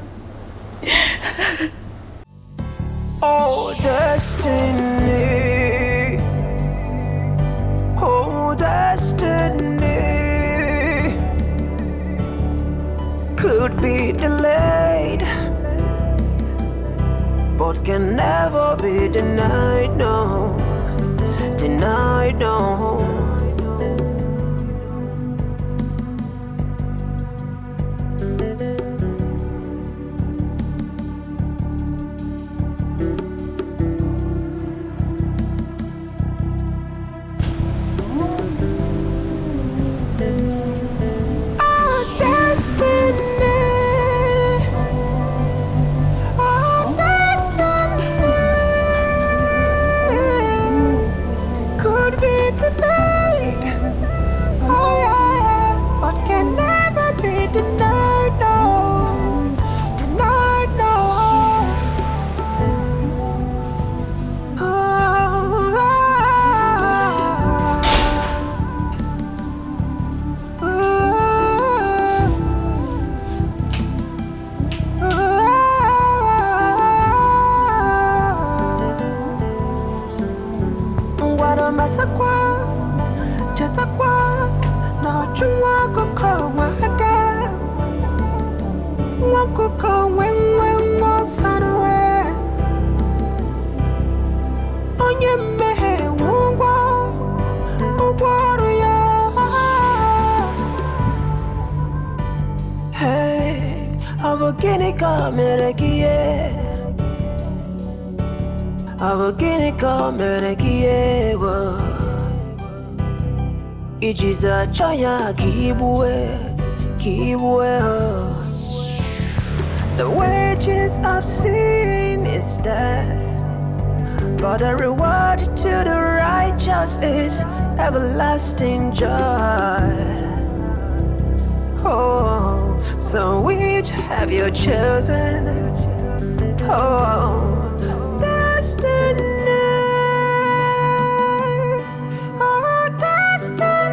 Oh, destiny. Oh, destiny. Could be delayed, but can never be denied, no. Denied, no. Ijiza chaya kibwe. The wages of sin is death, but the reward to the righteous is everlasting joy. Oh, so which have you chosen? Oh, destiny. Oh, destiny.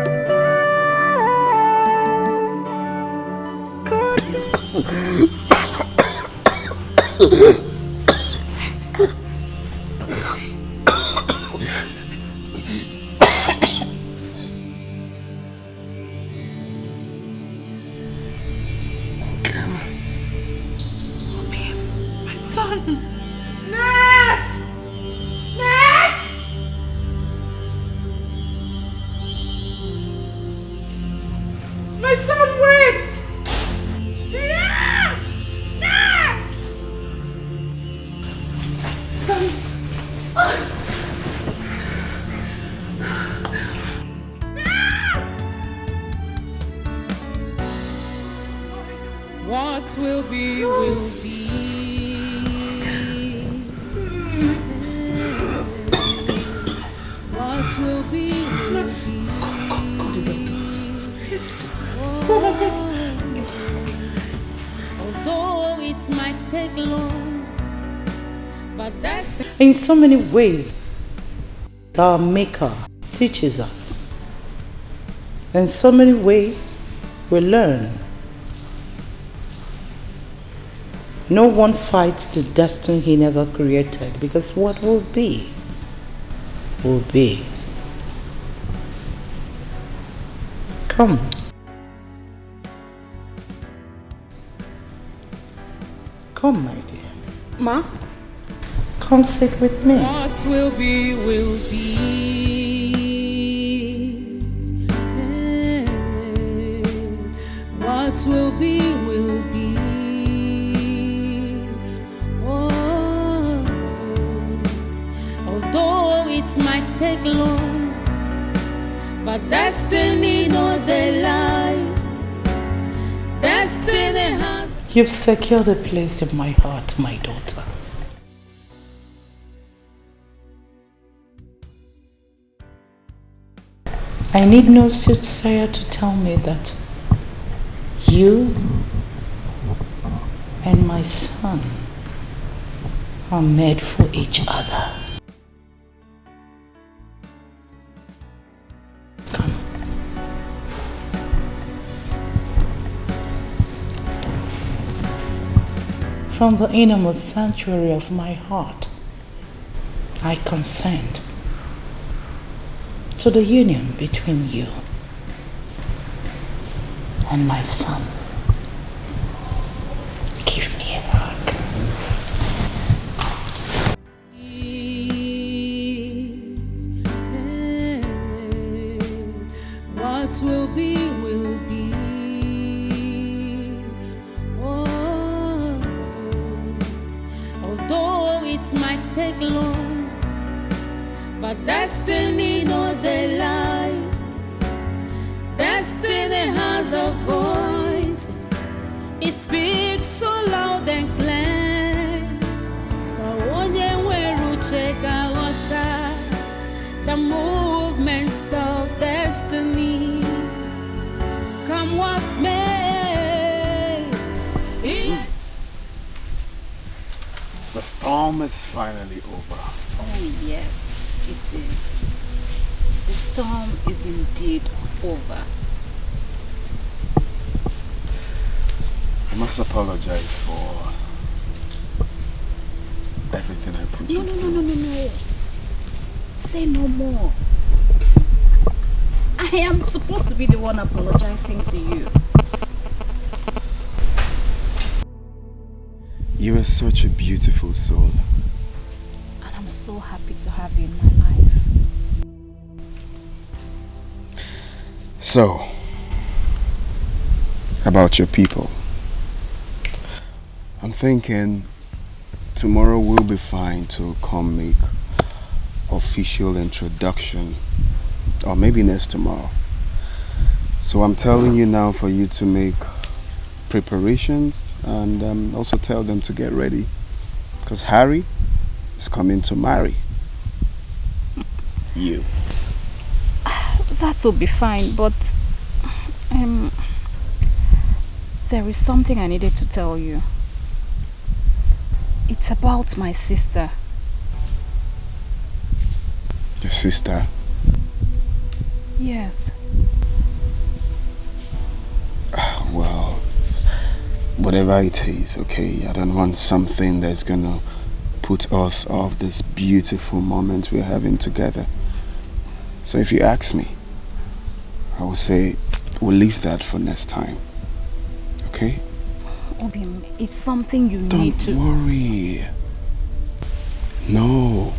What will be, will be. What will be, will be. Although it might take long, but that's in so many ways, our Maker teaches us. In so many ways, we learn. No one fights the destiny he never created, because what will be, will be. Come. Come, my dear. Ma? Come sit with me. What will be, will be. What will be, will be. Although it might take long, but destiny no they lie. Destiny has. You've secured a place in my heart, my daughter. I need no soothsayer to tell me that you and my son are made for each other. from the innermost sanctuary of my heart, I consent to the union between you and my son. Give me a hug. What will be, will be. Oh, although it might take long, but destiny no they lie. Destiny has a voice. It speaks so loud and clear. So onye weru cheka wata the movements of destiny. Come what may. The storm is finally over. Oh yes, it is. The storm is indeed over. I must apologize for everything I put you through. No. Say no more. I am supposed to be the one apologizing to you. You are such a beautiful soul. And I'm so happy to have you in my life. So, about your people. I'm thinking tomorrow we'll be fine to come make official introduction, or maybe next tomorrow. So I'm telling you now for you to make preparations and also tell them to get ready, because Harry is coming to marry you. That will be fine, but there is something I needed to tell you. It's about my sister. Your sister? Yes. Well, whatever it is, okay? I don't want something that's gonna put us off this beautiful moment we're having together. So if you ask me, I will say we'll leave that for next time. Okay? Obim, it's something you need to... Don't worry. No.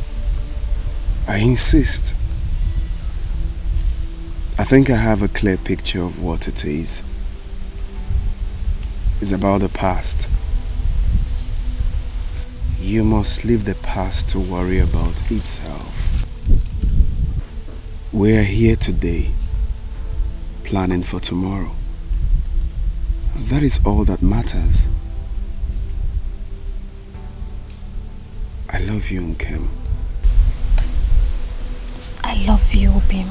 I insist. I think I have a clear picture of what it is. It's about the past. You must leave the past to worry about itself. We are here today, planning for tomorrow. And that is all that matters. I love you, Nkem. I love you, Obim.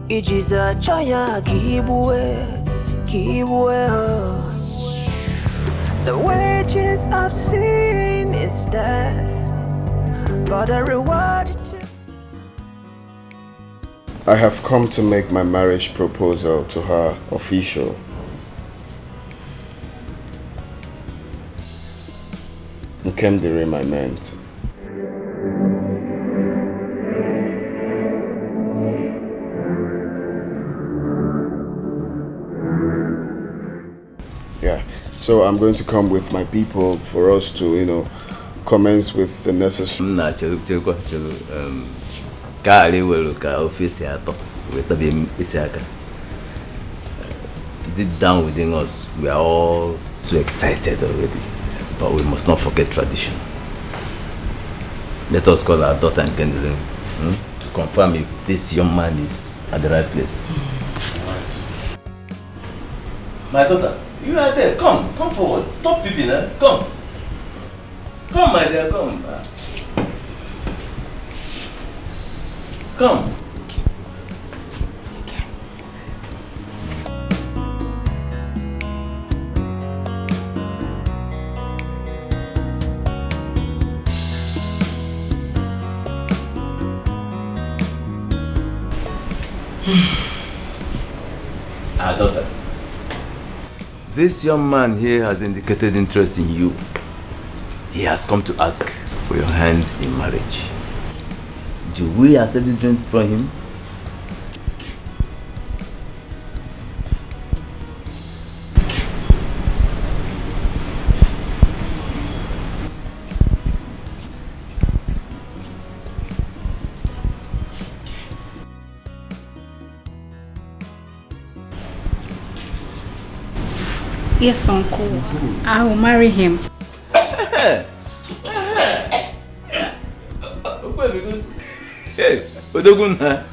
Ijiza chaya kibwe. The wages of sin is death, but the reward. I have come to make my marriage proposal to her official. Nkem the rim I meant. Yeah, so I'm going to come with my people for us to, commence with the necessary. deep down within us, we are all so excited already. But we must not forget tradition. Let us call our daughter and Kendall to confirm if this young man is at the right place. Right. My daughter, you are there. Come forward. Stop peeping, eh? Come. Come, my dear, come. Come. Our daughter, this young man here has indicated interest in you. He has come to ask for your hand in marriage. Do we accept this drink from him? Yes, uncle. I will marry him. Hey, Odoguna,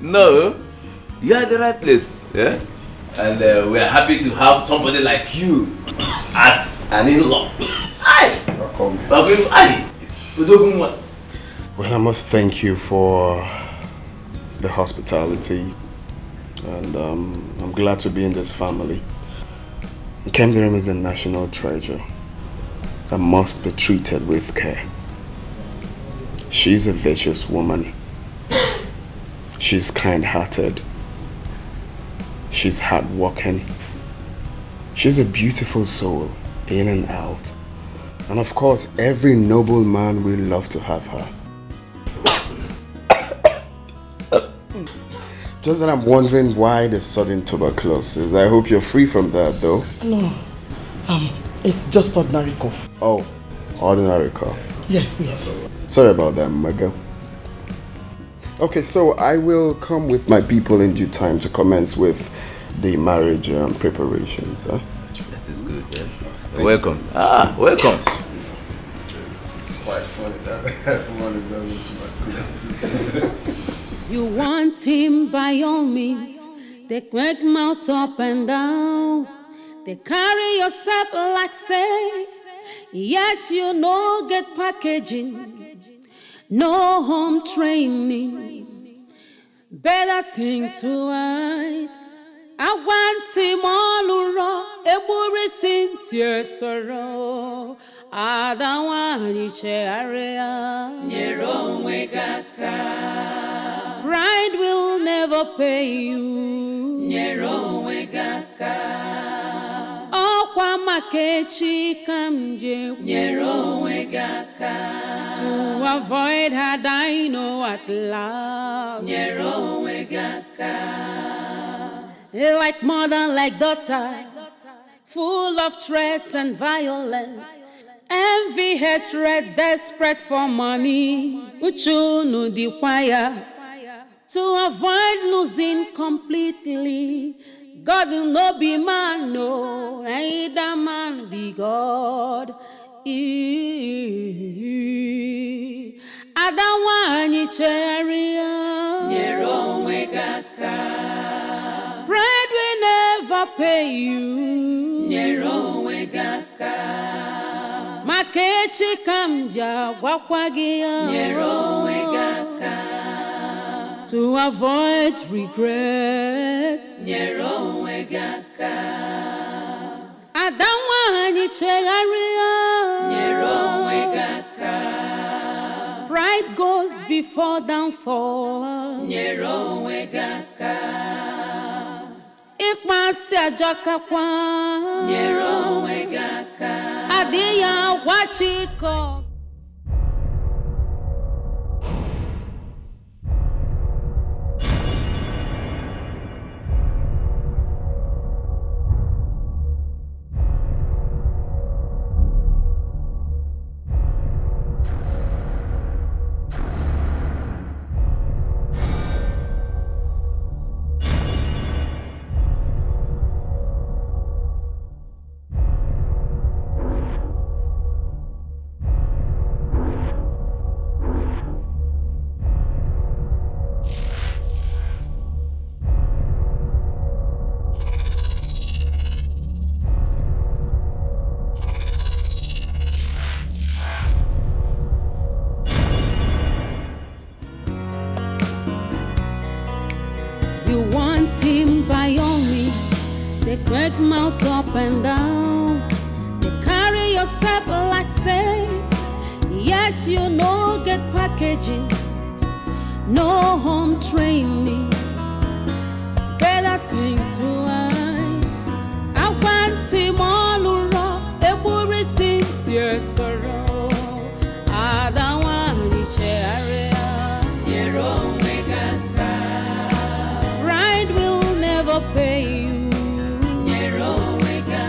no, you are at the right place, yeah? And we are happy to have somebody like you as an in-law. Well, I must thank you for the hospitality, and I'm glad to be in this family. Kendrick is a national treasure and must be treated with care. She's a virtuous woman. She's kind-hearted. She's hardworking. She's a beautiful soul, in and out. And of course, every noble man will love to have her. Just that I'm wondering why the sudden tuberculosis. I hope you're free from that, though. No, it's just ordinary cough. Oh, ordinary cough. Yes, please. Sorry about that, my girl. Okay, so I will come with my people in due time to commence with the marriage preparations. Huh? That is good, yeah? Welcome. Welcome. It's quite funny that everyone is having tuberculosis. You want him by all means. They crack mouth up and down. They carry yourself like safe. Yet you no get packaging. No home training. Better think twice. I want him all around. Every Cynthia sorrow. I don't want you to area. Nero Wegaka. Pride will never pay you. Nero Wegaka. Okwa makechi kamje. Nero Wegaka. To avoid her dino at last. Nero Wegaka. Like mother, like daughter, full of threats and violence, envy, hatred, desperate for money. Uchunu dikwaya to avoid losing completely. God will not be man, no, neither man be God. Adawani cheria, Nero Wegaka. Pride will never pay you. Nero Wegaka. Makechi kamja wakwagia. Nero Wegaka. To avoid regret. Nero Wegaka. Adawani chegaria. Nero Wegaka. Pride goes before downfall. Nero Wegaka. Ikmasi ajakakwa. Nero Wegaka. Adiya wachiko. crack mouth up and down. They carry yourself like safe, yet you no get packaging, no home training. Better think twice. I want him all around. A worry since your sorrow. I don't want to share. Your omega. Pride will never pay you. Your omega.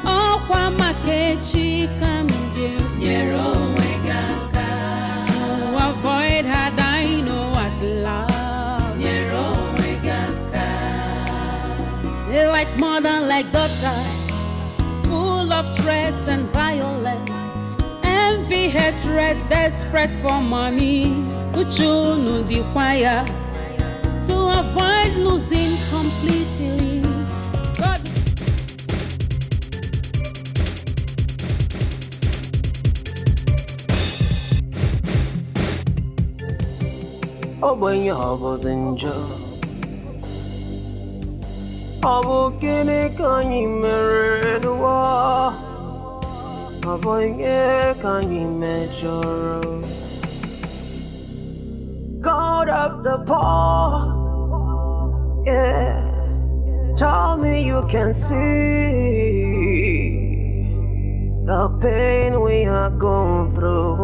Oh, Kwamakechi Kamje. Your omega. To avoid her, I know at last. Your omega. They like mother, like daughter, full of threats and violence, envy, hatred, desperate for money. Uchu no dequire to avoid losing completely. God. Oh boy, your was enjoy. Oh, can you marry the war? Oh boy, can you measure? God of the poor, yeah. Tell me you can see the pain we are going through,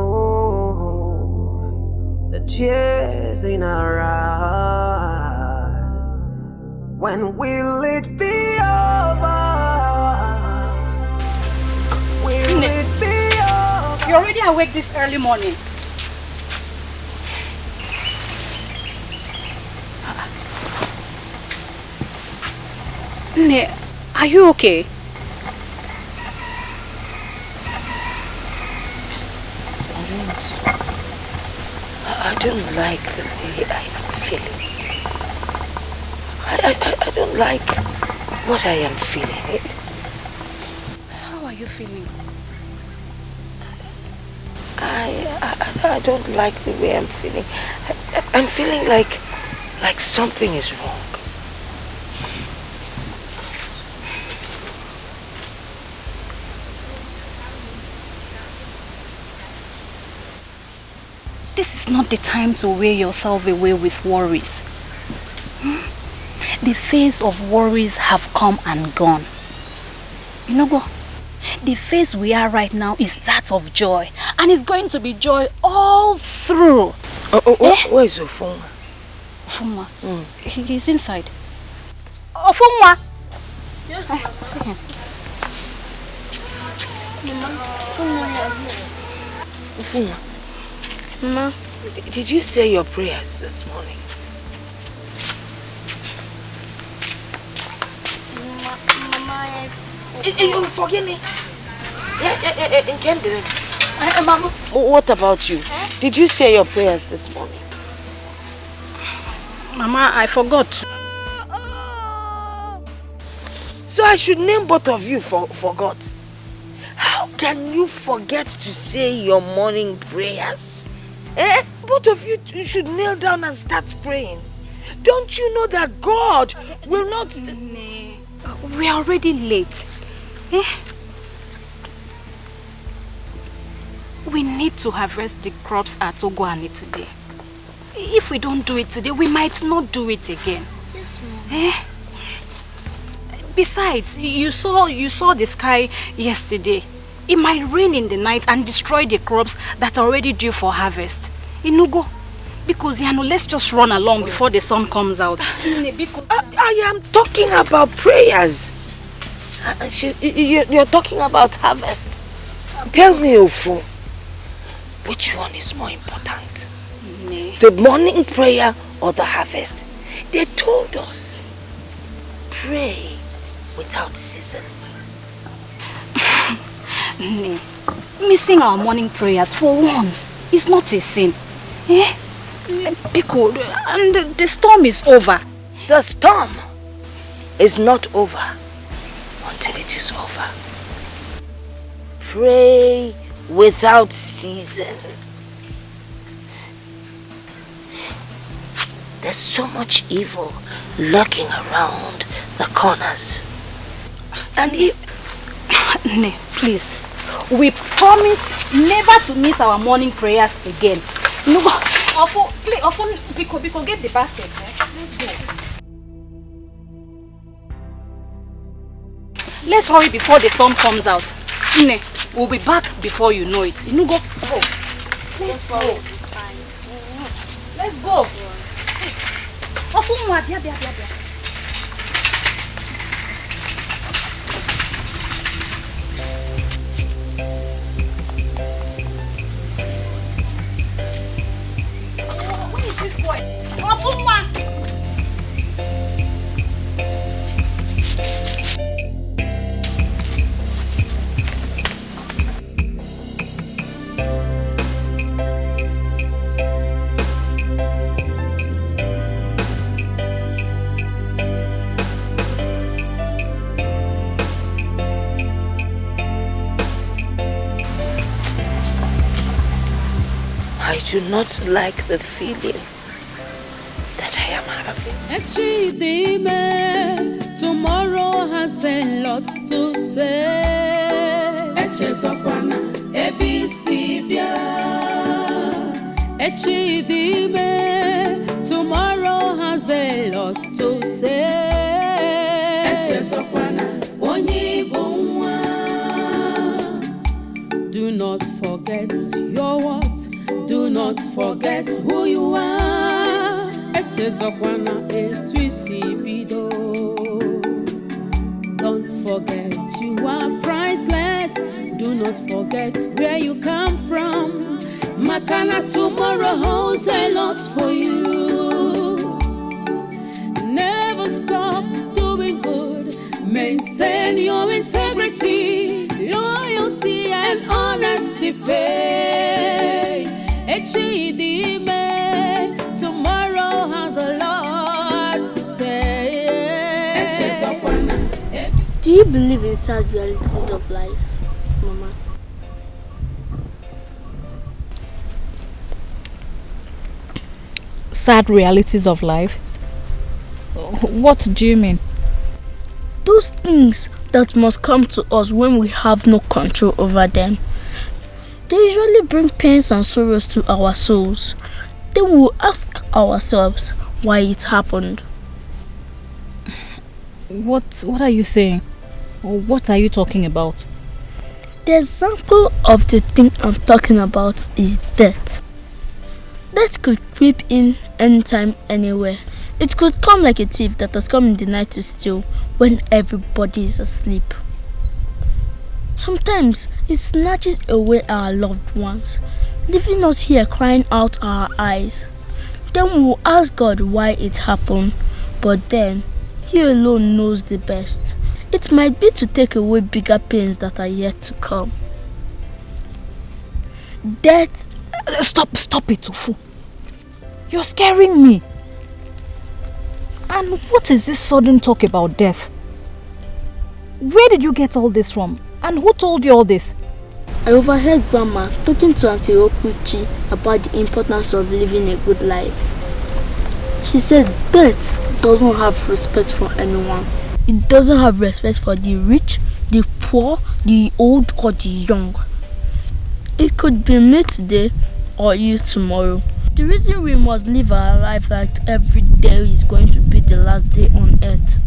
the tears in our eyes. When will it be over? Will it be over? You're already awake this early morning. Nne, are you okay? I don't like the way I am feeling. I don't like what I am feeling. How are you feeling? I don't like the way I'm feeling. I'm feeling like something is wrong. This is not the time to wear yourself away with worries. The phase of worries have come and gone. You know what? The phase we are right now is that of joy. And it's going to be joy all through. Where is Ofunwa? Ofunwa? He's inside. Ofunwa! Yes, take him. Ofunwa. Mama, did you say your prayers this morning? Mama, You forget me. Mama. What about you? Did you say your prayers this morning? Mama, I forgot. So I should name both of you forgot. How can you forget to say your morning prayers? Both of you should kneel down and start praying. Don't you know that God will not... We are already late. We need to harvest the crops at Ogwani today. If we don't do it today, we might not do it again. Yes, Mom. Besides, you saw the sky yesterday. It might rain in the night and destroy the crops that are already due for harvest. Inugo, because let's just run along before the sun comes out. I am talking about prayers. You're talking about harvest. Tell me, Ofu, which one is more important? The morning prayer or the harvest? They told us, pray without season. Missing our morning prayers for once is not a sin. Because and the storm is over. The storm is not over until it is over. Pray without season. There's so much evil lurking around the corners. And if... Ne, please. We promise never to miss our morning prayers again. No, please, Biko, get the basket. Let's go. Let's hurry before the sun comes out. Ne, we'll be back before you know it. You know, go. Let's go. Let's go. Where is this boy? I do not like the feeling that I am having. Tomorrow has a lot to say. Tomorrow has a lot to say. Do not forget your what? Do not forget who you are. Don't forget you are priceless. Do not forget where you come from. Makana tomorrow holds a lot for you. Never stop doing good. Maintain your integrity, loyalty and honesty pay. Tomorrow has a lot to say. Do you believe in sad realities of life, Mama? Sad realities of life? What do you mean? Those things that must come to us when we have no control over them. They usually bring pains and sorrows to our souls. Then we will ask ourselves why it happened. What are you saying? Or what are you talking about? The example of the thing I'm talking about is death. Death could creep in anytime, anywhere. It could come like a thief that has come in the night to steal when everybody is asleep. Sometimes it snatches away our loved ones, leaving us here crying out our eyes. Then we will ask God why it happened, but then He alone knows the best. It might be to take away bigger pains that are yet to come. Death... Stop it, Ufu. You're scaring me. And what is this sudden talk about death? Where did you get all this from? And who told you all this? I overheard Grandma talking to Auntie Okuchi about the importance of living a good life. She said death doesn't have respect for anyone. It doesn't have respect for the rich, the poor, the old or the young. It could be me today or you tomorrow. The reason we must live our life like every day is going to be the last day on earth.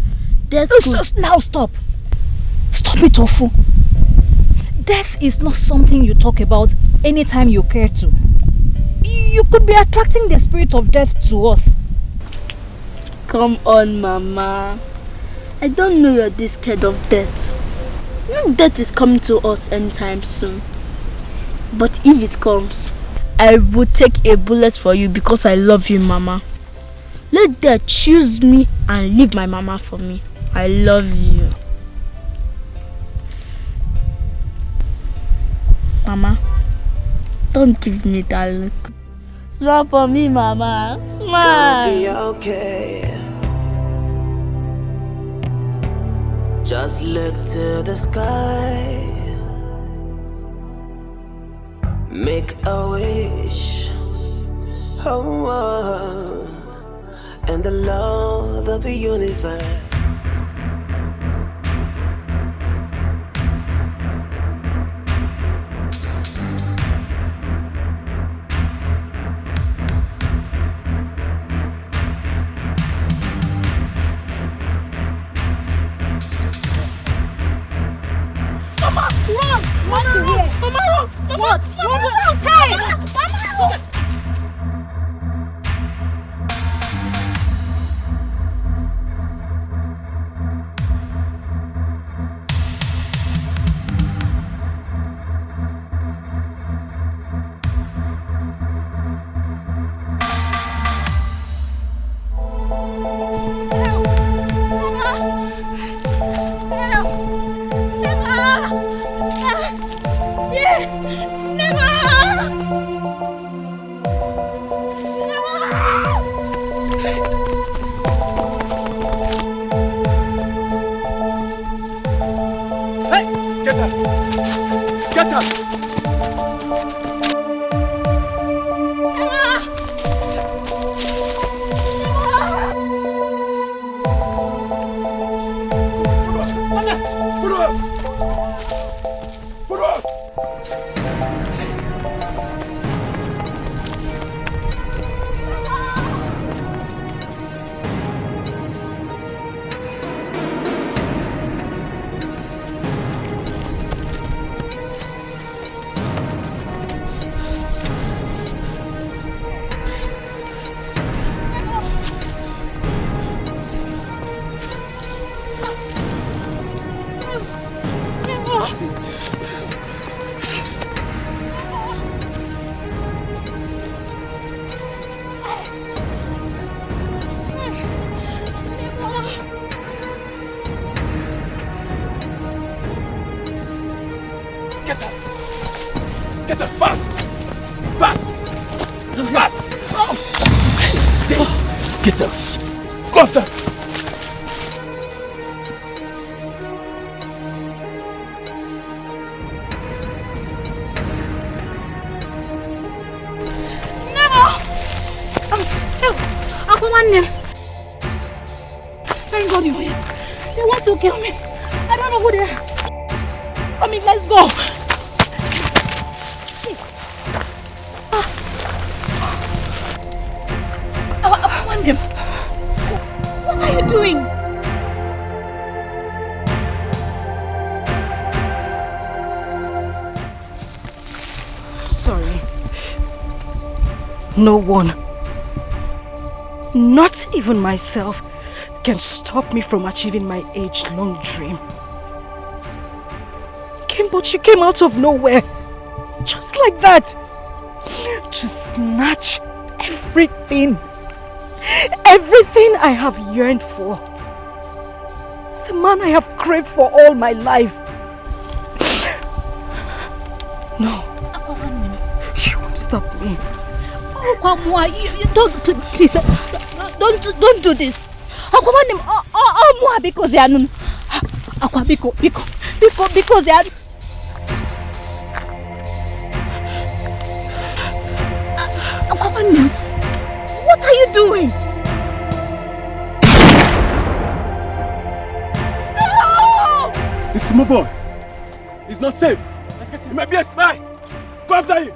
Death could... Now stop. Stop it, Ofu. Death is not something you talk about anytime you care to. You could be attracting the spirit of death to us. Come on, Mama. I don't know you're this scared of death. Death is coming to us anytime soon. But if it comes, I will take a bullet for you because I love you, Mama. Let death choose me and leave my Mama for me. I love you. Mama, don't give me that look. Smile for me, Mama. Smile. It's gonna be okay. Just look to the sky. Make a wish. Oh, and the Lord of the universe. Mama, run! Mama, run! Mama, run! What? Run! Hey! Mama, run! Thank God you're here. They want to kill me. I don't know who they are. I mean, let's go. I want them. What are you doing? I'm sorry. No one, not even myself, can stop me from achieving my age-long dream. But you came out of nowhere, just like that, to snatch everything I have yearned for. The man I have craved for all my life. No, you won't stop me. You don't, please, don't do this. Because they are because they are. What are you doing? No! This is my boy. He's not safe. Let's get him. He might be a spy. Go after him.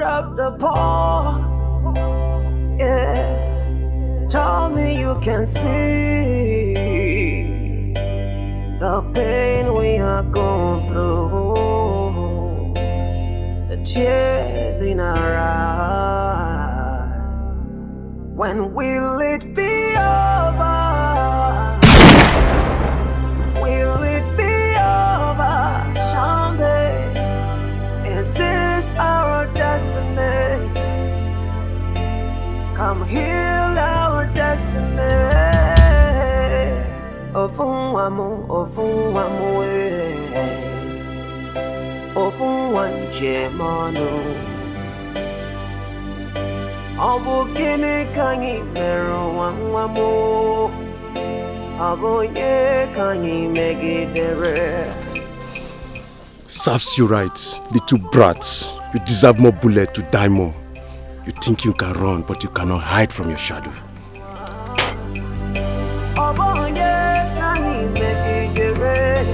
out of the poor. Yeah, tell me you can see the pain we are going through, the tears in our eyes. When will it be over? Will it be over someday? Is this our destiny? Come heal our destiny. Ofunwamu, ofunwamu, ofunwanjemanu. Obu gini kanyi meru wanwamu. Obu ye kanyi megidere. Serves you right, little brats. You deserve more bullet to die more. You think you can run, but you cannot hide from your shadow. Obu ye kanyi megidere.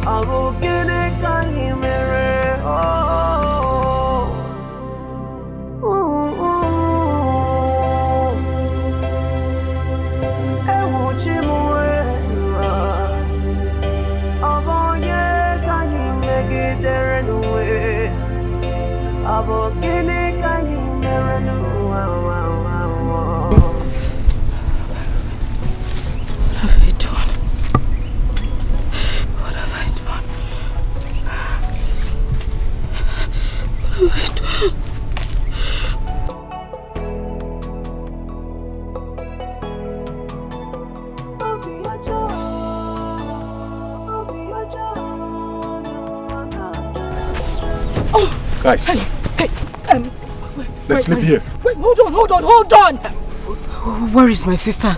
Obu gini kanyi meru. What have I done? What have I done? Guys, let's leave here. Wait, hold on. Where is my sister?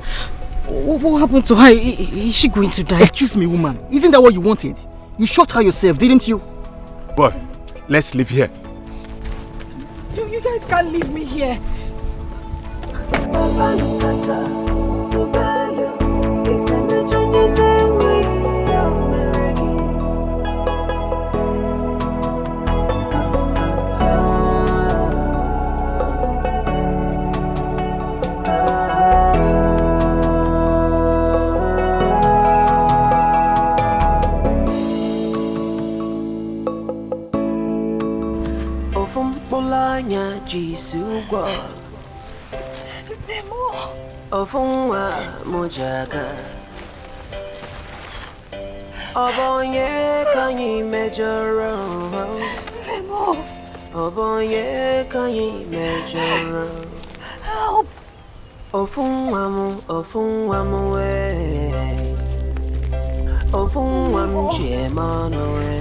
What happened to her? Is she going to die? Excuse me, woman. Isn't that what you wanted? You shot her yourself, didn't you? Boy, let's leave here. You guys can't leave me here. Ofunwa mojaga Obonye kanyi mejoro Memo Obonye kanyi mejoro Help Ofunwa mu we Ofunwa mu jemano we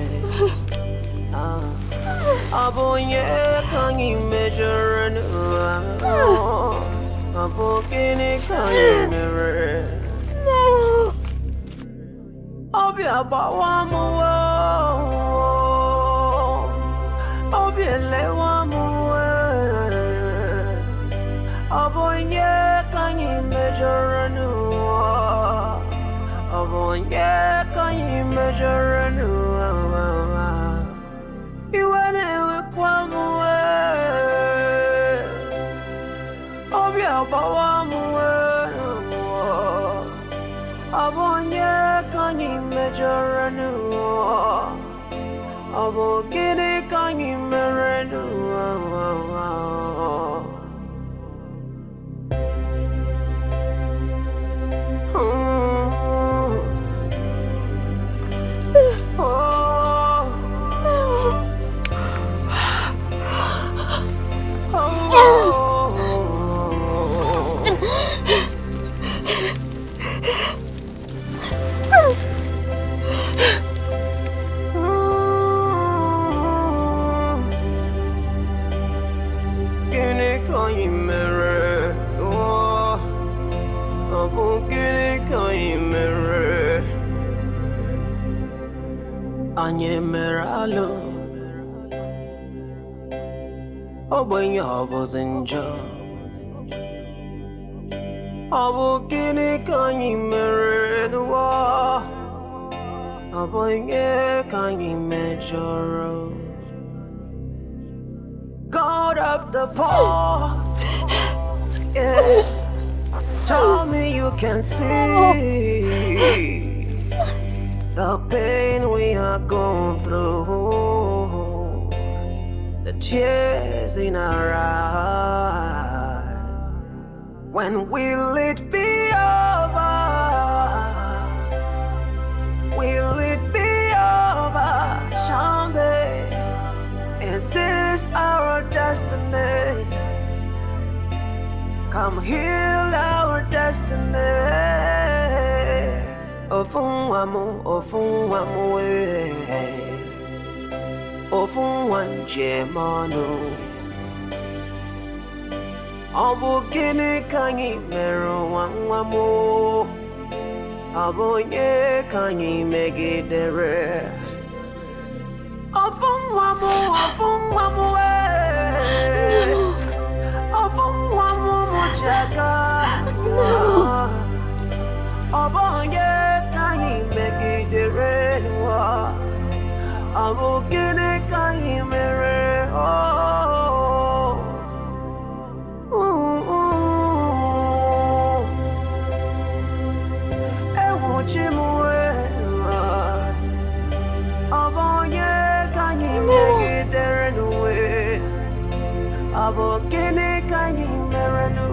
Obonye kanyi mejoro Abokini kanyi No. Obi abawamu Obi elewamu Abonye kanyi mejoranu Abonye kanyi mejoranu Iwane wekwamu Obi abawamu Abonye kanyi mejoranu Abogini kanyi merenu Anye meralo Obenye obozenjo Abogini kanyi merenwa Obenye kanyi mejoro out of the poor. Yeah. Tell me you can see the pain we are going through, the tears in our eyes. When will it be over? Will it be over? Someday, is this our destiny? Come heal our destiny. Ofunwamu, ofunwamu, ofunwanje manu. Obu gini kanyi meru wangwamu. Obu nye kanyi megidere. Ofunwamu, ofunwamu, ofunwamu mujaga. Obonye kanyi megidere nwa. Obu gini kanyi mere oh. Ewu chimwe. Obonye kanyi megidere nwe. Obu gini kanyi mere nwa.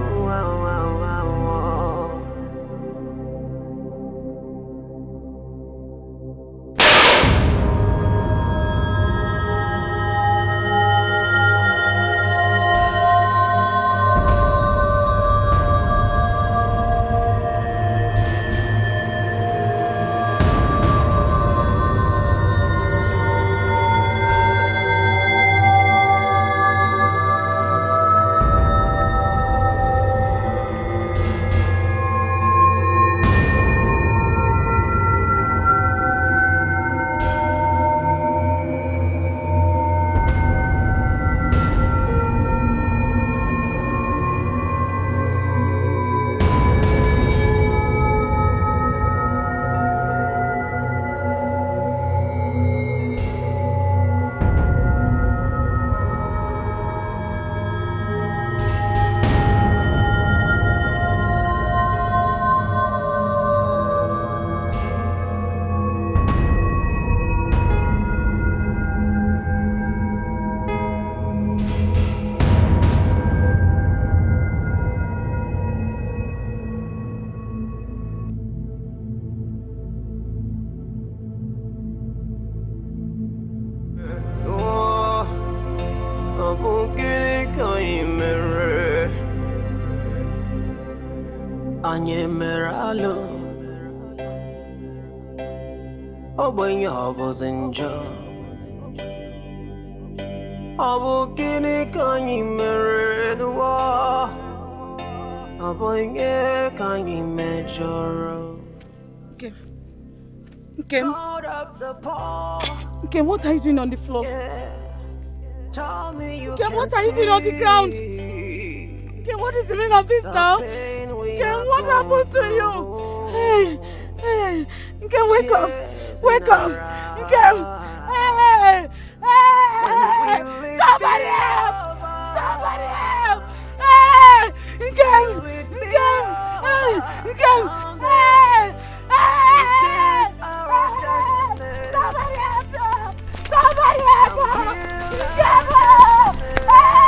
When your was in jail, Abu Guinea can you marry the war? Abu can you measure? Kim, what are you doing on the floor? Kim, what are you doing on the ground? Kim, what is the meaning of this now? Kim, what happened to you? Hey, Kim, wake up! Wake up! Kim! Hey! Hey! Somebody help! Somebody help! Hey! Kim! Kim! Hey! Kim! Hey! Hey! Somebody help! Somebody help! Kim! Hey!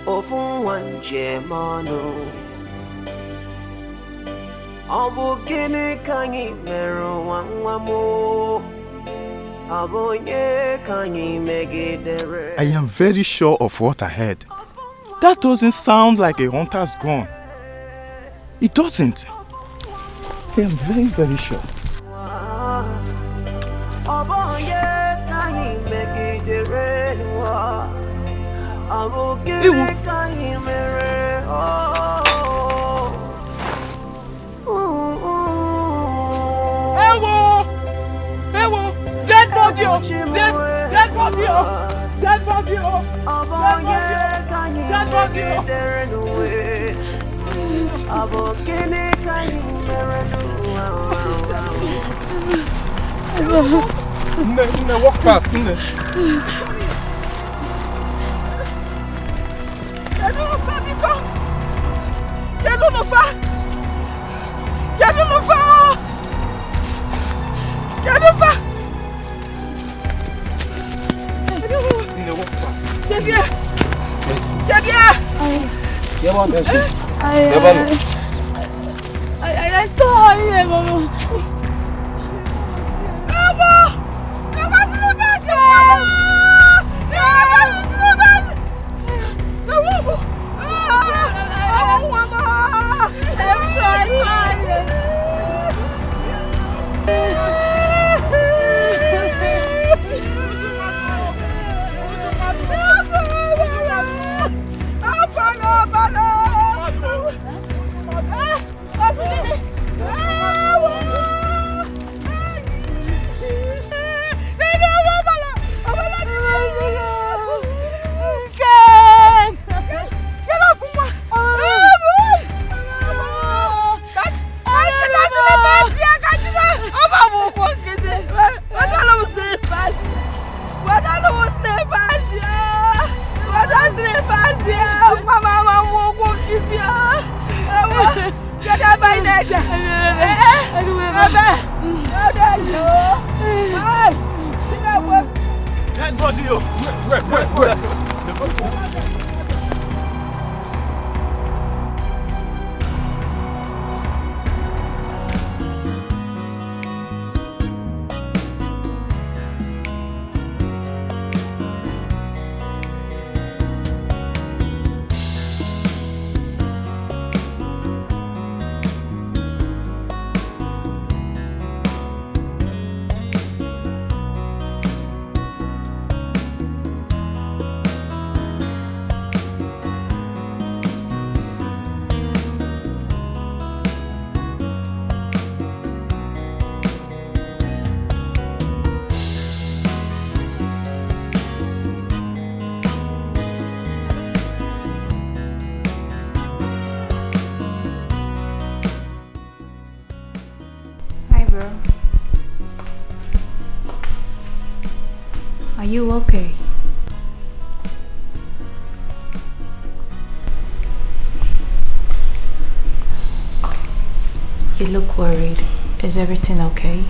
Ofunwanje manu. Abu gini kanyi meru wangwamu. Abu nye kanyi megidere. I am very sure of what I heard. That doesn't sound like a hunter's gun. It doesn't. I am very, very sure. Abu nye kanyi megidere. Abu gini kanyi mere oh. Dead body! Dead body! Dead body! Dead body! Nne, walk fast, Nne. Nne, walk fast. I saw her, Mama. Are you okay? You look worried. Is everything okay?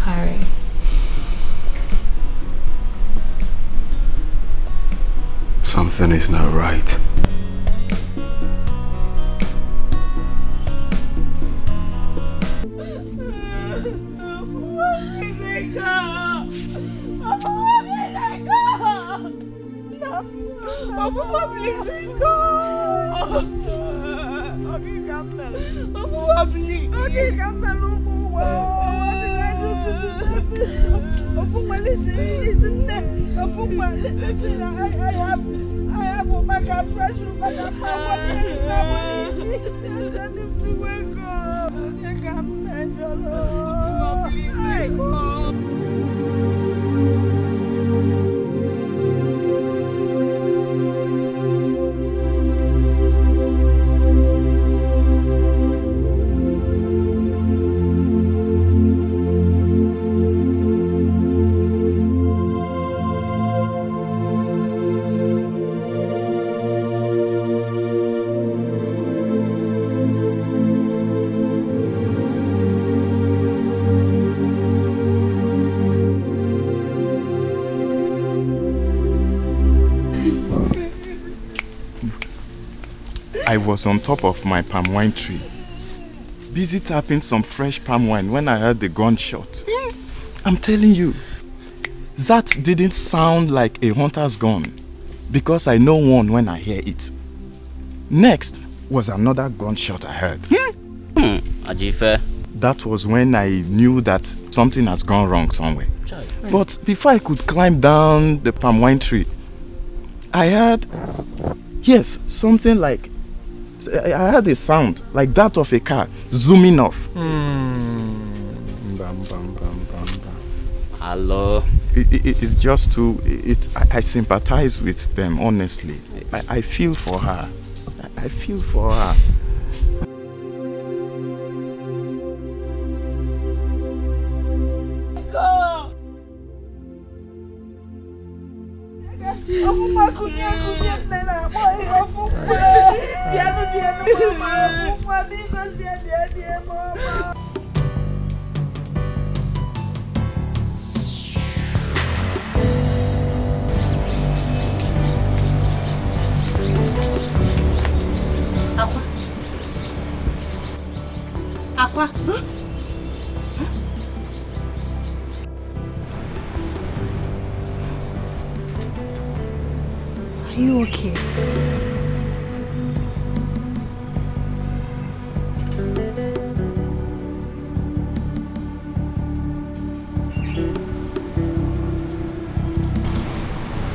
Harry. Something is not right. Listen, I have Omaka fresh Omaka power. Tell him to wake up. You can't measure. I was on top of my palm wine tree, busy tapping some fresh palm wine when I heard the gunshot. I'm telling you, that didn't sound like a hunter's gun, because I know one when I hear it. Next was another gunshot I heard. Ajife. That was when I knew that something has gone wrong somewhere. But before I could climb down the palm wine tree, I heard, yes, something like, I heard a sound like that of a car zooming off. Hello. It's just too. I sympathize with them, honestly. I feel for her. I feel for her. Aqua. Are you okay?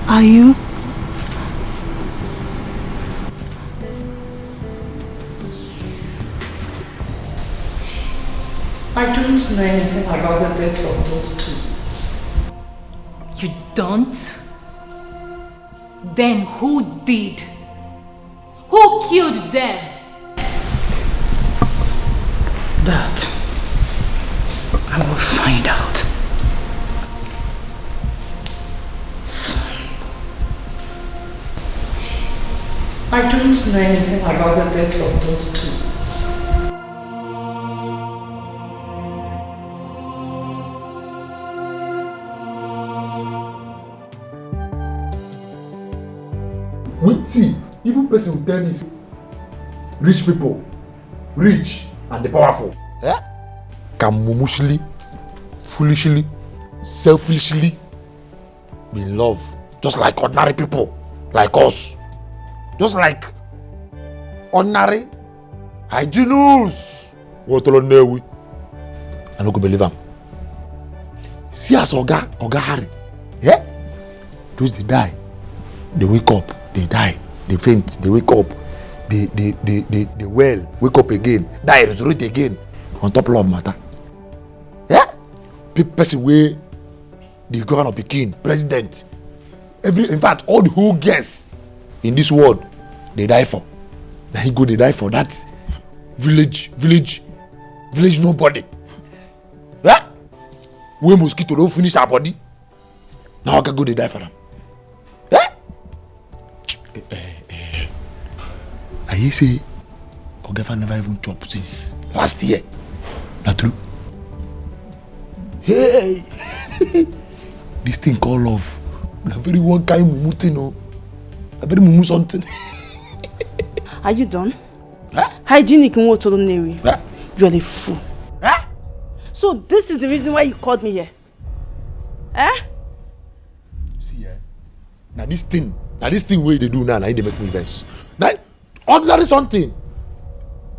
Are you? I don't know anything about the death of those two. You don't? Then who did? Who killed them? That I will find out. Soon. I don't know anything about the death of those two. See, even person will tell me, rich people, rich and the powerful, can mumushly, foolishly, selfishly be in love, just like ordinary people, like us, just like ordinary hygienous. What I don't believe him. See as Oga Harry, those they die, they wake up. They die, they faint, they wake up, they well, wake up again, die, resurrect again, on top love matter. Person way the governor Pekin, president, in fact, all the whole guests in this world, they die for. Now he go, they die for that village nobody. Where mosquito don't finish our body. Now I can go, they die for them. I hear say Ogefa never even chop since last year. Not true? Hey, this thing called love. Na very one kind mumu thing, no. Na very mumu something. Are you done? Hygienic in what Newi? You are a fool. So this is the reason why you called me here. See, now this thing where they do now they make me vex. Now, ordinary something,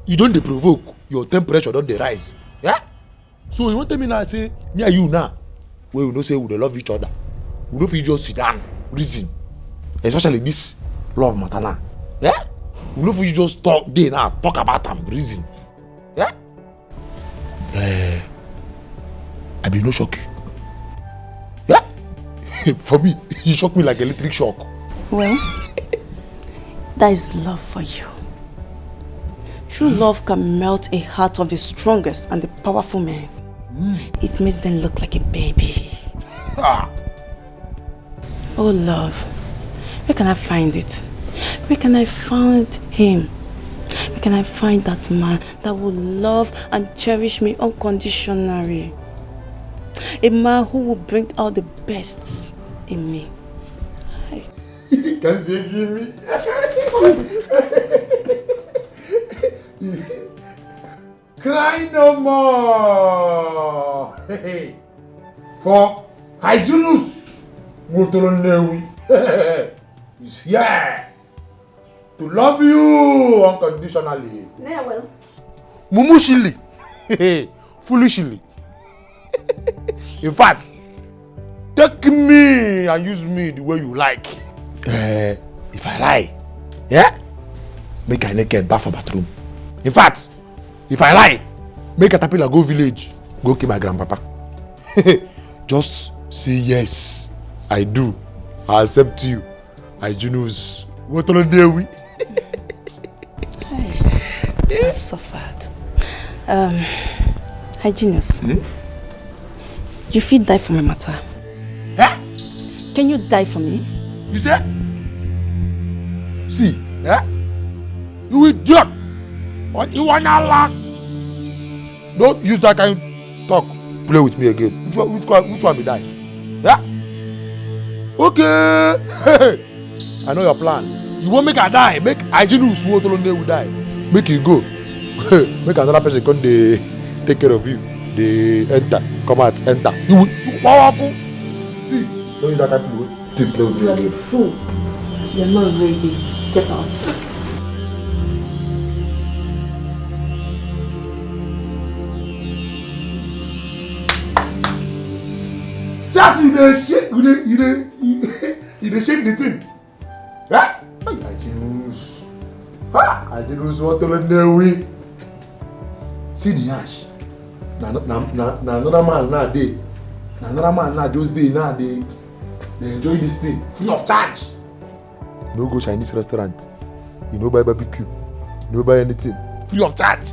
you don't provoke, your temperature don't rise. So you want to tell me now, say, me and you now, where we know say we love each other. We don't feel just sit down, reason. Especially this love matter now. We don't feel just talk about them, reason. I be no shock you. For me, you shock me like electric shock. Well, that is love for you. True love can melt a heart of the strongest and the powerful man. It makes them look like a baby. Oh love, where can I find it? Where can I find him? Where can I find that man that will love and cherish me unconditionally? A man who will bring out the best in me. Can you give me? Cry no more. For Hyginus Motoronewi is here to love you unconditionally. Yeah, well. Mumushili, foolishly. In fact, take me and use me the way you like. If I lie, make I naked bath for bathroom. In fact, if I lie, make Caterpillar go village, go kill my grandpapa. Just say yes, I do. I accept you. I Junus. What on there we? I've suffered. Hygienist. You feel die for my matter. Huh? Can you die for me? You say? See, you idiot! You wanna laugh? Don't use that kind of talk. Play with me again. Which one be die? Yeah? Okay. I know your plan. You won't make her die. Make Hygienist who will die. Make you go. Make another person come they take care of you. They enter, come out, enter. You walk. See, don't use that type of to play with me again. Fool. You're not ready. Get out. See, you dey shake, you dey shake the thing. Yeah? Hygienist. Hygienist want to let them away. See the ash. Na another man now dey. Na another man now those days now they enjoy this thing free of charge. No go Chinese restaurant. You no buy barbecue. You no buy anything free of charge.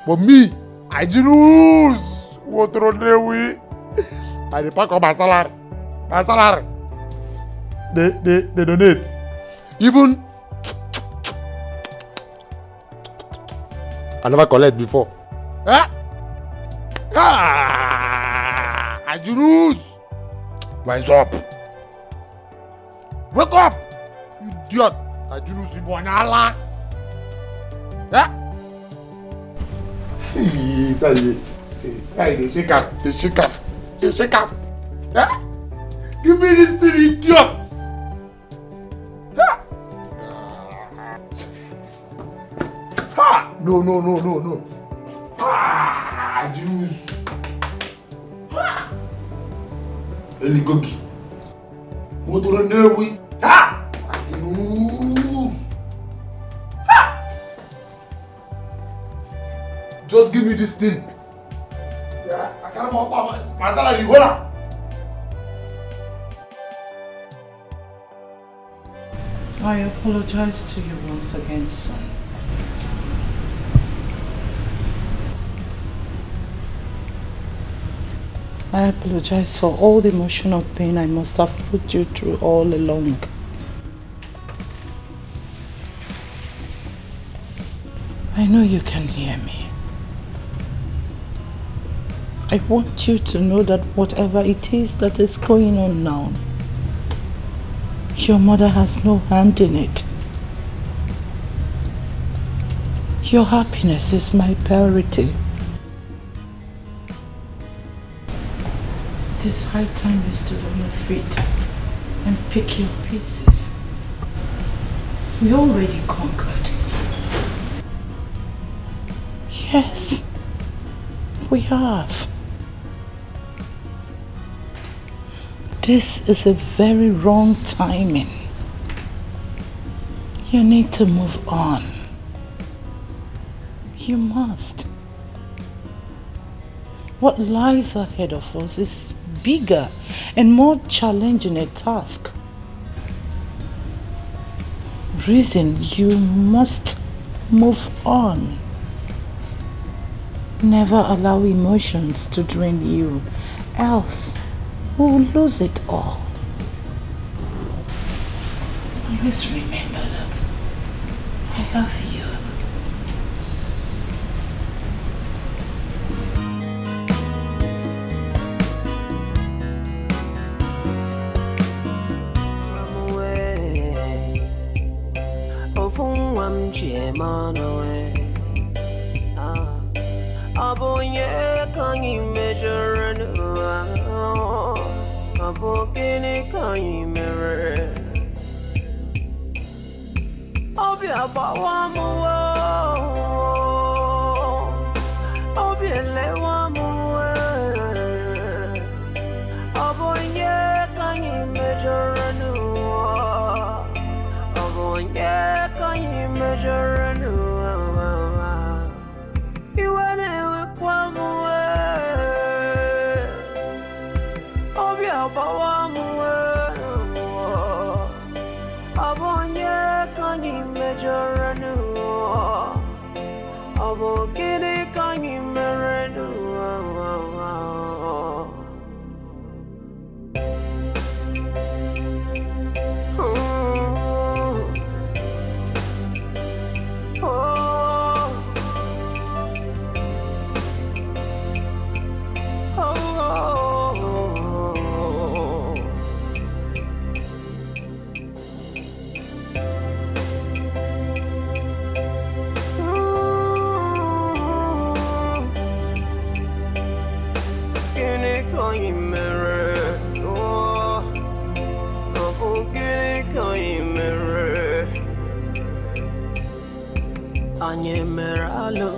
But me, Hygienist want to run away. I dey pack up my salary. My salary. They donate. Even I never collect before. Eh? Hygienist! Rise up. Wake up! Idiot! Hygienist in Bonala. Eh? Say, they shake up. They shake up. They shake up. Eh? Give me this thing, idiot! No. Juice. Eligogi. Motor Newi. Juice. Just give me this thing. Yeah, I can't walk my salary. Hold on. I apologize to you once again, son. I apologize for all the emotional pain I must have put you through all along. I know you can hear me. I want you to know that whatever it is that is going on now, your mother has no hand in it. Your happiness is my priority. It is high time you stood on your feet and pick your pieces. We already conquered. Yes, we have. This is a very wrong timing. You need to move on. You must. What lies ahead of us is bigger and more challenging a task. Reason you must move on. Never allow emotions to drain you, else we will lose it all. Always remember that I love you. gini koi mere. Abu gini koi mere. Anye meralo.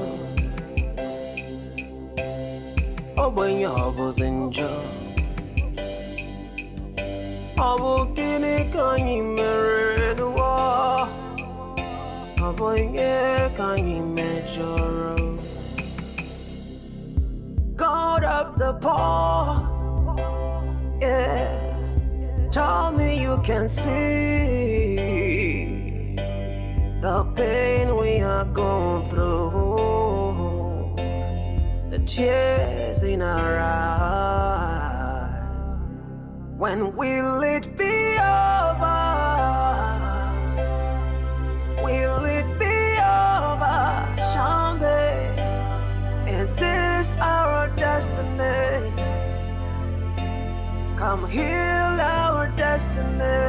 Obonya obozinjo. Abu gini koi mere. Obonya koi mejoro. God of the poor, yeah. Tell me you can see the pain we are going through, the tears in our eyes. When will it be over? Will it be over someday? Is this our destiny? Come heal our destiny.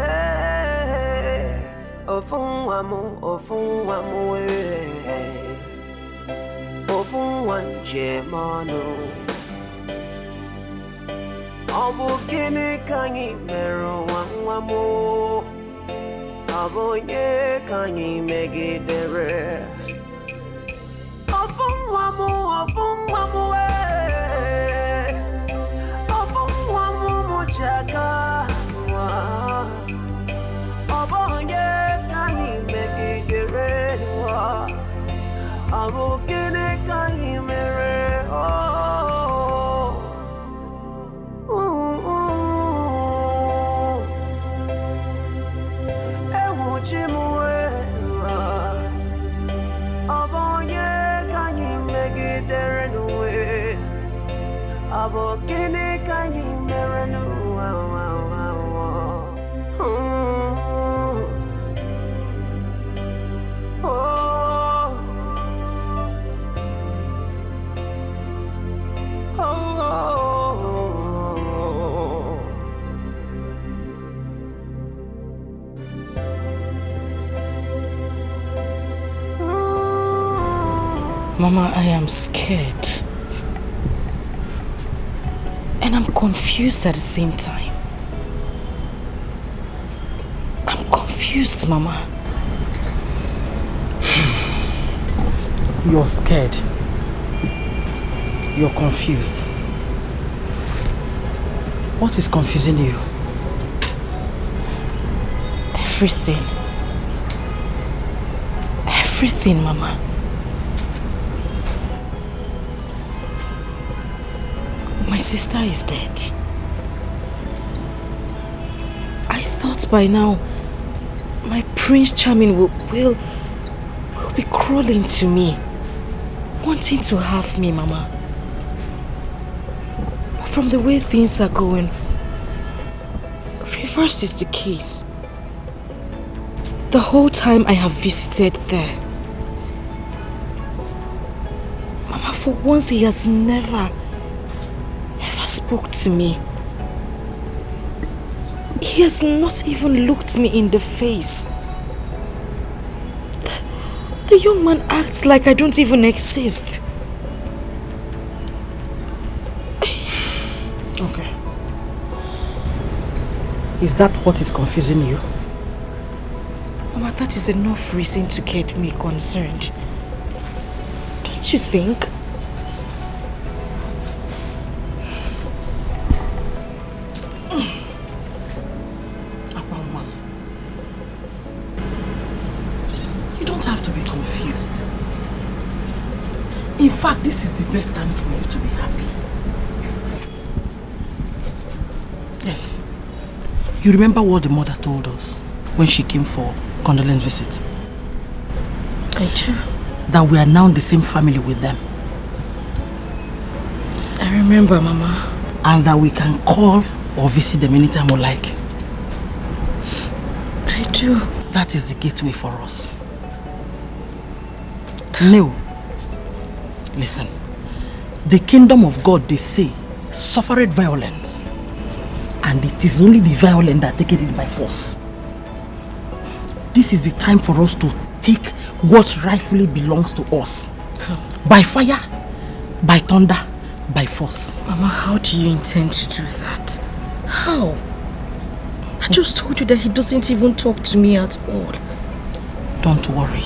Ofunwamu, ofunwamu, ofunwanje manu. Obu gini kanyi meru wangwamu. Obu nye kanyi megidere. Ofunwamu, ofunwamu mujaga. Obonye kanyi megidere. Abukine kanyi mere. Ewuchimwe. Obonye kanyi megidere nuwe. Abukine kanyi mere nuwa. Mama, I am scared. And I'm confused at the same time. I'm confused, Mama. You're scared. You're confused. What is confusing you? Everything. Everything, Mama. My sister is dead. I thought by now my Prince Charming will be crawling to me, wanting to have me, Mama. But from the way things are going, reverse is the case. The whole time I have visited there, Mama, for once he has never spoke to me. He has not even looked me in the face. The young man acts like I don't even exist. Okay. Is that what is confusing you? Mama, that is enough reason to get me concerned. Don't you think? In fact, this is the best time for you to be happy. Yes. You remember what the mother told us when she came for condolence visit? I do. That we are now the same family with them. I remember, Mama. And that we can call or visit them anytime we like. I do. That is the gateway for us. No. Listen, the kingdom of God, they say, suffered violence. And it is only the violent that take it by force. This is the time for us to take what rightfully belongs to us. By fire, by thunder, by force. Mama, how do you intend to do that? How? I just told you that he doesn't even talk to me at all. Don't worry.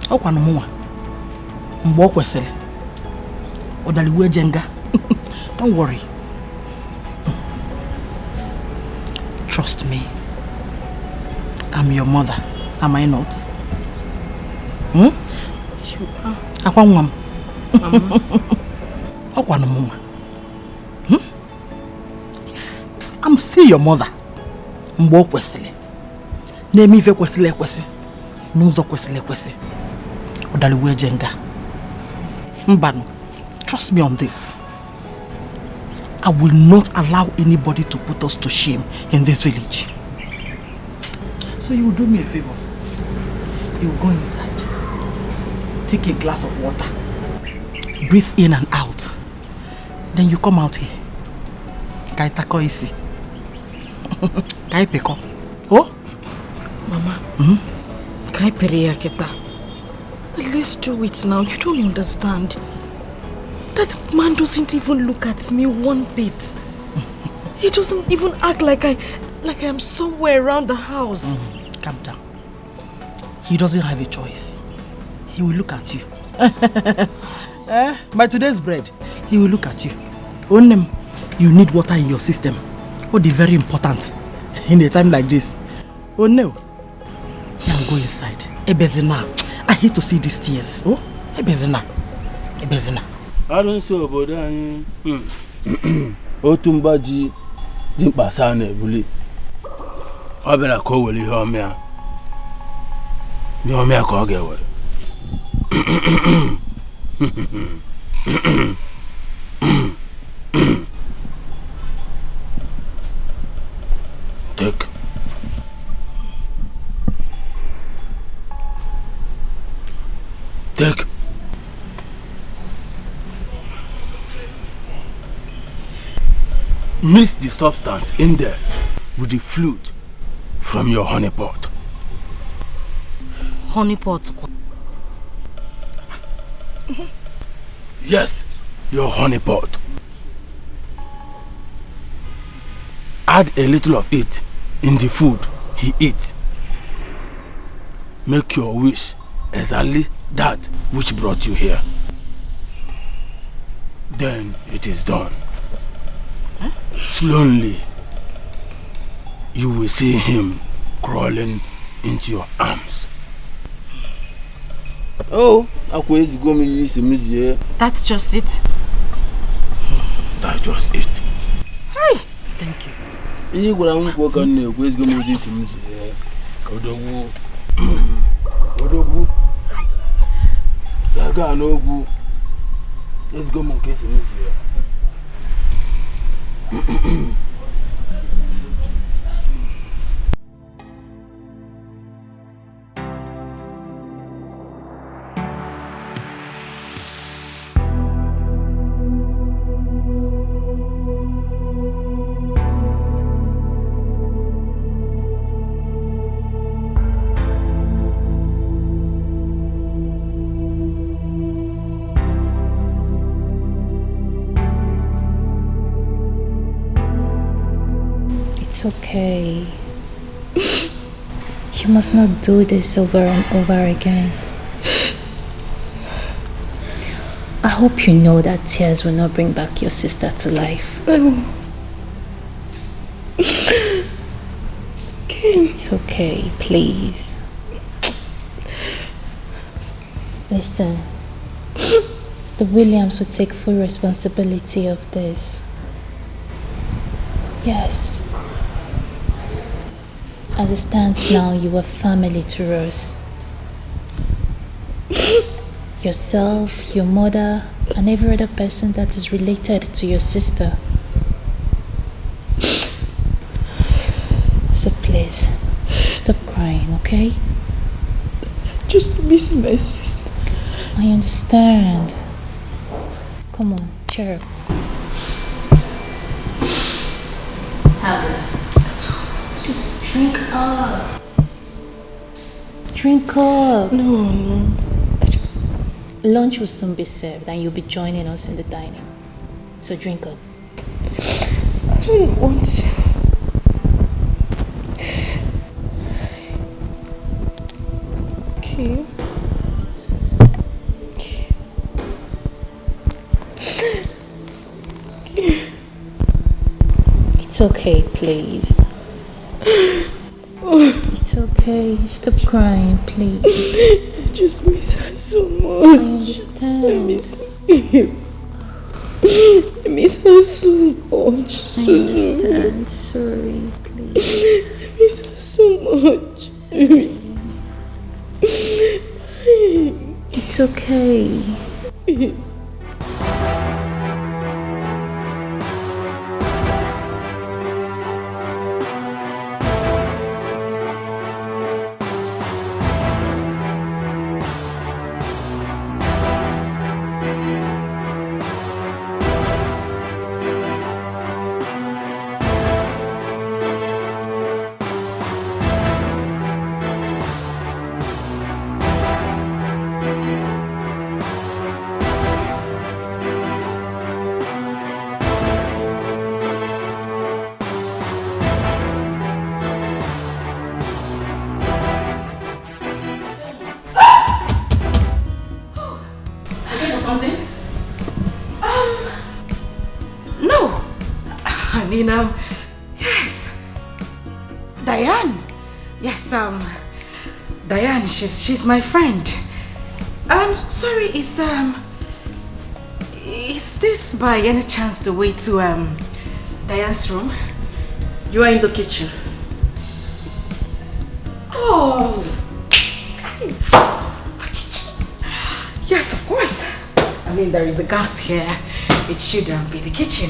Okwana mwa. Mbo kwesele. Odaliwe jenga. Don't worry. Trust me. I'm your mother. Am I not? Hmm? You are. Akwangwam. Mama. Okwana mwa. I'm still your mother. Mbo kwesele. Nemi ife kwesile kwesi. Nuzo kwesile kwesi. Odaliwe jenga. Mbano. Trust me on this. I will not allow anybody to put us to shame in this village. So you will do me a favor. You will go inside. Take a glass of water. Breathe in and out. Then you come out here. Kai tako isi. Kai peko. Oh? Mama. Kai periya kita. Let's do it now. You don't understand. That man doesn't even look at me one bit. He doesn't even act like I am somewhere around the house. Calm down. He doesn't have a choice. He will look at you. By today's bread, he will look at you. Onem, you need water in your system. What is very important in a time like this. Oh no. Now go inside. Ebezina. I hate to see these tears. Oh, Ebezina. Ebezina. I don't see about that. Otumbaji Jimpa Sane Bully. I better call Willie Homea. You may call get well. Take. Take. Mix the substance in there with the fluid from your honey pot. Honey pot? Yes, your honey pot. Add a little of it in the food he eats. Make your wish exactly that which brought you here. Then it is done. Slowly, you will see him crawling into your arms. Oh, that's just it. That's just it. Hey, thank you. Let's go, monkey. It's okay. You must not do this over and over again. I hope you know that tears will not bring back your sister to life. It's okay, please. Listen, the Williams will take full responsibility of this. Yes. As it stands now, you are family to us. Yourself, your mother, and every other person that is related to your sister. So please, stop crying, okay? Just miss my sister. I understand. Come on, cheer up. Have this. Drink up. Drink up. No. Lunch will soon be served and you'll be joining us in the dining. So drink up. I don't want to. Okay. It's okay, please. It's okay. Stop crying, please. I just miss her so much. I understand. I miss her so much. I understand. Sorry, please. I miss her so much. It's okay. Yes. Diane. Yes, Diane, she's my friend. Sorry, is this by any chance the way to Diane's room? You are in the kitchen. Oh, thanks. The kitchen. Yes, of course. I mean, there is a gas here. It should be the kitchen.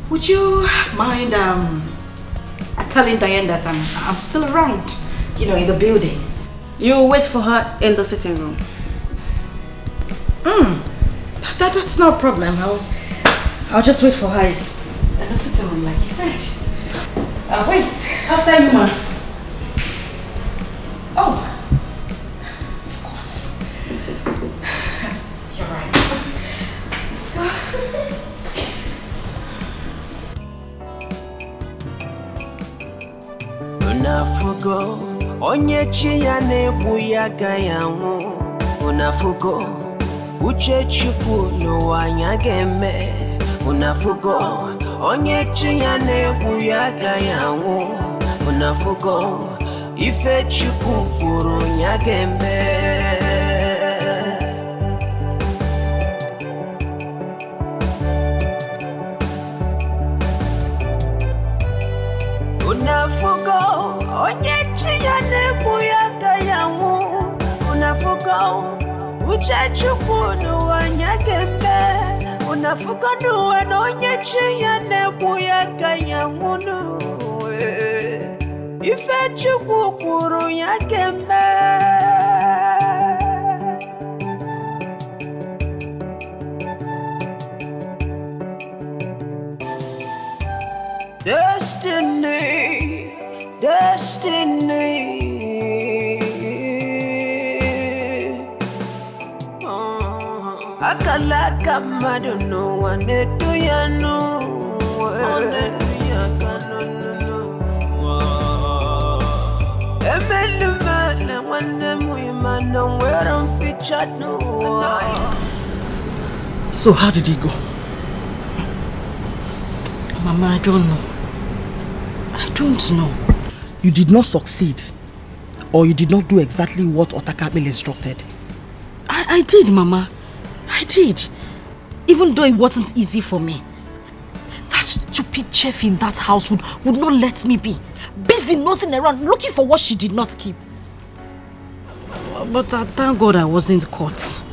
Would you mind telling Diane that I'm still around, you know, in the building? You wait for her in the sitting room. That's no problem. I'll just wait for her in the sitting room, like you said. Wait, after you, ma. Oh, of course. You're right. Let's go. Unafugo onye chi ya na-egbu ya gayanwu. Unafugo uche Chukwu n'ụwa anya ga-eme. Unafugo onye chi ya na-egbu ya gayanwu. Unafugo ife Chukwu kwuru nya ga-eme. Unafugo onye chi ya na-egbu ya gayanwu. Unafugo uche Chukwu n'ụwa anya ga-eme. Unafugo n'ụwa na onye chi ya na-egbu ya gayanwu. Ife Chukwu kwuru ya ga-eme. Destiny, destiny. Akalaka madu no one do ya no. Emeluma one woman no where I'm featured no. So how did it go? Mama, I don't know. I don't know. You did not succeed, or you did not do exactly what Otakabel instructed. I did, Mama. I did. Even though it wasn't easy for me. That stupid chef in that house would not let me be. Busy nosing around, looking for what she did not keep. But thank God I wasn't caught.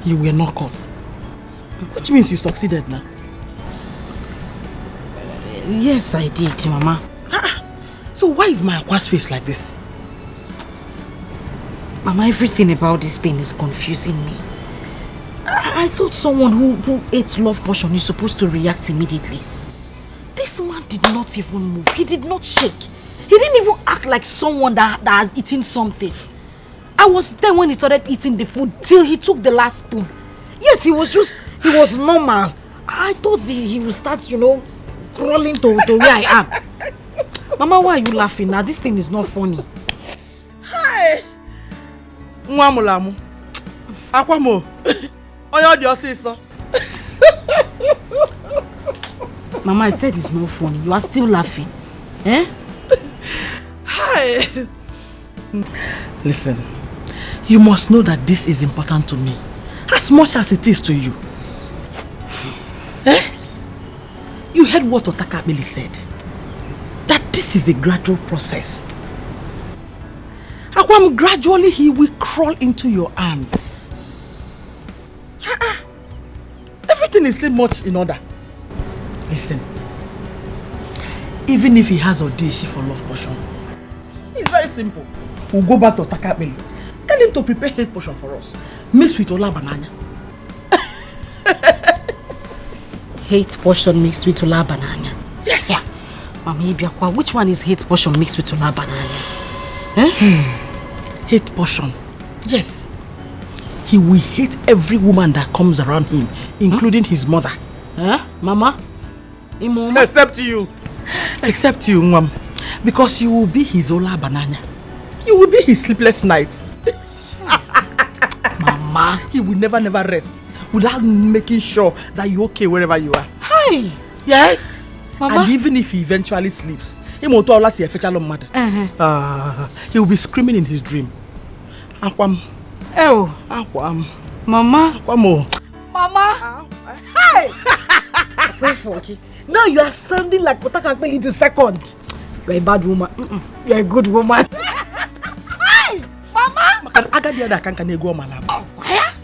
You were not caught. Which means you succeeded now. Yes, I did, Mama. So why is my Aqua's face like this? Mama, everything about this thing is confusing me. I thought someone who ate love potion is supposed to react immediately. This man did not even move. He did not shake. He didn't even act like someone that has eaten something. I was there when he started eating the food till he took the last spoon. Yet he was normal. I thought he would start, crawling to where I am. Mama, why are you laughing now? This thing is not funny. Hi! Mwamulamu. Akwamo. Oyo di osiso. Mama, I said it's not funny. You are still laughing. Eh? Hi! Listen, you must know that this is important to me. As much as it is to you. Eh? You heard what Otakabili said. That this is a gradual process. Akwam, gradually he will crawl into your arms. Everything is still much in order. Listen. Even if he has Odeshi for love potion, it's very simple. We'll go back to Otakabili. Tell him to prepare hate potion for us. Mixed with Ola Banana. Hate potion mixed with Ola Banana. Yes. Yeah. Mama Ibiakwa, which one is hate potion mixed with Ola Banana? Hate potion. Yes. He will hate every woman that comes around him, including his mother. Huh? Mama? Except you. Except you, Mom. Because you will be his Ola Banana. You will be his sleepless night. Mama. He will never rest without making sure that you're okay wherever you are. Hi. Yes. Mama. And even if he eventually sleeps, he will be screaming in his dream. Akwam. Oh. Akwam. Mama. Akwamo. Mama. Hi. Very funky. Now you are sounding like Otakabili the second. You are a bad woman. You are a good woman. Hi. Mama.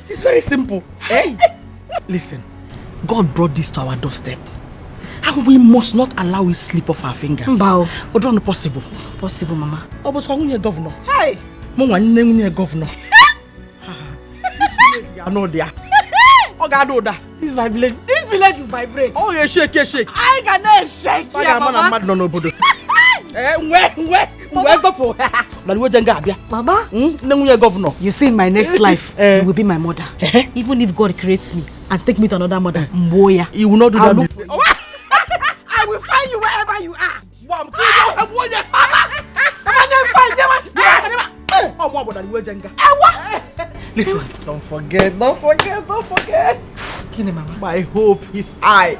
It is very simple. Hey. Listen, God brought this to our doorstep. And we must not allow it slip off our fingers. Bow. It's not possible. It's not possible, Mama. Oh, but I'm governor. Hi. I'm governor. I know there. Oh, God, know that. This village will vibrate. Oh, yeah, shake. I cannot shake. I'm mad, no, Bodo. Where's the poor? Mama, governor. You see, in my next life, you will be my mother. Even if God creates me and take me to another mother, Mboya. You will not do that. I will find you wherever you are. Listen, don't forget. My hope is I.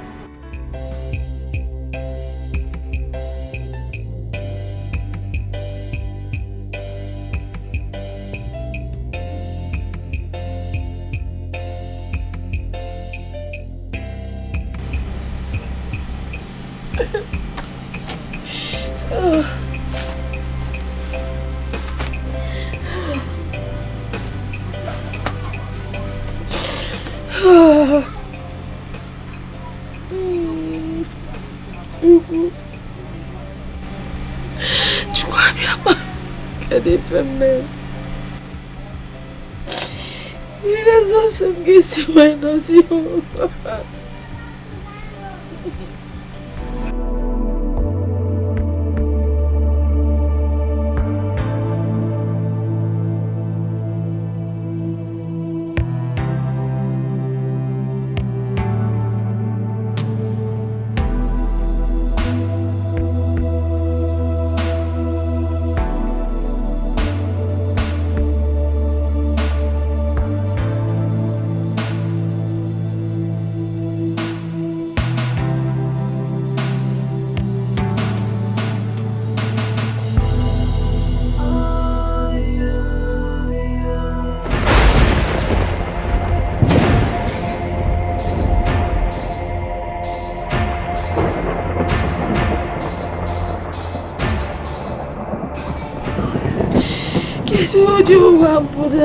You want to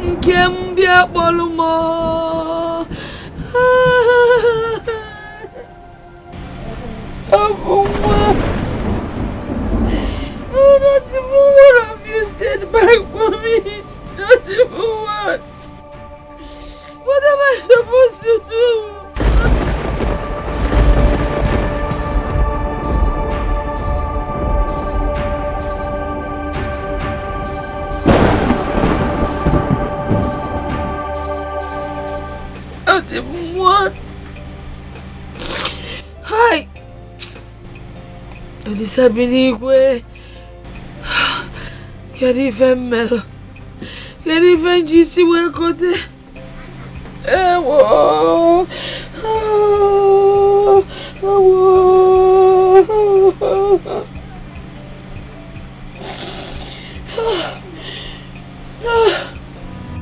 Nkem bia bolumo. Avuma. Oh, that's even one of you stayed back for me. That's even one. What am I supposed to do? Olisa binigwe. Kedu ife mmelo? Kedu ife njisi wee kote? Ewo.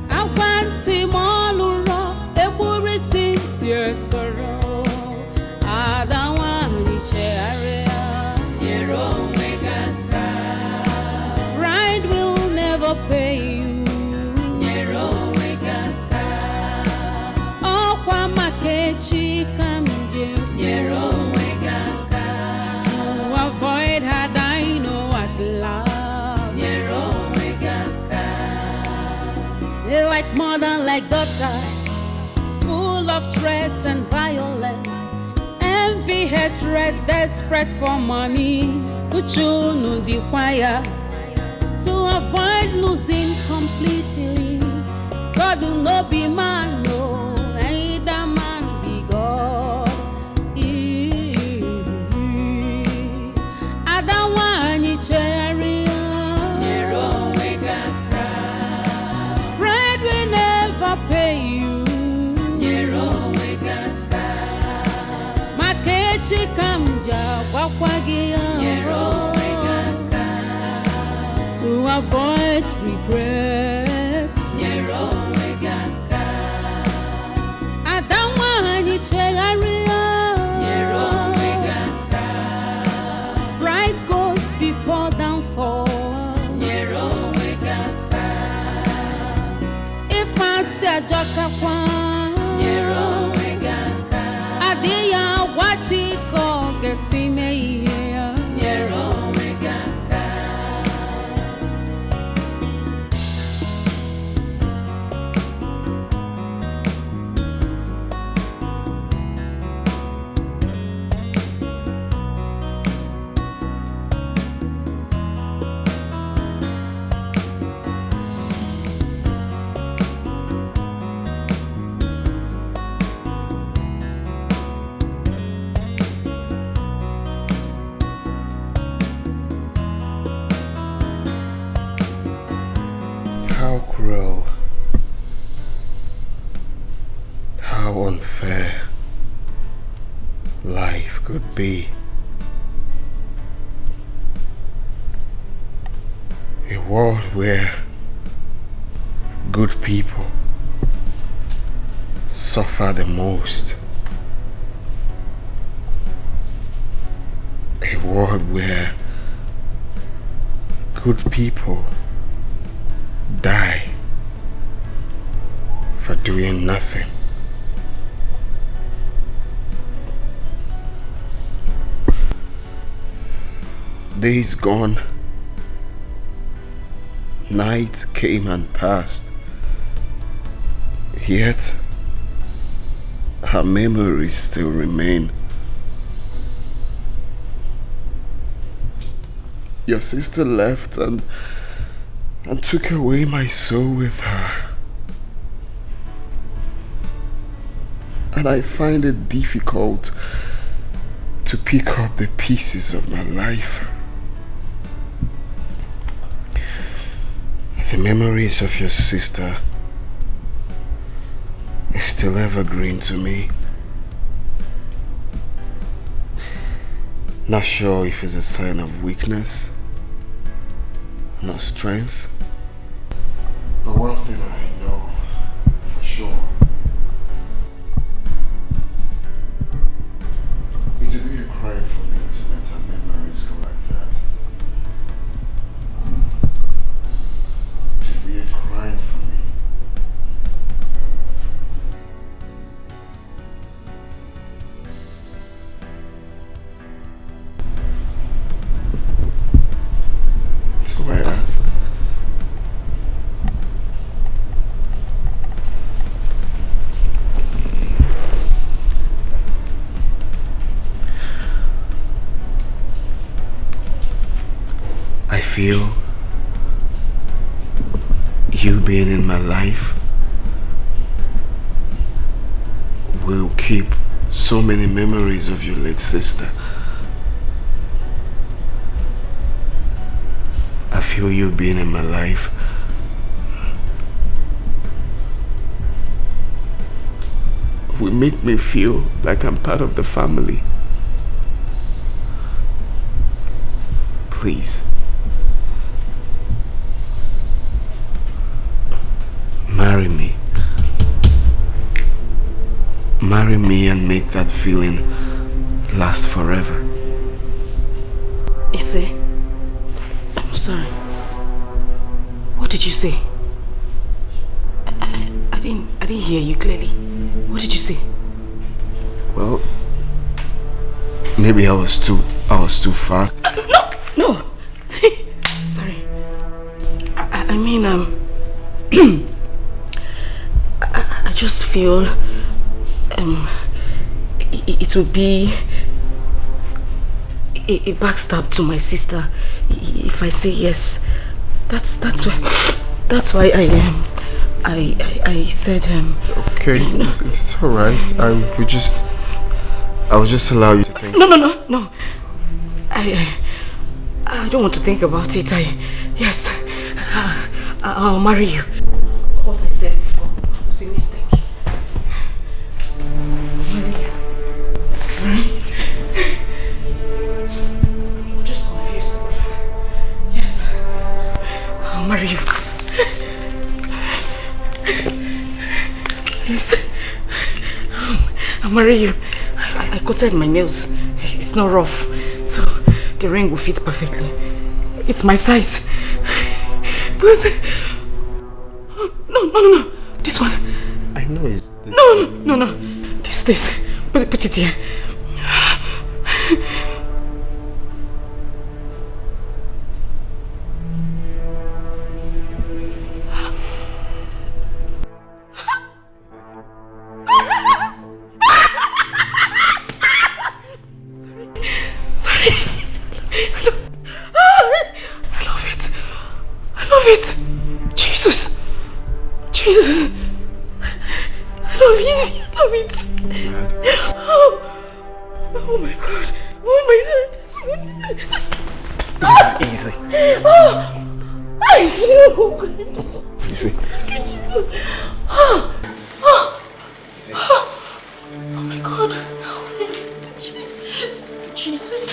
Akwanti moluro eburisi tie soro adawani chearea yero megaka pride will never pay you yero megaka okwa makechi kamje yero megaka to avoid had I know at last yero megaka like mother like daughter full of threats and violence, envy, hatred, desperate for money. Uchunu the choir to avoid losing completely. God will not be man, no, neither man be God. Adawani cherry, pride will never pay you. Chikamja wakwagia to avoid regret. Adamwani chegaria. Pride goes before downfall. If I say Jakakwan. Adia wachiko gesime here Nero megaka How cruel, how unfair life could be. A world where good people suffer the most. A world where good people die for doing nothing. Days gone, night came and passed, yet her memories still remain. Your sister left and took away my soul with her. And I find it difficult to pick up the pieces of my life. The memories of your sister is still evergreen to me. Not sure if it's a sign of weakness, not strength. But one thing I know for sure, it would be a crime for me to let her memories go like that. It would be a crime for me. So I ask, I feel you being in my life will keep so many memories of your late sister. feel you being in my life will make me feel like I'm part of the family. Please. Marry me. Marry me and make that feeling last forever. Ise, I'm sorry. What did you say? I didn't hear you clearly. What did you say? Well, maybe I was too fast. No. Sorry. I mean, I just feel it would be a backstab to my sister if I say yes. That's why I said Okay, it's all right. I will just allow you to think. No. I don't want to think about it. Yes, I'll marry you. What I said before was a mistake. I'll marry you. I'm sorry. I'm just confused. Yes, I'll marry you. Yes, I'll marry you. I coated my nails. It's not rough, so the ring will fit perfectly. It's my size. But no. This one. I know it's this. No. This. Put it here. Jesus. I love it. Oh my God. This is easy. I do. Easy. Jesus. Oh my God. Jesus.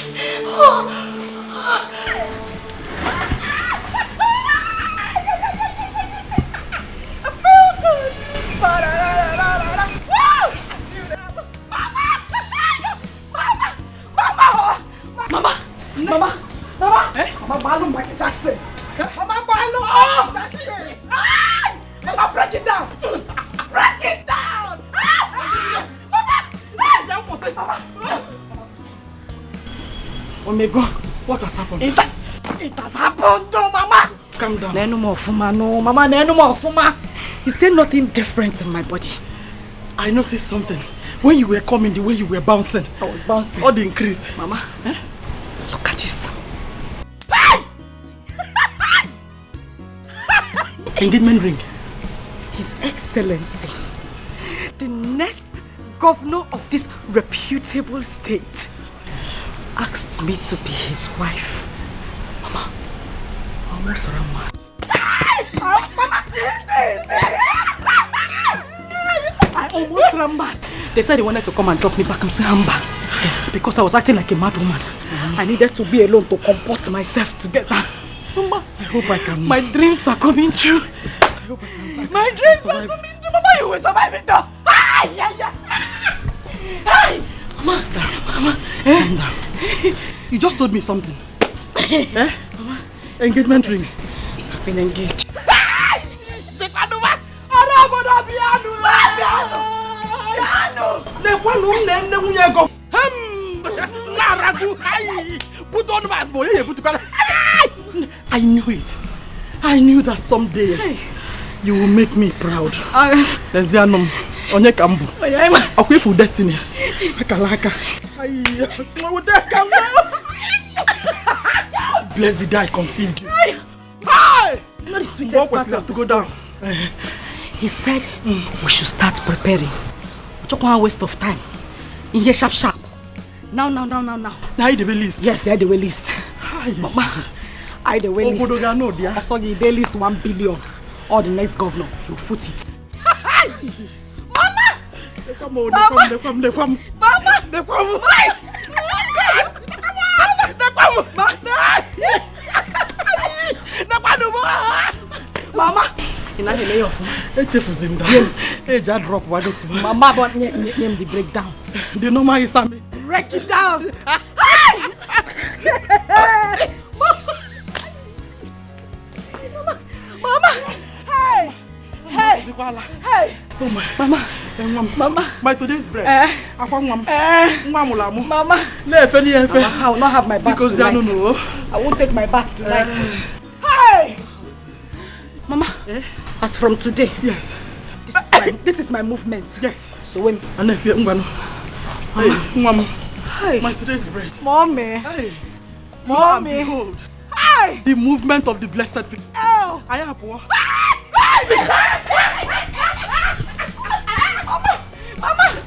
Mama Balloon Michael Jackson. Mama Balloon Jackson. Mama, break it down. Break it down. Oh my God, what has happened? It has happened, no, Mama. Calm down. No more fuma, no, Mama, no more fuma. Is there nothing different in my body? I noticed something. When you were coming, the way you were bouncing. I was bouncing. All the increase. Mama, look at this. Engagement ring. His Excellency, the next governor of this reputable state, asked me to be his wife. Mama, I almost ran mad. I almost ran mad. They said they wanted to come and drop me back in Samba because I was acting like a mad woman. I needed to be alone to comport myself together. Mama, I hope I can. My dreams are coming true. I hope I can. My dreams are coming true. Mama, you will survive it though. Mama. Calm down. You just told me something. Mama. Engagement ring. I've been engaged. I knew it. I knew that someday you will make me proud. Lezianum, onye kambu. Akwefu destiny. Akalaka. Blessed I conceived you. Not the sweetest part of to go down. He said we should start preparing. Don't want a waste of time. In here sharp. Now. Now the list. Yes, the list. Mama, I the way list. I saw the day list 1 billion. Or the next governor, you foot it. Mama! They come. Mama! In a lay of it's a fuzzy down. Hey, just drop what is Mama, but name the breakdown. The normal is something. Break it down. Mama! Hey! Mama! By today's bread. Mama! I will not have my bath tonight. I won't take my bath tonight. Hey! Mama, as from today, yes, this is my movement. Yes. So when and if you Mama, my today's bread. Mommy. Hey. Mommy. Behold. Hey. The movement of the blessed people. Oh. I am poor. Mama.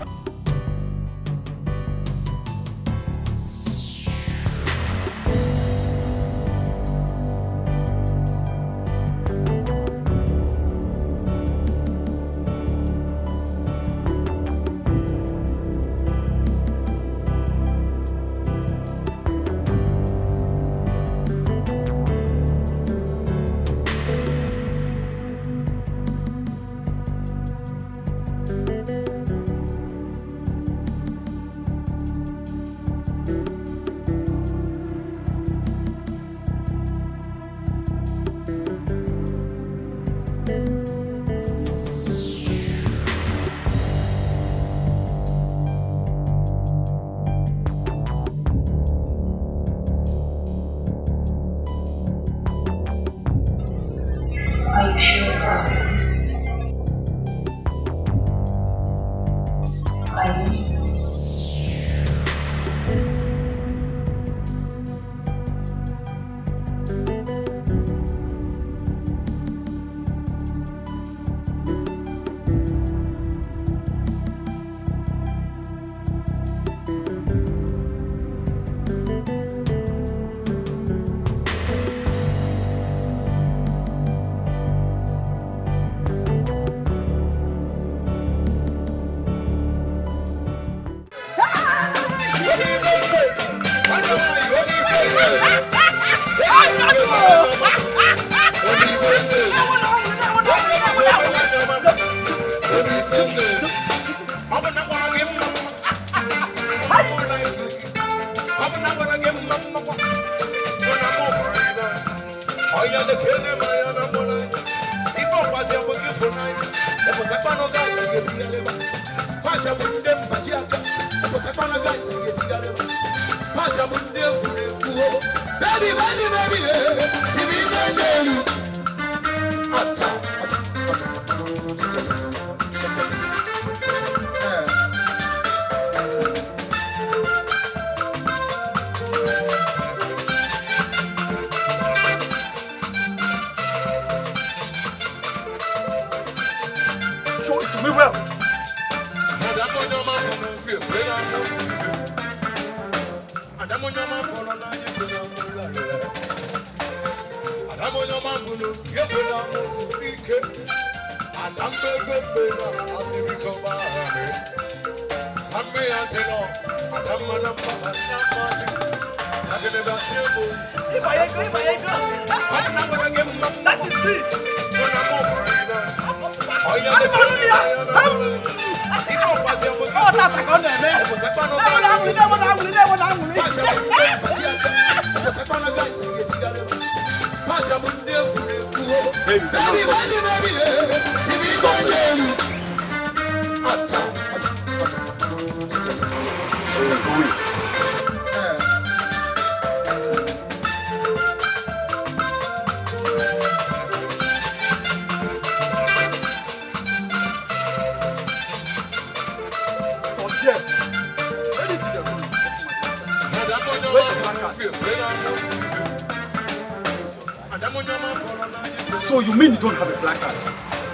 So you mean you don't have a black card?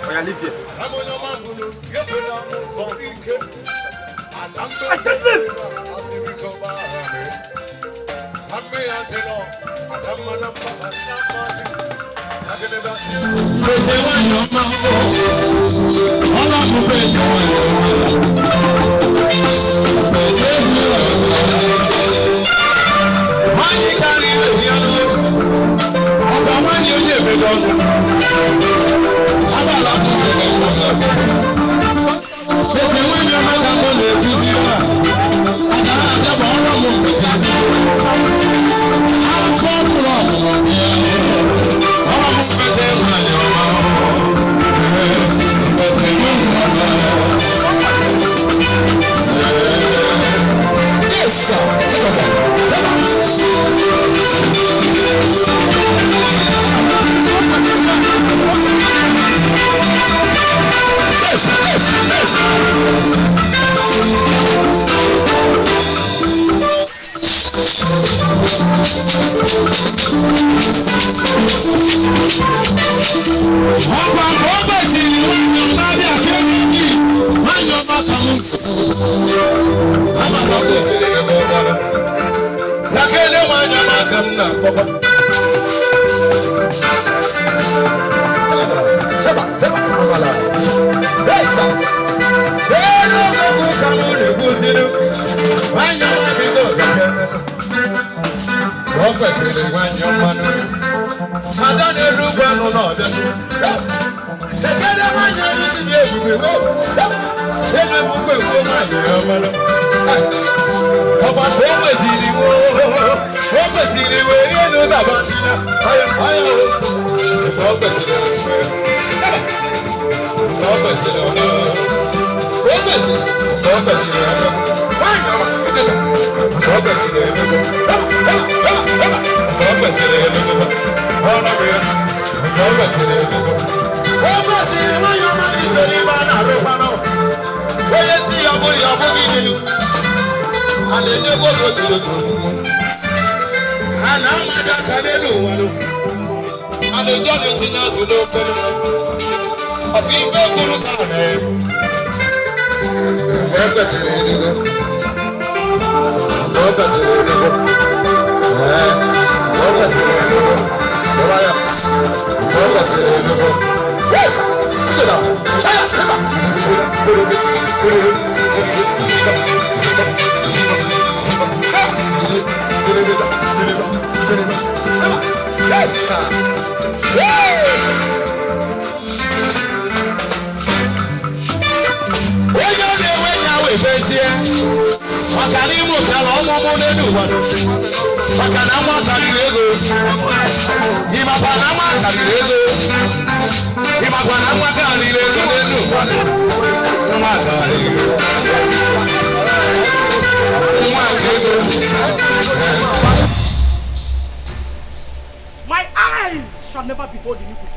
Or you live here? I said live! My eyes shall never behold iniquity.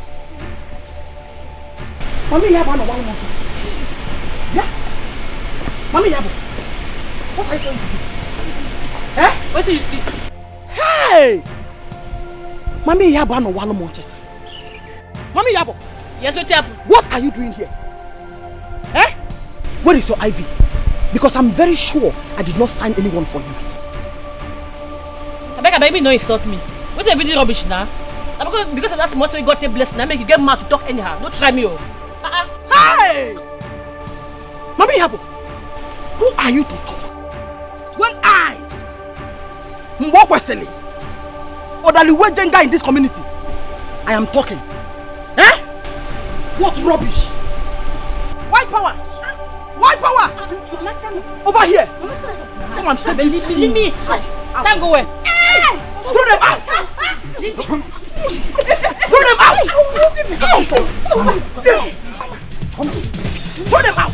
Mommy Yabo, no one more. Yes. Mommy Yabo, what are you trying to do? Eh? What do you see? Hey! Mommy Yabo, no one more. Mommy Yabo. Yes, what happened? What are you doing here? Eh? Where is your IV? Because I'm very sure I did not sign anyone for you. I beg, baby, no, insult me. What's a bit rubbish now? Because of that smart we got a blessing, I make you get mad to talk anyhow. Don't try me, oh. Hey! Mommy Yabo, who are you to talk? When I, Mwakwesele, or the Liwejenga in this community, I am talking. Eh? What rubbish? White power! White power! Over here! Come on, take this. Leave me! Time go away! Throw them out! Throw them out! Throw them out!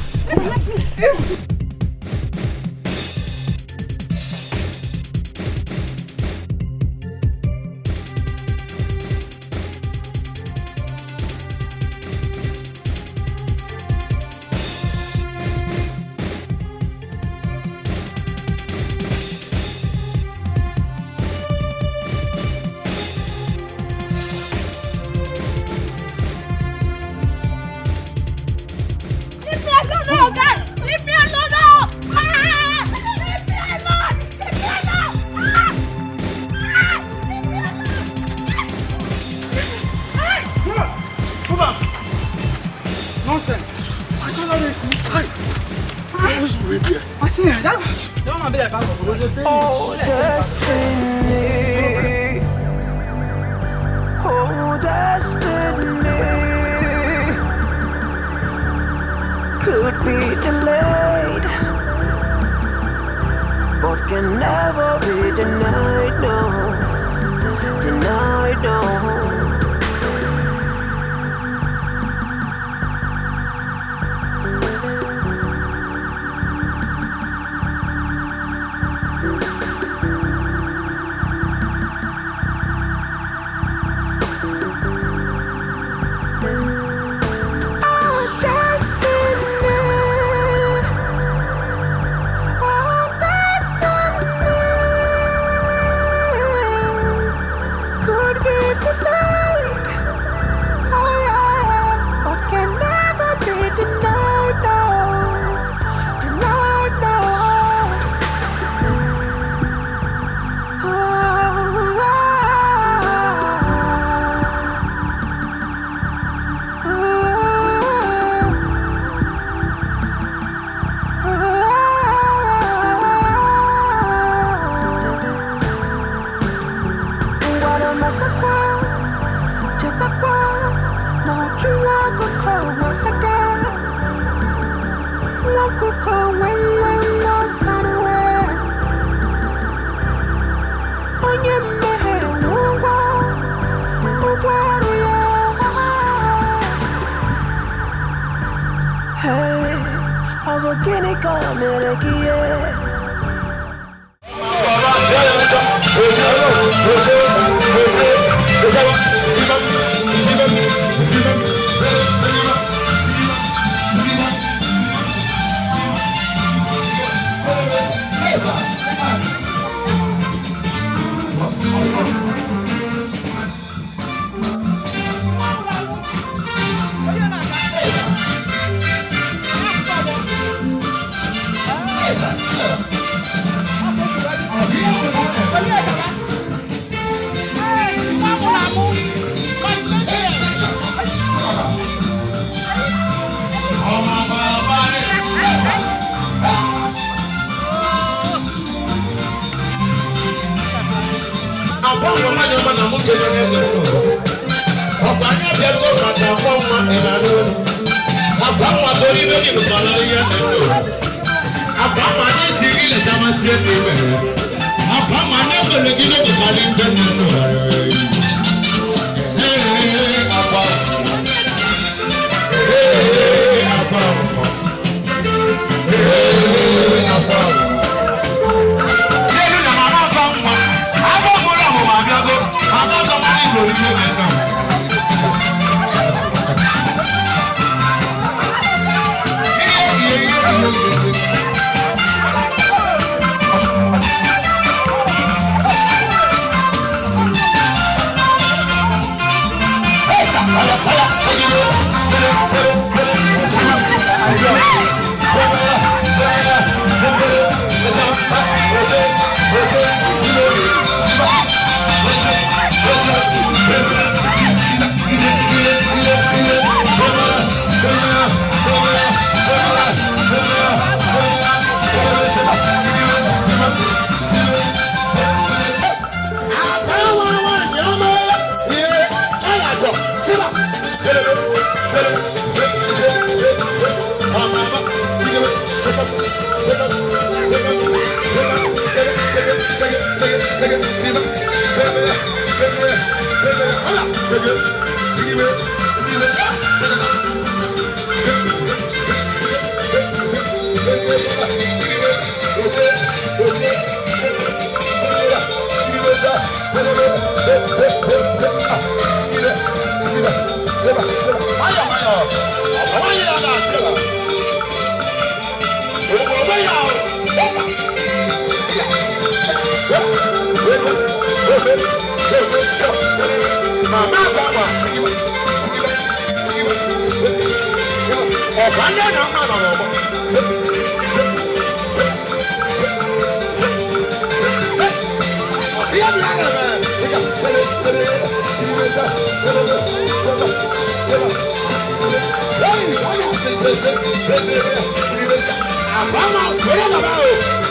Oh, destiny. Oh, destiny. Could be delayed, but can never be denied, no. Denied, no. Hey,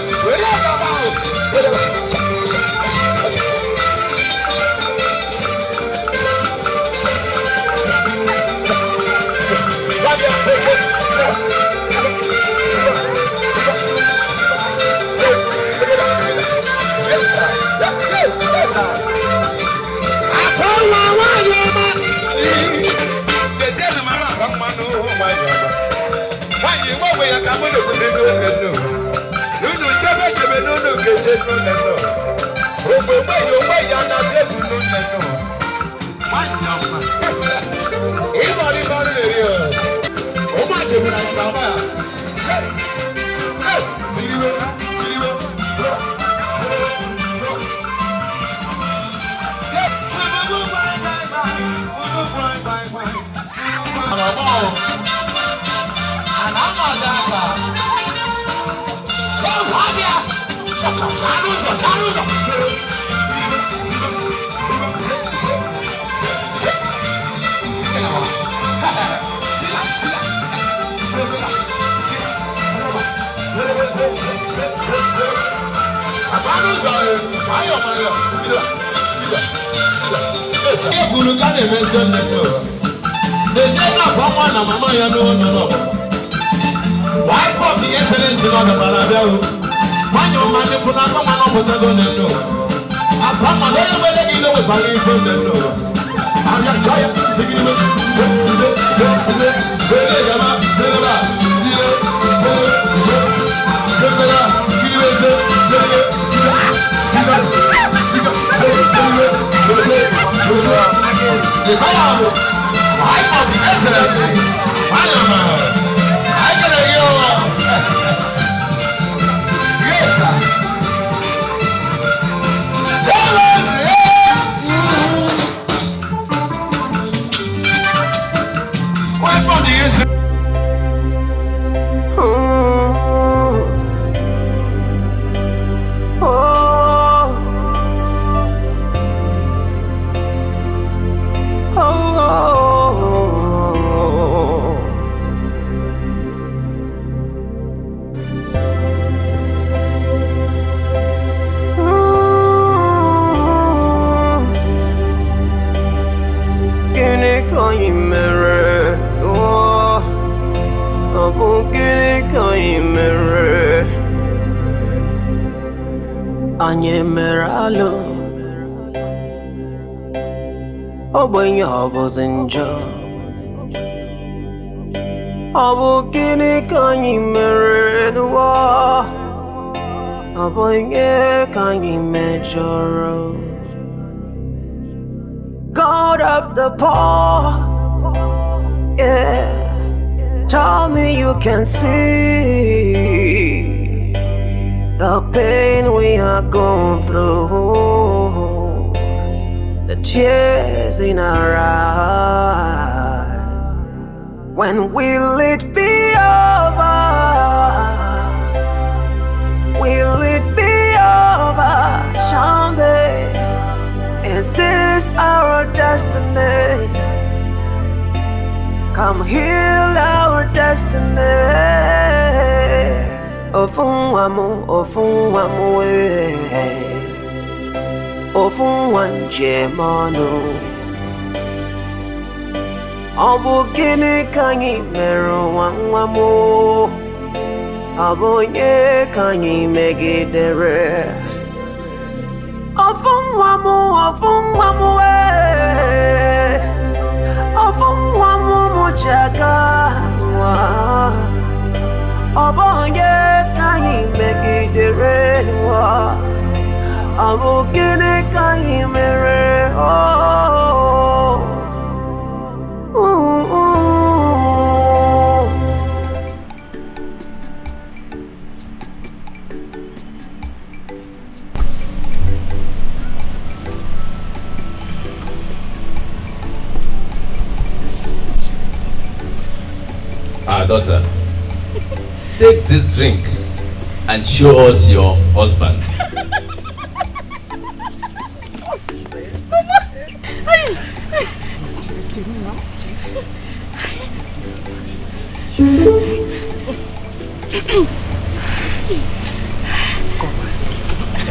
God of the poor, yeah. Tell me you can see the pain we are going through, the tears in our eyes. When will it be over? Will it be over someday? Is this our destiny? Come heal our destiny. Ofunwamu, ofunwamu, ofunwanjemanu. Obu gini kanyi meru wanwamu. Abonye kanyi megidere. Ofunwamu, ofunwamu, ofunwamu mujaga. Abonye kanyi megidere. Abogene kanyi mere. Daughter, take this drink and show us your husband.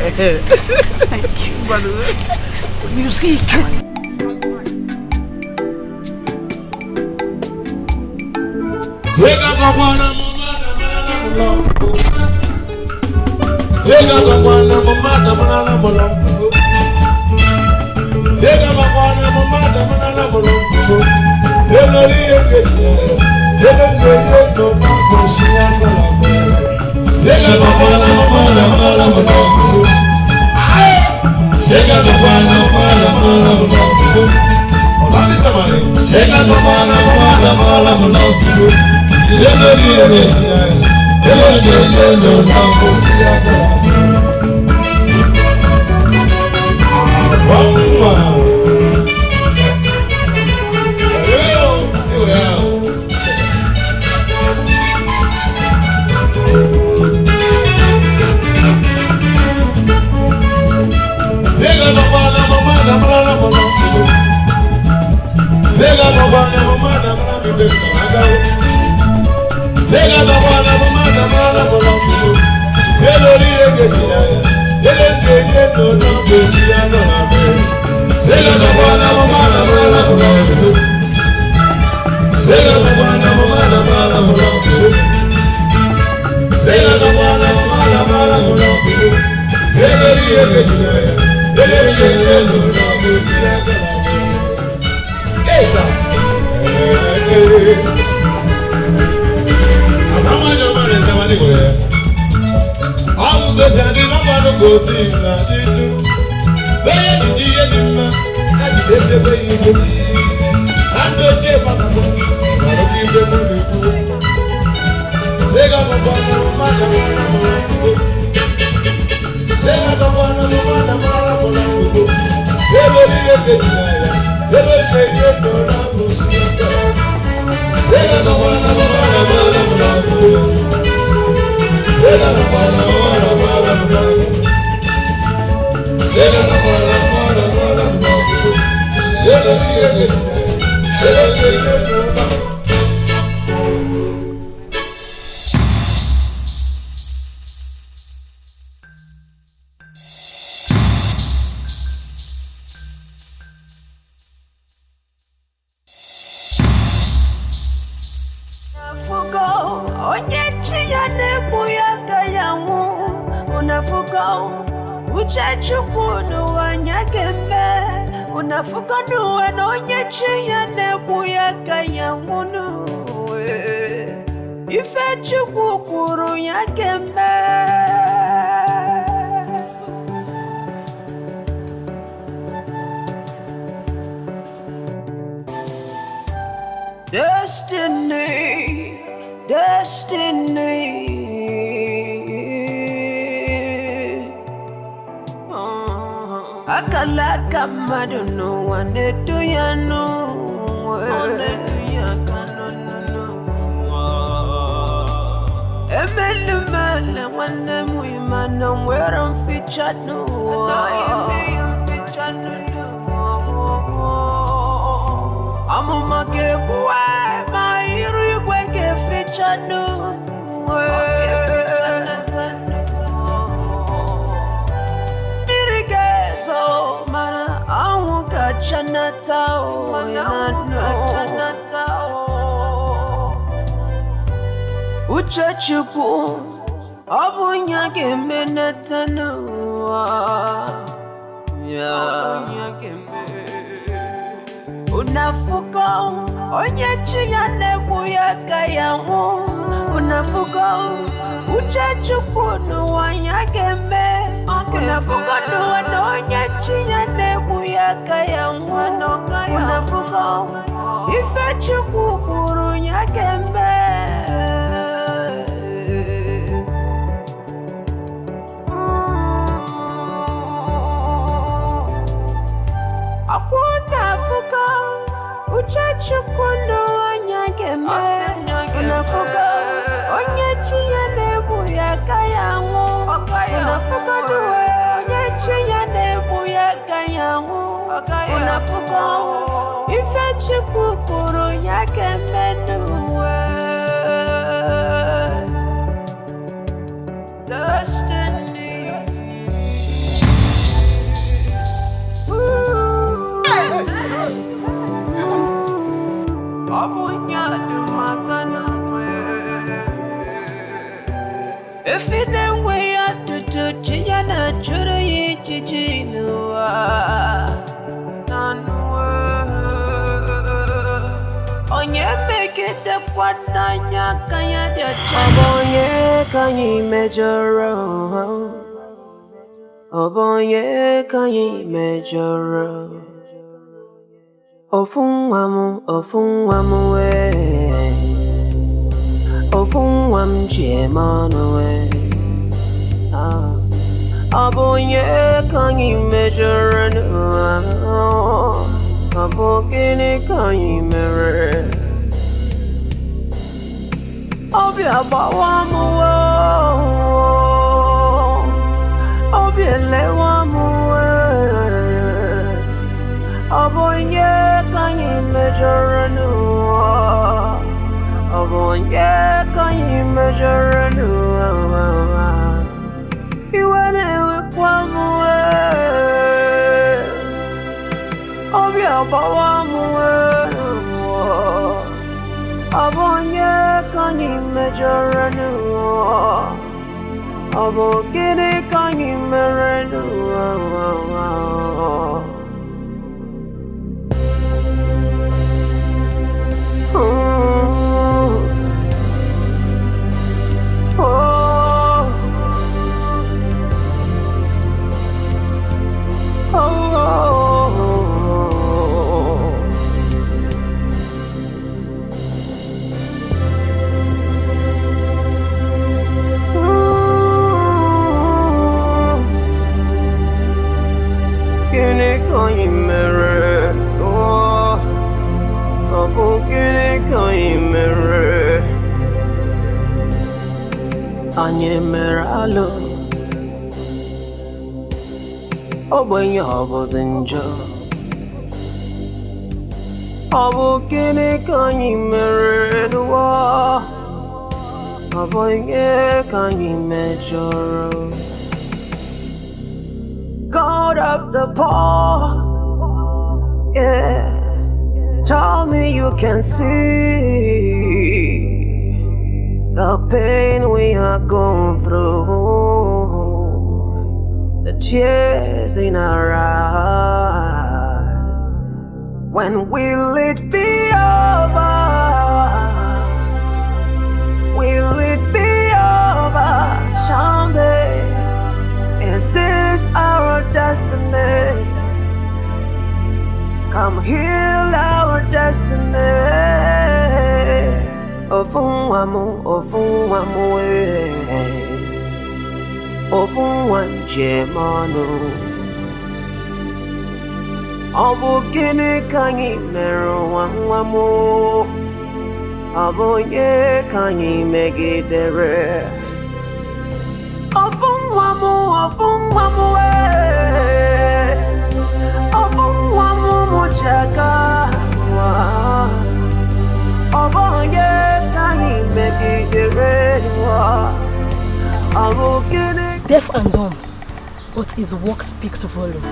Thank you. But you see, Akalaka madu no one do ya no. Emelu mele wane muimano where I'm featured no. I'm a make boy, my request featured no. Uchachuku abunya gemenatanu unafuka onyechi ya nebuya kayamu unafuka uchachuku nuwanya gembe unafuka nuwa onyechi ya nebuya kayamu unafuka ifechuku kurunya gembe unafuka uchachukundo wanyagembe unafuka onyechi ya nebu ya kayangu unafuka duwe onyechi ya nebu ya kayangu unafuka ifechukukuru nyagembe duwe Destiny Obunya de magana we. If it ain't way out to Chiana Churi Chichinua. Onye make it the Wadanya Kaya de Obonye Kanyi Majoro. Obonye Kanyi Majoro. Ofungwamu we. Ofungwam Jemano we. Obonye Kanyi Majoro. Abogini Kanyi Mere. Obi abawamu Obi elewamu Obonye Kanyi Majoranu Obonye Kanyi Majoranu Iwane wekwamu Obi abawamu Abonye Kanyi Majoranu Abogini Kanyi Merenu Kanyi Mere, oh, Abogini Kanyi Mere, Anye Meralo, Obonye Obozinjo, Abogini Kanyi Mere, oh, Obonye Kanyi Majoro. God of the poor, yeah. Tell me you can see the pain we are going through, the tears in our eyes. When will it be over? Will it be over someday? Is this our destiny? Come heal our destiny. Ofunwamu Ofunwanjemanu Obugini Kanyi Meru Wanwamu Abonye Kanyi Megidere Ofunwamu Mujaga Obonye Kanyi Megidere Deaf and dumb, but his work speaks volume.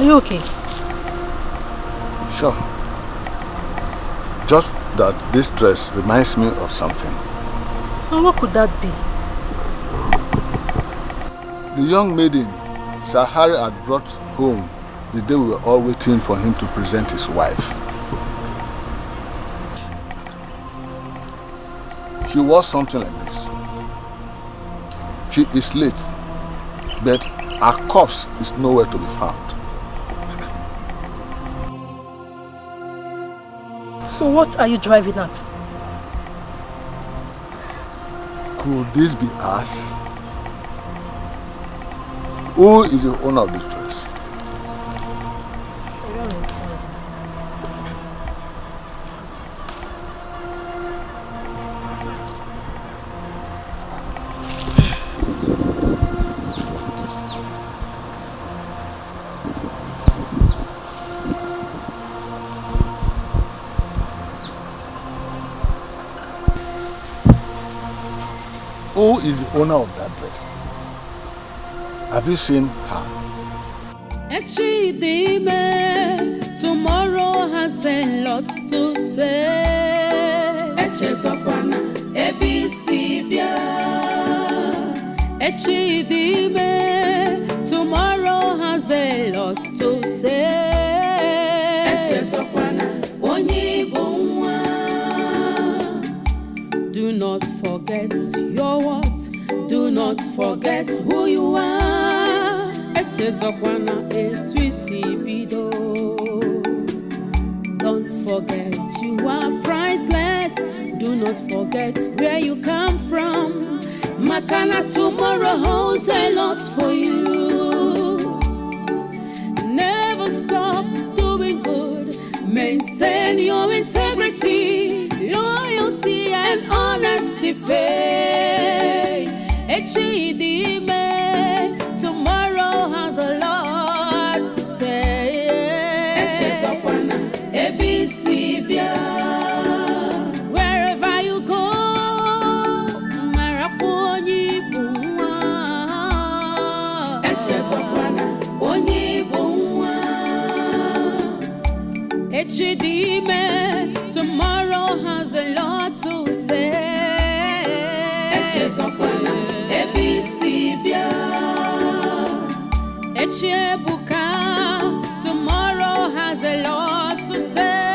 Are you okay? Sure. Just that this dress reminds me of something. And what could that be? The young maiden Sahari had brought home the day we were all waiting for him to present his wife. She wore something like this. She is late, but her corpse is nowhere to be found. So what are you driving at? Could this be us? Who is the owner of this dress? Who is the owner of that dress? Have you seen her? Tomorrow has a lot to say. Tomorrow has a lot to say. Do not forget your what? Do not forget who you are. Don't forget you are priceless. Do not forget where you come from. Makana tomorrow holds a lot for you. Never stop doing good. Maintain your integrity, loyalty and honesty pay. Tomorrow has a lot to say. Wherever you go, tomorrow has a lot to say. Tomorrow has a lot to say.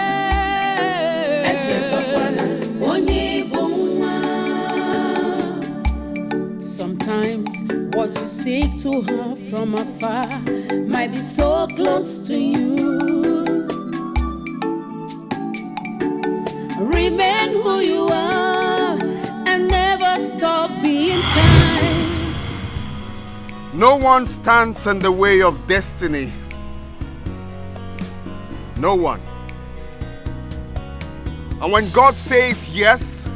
Sometimes what you seek to have from afar might be so close to you. Remain who you are and never stop being kind. No one stands in the way of destiny. No one. And when God says yes,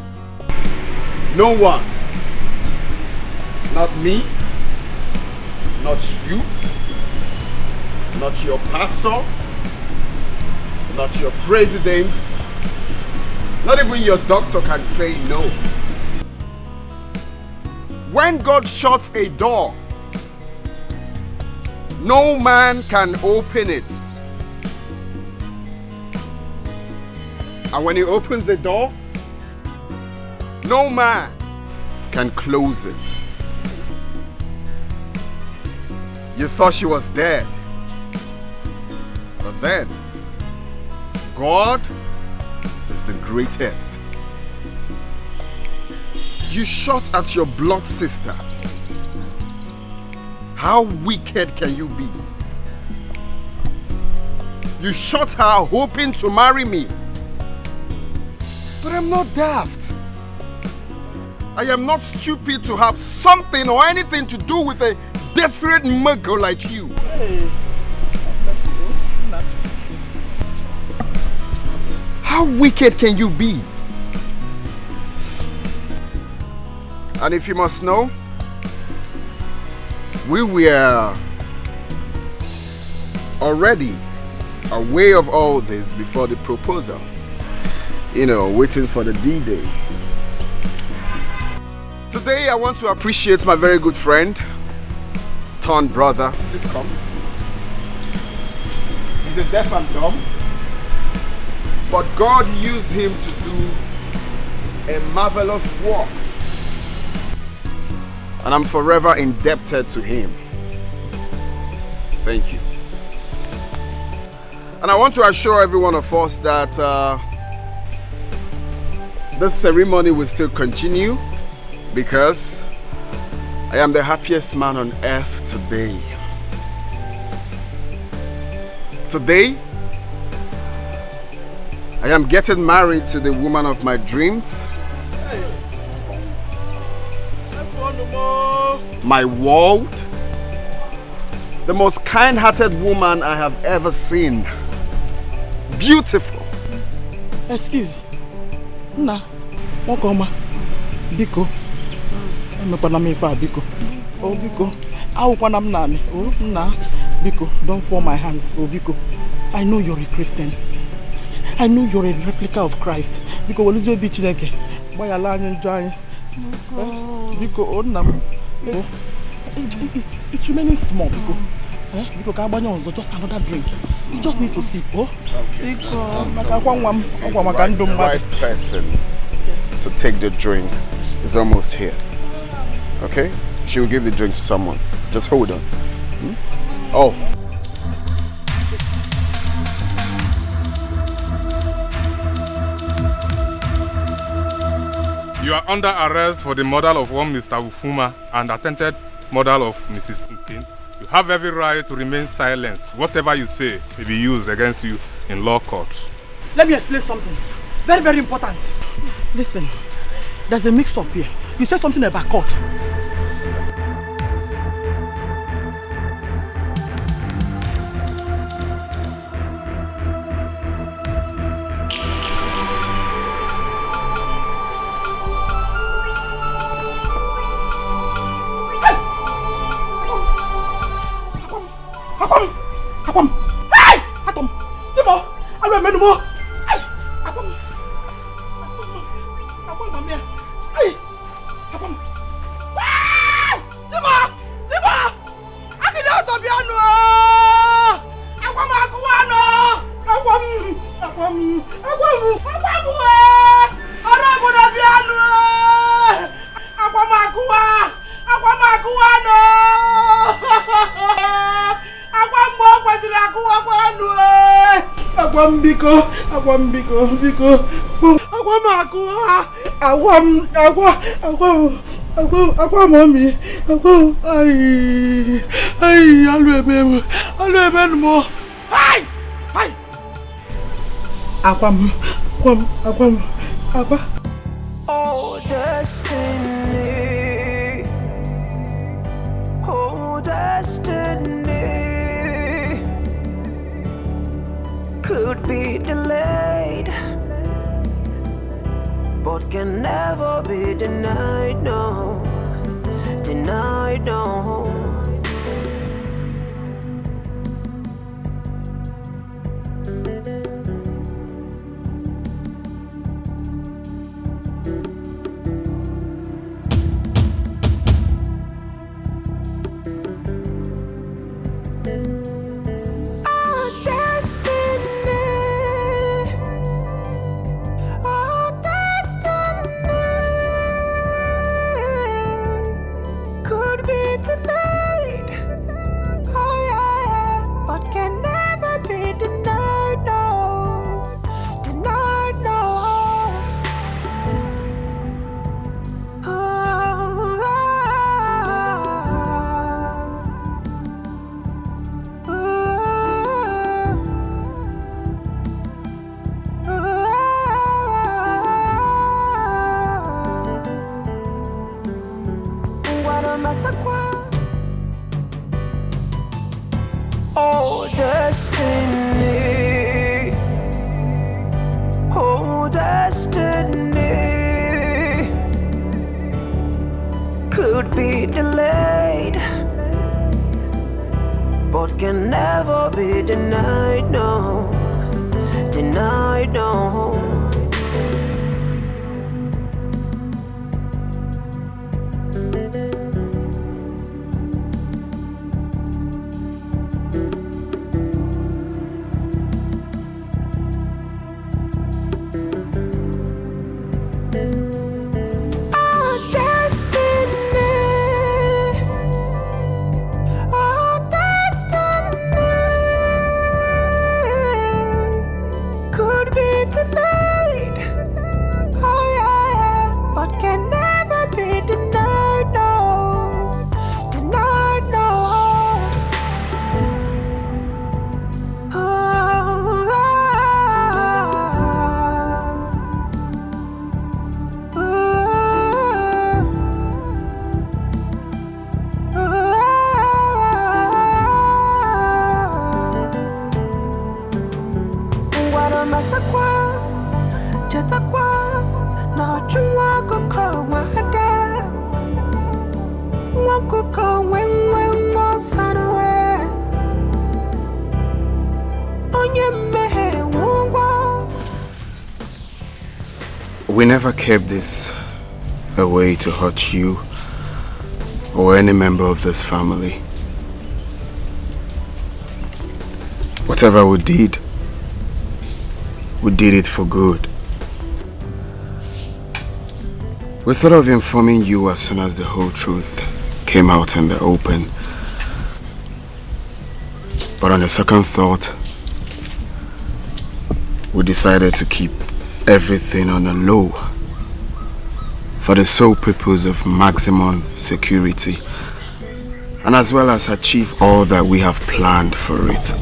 no one. Not me, not you, not your pastor, not your president, not even your doctor can say no. When God shuts a door, no man can open it. And when he opens the door, no man can close it. You thought she was dead. But then, God is the greatest. You shot at your blood sister. How wicked can you be? You shot her hoping to marry me. But I'm not daft. I am not stupid to have something or anything to do with a desperate muggle like you. How wicked can you be? And if you must know, we were already aware of all this before the proposal. You know, waiting for the D-Day. Today I want to appreciate my very good friend, turned brother. Please come. He's a deaf and dumb, but God used him to do a marvelous work. And I'm forever indebted to him. Thank you. And I want to assure every one of us that this ceremony will still continue, because I am the happiest man on earth today. Today, I am getting married to the woman of my dreams. My world. The most kind-hearted woman I have ever seen. Beautiful. Excuse. Nna, Nwokoma, biko. Emekwana m ife a biko. Oh biko. Awụkwana m naanị. Oh nna, biko, don't fall my hands. Oh biko. I know you're a Christian. I know you're a replica of Christ. Biko, walizo bi Chineke. Gbanyala anyị njọ anyị. Biko, oh nna m. Oh. It's remaining small, Biko. Biko, ka agbanye ọzọ, just another drink. You just need to sip, oh? Biko. The right person to take the drink is almost here. Okay? She will give the drink to someone. Just hold on. Oh. You are under arrest for the murder of one Mr. Ufuma and attempted murder of Mrs. Nkin. You have every right to remain silent. Whatever you say may be used against you in law court. Let me explain something. Very, very important. Listen, there's a mix-up here. You said something about court. Agwa mommy, ay, alwe mo. Ay. Agwa. Oh destiny, could be delayed, but can never be denied, no. Denied, no. Could be delayed, but can never be denied, no. Denied, no. Could be tonight. We never kept this a way to hurt you or any member of this family. Whatever we did it for good. We thought of informing you as soon as the whole truth came out in the open. But on a second thought, we decided to keep everything on a low for the sole purpose of maximum security and as well as achieve all that we have planned for it.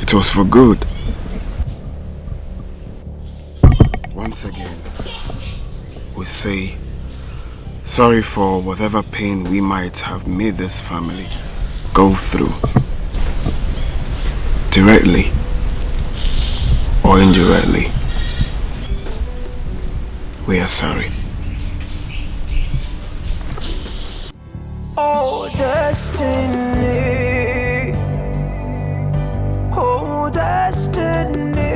It was for good. Once again, we say sorry for whatever pain we might have made this family go through, directly or indirectly. We are sorry. Oh, destiny. Oh, destiny.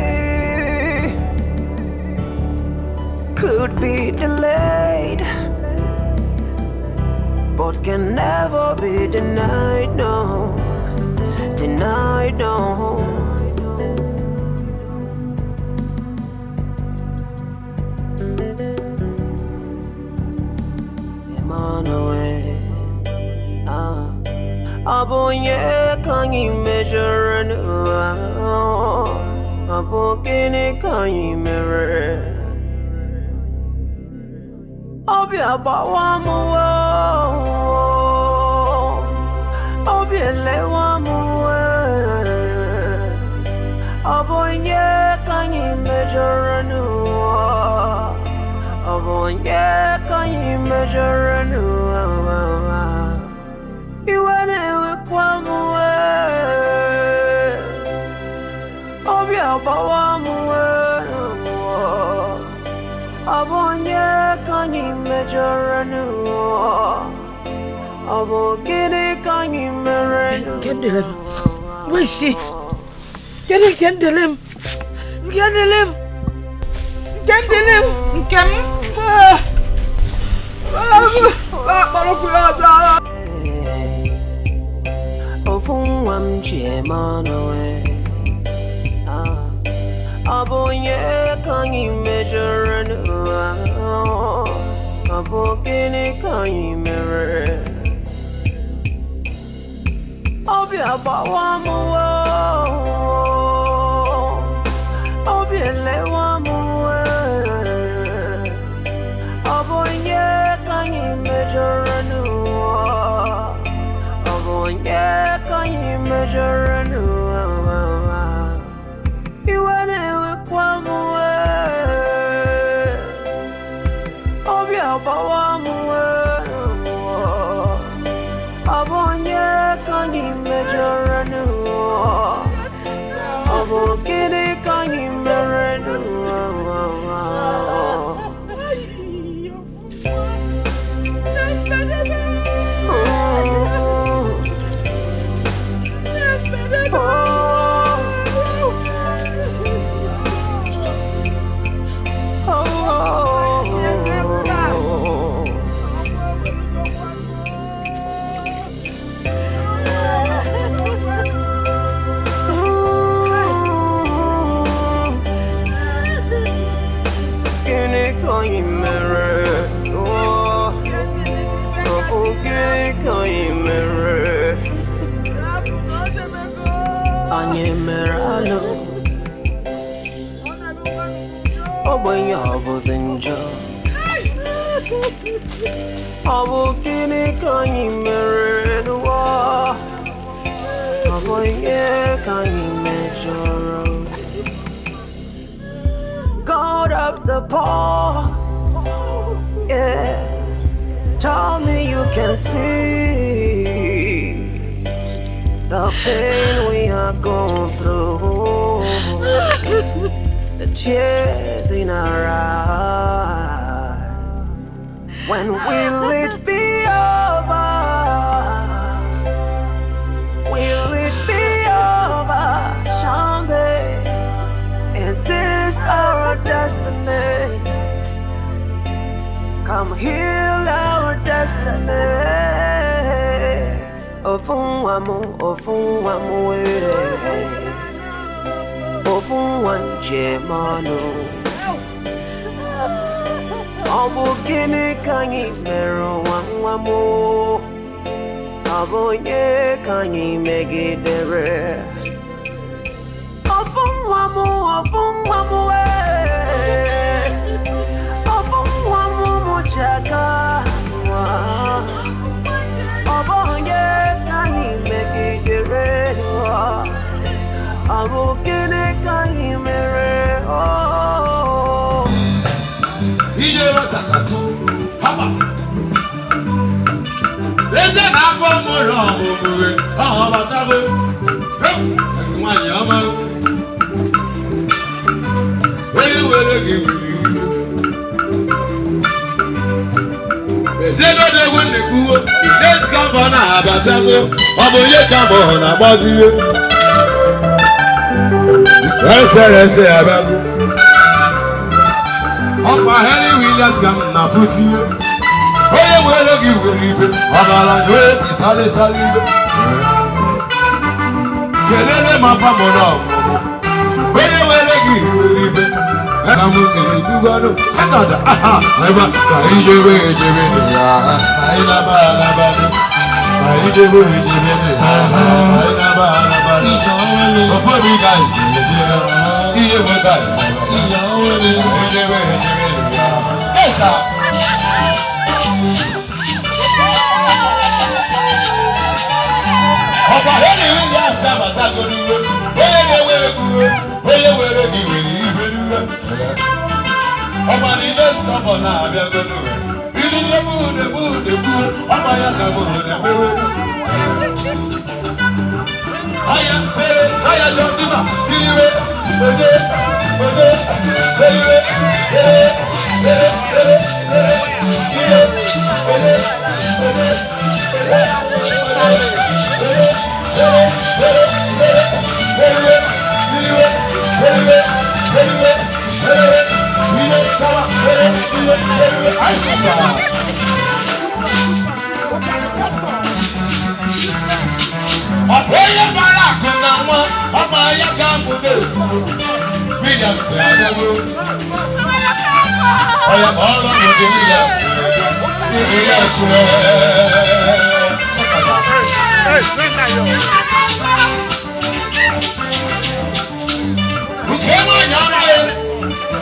Could be delayed, but can never be denied, no. Denied, no. Abonye kanyi measure no. Abogene kanyi mirror. Obi abawa muwa. Obi elewa muwa. Abonye kanyi measure no. Abonye kanyi measure no. You went with Kwamwe. Obi Abawamwe. Abonye Kanyi Majoranu. Abogini Kanyi Merenu. Kendall. Where is she? Kendall. Kendall. Ofungwam Jemanoe. Abonye Kanyi Majoranu. Abogini Kanyi Mere. Obi Abawamu. Obi Elewamu. Abonye Kanyi Majoranu. Abonye Kanyi Majoranu. You went with Kwamwe. Obi Abawamu. Abonye Kanyi Majoranu. Abogini Kanyi Merenu. God of the poor, yeah. Tell me you can see the pain we are going through, the tears in our eyes. When will it be over? Will it be over? Someday, is this heal our destiny. Ofunwamu, Ofunwanjemanu. Obugini kanyi meru wangwamu. Abonye kanyi megidere. Ofunwamu, Ofunwamu muchaka. Obonye kanyi megidere. Abugini kanyi mere. Ijeba sakatu, haba. Eze na afọ mụrụ ọmụmụwe, ọhọ batago. Nwanyị ọma. Onye were gị wiri. Eze n'odegwu nnekwuwo, Ines Kambọ na-abatago, ọ bụ onye Kambọ na-agbaziwe. Eserese abịago. Ọkwa Henry Williams ka m na-afụsiwe. Onye were gị were ife, ọbara na obi salịsalị ibe. Kelele ma fa mụrụ ọmụmụ. Onye were gị were ife, eka m kere dugwado. Sekọnd, aha, ebe ka ijebe ejebe dị ya, anyị naba anaba dị. Ka ijebe ejebe dị ya, anyị naba anaba dị. Ụfọdụ ga-esi ejebe, ihe nweta ya. Ijebe ejebe dị ya. Esa. Ọba Henry Williams abatagoruwe, onye na-ewere kuwe, onye were gị were ife ruwe. Ọba niile Kambọ na-abịagoruwe, ili nebu, ọba ya na mụ na-emewe. Aya sere, aya jọziba, siriwe, ode, seriwe, sere, Ọ̀pọ̀yẹ bára kùnà wọn, ọmọ ayé ká mú dé. Williams Adébó. Ọ̀yẹ̀ bọ́ ọlọ́mọdé Williams. Nkemo nyamaye,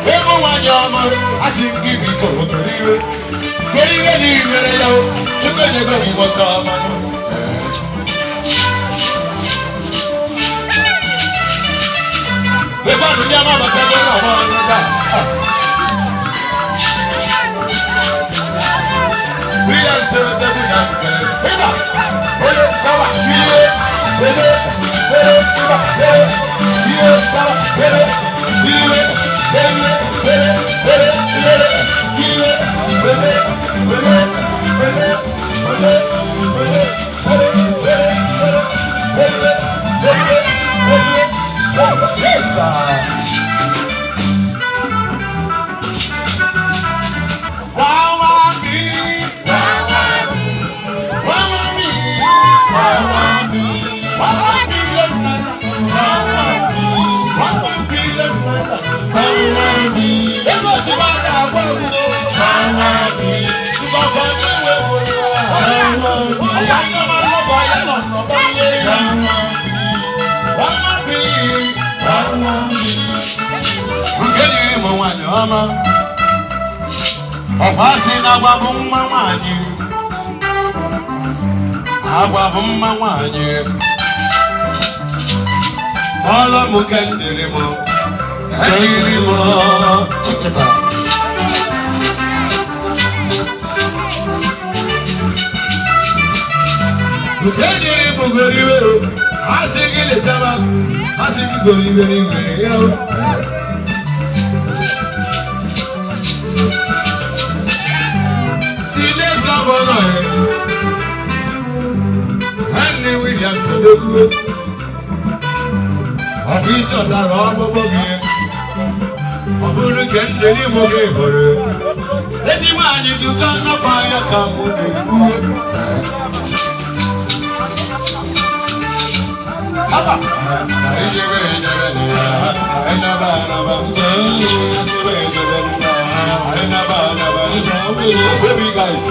nkemo wanyama, asingibi kotoriwe. Koriwe ni mere yao, chukene gori wakamano. Bebanu nyama batego na wanyama. Williams Adébó nyama. Eba, ole sawa, ile, sawa, ile, sawa, ile, Henry Williams Adébó. Ọ̀bíṣọ̀tà rọ̀ ọ́ gbogbo gẹ̀. Ọ̀bùnú kẹ́ ń lé ní mo gé ìfọ̀rẹ́. Ezi wani dukana paya kamune Haba Baby guys,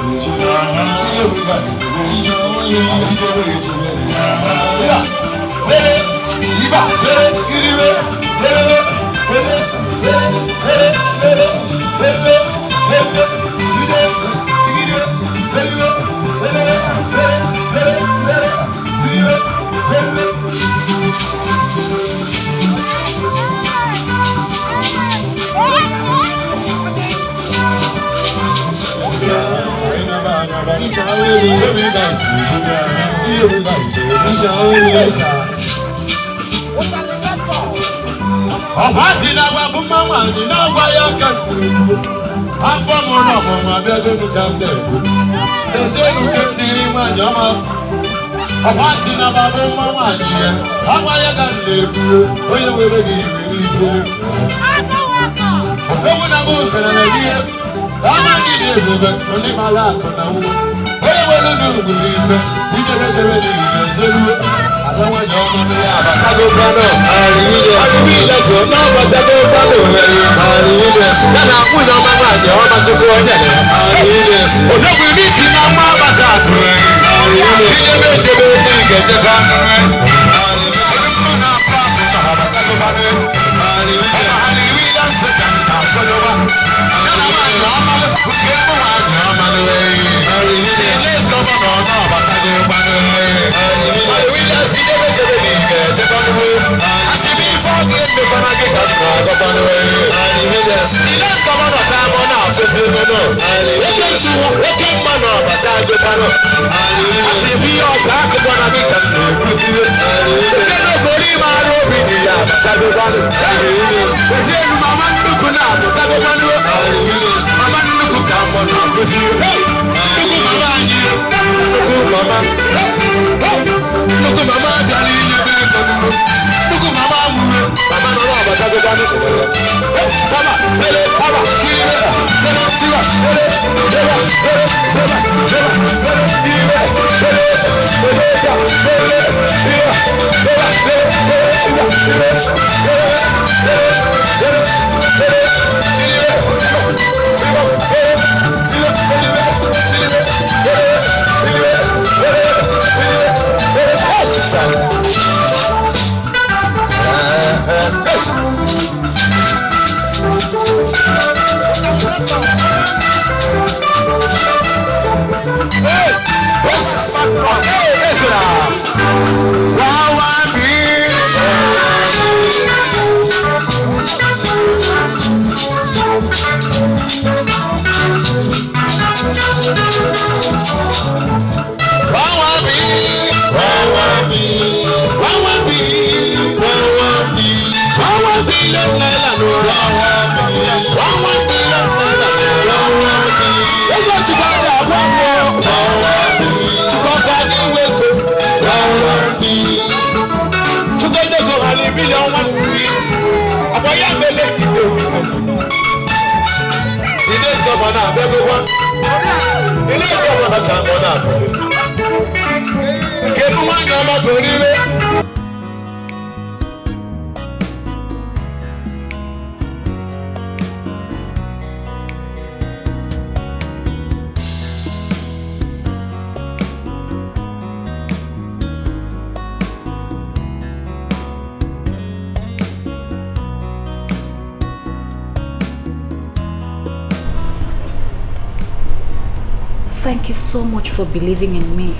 Thank you so much for believing in me.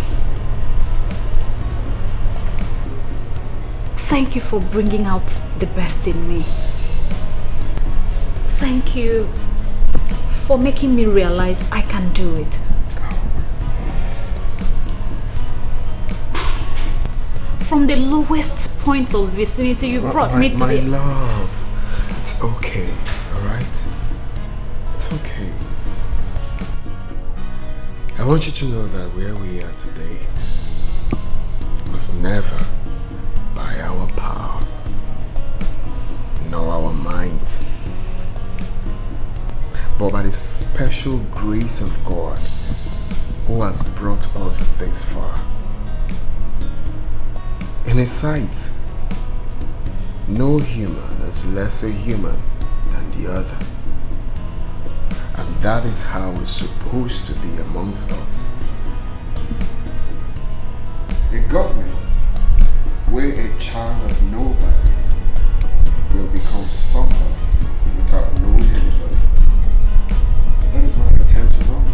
Thank you for bringing out the best in me. Thank you for making me realize I can do it. From the lowest point of vicinity, you brought me to my the... love, it's okay, alright? It's okay. I want you to know that where we are today was never by our power, nor our might, but by the special grace of God who has brought us this far. In His sight, no human is lesser human than the other. And that is how it's supposed to be amongst us. A government where a child of nobody will become somebody without knowing anybody. That is what I intend to run.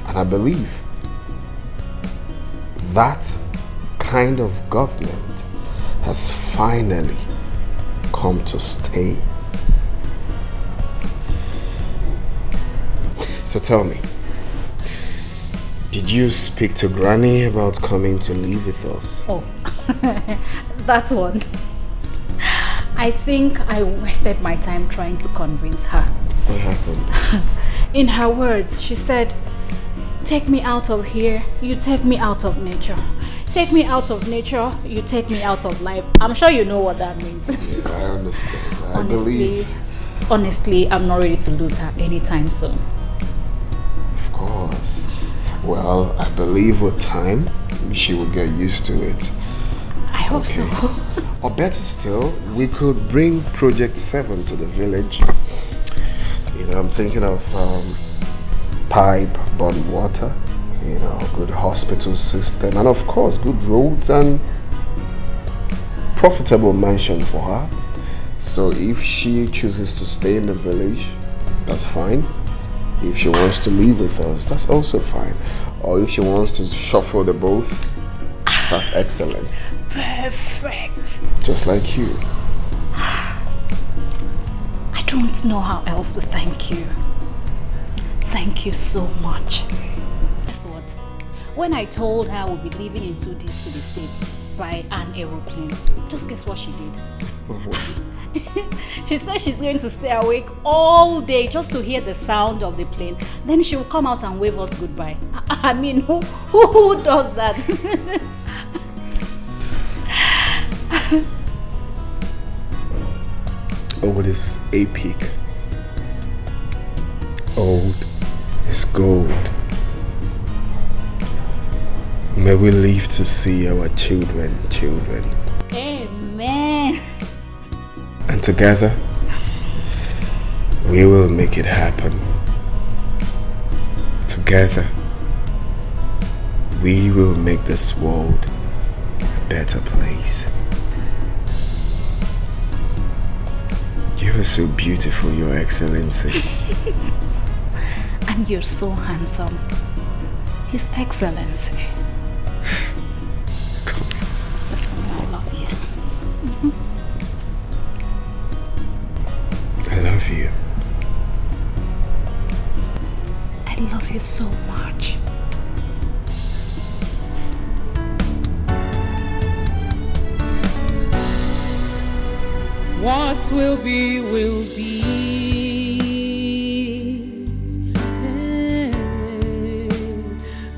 And I believe that kind of government has finally come to stay. So tell me, did you speak to Granny about coming to live with us? Oh, that one. I think I wasted my time trying to convince her. What happened? In her words, she said, "Take me out of here, you take me out of nature. Take me out of nature, you take me out of life." I'm sure you know what that means. Yeah, I understand. I believe. Honestly, I'm not ready to lose her anytime soon. Of course. Well, I believe with time, she will get used to it. I hope so. Or better still, we could bring Project 7 to the village. You know, I'm thinking of pipe, borne water, you know, good hospital system, and of course, good roads and profitable mansion for her. So if she chooses to stay in the village, that's fine. If she wants to live with us, that's also fine. Or if she wants to shuffle the both, that's excellent. Perfect. Just like you. I don't know how else to thank you. Thank you so much. Guess what? When I told her we'll be leaving in 2 days to the States by an aeroplane, just guess what she did? She said she's going to stay awake all day just to hear the sound of the plane. Then she'll come out and wave us goodbye. I mean, who does that? Old is epic. Old is gold. May we live to see our children. Amen. And together, we will make it happen. Together, we will make this world a better place. You are so beautiful, Your Excellency. And you're so handsome, His Excellency. That's why I love you. I love you. I love you so much. What will be, will be.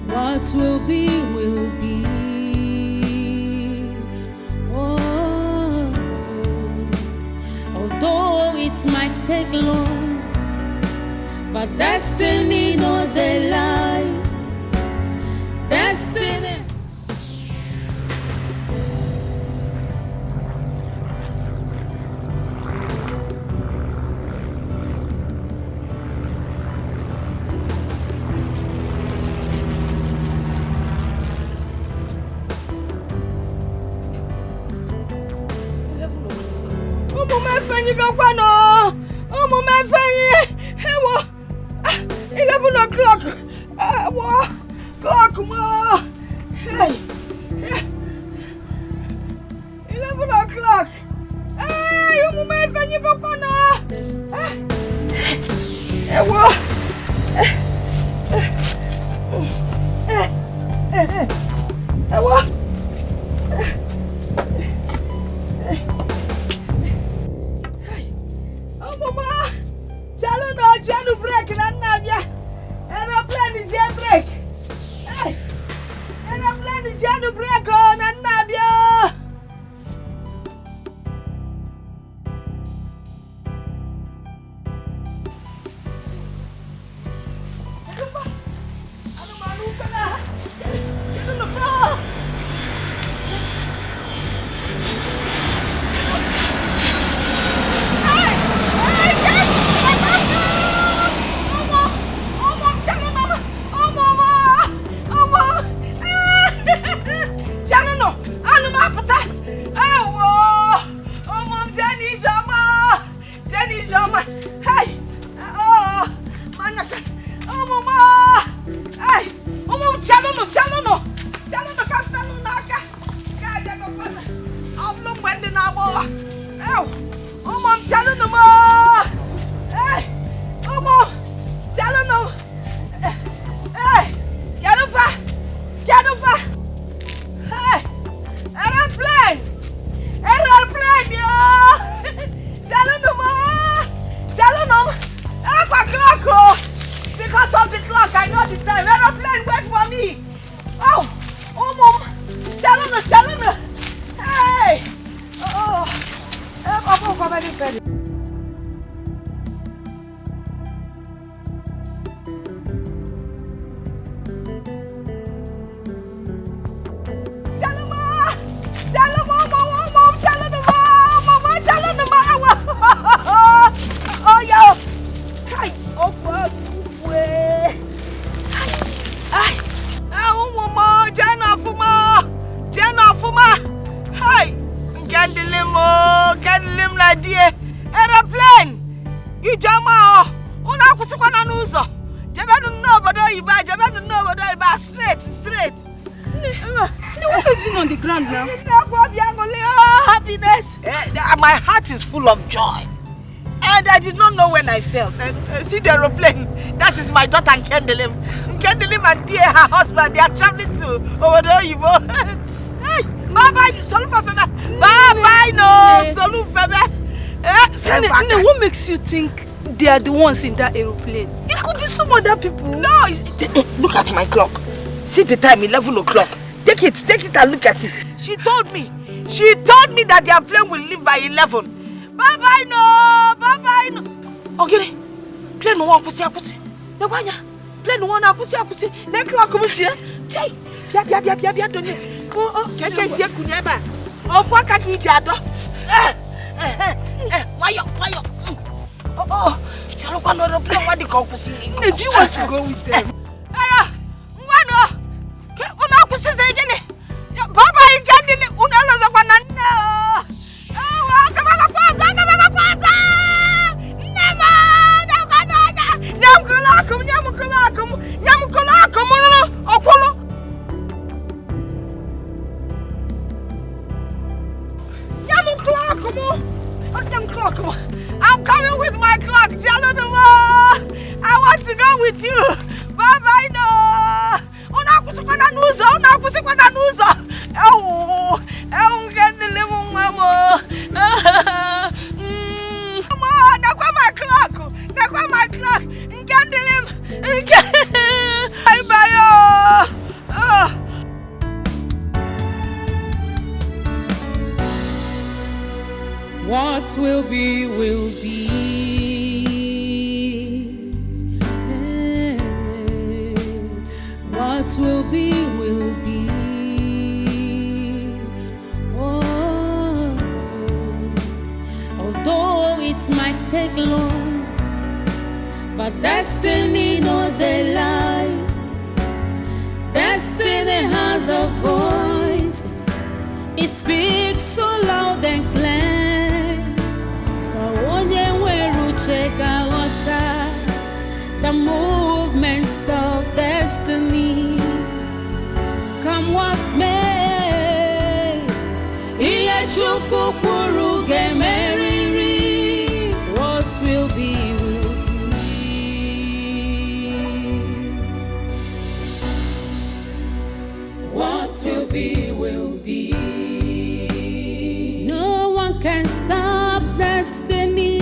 What will be, will be. Oh, although it might take long, but destiny no dey lie. Destiny. mama. Hey. Oh, manaka. Oh, mama. Hey. Oh, chalono. Chalono ka felu naka. Ka ya go pana. Ablo mwende na bo. Oh, mom chalono mo. Hey. Oh, mom. Chalono. Hey. Get over. Hey. Aeroplane, yo! Chalono. Clock. Because of the clock, I know the time. Aeroplane, wait for me. Oh, mom. Chalono. Hey. Oh. Aeroplane! You jama! Una kusikwana n'ụzọ. Jebenu n'obodo iba straight. What are you doing on the ground now? Happiness. My heart is full of joy. And I did not know when I fell. See the aeroplane. That is my daughter Nkendelim. Nkendelim and dear her husband, they are traveling to Obodo Ibo. Hey, bye-bye, Solufafebe. Bye-bye, no, Solufebe. What makes you think they are the ones in that aeroplane? It could be some other people. No, look at my clock. See the time, 11 o'clock. Take it and look at it. She told me that their plane will leave by 11. Bye-bye, no. Okay, plane no one akusi. Plane no one akusi. The clock comes here. Jay, bia doni. Keke sie kunyeba. Ofwa kaki jado. Wayo. Oh, chalo kwa no plane what the akusi. Do you want to go with them? Baba ikandile unaloza kwa nana. Kama kwanza. Nema nyamukulakum okolo. Nyamukulakum. I'm coming with my clock. I want to go with you. Bye no. Una kusikwana nuzo. Ngendele mama. Mama, nakwa my clock. Ngendele. Bye. What will be, will be. What will be, will be. Oh, although it might take long, but destiny knows the lie. Destiny has a voice. It speaks so loud and clear. So onye weru cheka wata the movements of destiny. Come what may, iye chukwu kwuru gemeriri. What will be, will be. What will be, will be. No one can stop destiny.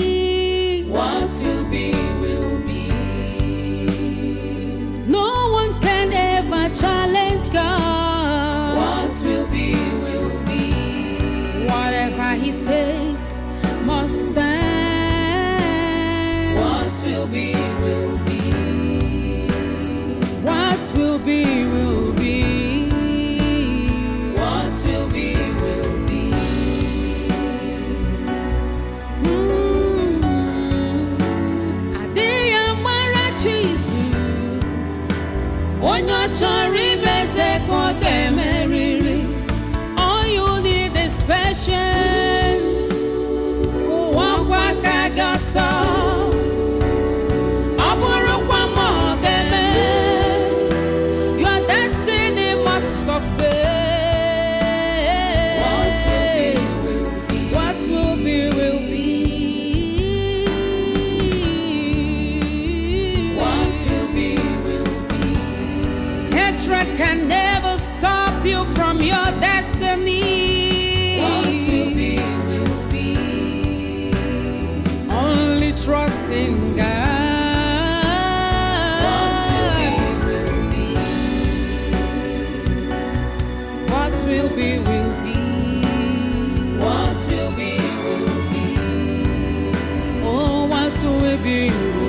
What will be, will be. No one can ever challenge God. What will be, will be. Whatever He says must stand. What will be, will be. What will be, will be. What will be, will be. Onyo chori beze kote meriri. All you need is patience. Waka gata. in God. What will be, will be. What will be, will be. Oh, what will be, will be.